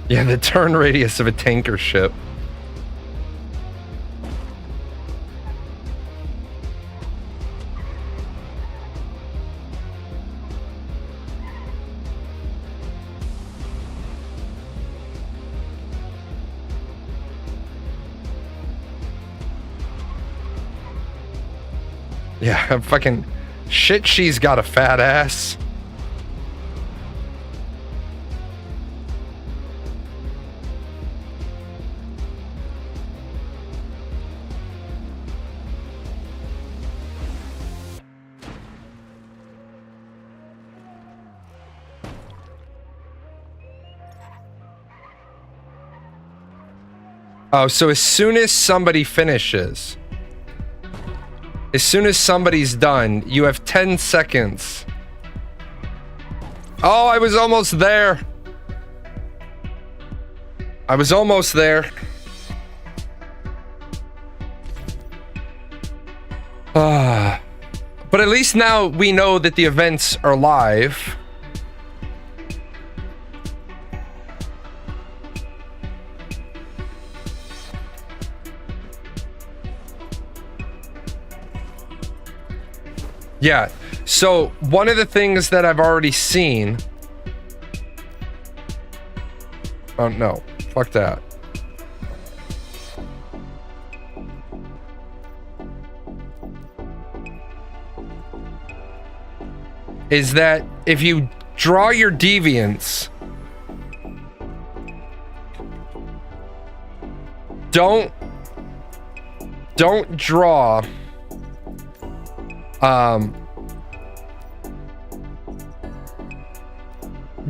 Yeah, the turn radius of a tanker ship. Yeah, fucking shit, she's got a fat ass. Oh, so as soon as somebody finishes, as soon as somebody's done, you have 10 seconds. Oh, I was almost there. I was almost there. But at least now we know that the events are live. Yeah, so one of the things that I've already seen... Oh, no. Fuck that. Is that if you draw your deviants, don't draw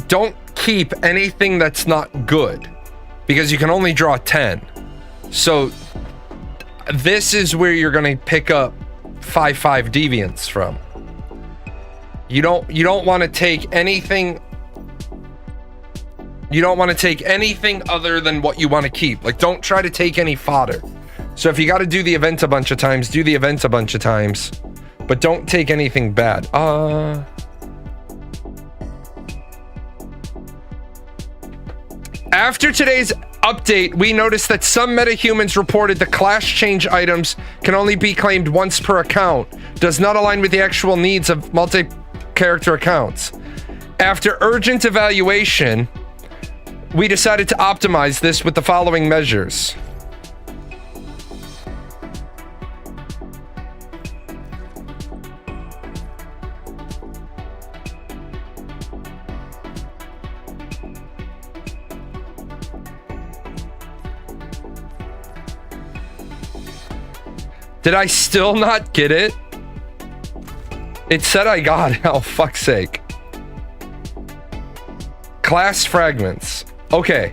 don't keep anything that's not good, because you can only draw 10. So this is where you're going to pick up 5/5 deviants from. You don't want to take anything. You don't want to take anything other than what you want to keep. Like, don't try to take any fodder. So if you got to do the event a bunch of times, do the event a bunch of times, but don't take anything bad. After today's update, we noticed that some metahumans reported the class change items can only be claimed once per account. Does not align with the actual needs of multi-character accounts. After urgent evaluation, we decided to optimize this with the following measures. Did I still not get it? It said I got it. Oh, fuck's sake. Class fragments. Okay.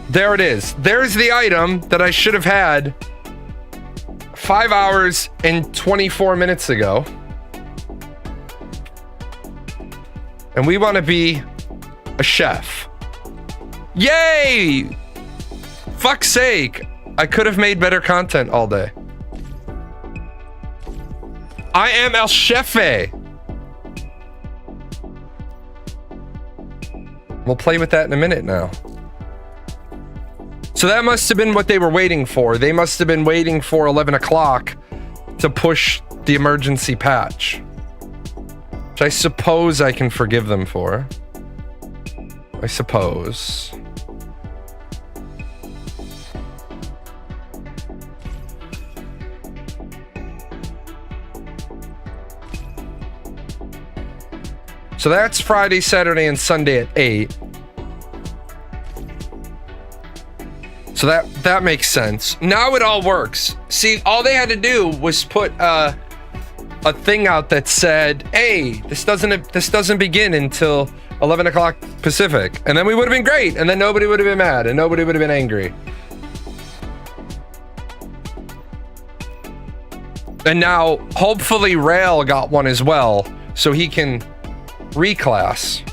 There it is. There's the item that I should have had 5 hours and 24 minutes ago. And we want to be a chef. Yay! Fuck's sake. I could have made better content all day. I am El Chefe. We'll play with that in a minute now. So that must have been what they were waiting for. They must have been waiting for 11 o'clock to push the emergency patch. Which I suppose I can forgive them for. I suppose. So that's Friday, Saturday, and Sunday at 8. So that makes sense. Now it all works. See, all they had to do was put a thing out that said, "Hey, this doesn't begin until 11 o'clock Pacific," and then we would have been great, and then nobody would have been mad, and nobody would have been angry. And now, hopefully, Rail got one as well, so he can reclass.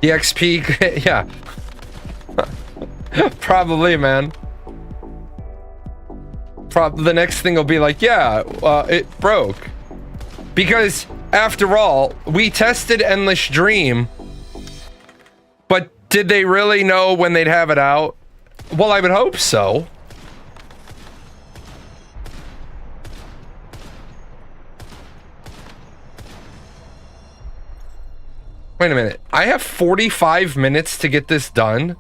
The XP, yeah. Probably, man. The next thing will be like, yeah, it broke. Because, after all, we tested Endless Dream, but did they really know when they'd have it out? Well, I would hope so. Wait a minute. I have 45 minutes to get this done?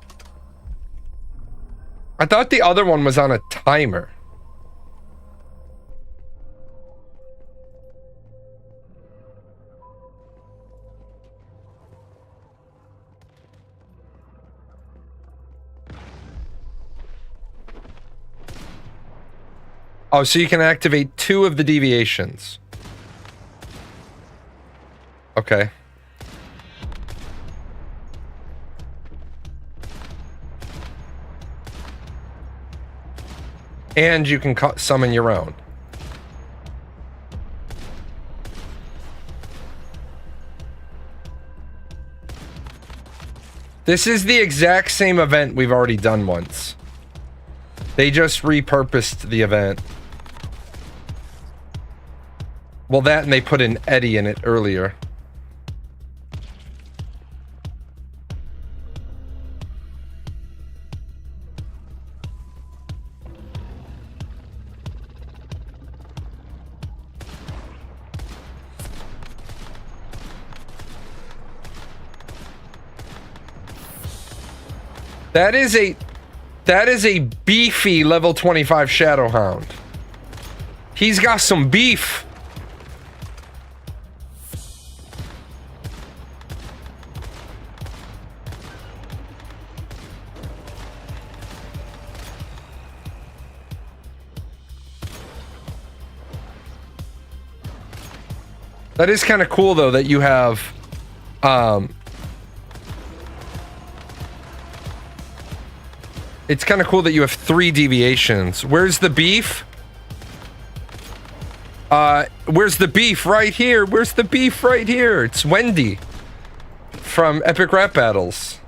I thought the other one was on a timer. Oh, so you can activate 2 of the deviations. Okay. And you can summon your own. This is the exact same event we've already done once. They just repurposed the event. Well, that and they put an Eddie in it earlier. That is a beefy level 25 Shadowhound. He's got some beef. That is kind of cool though that you have it's kind of cool that you have 3 deviations. Where's the beef? Where's the beef? Right here. Where's the beef? Right here. It's Wendy from Epic Rap Battles.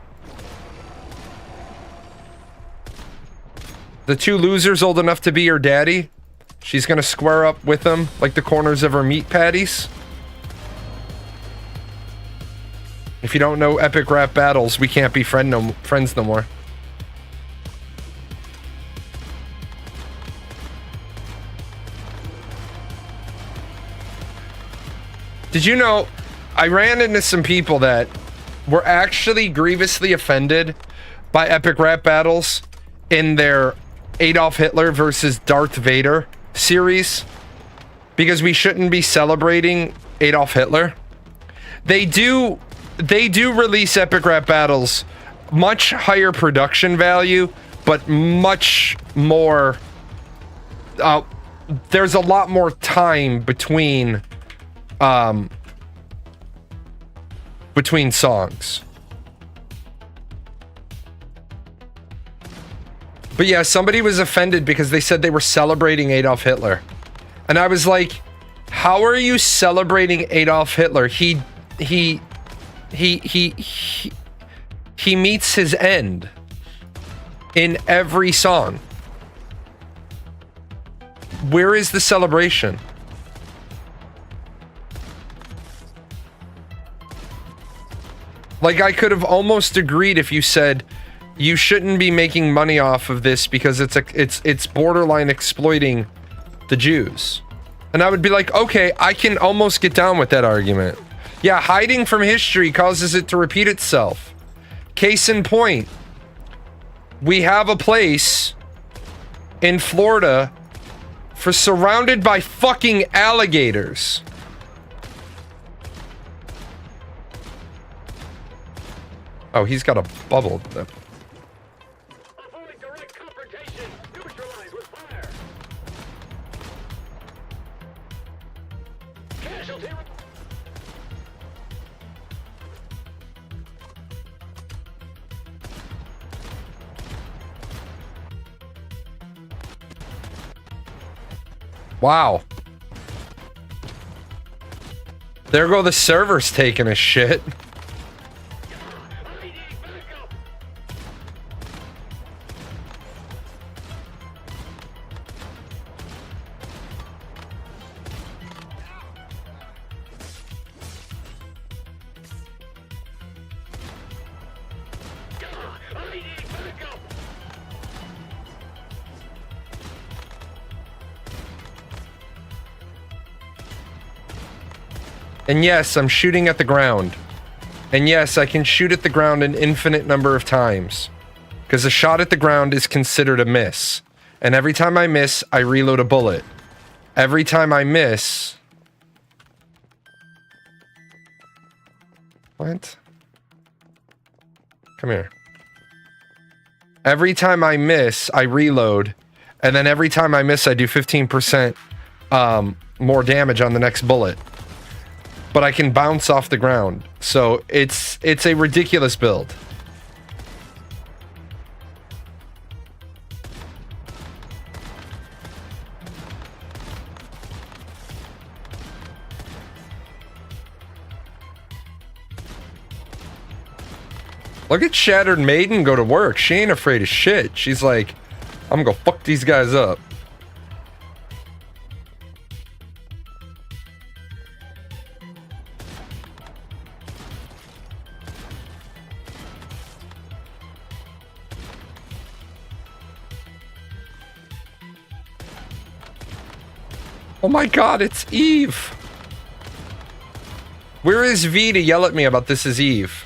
The 2 losers old enough to be your daddy. She's gonna square up with them like the corners of her meat patties. If you don't know Epic Rap Battles, we can't be friends no more. Did you know, I ran into some people that were actually grievously offended by Epic Rap Battles in their Adolf Hitler versus Darth Vader series because we shouldn't be celebrating Adolf Hitler. They do release Epic Rap Battles, much higher production value, but much more, there's a lot more time between songs. But yeah, somebody was offended because they said they were celebrating Adolf Hitler. And I was like, how are you celebrating Adolf Hitler? He meets his end in every song. Where is the celebration? Like, I could have almost agreed if you said you shouldn't be making money off of this because it's borderline exploiting the Jews. And I would be like, okay, I can almost get down with that argument. Yeah, hiding from history causes it to repeat itself. Case in point, we have a place in Florida surrounded by fucking alligators. Oh, he's got a bubble. Wow. There go the servers taking a shit. And yes, I'm shooting at the ground. And yes, I can shoot at the ground an infinite number of times. Because a shot at the ground is considered a miss. And every time I miss, I reload a bullet. Every time I miss... What? Come here. Every time I miss, I reload. And then every time I miss, I do 15% more damage on the next bullet. But I can bounce off the ground. So it's a ridiculous build. Look at Shattered Maiden go to work. She ain't afraid of shit. She's like, I'm gonna fuck these guys up. Oh my god, it's Eve. Where is V to yell at me about this is Eve?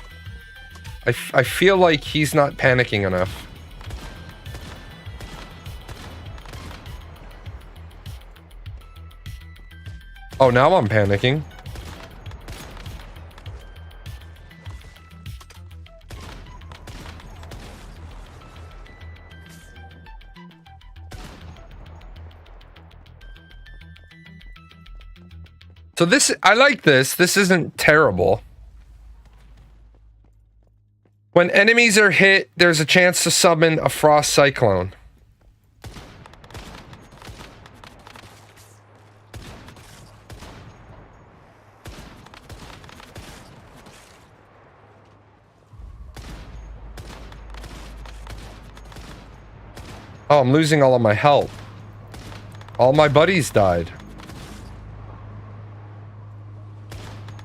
I feel like he's not panicking enough. Oh, now I'm panicking. So this, I like this. This isn't terrible. When enemies are hit, there's a chance to summon a frost cyclone. Oh, I'm losing all of my health. All my buddies died.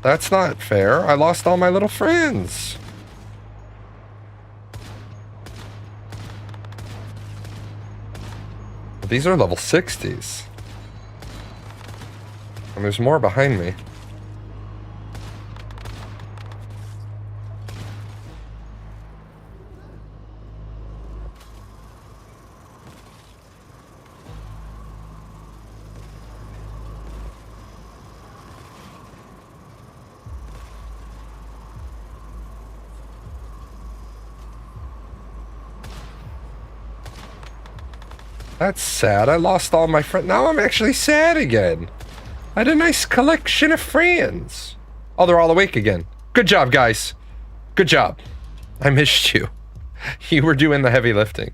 That's not fair. I lost all my little friends. These are level 60s. And there's more behind me. That's sad. I lost all my friends. Now I'm actually sad again. I had a nice collection of friends. Oh, they're all awake again. Good job, guys. Good job. I missed you. You were doing the heavy lifting.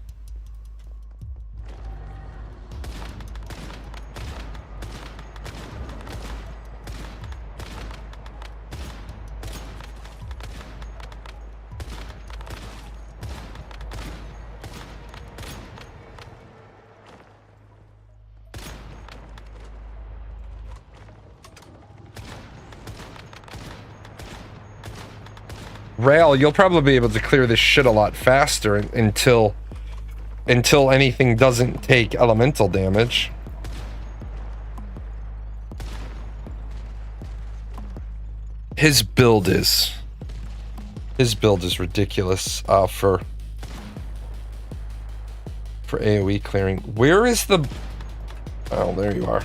Rail, you'll probably be able to clear this shit a lot faster until anything doesn't take elemental damage. His build is ridiculous for AoE clearing. Where is the... Oh, there you are.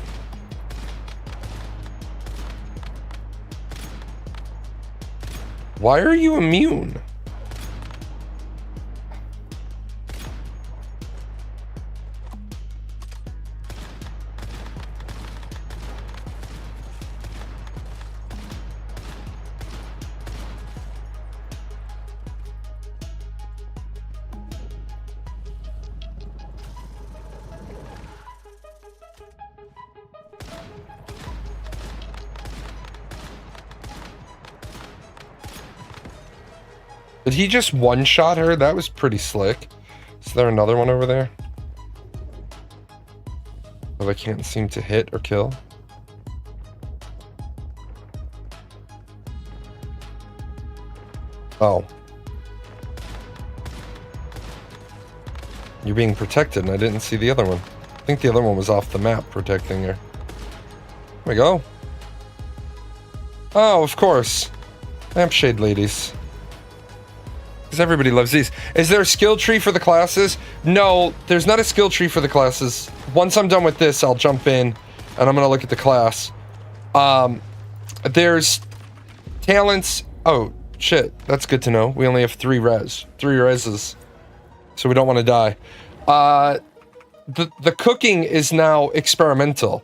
Why are you immune? Did he just one-shot her? That was pretty slick. Is there another one over there that I can't seem to hit or kill? Oh. You're being protected, and I didn't see the other one. I think the other one was off the map protecting her. There we go. Oh, of course. Lampshade ladies. Because everybody loves these. Is there a skill tree for the classes? No, there's not a skill tree for the classes. Once I'm done with this, I'll jump in and I'm going to look at the class. There's talents. Oh, shit. That's good to know. We only have 3 reses. So we don't want to die. The cooking is now experimental.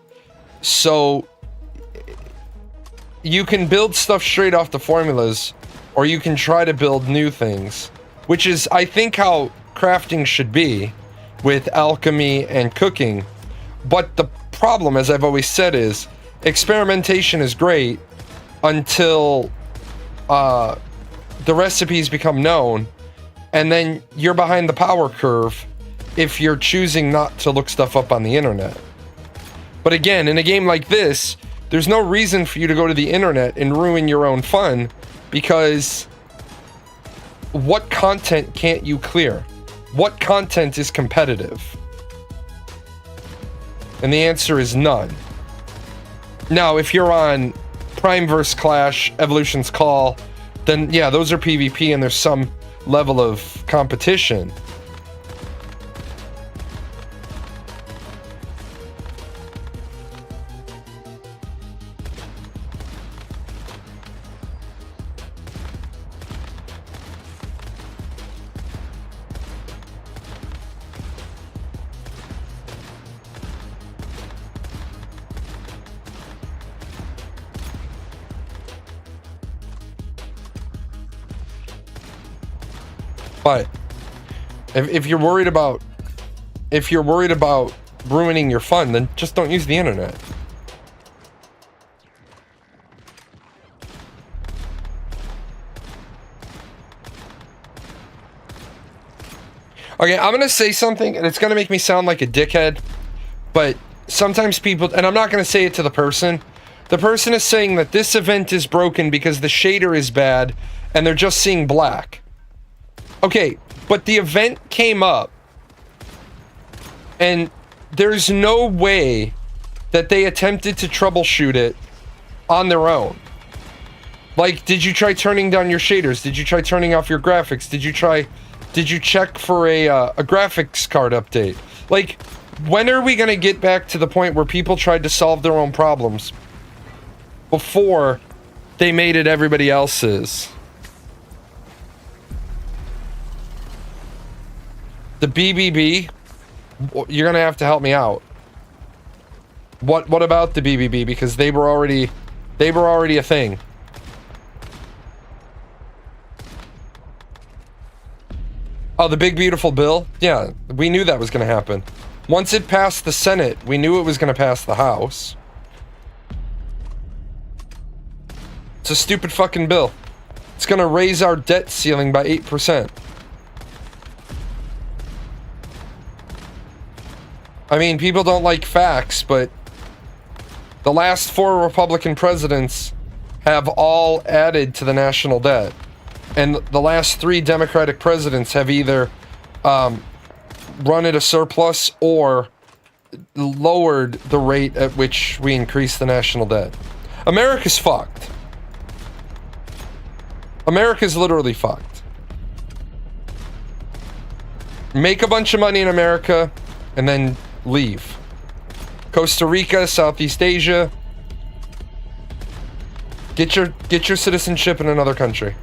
So you can build stuff straight off the formulas, or you can try to build new things, which is, I think, how crafting should be with alchemy and cooking. But the problem, as I've always said, is experimentation is great until the recipes become known, And then you're behind the power curve if you're choosing not to look stuff up on the internet. But again, in a game like this, there's no reason for you to go to the internet and ruin your own fun, because what content can't you clear? What content is competitive? And the answer is none. Now, if you're on Prime vs. Clash, Evolution's Call, then yeah, those are PvP and there's some level of competition. But if you're worried about ruining your fun, then just don't use the internet. Okay, I'm gonna say something, and it's gonna make me sound like a dickhead, but sometimes people, and I'm not gonna say it to the person. The person is saying that this event is broken because the shader is bad, and they're just seeing black. Okay, but the event came up, and there's no way that they attempted to troubleshoot it on their own. Like, did you try turning down your shaders? Did you try turning off your graphics? Did you check for a graphics card update? Like, when are we gonna get back to the point where people tried to solve their own problems before they made it everybody else's? The BBB, you're gonna have to help me out. What about the BBB? Because they were already a thing. Oh, the big beautiful bill? Yeah, we knew that was gonna happen. Once it passed the Senate, we knew it was gonna pass the House. It's a stupid fucking bill. It's gonna raise our debt ceiling by 8%. I mean, people don't like facts, but the last 4 Republican presidents have all added to the national debt. And the last 3 Democratic presidents have either run at a surplus or lowered the rate at which we increase the national debt. America's fucked. America's literally fucked. Make a bunch of money in America and then leave. Costa Rica, Southeast Asia. Get your citizenship in another country.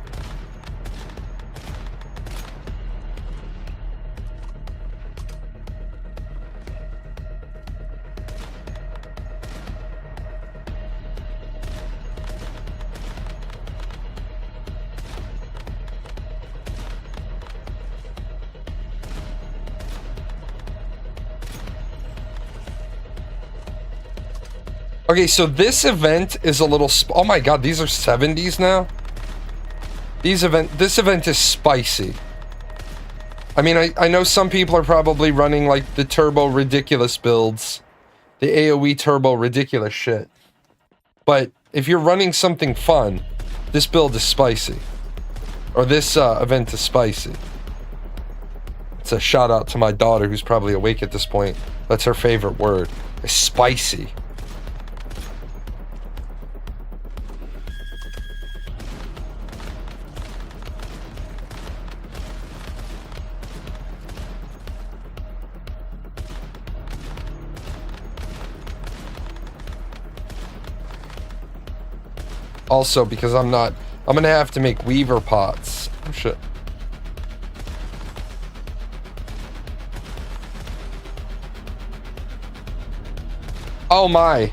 Okay, so this event is a little oh my god, these are 70s now? This event is spicy. I mean, I know some people are probably running like the turbo ridiculous builds. The AoE turbo ridiculous shit. But if you're running something fun, this build is spicy. Or this event is spicy. It's a shout out to my daughter who's probably awake at this point. That's her favorite word. It's spicy. Also, because I'm gonna have to make weaver pots. Oh, shit. Oh my.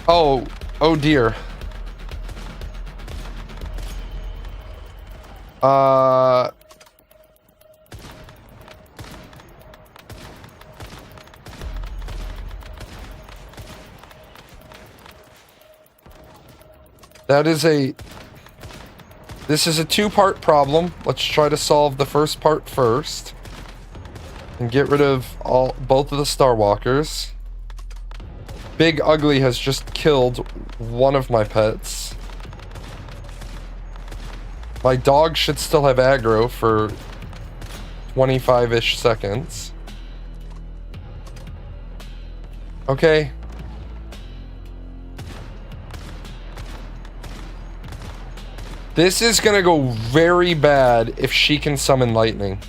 Oh dear. That is a... This is a two-part problem. Let's try to solve the first part first. And get rid of both of the Star Walkers. Big Ugly has just killed one of my pets. My dog should still have aggro for 25-ish seconds. Okay. This is gonna go very bad if she can summon lightning.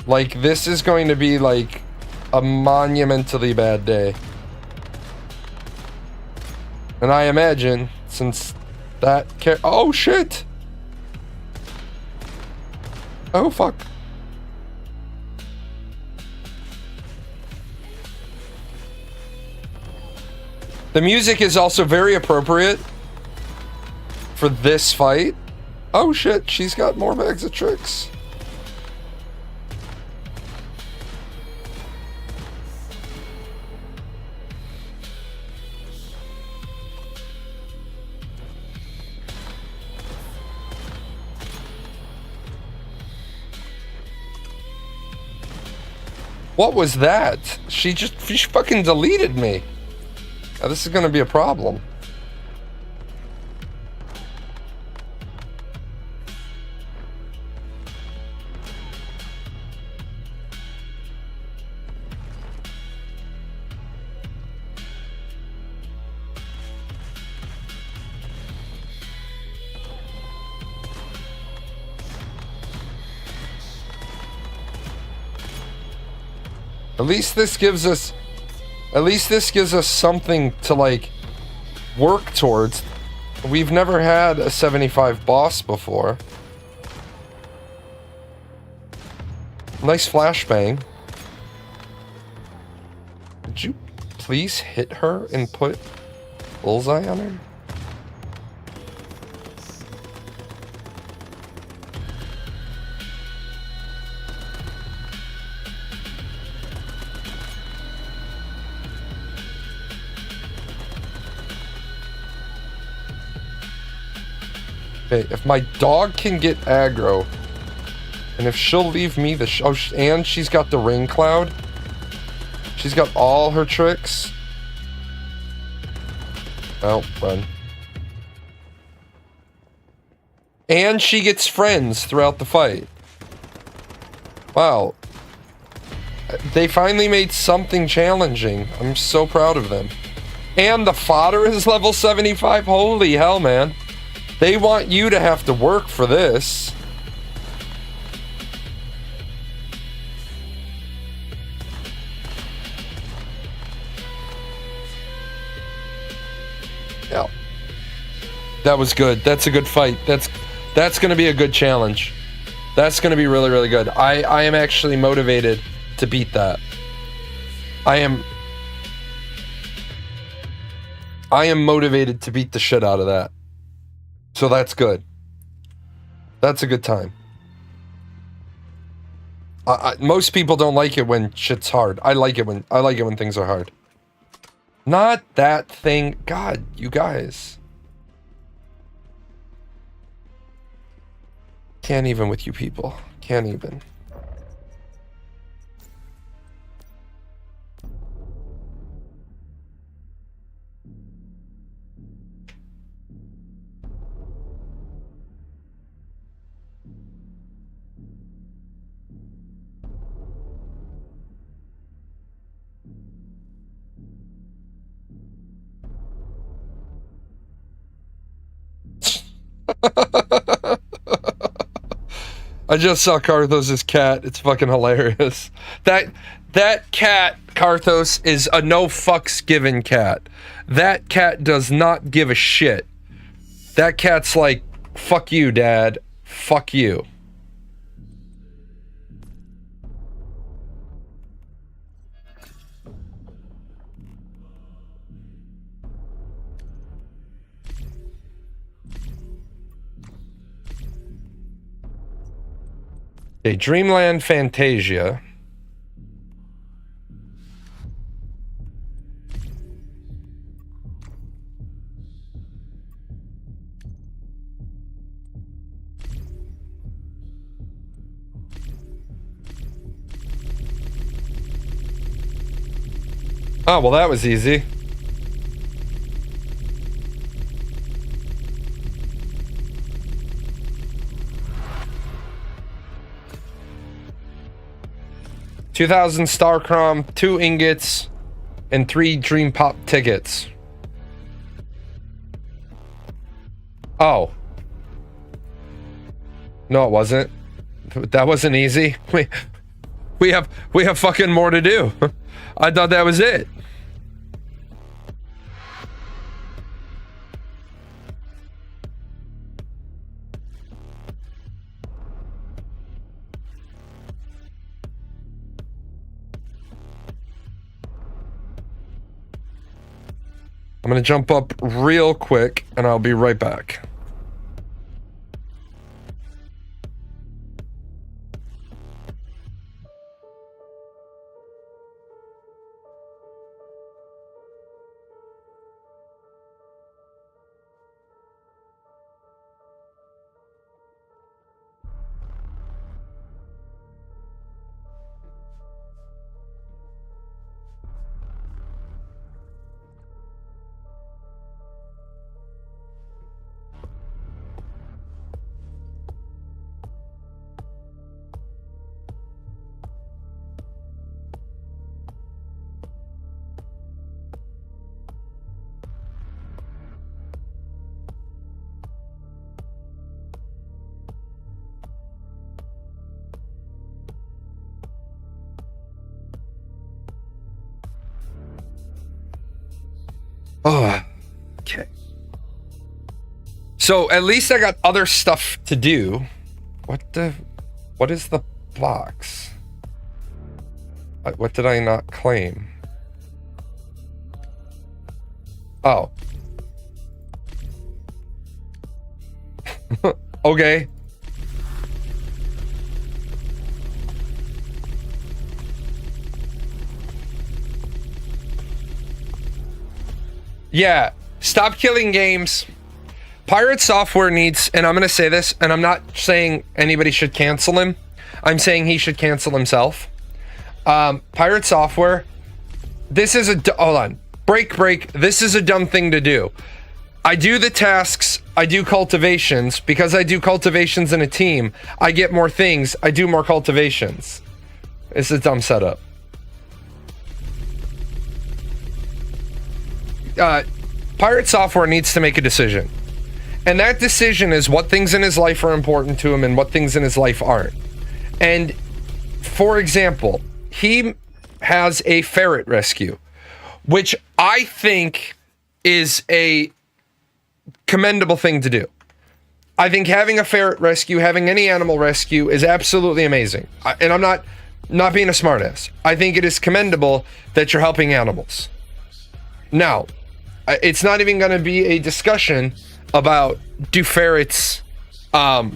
Like, this is going to be like a monumentally bad day. And I imagine, since that oh shit! Oh fuck. The music is also very appropriate for this fight. Oh shit, she's got more bags of tricks. What was that? She fucking deleted me. Now, this is gonna be a problem. At least this gives us something to, like, work towards. We've never had a 75 boss before. Nice flashbang. Would you please hit her and put bullseye on her? Okay, if my dog can get aggro, and if she'll leave me the and she's got the ring cloud, she's got all her tricks. Oh, run. And she gets friends throughout the fight. Wow. They finally made something challenging. I'm so proud of them. And the fodder is level 75. Holy hell, man. They want you to have to work for this. Yeah. That was good. That's a good fight. That's going to be a good challenge. That's going to be really, really good. I am actually motivated to beat that. I am motivated to beat the shit out of that. So that's good. That's a good time. Most people don't like it when shit's hard. I like it when things are hard. Not that thing. God, you guys. Can't even with you people. Can't even. I just saw Karthos' cat. It's fucking hilarious. That cat, Karthos, is a no fucks given cat. That cat does not give a shit. That cat's like, fuck you, Dad. Fuck you. Okay, Dreamland Fantasia. Oh, well, that was easy. $2,000 Starcrom, 2 ingots, and 3 Dream Pop tickets. Oh. No, it wasn't. That wasn't easy. We have fucking more to do. I thought that was it. I'm gonna jump up real quick and I'll be right back. Oh, okay. So at least I got other stuff to do. What is the box? What did I not claim? Oh. Okay. Yeah, stop killing games. Pirate Software needs, and I'm going to say this, and I'm not saying anybody should cancel him. I'm saying he should cancel himself. Pirate Software, this is hold on. Break. This is a dumb thing to do. I do the tasks, I do cultivations. Because I do cultivations in a team, I get more things, I do more cultivations. It's a dumb setup. Pirate Software needs to make a decision. And that decision is what things in his life are important to him and what things in his life aren't. And for example, he has a ferret rescue, which I think is a commendable thing to do. I think having a ferret rescue, having any animal rescue is absolutely amazing. And I'm not being a smartass. I think it is commendable that you're helping animals. Now, it's not even going to be a discussion about do ferrets are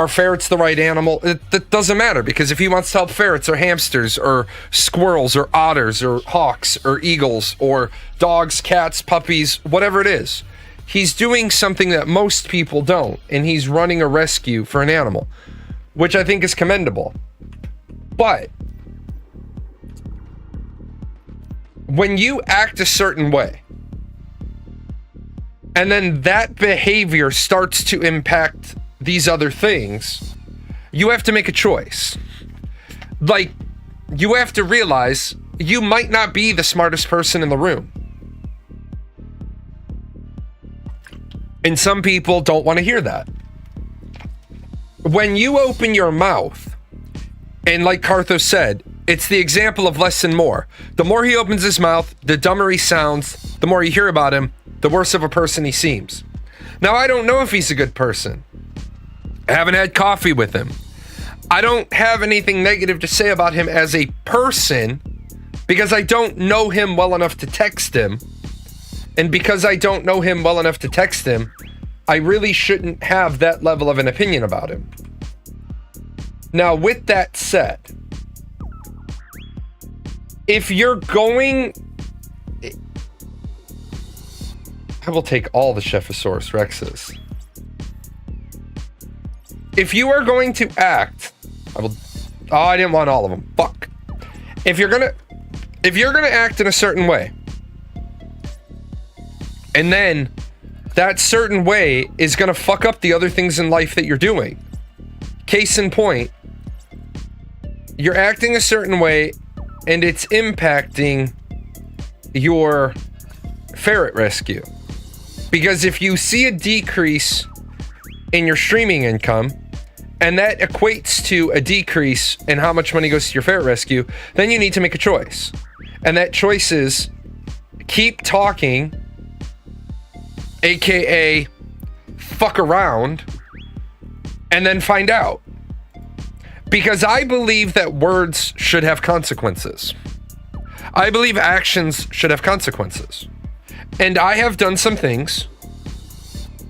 ferrets the right animal. That doesn't matter, because if he wants to help ferrets or hamsters or squirrels or otters or hawks or eagles or dogs, cats, puppies, whatever it is, he's doing something that most people don't, and he's running a rescue for an animal, which I think is commendable. But when you act a certain way, and then that behavior starts to impact these other things, you have to make a choice. Like, you have to realize you might not be the smartest person in the room. And some people don't want to hear that. When you open your mouth, and like Cartho said, it's the example of less and more. The more he opens his mouth, the dumber he sounds, the more you hear about him, the worse of a person he seems. Now, I don't know if he's a good person. I haven't had coffee with him. I don't have anything negative to say about him as a person because I don't know him well enough to text him. And because I don't know him well enough to text him, I really shouldn't have that level of an opinion about him. Now, with that said, if you're going... I will take all the Chephosaurus Rexes. If you are going to act... I will... Oh, I didn't want all of them. Fuck. If you're gonna... if you're going to act in a certain way, and then that certain way is going to fuck up the other things in life that you're doing. Case in point, you're acting a certain way and it's impacting your ferret rescue. Because if you see a decrease in your streaming income, and that equates to a decrease in how much money goes to your ferret rescue, then you need to make a choice. And that choice is keep talking, aka fuck around, and then find out. Because I believe that words should have consequences. I believe actions should have consequences. And I have done some things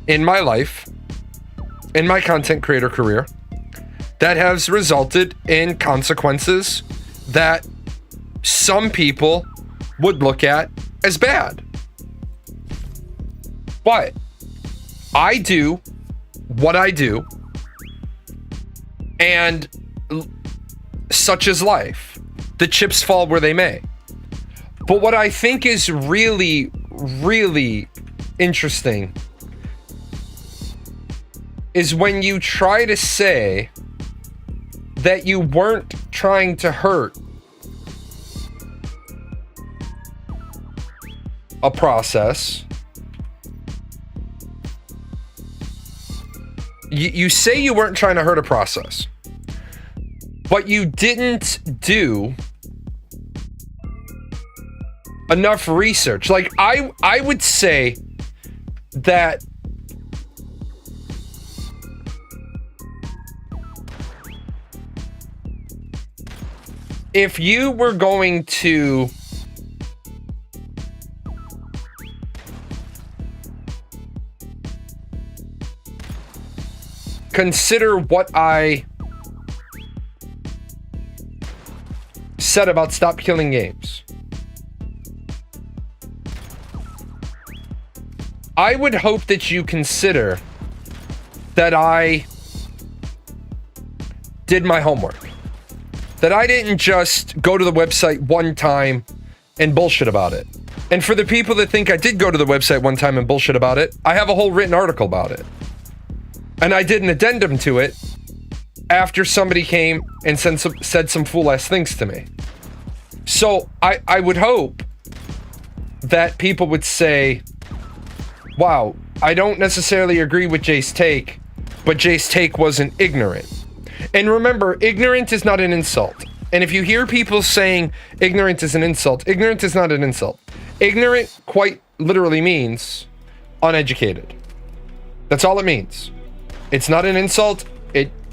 in my life, in my content creator career, that has resulted in consequences that some people would look at as bad. But I do what I do, and such is life. The chips fall where they may. But what I think is really, really interesting is when you try to say that you weren't trying to hurt a process. You say you weren't trying to hurt a process, but you didn't do enough research. Like, I would say that if you were going to consider what I said about Stop Killing Games, I would hope that you consider that I did my homework. That I didn't just go to the website one time and bullshit about it. And for the people that think I did go to the website one time and bullshit about it, I have a whole written article about it. And I did an addendum to it after somebody came and said some fool-ass things to me. So I would hope that people would say, wow, I don't necessarily agree with Jay's take, but Jay's take wasn't ignorant. And remember, ignorant is not an insult. And if you hear people saying ignorant is an insult, ignorant is not an insult. Ignorant quite literally means uneducated. That's all it means. It's not an insult.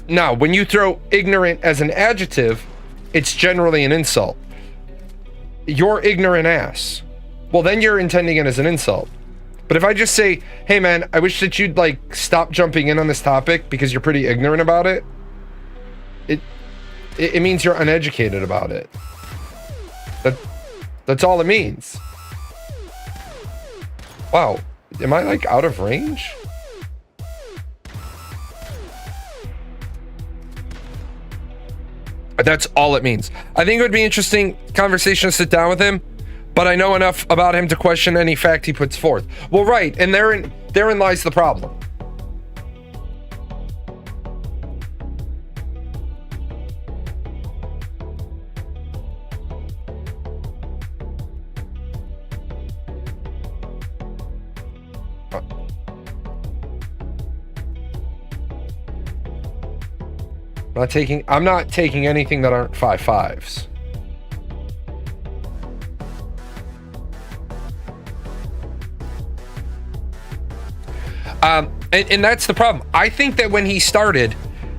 Now, when you throw ignorant as an adjective, it's generally an insult. You're ignorant ass. Well, then you're intending it as an insult. But if I just say, hey man, I wish that you'd like stop jumping in on this topic because you're pretty ignorant about it, it means you're uneducated about it. That's all it means. Wow, am I like out of range? That's all it means. I think it would be interesting conversation to sit down with him, but I know enough about him to question any fact he puts forth. Well, right, and therein lies the problem. I'm not taking anything that aren't 5.5s. And that's the problem. I think that when he started,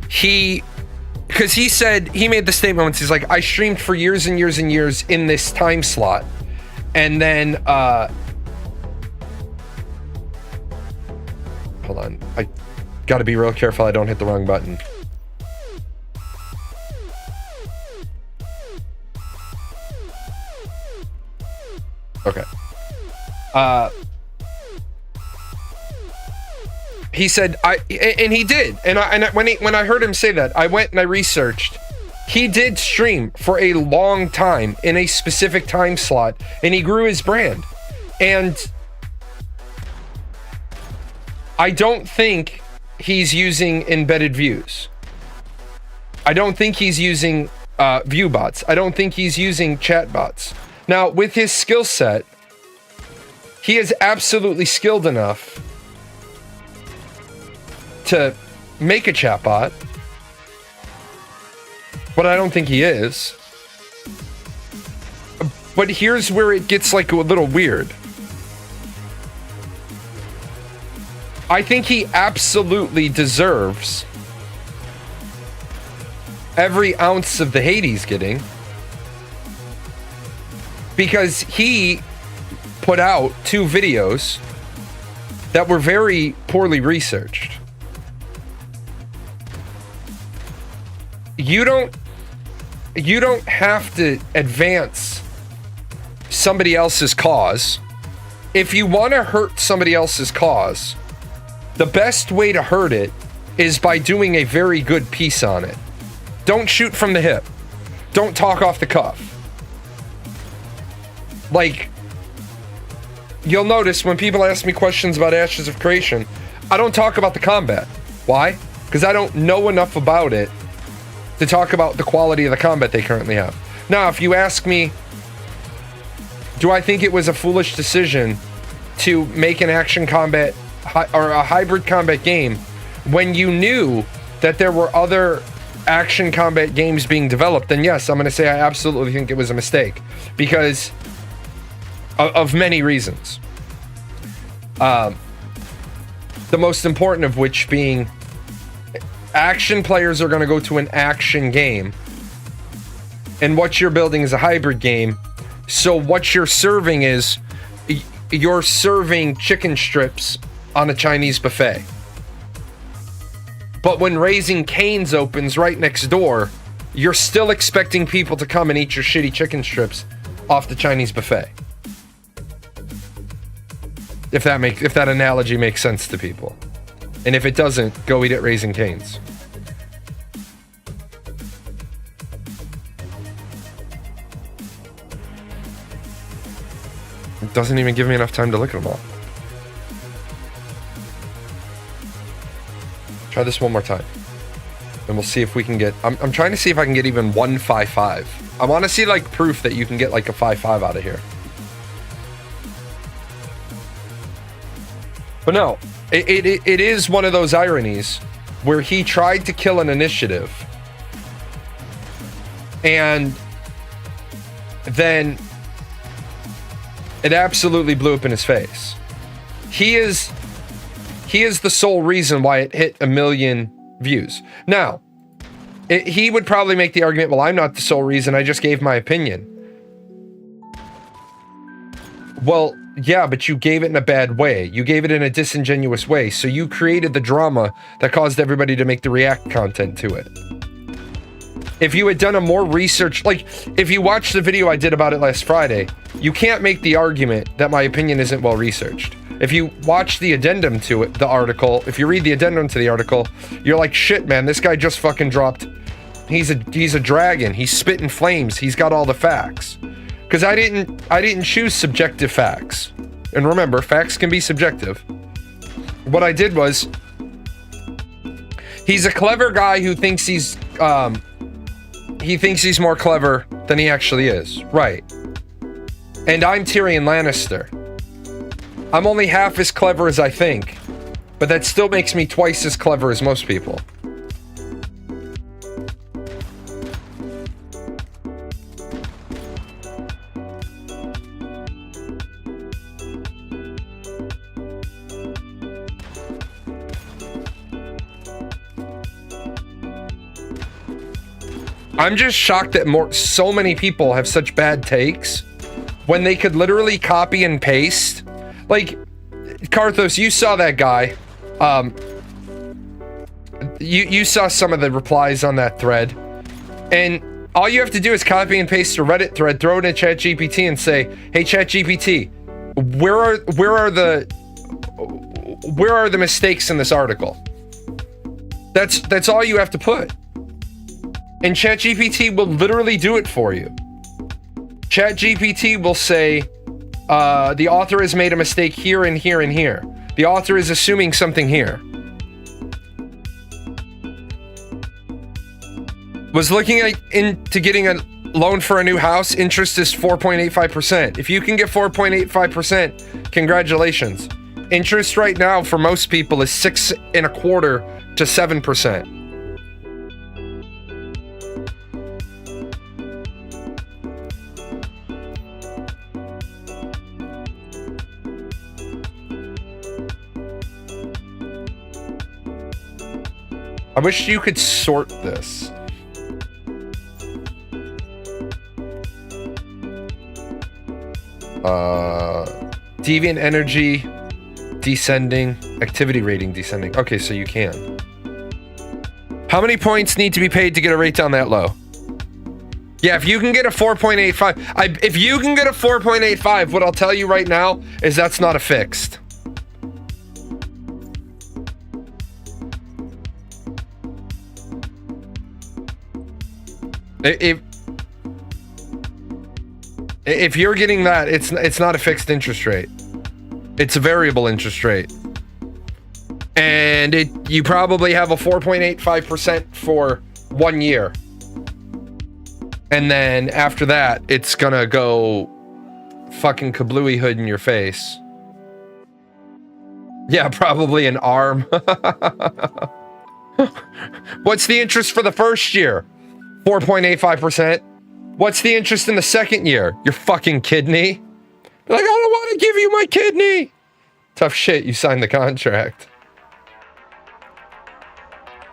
because he said, he made the statement once, he's like, I streamed for years and years and years in this time slot. And then, hold on. I gotta be real careful I don't hit the wrong button. Okay. He said, and he did. And when I heard him say that, I went and I researched He did stream for a long time in a specific time slot, and he grew his brand. And I don't think he's using embedded views. I don't think he's using view bots. I don't think he's using chat bots. Now, with his skill set, he is absolutely skilled enough to make a chatbot, but I don't think he is. But here's where it gets like a little weird. I think he absolutely deserves every ounce of the hate he's getting, because he put out 2 videos that were very poorly researched. You don't have to advance somebody else's cause. If you want to hurt somebody else's cause, the best way to hurt it is by doing a very good piece on it. Don't shoot from the hip. Don't talk off the cuff. Like, you'll notice when people ask me questions about Ashes of Creation, I don't talk about the combat. Why? Because I don't know enough about it to talk about the quality of the combat they currently have. Now, if you ask me, do I think it was a foolish decision to make an action combat or a hybrid combat game when you knew that there were other action combat games being developed, then yes, I'm going to say I absolutely think it was a mistake, because of many reasons. The most important of which being, action players are going to go to an action game, and what you're building is a hybrid game. So what you're serving is, you're serving chicken strips on a Chinese buffet. But when Raising Cane's opens right next door, you're still expecting people to come and eat your shitty chicken strips off the Chinese buffet. If that analogy makes sense to people. And if it doesn't, go eat at Raising Cane's. It doesn't even give me enough time to look at them all. Try this one more time. And we'll see if we can get... I'm trying to see if I can get even 155. I want to see like proof that you can get like a 5.5 out of here. But no, it is one of those ironies where he tried to kill an initiative, and then it absolutely blew up in his face. He is the sole reason why it hit 1 million views. Now, he would probably make the argument, well, I'm not the sole reason, I just gave my opinion. Well, yeah, but you gave it in a bad way. You gave it in a disingenuous way. So you created the drama that caused everybody to make the react content to it. If you had done a more research, like if you watched the video I did about it last Friday, you can't make the argument that my opinion isn't well researched. If you watch the addendum to it, the article, if you read the addendum to the article, you're like, shit, man, this guy just fucking dropped. He's a dragon. He's spitting flames. He's got all the facts. Because I didn't choose subjective facts. And remember, facts can be subjective. What I did was, he's a clever guy who thinks he's more clever than he actually is. Right. And I'm Tyrion Lannister. I'm only half as clever as I think, but that still makes me twice as clever as most people. I'm just shocked that so many people have such bad takes when they could literally copy and paste. Like, Karthos, you saw that guy. You saw some of the replies on that thread. And all you have to do is copy and paste a Reddit thread, throw it in ChatGPT and say, hey, ChatGPT, where are the mistakes in this article? That's all you have to put. And ChatGPT will literally do it for you. ChatGPT will say, the author has made a mistake here and here and here. The author is assuming something here. Was looking into getting a loan for a new house. Interest is 4.85%. If you can get 4.85%, congratulations. Interest right now for most people is 6.25% to 7%. I wish you could sort this. Deviant energy descending, activity rating descending. Okay, so you can. How many points need to be paid to get a rate down that low? Yeah, if you can get a 4.85, if you can get a 4.85, what I'll tell you right now is that's not a fixed. If you're getting that, it's not a fixed interest rate. It's a variable interest rate. And you probably have a 4.85% for 1 year. And then after that, it's gonna go fucking kablooey hood in your face. Yeah, probably an arm. What's the interest for the first year? 4.85%. What's the interest in the second year? Your fucking kidney? Like, I don't want to give you my kidney. Tough shit, you signed the contract.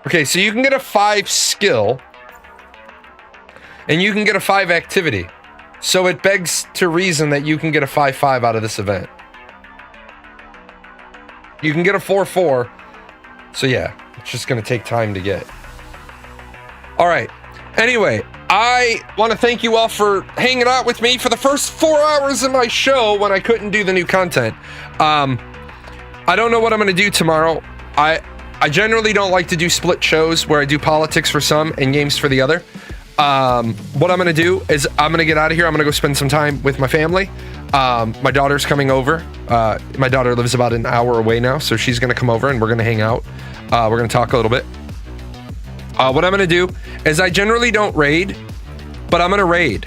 Okay, so you can get a 5 skill. And you can get a 5 activity. So it begs to reason that you can get a 5-5 out of this event. You can get a 4-4. So yeah, it's just going to take time to get. All right. Anyway, I want to thank you all for hanging out with me for the first 4 hours of my show when I couldn't do the new content. I don't know what I'm going to do tomorrow. I generally don't like to do split shows where I do politics for some and games for the other. What I'm going to do is I'm going to get out of here. I'm going to go spend some time with my family. My daughter's coming over. My daughter lives about an hour away now, so she's going to come over and we're going to hang out. We're going to talk a little bit. What I'm going to do is I generally don't raid, but I'm going to raid.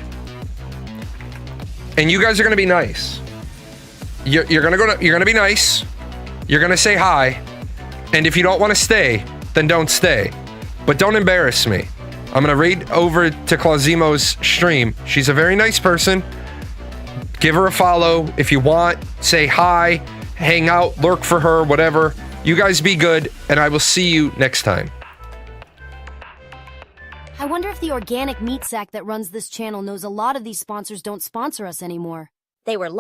And you guys are going to be nice. You're going to be nice. You're going to say hi. And if you don't want to stay, then don't stay. But don't embarrass me. I'm going to raid over to Clausimo's stream. She's a very nice person. Give her a follow if you want. Say hi, hang out, lurk for her, whatever. You guys be good, and I will see you next time. I wonder if the organic meat sack that runs this channel knows a lot of these sponsors don't sponsor us anymore. They were